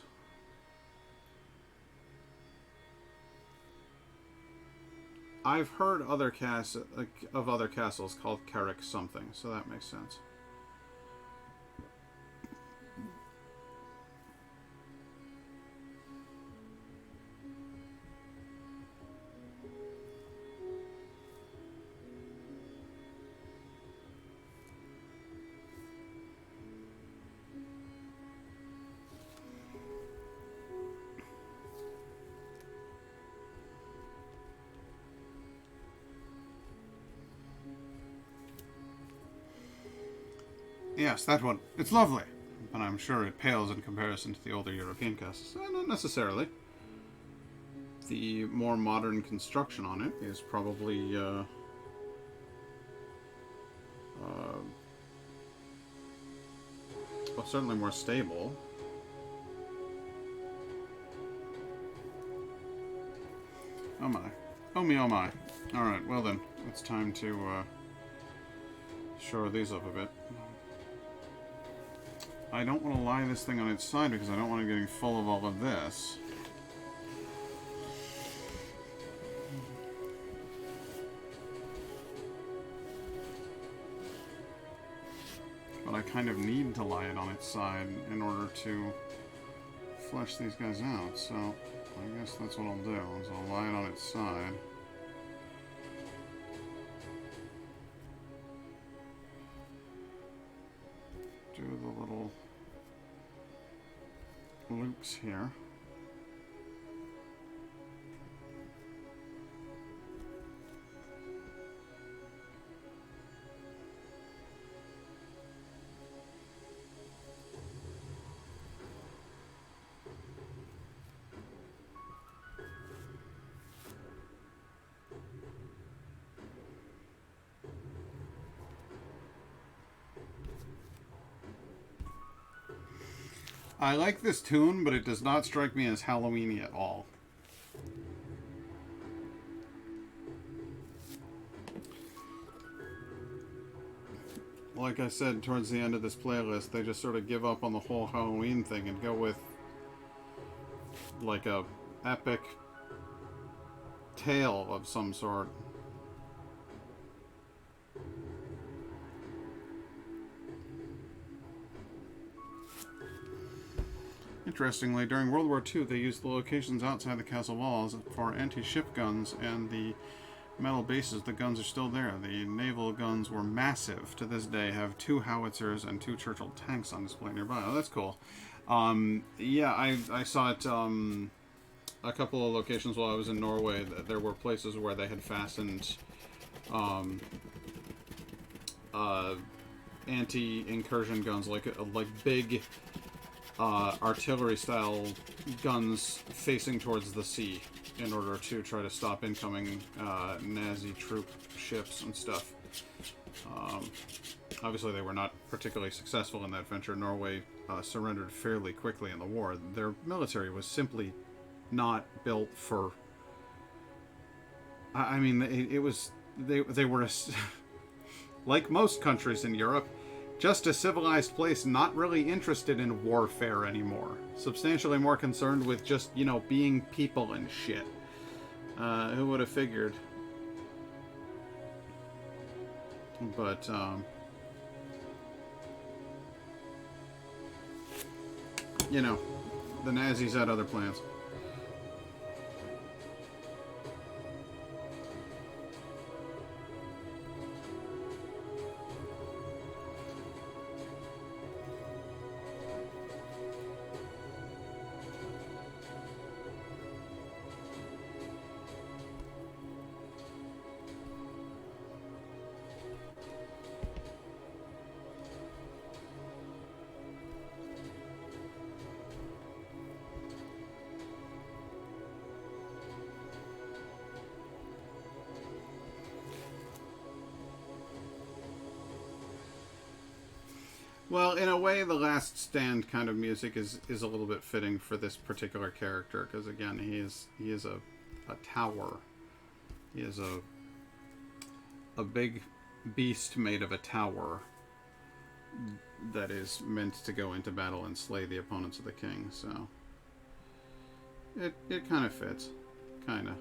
I've heard of other castles called Carrick something, so that makes sense. Yes, that one. It's lovely, but I'm sure it pales in comparison to the older European castles. Not necessarily. The more modern construction on it is probably well, certainly more stable. Oh my. Oh me, oh my. Alright, well then, it's time to shore these up a bit. I don't want to lie this thing on its side because I don't want it getting full of all of this. But I kind of need to lie it on its side in order to flesh these guys out, so I guess that's what I'll do, is I'll lie it on its side. Do the little loops here. I like this tune, but it does not strike me as Halloween-y at all. Like I said, towards the end of this playlist, they just sort of give up on the whole Halloween thing and go with like a epic tale of some sort. Interestingly, during World War II, they used the locations outside the castle walls for anti-ship guns and the metal bases. The guns are still there. The naval guns were massive. To this day, have 2 howitzers and 2 Churchill tanks on display nearby. Oh, that's cool. Yeah, I saw it a couple of locations while I was in Norway. There were places where they had fastened anti-incursion guns, like big artillery-style guns facing towards the sea in order to try to stop incoming Nazi troop ships and stuff. Obviously, they were not particularly successful in that venture. Norway surrendered fairly quickly in the war. Their military was simply not built for... I mean, it was... They were... like most countries in Europe, just a civilized place not really interested in warfare anymore. Substantially more concerned with just, you know, being people and shit. Who would have figured? But, you know, the Nazis had other plans. Well, in a way, the Last Stand kind of music is a little bit fitting for this particular character, because again, he is a tower. He is a big beast made of a tower that is meant to go into battle and slay the opponents of the king. So it kind of fits, kind of.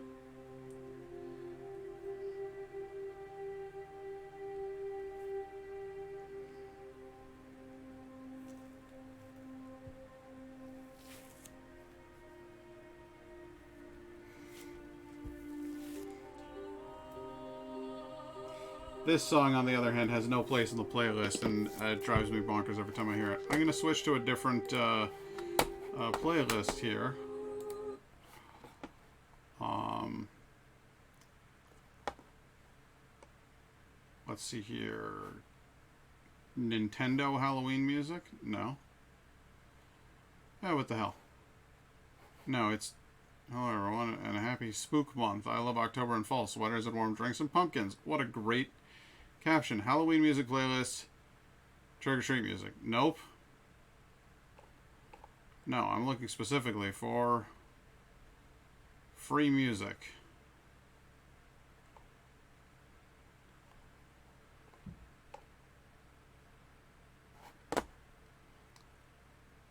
This song, on the other hand, has no place in the playlist, and it drives me bonkers every time I hear it. I'm going to switch to a different playlist here. Let's see here. Nintendo Halloween music? No. Oh, what the hell? No, it's... Hello everyone, and a happy spook month. I love October and fall. Sweaters and warm drinks and pumpkins. What a great caption. Halloween music playlist. Trick-or-treat music. Nope. No, I'm looking specifically for free music.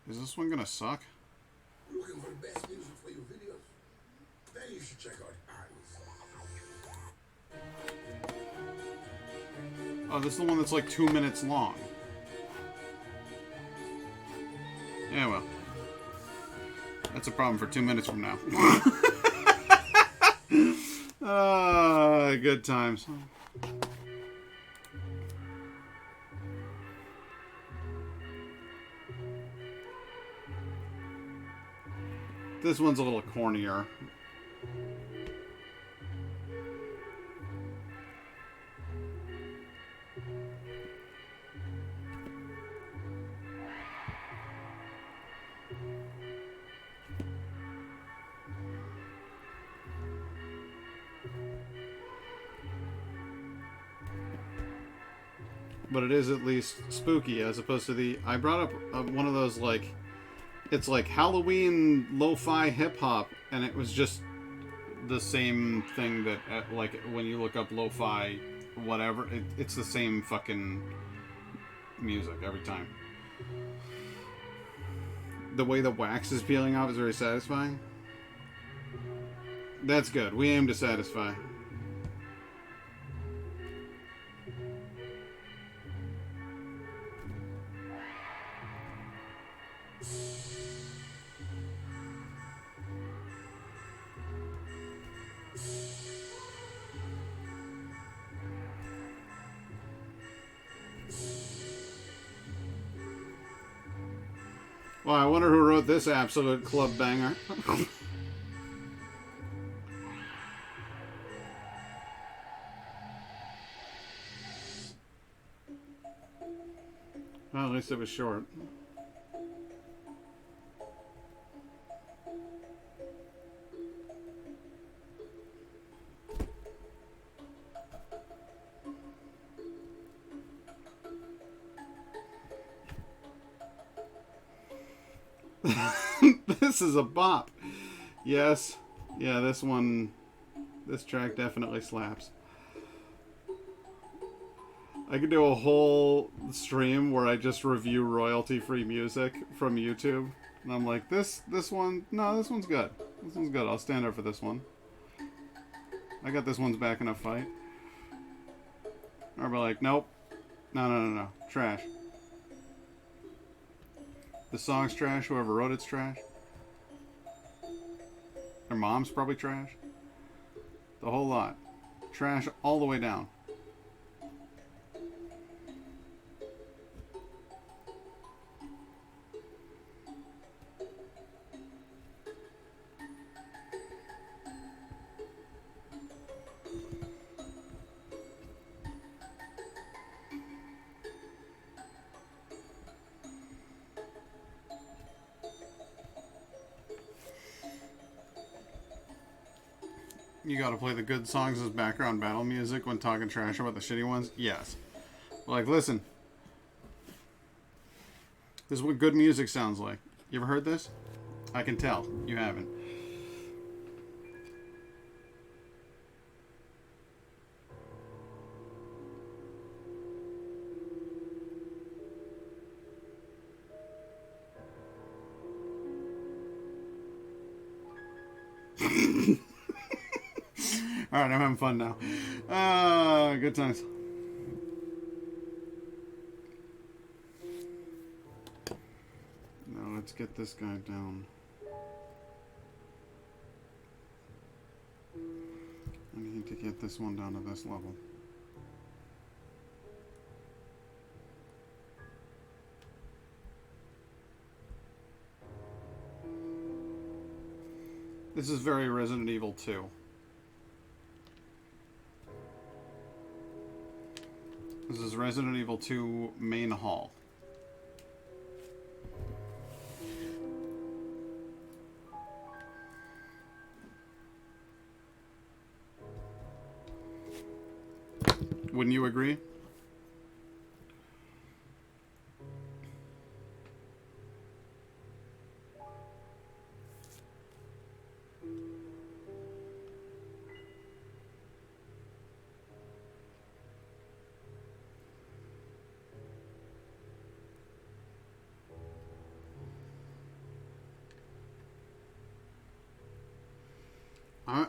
Is this one gonna suck? Looking for the best music for your videos? Then you should check out Iris. Oh, this is the one that's like 2 minutes long. Yeah, well. That's a problem for 2 minutes from now. Good times. This one's a little cornier. But it is at least spooky, as opposed to the... I brought up one of those, like... It's like Halloween lo-fi hip-hop, and it was just the same thing that, like, when you look up lo-fi whatever, it's the same fucking music every time. The way the wax is peeling off is very satisfying. That's good. We aim to satisfy. Well, I wonder who wrote this absolute club banger. Well, at least it was short. This is a bop. Yes. Yeah, this track definitely slaps. I could do a whole stream where I just review royalty-free music from YouTube. And I'm like, this one, no, this one's good. This one's good. I'll stand up for this one. I got this one's back in a fight. Or be like, nope. No. Trash. The song's trash. Whoever wrote it's trash. Their mom's probably trash. The whole lot. Trash all the way down. You gotta play the good songs as background battle music when talking trash about the shitty ones? Yes. Like, listen. This is what good music sounds like. You ever heard this? I can tell. You haven't. Alright, I'm having fun now. Good times. Now let's get this guy down. I need to get this one down to this level. This is very Resident Evil 2. This is Resident Evil 2 main hall. Wouldn't you agree?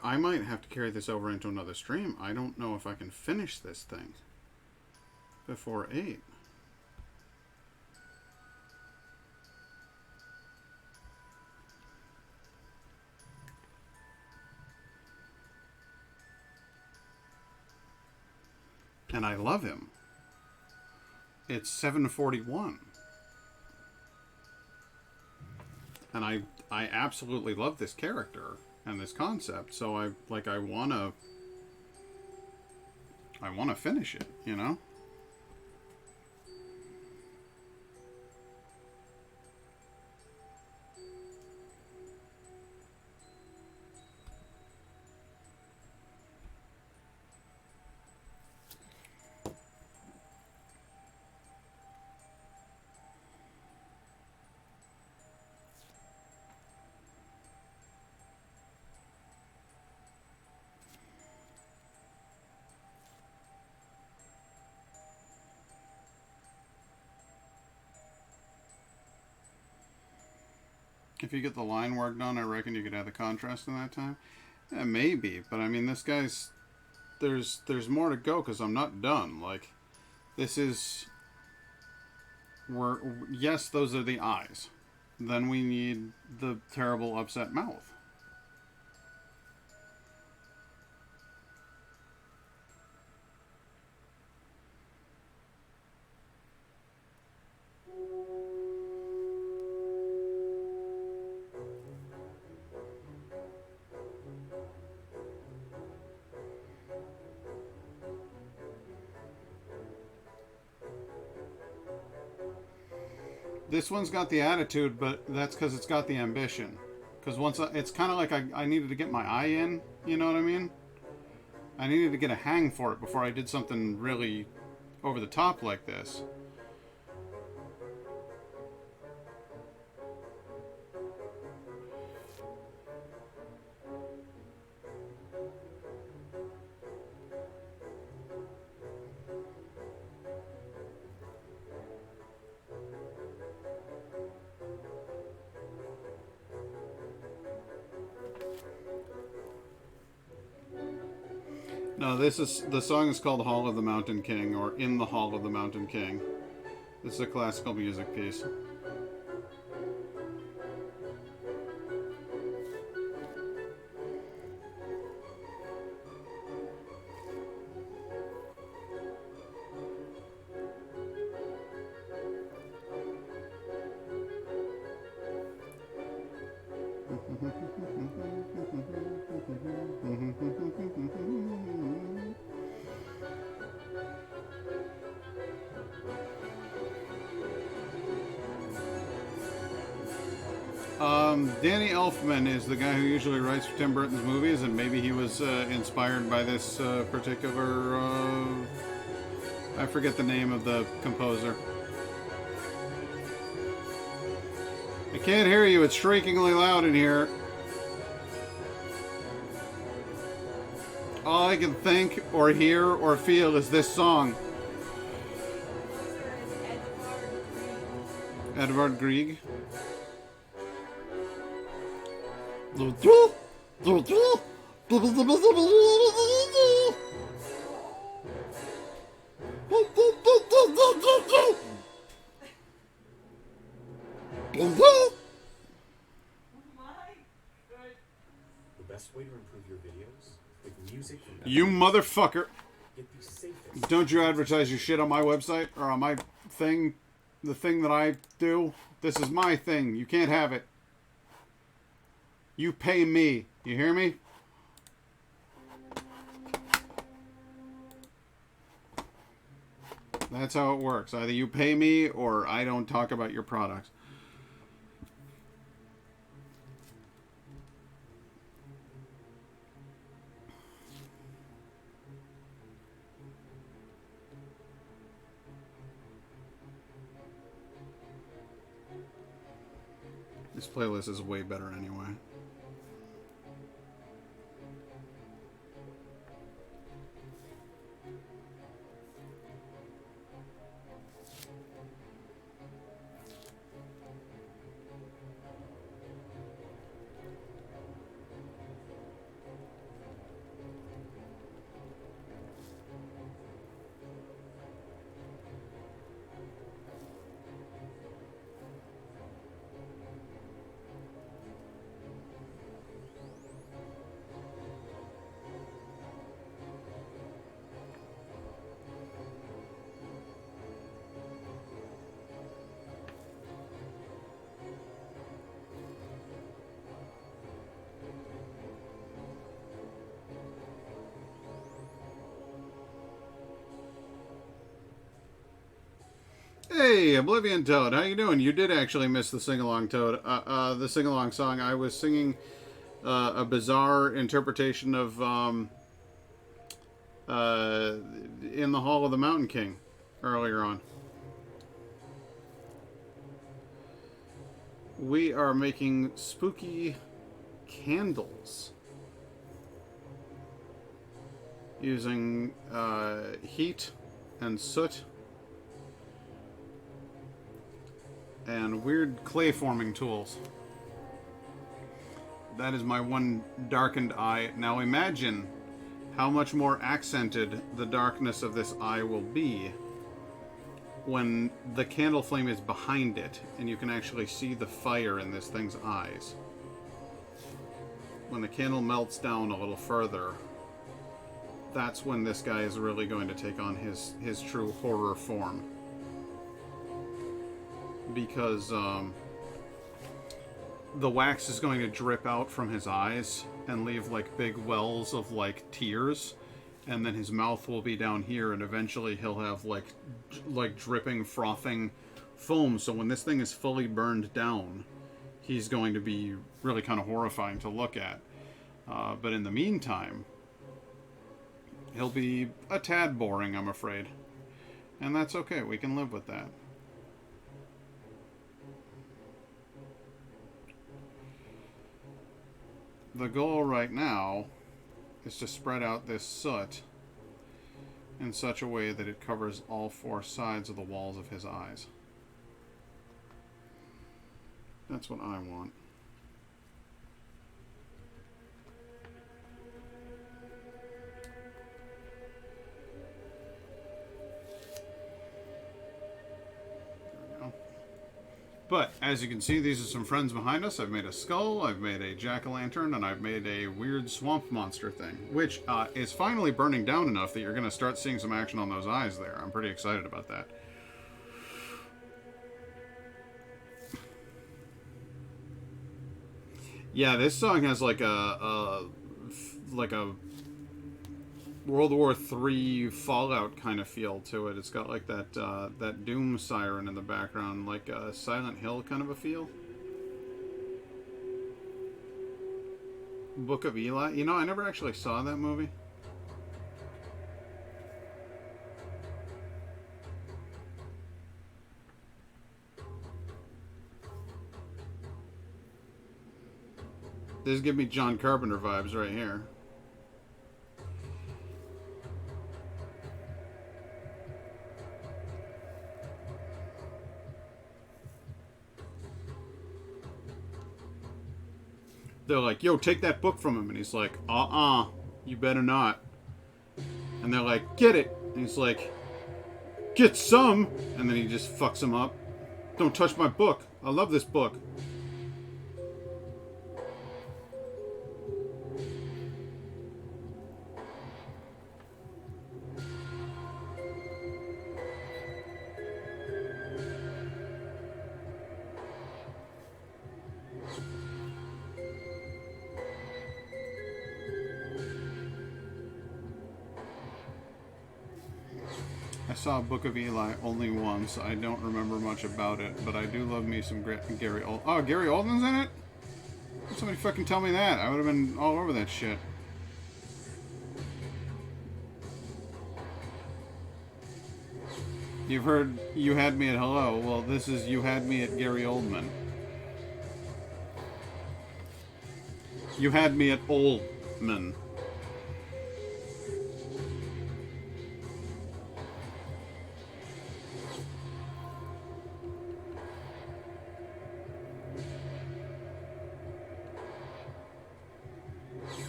I might have to carry this over into another stream. I don't know if I can finish this thing before 8. And I love him. It's 7:41. And I absolutely love this character and this concept, so I wanna finish it, you know? If you get the line work done, I reckon you could have the contrast in that time. Yeah, maybe, but I mean, this guy's... There's more to go, because I'm not done. Like, this is... Yes, those are the eyes. Then we need the terrible upset mouth. This one's got the attitude, but that's because it's got the ambition. Because it's kind of like I needed to get my eye in, you know what I mean? I needed to get a hang for it before I did something really over the top like this. No, the song is called Hall of the Mountain King, or In the Hall of the Mountain King. This is a classical music piece. Danny Elfman is the guy who usually writes for Tim Burton's movies, and maybe he was inspired by this particular... I forget the name of the composer. I can't hear you. It's shriekingly loud in here. All I can think or hear or feel is this song. Edvard Grieg. You motherfucker. Don't you advertise your shit on my website or on my thing, the thing that I do. This is my thing. You can't have it. You pay me. You hear me? That's how it works. Either you pay me or I don't talk about your products. This playlist is way better anyway. Hey, Oblivion Toad, how you doing? You did actually miss the sing-along, Toad. The sing-along song. I was singing a bizarre interpretation of In the Hall of the Mountain King earlier on. We are making spooky candles using heat and soot and weird clay forming tools. That is my one darkened eye. Now imagine how much more accented the darkness of this eye will be when the candle flame is behind it and you can actually see the fire in this thing's eyes. When the candle melts down a little further, that's when this guy is really going to take on his true horror form. Because the wax is going to drip out from his eyes and leave like big wells of like tears, and then his mouth will be down here, and eventually he'll have like dripping, frothing foam. So when this thing is fully burned down, he's going to be really kind of horrifying to look at. But in the meantime, he'll be a tad boring, I'm afraid. And that's okay, we can live with that. The goal right now is to spread out this soot in such a way that it covers all four sides of the walls of his eyes. That's what I want. But, as you can see, these are some friends behind us. I've made a skull, I've made a jack-o'-lantern, and I've made a weird swamp monster thing, which is finally burning down enough that you're going to start seeing some action on those eyes there. I'm pretty excited about that. Yeah, this song has like a World War III Fallout kind of feel to it. It's got like that Doom siren in the background, like a Silent Hill kind of a feel. Book of Eli. You know, I never actually saw that movie. This gives me John Carpenter vibes right here. They're like, yo, take that book from him. And he's like, you better not. And they're like, get it. And he's like, get some. And then he just fucks him up. Don't touch my book. I love this book. I saw Book of Eli only once. I don't remember much about it, but I do love me some Gary Oldman. Oh, Gary Oldman's in it? Somebody fucking tell me that. I would have been all over that shit. You've heard You Had Me at Hello. Well, this is You Had Me at Gary Oldman. You Had Me at Oldman.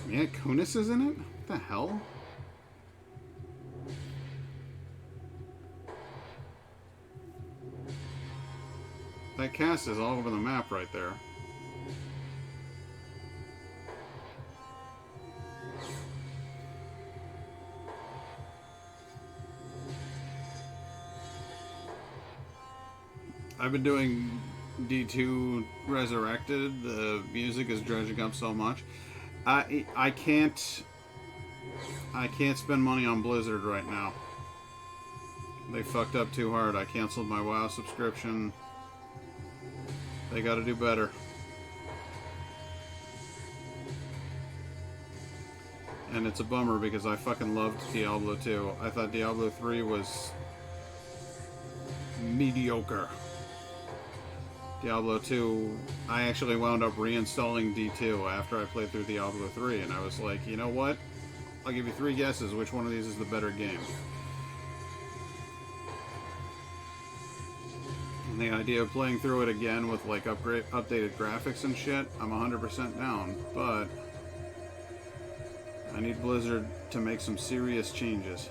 Yeah, Kunis is in it? What the hell? That cast is all over the map right there. I've been doing D2 Resurrected. The music is dredging up so much. I can't spend money on Blizzard right now. They fucked up too hard. I canceled my WoW subscription. They gotta do better. And it's a bummer because I fucking loved Diablo 2. I thought Diablo 3 was mediocre. Diablo 2, I actually wound up reinstalling D2 after I played through Diablo 3, and I was like, you know what? I'll give you 3 guesses which one of these is the better game. And the idea of playing through it again with like updated graphics and shit, I'm 100% down, but I need Blizzard to make some serious changes.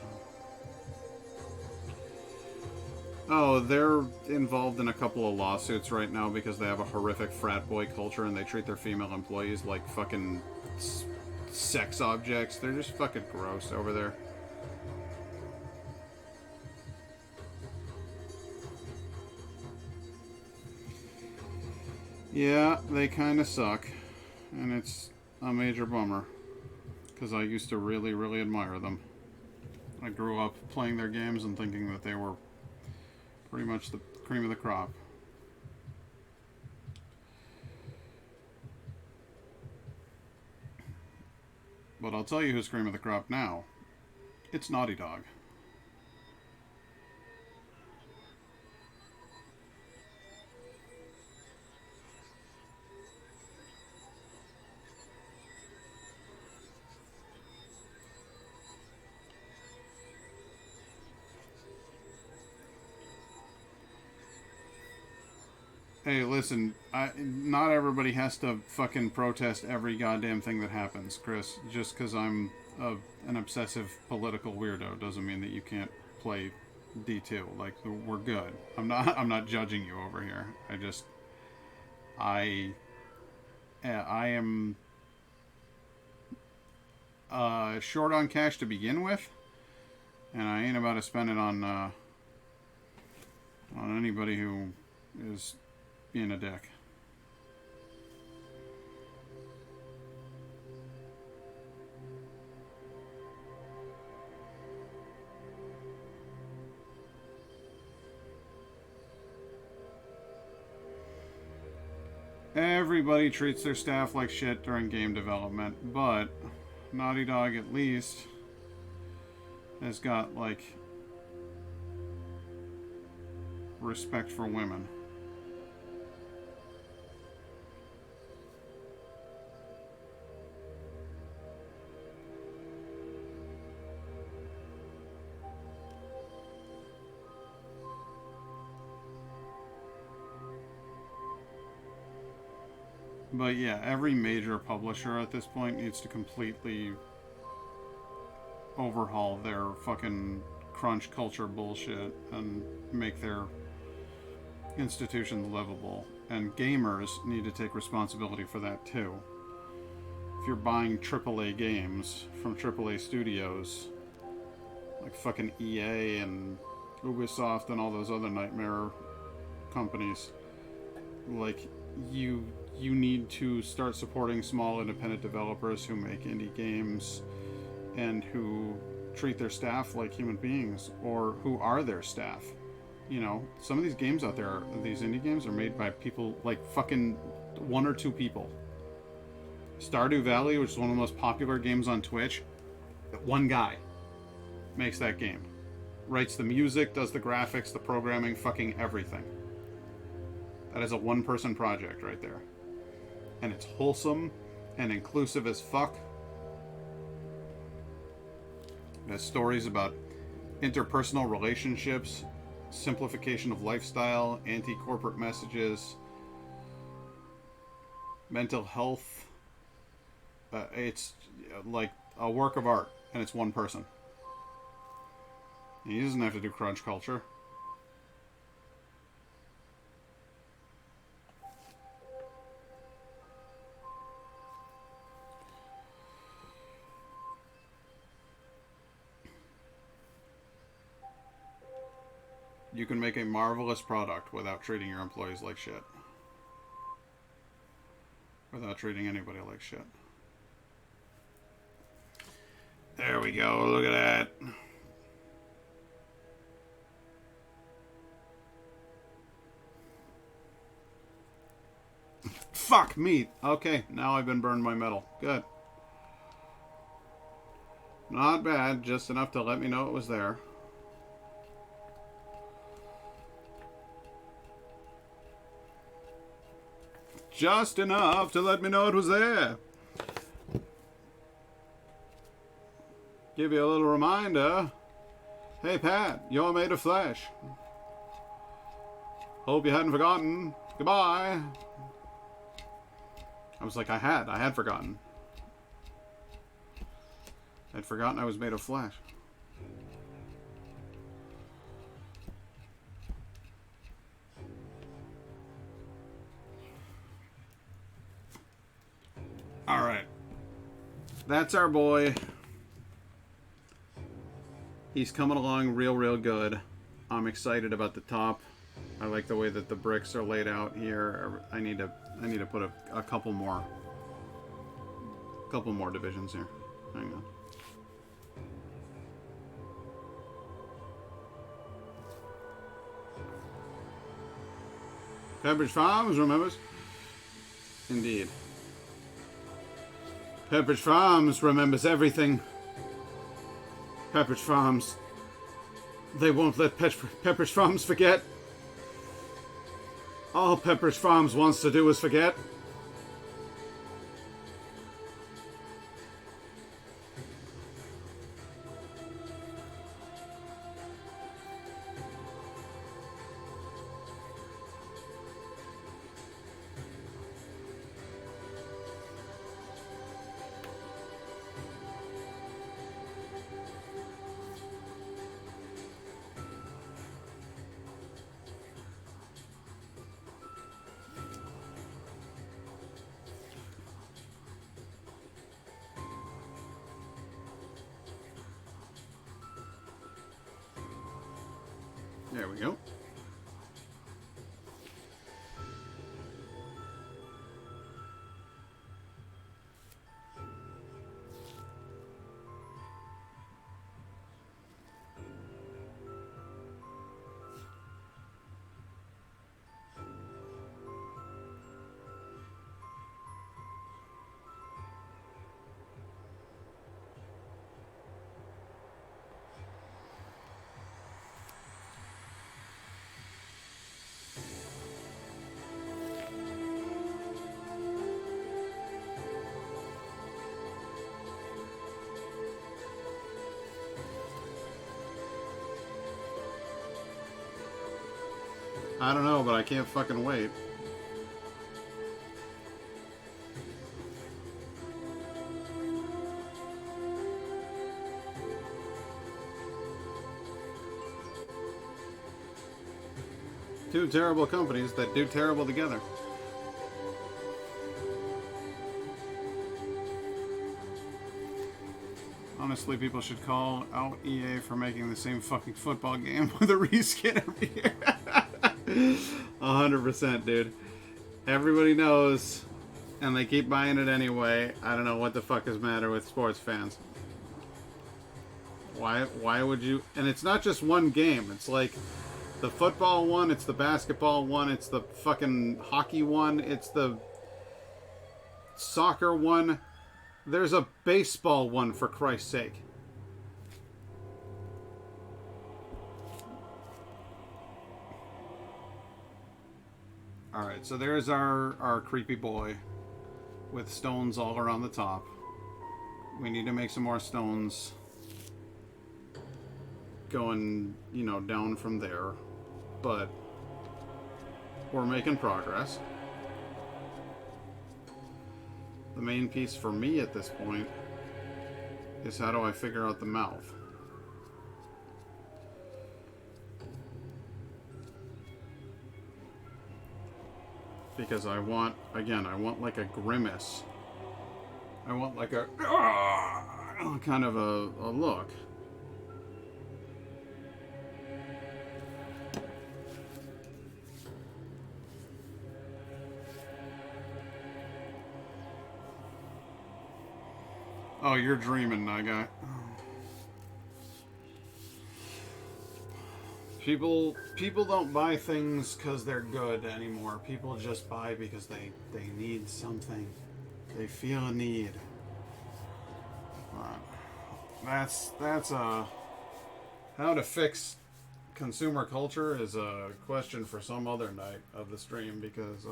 Oh, they're involved in a couple of lawsuits right now because they have a horrific frat boy culture and they treat their female employees like fucking sex objects. They're just fucking gross over there. Yeah, they kind of suck. And it's a major bummer. Because I used to really, really admire them. I grew up playing their games and thinking that they were pretty much the cream of the crop. But I'll tell you who's cream of the crop now. It's Naughty Dog. Hey, listen, not everybody has to fucking protest every goddamn thing that happens, Chris. Just because I'm an obsessive political weirdo doesn't mean that you can't play D2. Like, we're good. I'm not judging you over here. I am short on cash to begin with, and I ain't about to spend it on anybody who is being a dick. Everybody treats their staff like shit during game development, but Naughty Dog at least has got, like, respect for women. But yeah, every major publisher at this point needs to completely overhaul their fucking crunch culture bullshit and make their institutions livable. And gamers need to take responsibility for that too. If you're buying AAA games from AAA studios, like fucking EA and Ubisoft and all those other nightmare companies, like, you need to start supporting small independent developers who make indie games and who treat their staff like human beings, or who are their staff. You know, some of these games out there, these indie games, are made by people like fucking 1 or 2 people. Stardew Valley, which is one of the most popular games on Twitch, one guy makes that game. Writes the music, does the graphics, the programming, fucking everything. That is a one-person project right there. And it's wholesome and inclusive as fuck. It has stories about interpersonal relationships, simplification of lifestyle, anti-corporate messages, mental health. It's like a work of art, and it's one person. He doesn't have to do crunch culture. You can make a marvelous product without treating your employees like shit. Without treating anybody like shit. There we go. Look at that. Fuck me. Okay, now I've been burned by metal. Good. Not bad. Just enough to let me know it was there. Just enough to let me know it was there. Give you a little reminder. Hey Pat, you're made of flesh. Hope you hadn't forgotten. Goodbye. I was like, I had forgotten. I'd forgotten I was made of flesh. Alright. That's our boy. He's coming along real good. I'm excited about the top. I like the way that the bricks are laid out here. I need to put a couple more divisions here. Hang on. Pepperidge Farms remembers? Indeed. Pepperidge Farms remembers everything. Pepperidge Farms. They won't let Pepperidge Farms forget. All Pepperidge Farms wants to do is forget. There we go. I don't know, but I can't fucking wait. Two terrible companies that do terrible together. Honestly, people should call out EA for making the same fucking football game with a reskin every year. 100%, dude. Everybody knows, and they keep buying it anyway. I don't know what the fuck is the matter with sports fans. Why would you? And it's not just one game. It's like the football one, it's the basketball one, it's the fucking hockey one, it's the soccer one. There's a baseball one, for Christ's sake. Alright, so there's our creepy boy with stones all around the top. We need to make some more stones going, you know, down from there. But we're making progress. The main piece for me at this point is how do I figure out the mouth? Because I want, again, I want like a grimace. I want like a kind of a look. Oh, you're dreaming, my guy. People don't buy things because they're good anymore. People just buy because they need something. They feel a need. That's how to fix consumer culture is a question for some other night of the stream because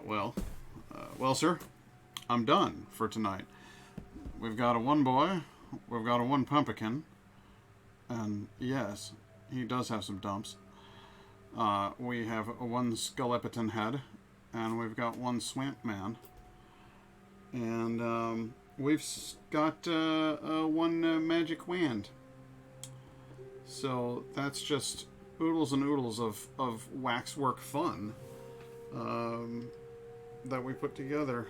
well, sir, I'm done for tonight. We've got a one boy, we've got a one pumpkin, and yes, he does have some dumps. We have a one skeleton head, and we've got one swamp man, and we've got one magic wand. So that's just oodles and oodles of waxwork fun that we put together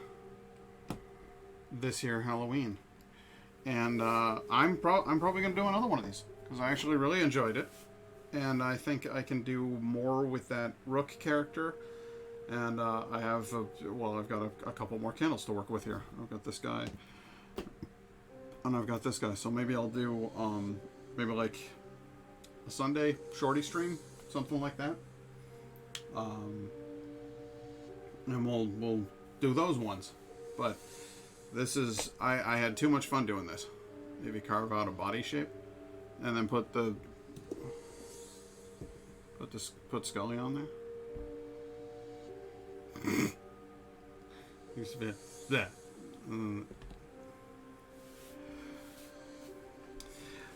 this year Halloween. And I'm probably going to do another one of these because I actually really enjoyed it. And I think I can do more with that Rook character. And I have, I've got a couple more candles to work with here. I've got this guy. And I've got this guy. So maybe I'll do, maybe like a Sunday shorty stream. Something like that. And we'll do those ones. But this is, I had too much fun doing this. Maybe carve out a body shape. And then put Scully on there. Used to be that.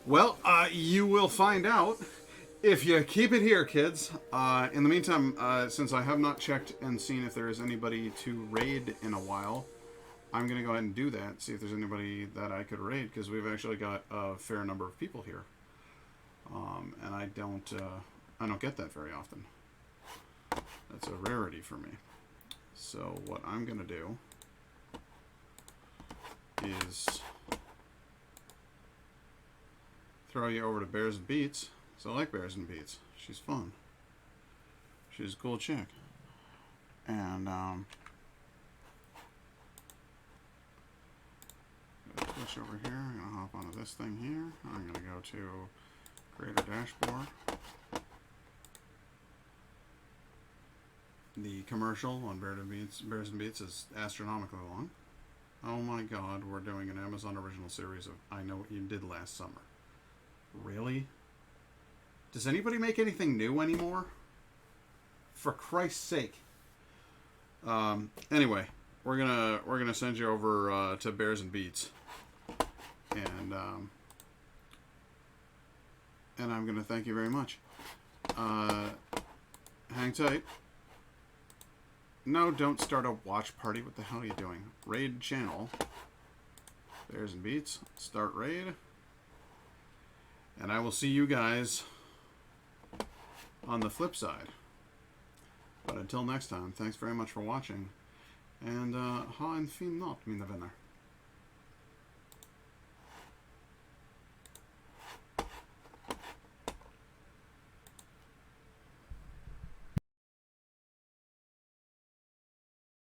Well, you will find out if you keep it here, kids. In the meantime, since I have not checked and seen if there is anybody to raid in a while, I'm going to go ahead and do that. See if there's anybody that I could raid, because we've actually got a fair number of people here. And I don't get that very often. That's a rarity for me. So what I'm going to do is throw you over to Bears and Beats. So I like Bears and Beats. She's fun. She's a cool chick. And push over here. I'm going to hop onto this thing here. I'm going to go to Creator Dashboard. The commercial on Bears and Beats is astronomically long. Oh my god, we're doing an Amazon original series of I Know What You Did Last Summer. Really? Does anybody make anything new anymore? For Christ's sake. Anyway, we're gonna send you over to Bears and Beats. And I'm gonna thank you very much. Hang tight. No, don't start a watch party. What the hell are you doing? Raid channel. Bears and Beats. Start raid. And I will see you guys on the flip side. But until next time, thanks very much for watching. And ha en fin natt, mina vänner.